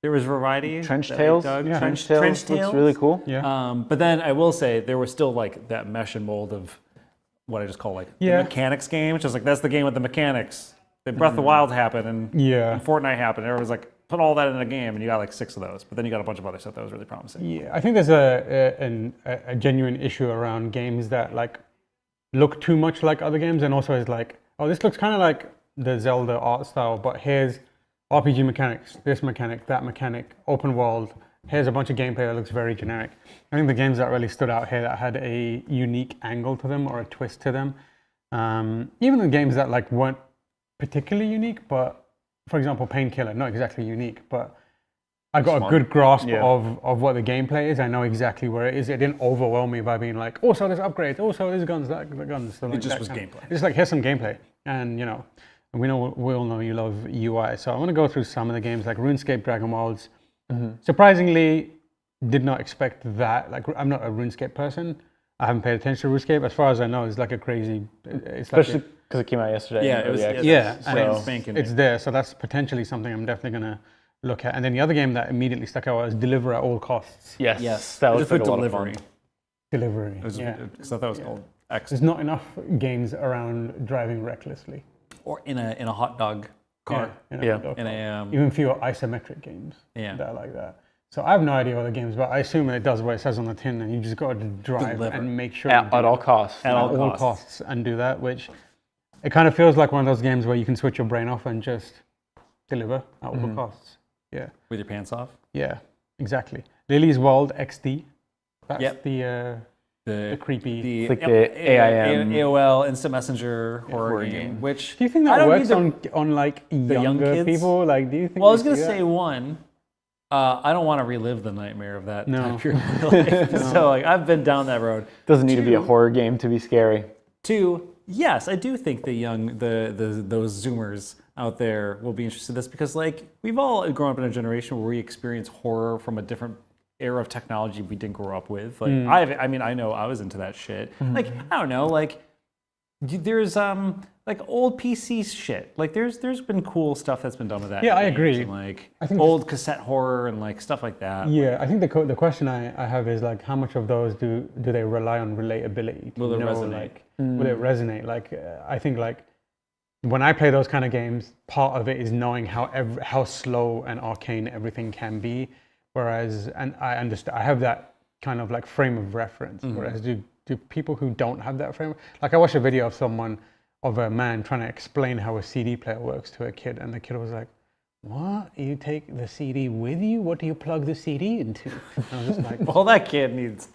There was variety. Trench Tales. Trench Tales looks really cool. Yeah. But then I will say there was still like that mesh and mold of what I just call like the mechanics game, which is like that's the game with the mechanics. The Breath of the Wild happened and Fortnite happened. Everyone's like put all that in a game, and you got like 6 of those. But then you got a bunch of other stuff that was really promising. Yeah, I think there's a genuine issue around games that like look too much like other games, and also is like, oh, this looks kind of like the Zelda art style, but here's RPG mechanics, this mechanic, that mechanic, open world. Here's a bunch of gameplay that looks very generic. I think the games that really stood out here that had a unique angle to them or a twist to them, even the games that like weren't particularly unique, but for example, Painkiller, not exactly unique, but I got a good grasp of what the gameplay is. I know exactly where it is. It didn't overwhelm me by being like, also there's upgrades, also there's guns, the guns. So like it just was gameplay. It's like, here's some gameplay. And you know, we all know you love UI. So I'm gonna go through some of the games like RuneScape, Dragon Worlds. Surprisingly, did not expect that. Like I'm not a RuneScape person. I haven't paid attention to RuneScape. As far as I know, it's like a crazy, especially because it came out yesterday. Yeah, it was, it's there. So that's potentially something I'm definitely gonna look at. And then the other game that immediately stuck out was Deliver at All Costs. Yes. That was like a lot of fun. Delivery. Because I thought that was called X. There's not enough games around driving recklessly. Or in a hot dog car. Even fewer isometric games that are like that. So I have no idea what the game is, but I assume it does what it says on the tin, and you just got to drive and make sure at all costs. At all costs and do that, which it kind of feels like one of those games where you can switch your brain off and just deliver at all costs. Yeah. With your pants off? Yeah, exactly. Lily's World XD. That's the creepy. It's like the AIM. AOL Instant Messenger horror game. Which do you think that works on like younger people? Like, do you think? Well, I was gonna say one. I don't want to relive the nightmare of that time period of my life. So like I've been down that road. Doesn't need to be a horror game to be scary. 2, yes, I do think those Zoomers out there will be interested in this because like we've all grown up in a generation where we experience horror from a different era of technology we didn't grow up with. Like I know I was into that shit. Like I don't know, like there's like old PC shit. Like there's been cool stuff that's been done with that. Yeah, I agree. And, like I think old cassette horror and like stuff like that. Yeah, I think the question I have is like how much of those do they rely on relatability? Will it resonate? Like, will it resonate? Like I think like when I play those kind of games, part of it is knowing how slow and arcane everything can be. Whereas, and I understand, I have that kind of like frame of reference. Whereas do people who don't have that frame, like I watched a video of a man trying to explain how a CD player works to a kid, and the kid was like, "What? You take the CD with you? What do you plug the CD into?" And I was just like, "Well, that kid needs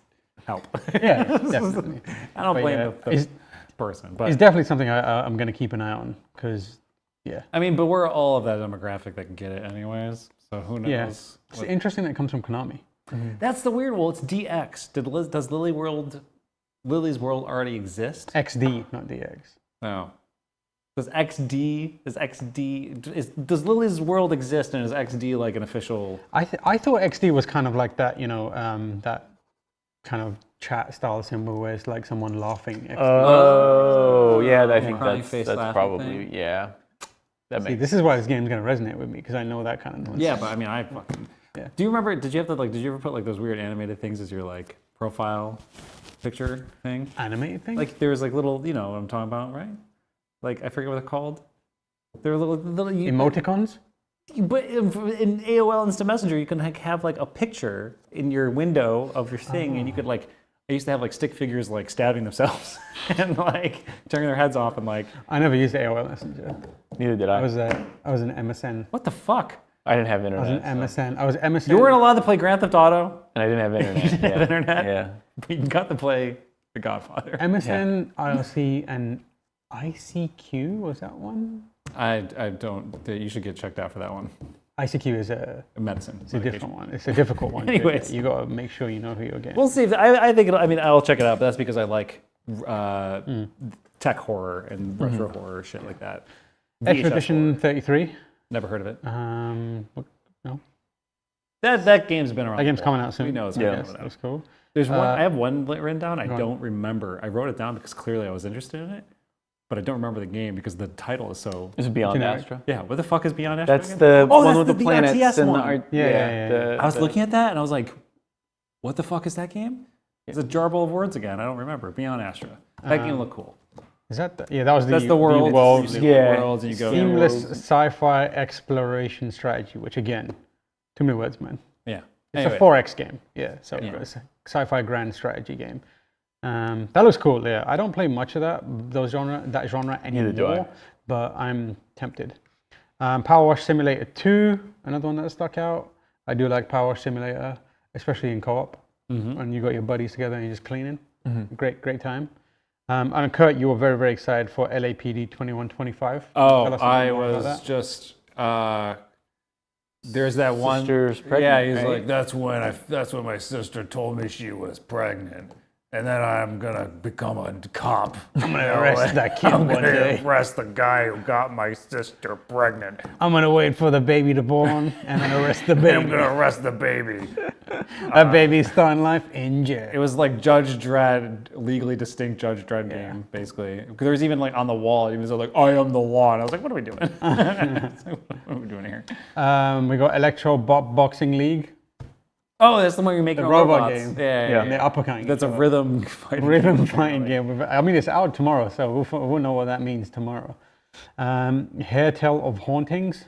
help." Yeah, definitely. I don't blame the person, but it's definitely something I'm going to keep an eye on because, I mean, but we're all of that demographic that can get it anyways. So who knows? Yeah. It's interesting that it comes from Konami. That's the weird. Well, it's DX. Does Lily's World already exist? XD, not DX. No. Does Lily's World exist, and is XD like an official? I thought XD was kind of like that, that kind of chat style symbol where it's like someone laughing. Oh, yeah, I think that's probably this is why this game's gonna resonate with me because I know that kind of nonsense. Yeah, but I mean, I fucking. Yeah. Do you remember? Did you ever put like those weird animated things as your like profile picture thing? Animated thing? Like there's like little, you know what I'm talking about, right? Like I forget what they're called. They're little emoticons. But in AOL Instant Messenger, you can have like a picture in your window of your thing, and you could like. I used to have like stick figures like stabbing themselves and like turning their heads off and like. I never used AOL Messenger. Neither did I. I was an MSN. What the fuck? I didn't have internet. I was MSN. You weren't allowed to play Grand Theft Auto, and I didn't have internet. You didn't have internet. Yeah. But you got to play The Godfather. MSN, IRC, and ICQ was that one? I don't. You should get checked out for that one. ICQ is a medicine. It's a different one. It's a difficult one. Anyways, you got to make sure you know who you're getting. We'll see. I think. I mean, I'll check it out. But that's because I like tech horror and retro horror shit like that. Expedition 33. Never heard of it. No. That game's been around. That game's coming out soon. We know it's coming coming out. That's cool. There's one. I have one written down. I go on. don't remember. I wrote it down because clearly I was interested in it, but I don't remember the game because the title is so. Is it Beyond generic. Astra? Yeah. What the fuck is Beyond Astra? That's again? the one that's with the planets RTS and one. the art. Yeah. I was looking at that and I was like, "What the fuck is that game?" It's a jarble of words again. I don't remember. Beyond Astra. That game looked cool. Is that that was the That's the world. worlds, Worlds, and you go seamless sci-fi exploration strategy. Which again, too many words, man. Yeah. It's Anyway. a 4X game. Yeah. So it's a sci-fi grand strategy game. That looks cool. Yeah. I don't play much of that genre anymore. Neither do I. But I'm tempted. Power Wash Simulator 2, another one that stuck out. I do like Power Wash Simulator, especially in co-op. When you got your buddies together and you're just cleaning. Great time. And Kurt, you were very, very excited for LAPD 2125. Oh, Tell us a bit I more about was that. just. There's that one. Sister's pregnant, yeah, he's right? like, that's when my sister told me she was pregnant, and then I'm gonna become a cop. I'm gonna arrest that kid I'm one gonna day. arrest the guy who got my sister pregnant. I'm gonna wait for the baby to born and then arrest the baby. I'm gonna arrest the baby. That baby's starting life in jail. It was like Judge Dredd, legally distinct Judge Dredd game, basically. There was even like on the wall, it was like, I am the law. And I was like, what are we doing? What are we doing here? We got Electro Boxing League. Oh, that's the one you're making The robot robots. game. Yeah. The uppercut. That's a rhythm fighting game. I mean, it's out tomorrow, so we'll know what that means tomorrow. Hairtale of Hauntings.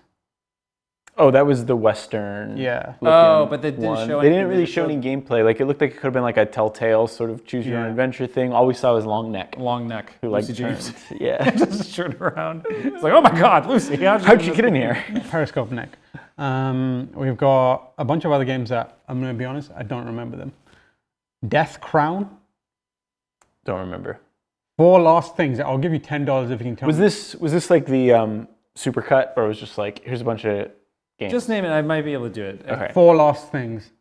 Oh, that was the Western. Yeah. Oh, but they didn't one. show They any didn't really show any gameplay. Like it looked like it could have been like a Telltale sort of choose your own adventure thing. All we saw was Long Neck. Long Neck. Who like Lucy James. turned- Yeah. Just turned around. It's like, oh my God, Lucy, how'd you get in here? Periscope Neck. We've got a bunch of other games that, I'm going to be honest, I don't remember them. Death Crown. Don't remember. 4 Lost Things. I'll give you $10 if you can tell Was me. this like the supercut, or was just like here's a bunch of games? Just name it. I might be able to do it. Okay. 4 Lost Things.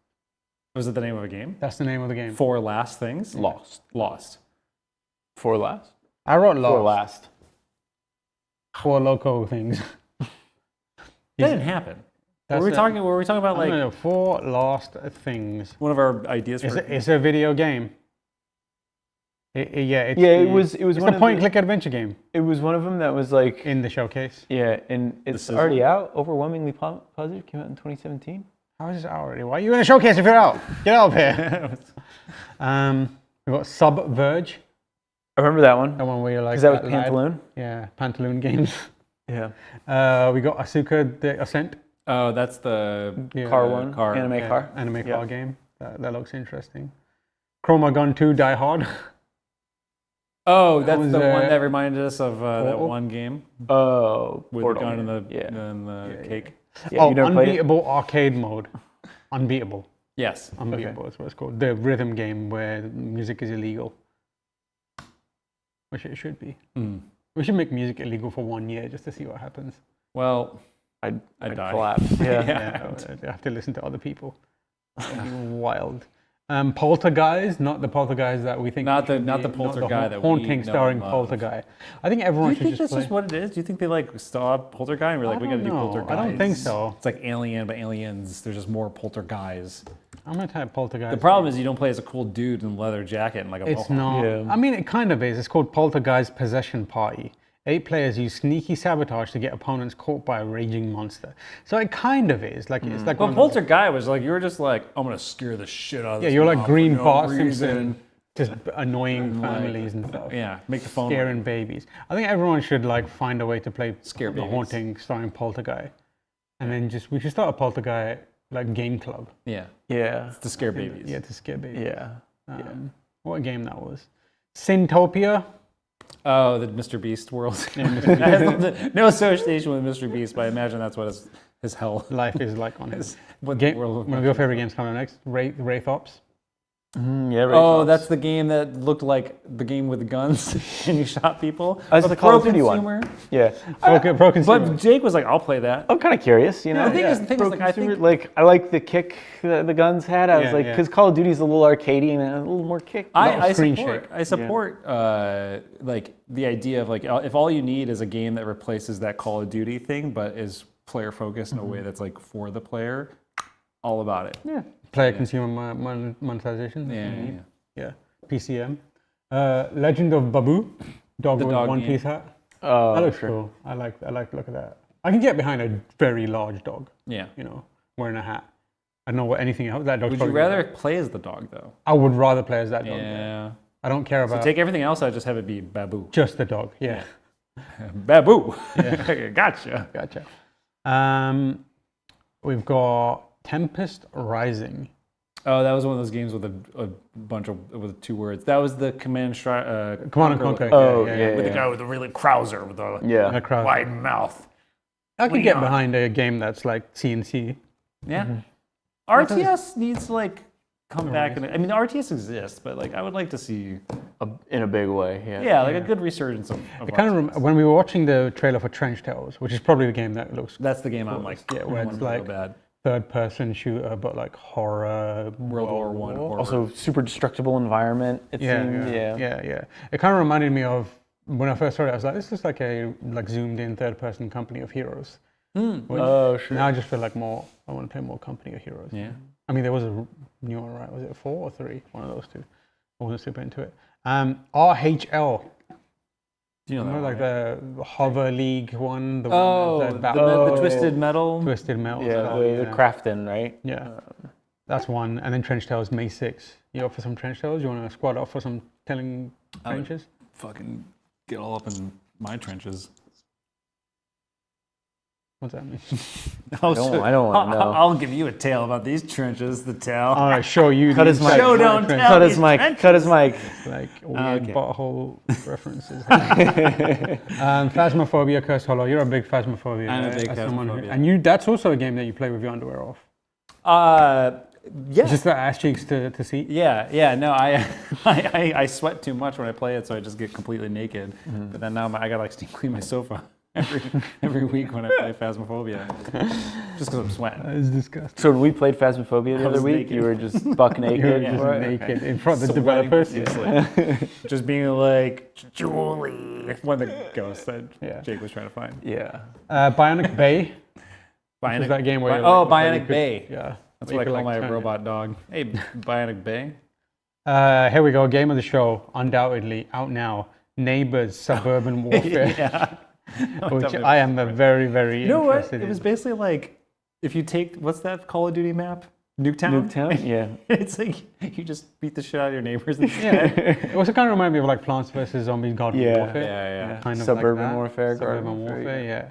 Was it the name of a game? That's the name of the game. 4 Last Things? Lost. 4 Last. I wrote Lost. 4 Last. 4 Loco Things. That didn't happen. Were we talking about like no, 4 Lost Things. one of our ideas for It's a video game. It's It was it's one a of point and click adventure game It was one of them that was like in the showcase. Yeah, and it's sizzle. already out. Overwhelmingly positive. Came out in 2017. How is it out already? Why are you in a showcase if you're out? Get out of here. We've got Subverge. I remember that one. That one where you're like. Is that with lad. Pantaloon? Yeah, Pantaloon Games. Yeah. We got Asuka the Ascent. Oh, that's the Car one. car. Anime car. Anime car game. That looks interesting. Chroma Gun 2 Die Hard. Oh, that's was, the one that reminded us of that Portal? one game Oh, with Portal. the gun and the cake. Yeah, you never played it? Unbeatable Arcade Mode. Unbeatable. Yes. Unbeatable is what it's called. The rhythm game where music is illegal. Which it should be. We should make music illegal for 1 year just to see what happens. Well, I'd die. collapse. Yeah. Yeah, I have to listen to other people. That'd be wild. Poltergeist, not the Poltergeist that we think. Not the it should be, Poltergeist that we haunting know starring and love. Poltergeist. I think Do everyone you should think just that's play. just what it is? Do you think they like saw Poltergeist and we're like, we got to do Poltergeist? I don't think so. It's like Alien, but aliens. There's just more Poltergeist. I'm gonna type Poltergeist. The problem is you don't play as a cool dude in a leather jacket and like a It's mohawk. not. Yeah. I mean, it kind of is. It's called Poltergeist Possession Party. 8 players use sneaky sabotage to get opponents caught by a raging monster. So it kind of is. Like it's like. But one of those- Poltergeist was like, you were just like, I'm going to scare the shit out of Yeah, this you're like mom Green for no Bart reason. Simpson, just annoying Like, families and stuff. Yeah, make the phone Scaring babies. I think everyone should like find a way to play Scare the babies. haunting starring Poltergeist. And then we should start a Poltergeist like game club. Yeah. Yeah. To scare babies. Yeah, to scare babies. Yeah. What a game that was. Syntopia. Oh, the Mr. Beast world. Yeah, Mr. Beast. No association with Mr. Beast, but I imagine that's what his hell life is like on his. What Game, world one of your favorite games coming next? Wraith Ops. That's the game that looked like the game with the guns and you shot people. That's the Call of Duty one. Yeah. Pro consumer. But Jake was like, I'll play that. I'm kind of curious, you know. The thing is, I think like I like the kick that the guns had. I was like, because Call of Duty's a little arcadey and a little more kick. I support like the idea of like if all you need is a game that replaces that Call of Duty thing, but is player focused in a way that's like for the player, all about it. Yeah. Player consumer monetization. Yeah. PCM. Legend of Babu, dog with one piece hat. Oh, that looks cool. I like the look of that. I can get behind a very large dog. Yeah. You know, wearing a hat. I don't know what anything else. That dog's Would you probably rather play as the dog though? I would rather play as that dog. Yeah. I don't care about. So take everything else. I just have it be Babu. Just the dog. Yeah. Babu. Yeah. Gotcha. We've got Tempest Rising. Oh, that was one of those games with a bunch of with 2 words. That was the Command and Conquer. Oh, with the guy with the really Krauser with the wide mouth. I could get behind a game that's like CNC. Yeah. RTS needs to like come back. I mean, RTS exists, but like I would like to see in a big way. Yeah, like a good resurgence of it kind of when we were watching the trailer for Trench Tales, which is probably the game that looks. That's the game I'm like, where it's like bad. Third-person shooter, but like horror, World War One. Also, super destructible environment. It seemed. Yeah. It kind of reminded me of when I first saw it. I was like, this is like a zoomed-in third-person Company of Heroes. Oh, sure. Now I just feel like more. I want to play more Company of Heroes. Yeah. I mean, there was a new one, right? Was it 4 or 3? One of those two. I wasn't super into it. RHL. Do you know that like the Hover League one? The the Twisted Metal? Twisted Metal. Yeah, the Crafton, right? Yeah. That's one. And then Trench Tales, May 6. You up for some Trench Tales? You want to squad up for some telling trenches? Fucking get all up in my trenches. What's that mean? I don't want to know. I'll give you a tale about these trenches. The tale. All right, show you. Cut his mic. Show don't tell. Cut his mic. Cut his mic. Like weird butthole references. Phasmophobia, Cursed Hollow. You're a big Phasmophobia. I'm a big Phasmophobia. And that's also a game that you play with your underwear off. Yeah. Just the ass cheeks to see. Yeah. No, I sweat too much when I play it, so I just get completely naked. But then now I gotta like steam clean my sofa every week when I play Phasmophobia, just because I'm sweating. That is disgusting. So when we played Phasmophobia the other week, naked. you were just buck naked. You were just naked in front of the developers. Just being like Julie, one of the ghosts that Jake was trying to find. Yeah. Bionic Bay. Bionic, that game where Bionic Bay. Yeah. That's what I call my robot dog. Hey, Bionic Bay. Here we go. Game of the show, undoubtedly out now. Neighbors, Suburban Warfare. Which I am very, very You know what? interested in. It was basically like if you take what's that Call of Duty map? Nuketown. Nuketown, yeah. It's like you just beat the shit out of your neighbors. And It also kind of reminded me of like Plants vs Zombies, Garden Warfare. Yeah. Kind of Suburban like Warfare, Suburban Warfare, yeah.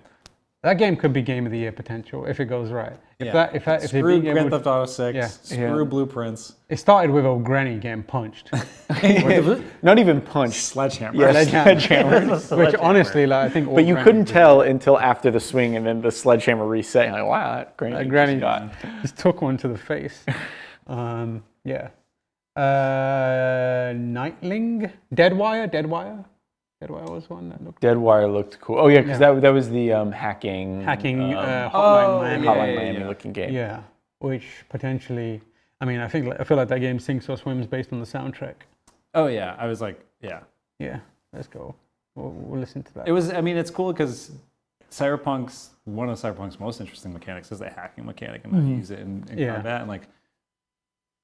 That game could be Game of the Year potential if it goes right. If screw Grand Theft Auto 6, screw Blueprints. It started with a granny getting punched. Not even punched. Sledgehammer. Yeah, sledgehammer. Which honestly, like, I think all But you grannies couldn't do. tell until after the swing and then the sledgehammer reset. You're like, wow, that Granny got. just took one to the face. Yeah. Nightling? Deadwire was one that looked. Deadwire looked cool. Oh yeah, because that was the hacking. Hotline Miami looking game. Yeah, which potentially, I mean, I feel like that game sinks or swims based on the soundtrack. Oh yeah, I was like, yeah. Let's go. We'll listen to that. It was. I mean, it's cool because one of Cyberpunk's most interesting mechanics is the hacking mechanic and how you use it in combat and like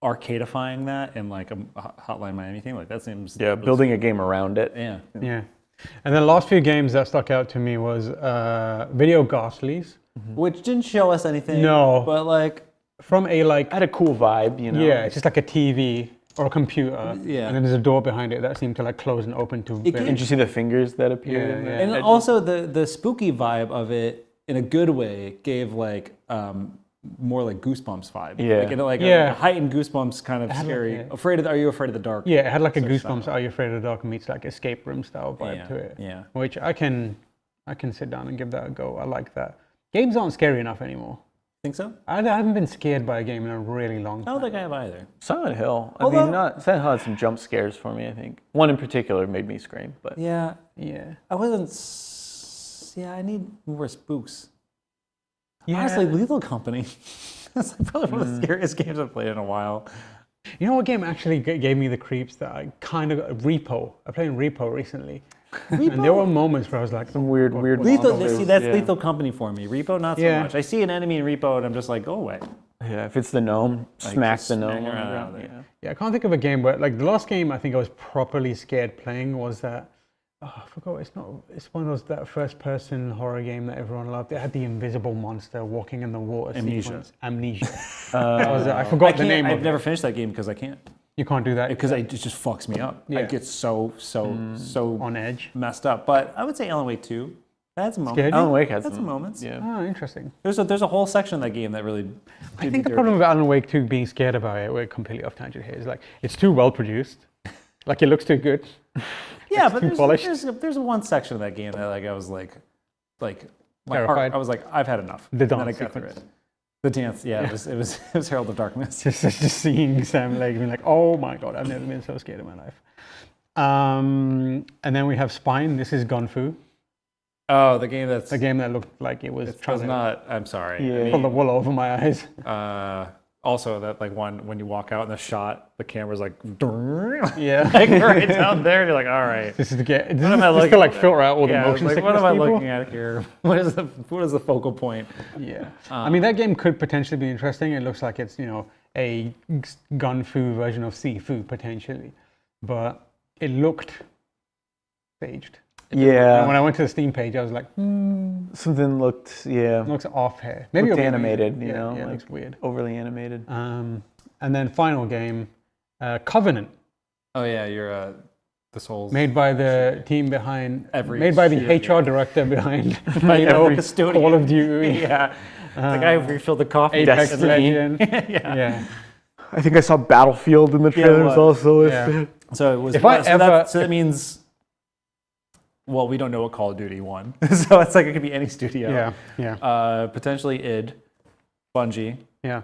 arcadeifying that in like a Hotline Miami thing. Like that seems building a game around it. Yeah. And the last few games that stuck out to me was Video Ghastlies, which didn't show us anything. No, but like from a like had a cool vibe, you know. Yeah, it's just like a TV or a computer. Yeah. And then there's a door behind it that seemed to like close and open to. Did you see the fingers that appeared? And also the spooky vibe of it in a good way, gave like more like Goosebumps vibe. Yeah. Like, like Yeah. a heightened Goosebumps kind of It had scary. like Are you afraid of the dark? Yeah, it had like a sort of Goosebumps. style. Are You Afraid of the Dark meets like escape room style vibe Yeah, to it. yeah. Which I can sit down and give that a go. I like that. Games aren't scary enough anymore. Think so? I haven't been scared by a game in a really long I time. don't think I have either. Silent Hill. Although- Silent Hill had some jump scares for me, I think. One in particular made me scream, but Yeah. Yeah. I wasn't. Yeah, I need more spooks. Yeah. Honestly, Lethal Company. That's probably one of the scariest games I've played in a while. You know what game actually gave me the creeps that I kind of Repo. I played Repo recently. And there were moments where I was like, some weird Lethal, monsters, see, that's yeah. Lethal Company for me. Repo, not so Yeah. much. I see an enemy in Repo and I'm just like, go away. Yeah, if it's the gnome, Like, smack just the gnome smack on the around ground. there. Yeah. yeah, I can't think of a game, but like the last game I think I was properly scared playing was that. Oh, I forgot. It's one of those that first-person horror game that everyone loved. It had the invisible monster walking in the water. Amnesia. Sequence. Amnesia. That was it. I forgot the name. I've never finished that game because I can't. You can't do that Because it just fucks me up. I Yeah. get so on edge. messed up. But I would say Alan Wake 2. That's a moment. Scared you? Alan Wake has That's some moments. Yeah. Oh, interesting. There's a whole section of that game that really. I think the problem with Alan Wake 2 being scared about it, we're completely off tangent here, is like it's too well produced. Like it looks too good. Yeah, It's but too polished. there's one section of that game that like I was like my Terrified. heart, I was like, I've had enough. The And then I dance got through sequence. it. The dance, yeah, it was Herald of Darkness. just seeing Sam Lake being like, oh my god, I've never been so scared in my life. And then we have Spine. This is Gunfu. Oh, the game that's The game that looked like it was it trying was to not. I'm sorry. Yeah. pull the wool over my eyes. Also, that like one when you walk out in the shot, the camera's like, Yeah. like right down there. And you're like, all right. This is the game. This What is am I just looking to like at? filter out all the Yeah, motion like, sickness what am I people. looking at here? What is the focal point? Yeah. I mean, that game could potentially be interesting. It looks like it's, a Gunfu version of Sifu potentially. But it looked staged. Yeah. And when I went to the Steam page, I was like, Something looked, it looks off here. Maybe looked it'll be animated, weird. you know? Yeah, it like looks weird. Overly animated. And then final game, Covenant, Oh yeah, you're the Souls. made by the team behind, Every made by the shit, HR director behind, every custodian. Call of Duty. Yeah. The guy who refilled the coffee. Apex Destiny. Legend. Yeah. I think I saw Battlefield in the trailers was. also. Yeah. So it was. If I so ever- that means. Well, we don't know what Call of Duty won, so it's like it could be any studio. Yeah. Potentially id, Bungie, Yeah.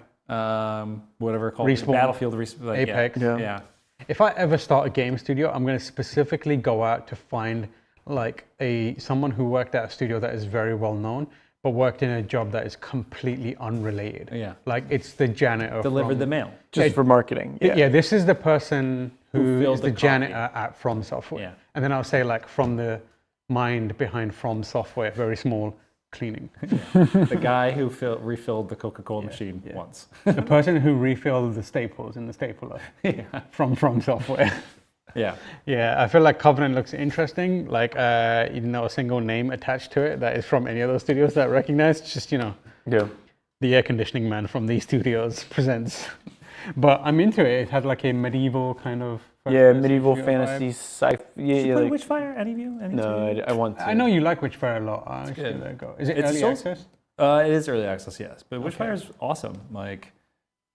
whatever called Respawn. Battlefield, like, Apex. Yeah. If I ever start a game studio, I'm going to specifically go out to find like someone who worked at a studio that is very well known, but worked in a job that is completely unrelated. Yeah. Like it's the janitor. Delivered the mail. Just for marketing. Yeah. This is the person who filled is the the coffee. janitor at From Software. Yeah. And then I'll say like from the mind behind From Software, very small, cleaning. The guy who refilled the Coca-Cola machine once. The person who refilled the staples in the stapler from Software. Yeah. Yeah, I feel like Covenant looks interesting. Like, a single name attached to it that is from any of those studios that I recognize. Just, Yeah. the air conditioning man from these studios presents. But I'm into it. It had like a medieval kind of. Yeah, medieval studio fantasy vibe. sci-fi. Did you Yeah, play like, Witchfire? Any of you? Any no, two? I want to. I know you like Witchfire a lot. Actually, good. there you go. Is it It's early Souls? access? It is early access, yes. But Witchfire is awesome. Like,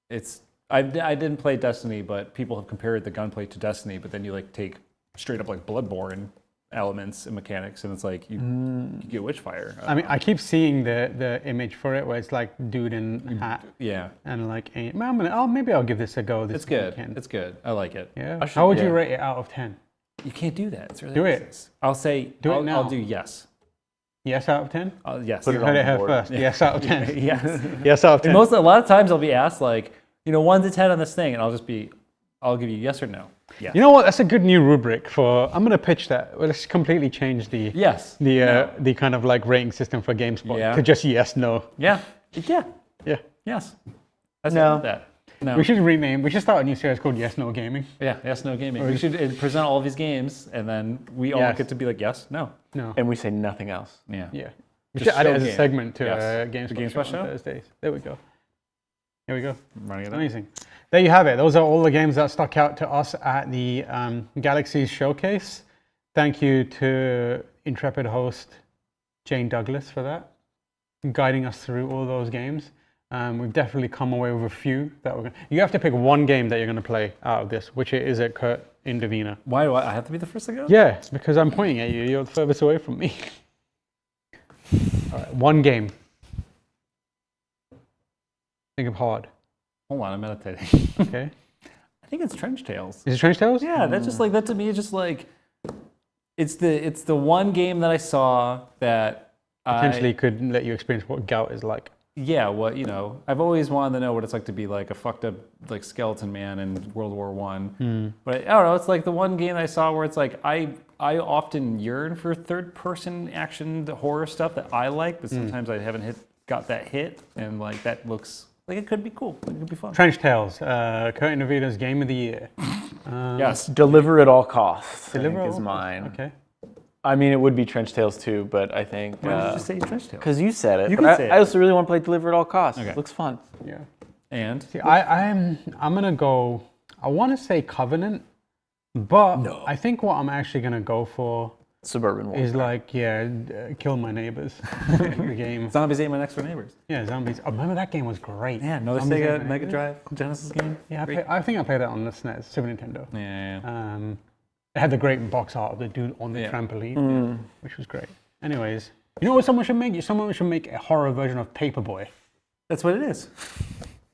it's. I didn't play Destiny, but people have compared the gunplay to Destiny. But then you like take straight up like Bloodborne elements and mechanics, and it's like you get Witchfire. I mean, I keep seeing the image for it where it's like dude in hat. Yeah. And like, maybe I'll give this a go. It's good. It's good. I like it. Yeah. How would you rate it out of 10? You can't do that. It's really Do it. access. I'll say. Do it I'll, now. I'll do yes. Yes out of 10? Yes. You heard it here first. Yes out of 10. Yes. Yes out of 10. A lot of times I'll be asked like, 1 to 10 on this thing, and I'll give you yes or no. Yes. You know what? That's a good new rubric for. I'm going to pitch that. Well, let's completely change the the kind of like rating system for GameSpot to just yes, no. Yeah. Yeah. Yeah. Yes. That's No. that. No. We should rename. We should start a new series called Yes No Gaming. Yeah. Yes. No gaming. We should present all of these games, and then we all Yes. get to be like yes, no. No. And we say nothing else. Yeah. Yeah. We Just should add it show as a game. segment to Yes. GameSpot, The GameSpot Show Show? on Thursdays. There we go. Here we go. Running it up. Amazing. There you have it. Those are all the games that stuck out to us at the Galaxies showcase. Thank you to intrepid host Jane Douglas for that. guiding us through all those games. We've definitely come away with a few that we're going to... You have to pick one game that you're going to play out of this. Which is it, Kurt and Davina? Why do I have to be the first to go? Yeah, because I'm pointing at you. You're the furthest away from me. All right, one game. Think of hard. Hold on, I'm meditating. Okay. I think it's Trench Tales. Is it Trench Tales? Yeah, that's just like, that to me is just like, it's the one game that I saw that Potentially could let you experience what gout is like. Yeah, well, you know, I've always wanted to know what it's like to be like a fucked up like skeleton man in World War I. But I don't know, it's like the one game I saw where it's like I often yearn for third-person action horror stuff that I like, but sometimes I haven't got that hit, and like that looks like it could be cool. It could be fun. Trench Tales, Kurt and Davina's Game of the Year. Yes, Deliver at All Costs. Deliver I think at is all mine. costs. Okay. I mean, it would be Trench Tales too, but I think. Why did you say Trench Tales? Because you said it. You but can say it. I also really want to play Deliver at All Costs. Okay. It looks fun. Yeah. And see, I'm gonna go. I want to say Covenant, but I think what I'm actually gonna go for Suburban Warfare is like Kill My Neighbors. The game. Zombies Ate My Next Door Neighbors. Yeah, Zombies. Oh, remember that game was great. Yeah, another Zombies Ate Sega My Mega Neighbors. Drive Genesis game. Yeah, I think I played that on the SNES, Super Nintendo. Yeah. It had the great box art of the dude on the trampoline, which was great. Anyways, you know what someone should make? Someone should make a horror version of Paperboy. That's what it is.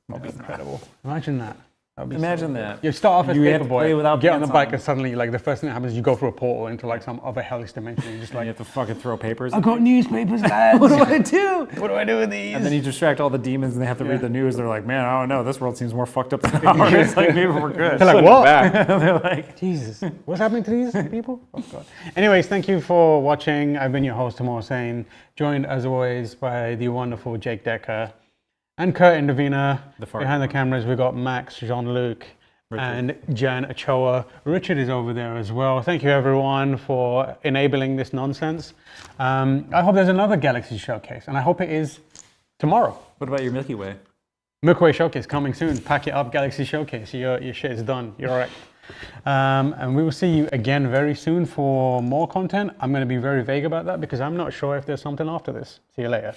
That'd be incredible. Imagine that. That'd be Imagine so that. good. You start off as You have to play Paperboy, without get on the pants bike, on. and suddenly, like, the first thing that happens is you go through a portal into like some other hellish dimension. You're just like, You have to fucking throw papers. I've got newspapers, lads. What do I do? What do I do with these? And then you distract all the demons and they have to read the news. They're like, man, I don't know. This world seems more fucked up than ours. It's like, maybe we're good. They're like, what? They're like, Jesus, what's happening to these people? Oh, God. Anyways, thank you for watching. I've been your host, Tamor Hussain, joined as always by the wonderful Jake Decker and Kurt and Davina. Behind the cameras, we've got Max, Jean-Luc, and Jan Ochoa. Richard is over there as well. Thank you everyone for enabling this nonsense. I hope there's another Galaxy showcase, and I hope it is tomorrow. what about your Milky Way? Milky Way showcase coming soon. Pack it up, Galaxy showcase. Your shit is done. You're all right. And we will see you again very soon for more content. I'm going to be very vague about that because I'm not sure if there's something after this. See you later.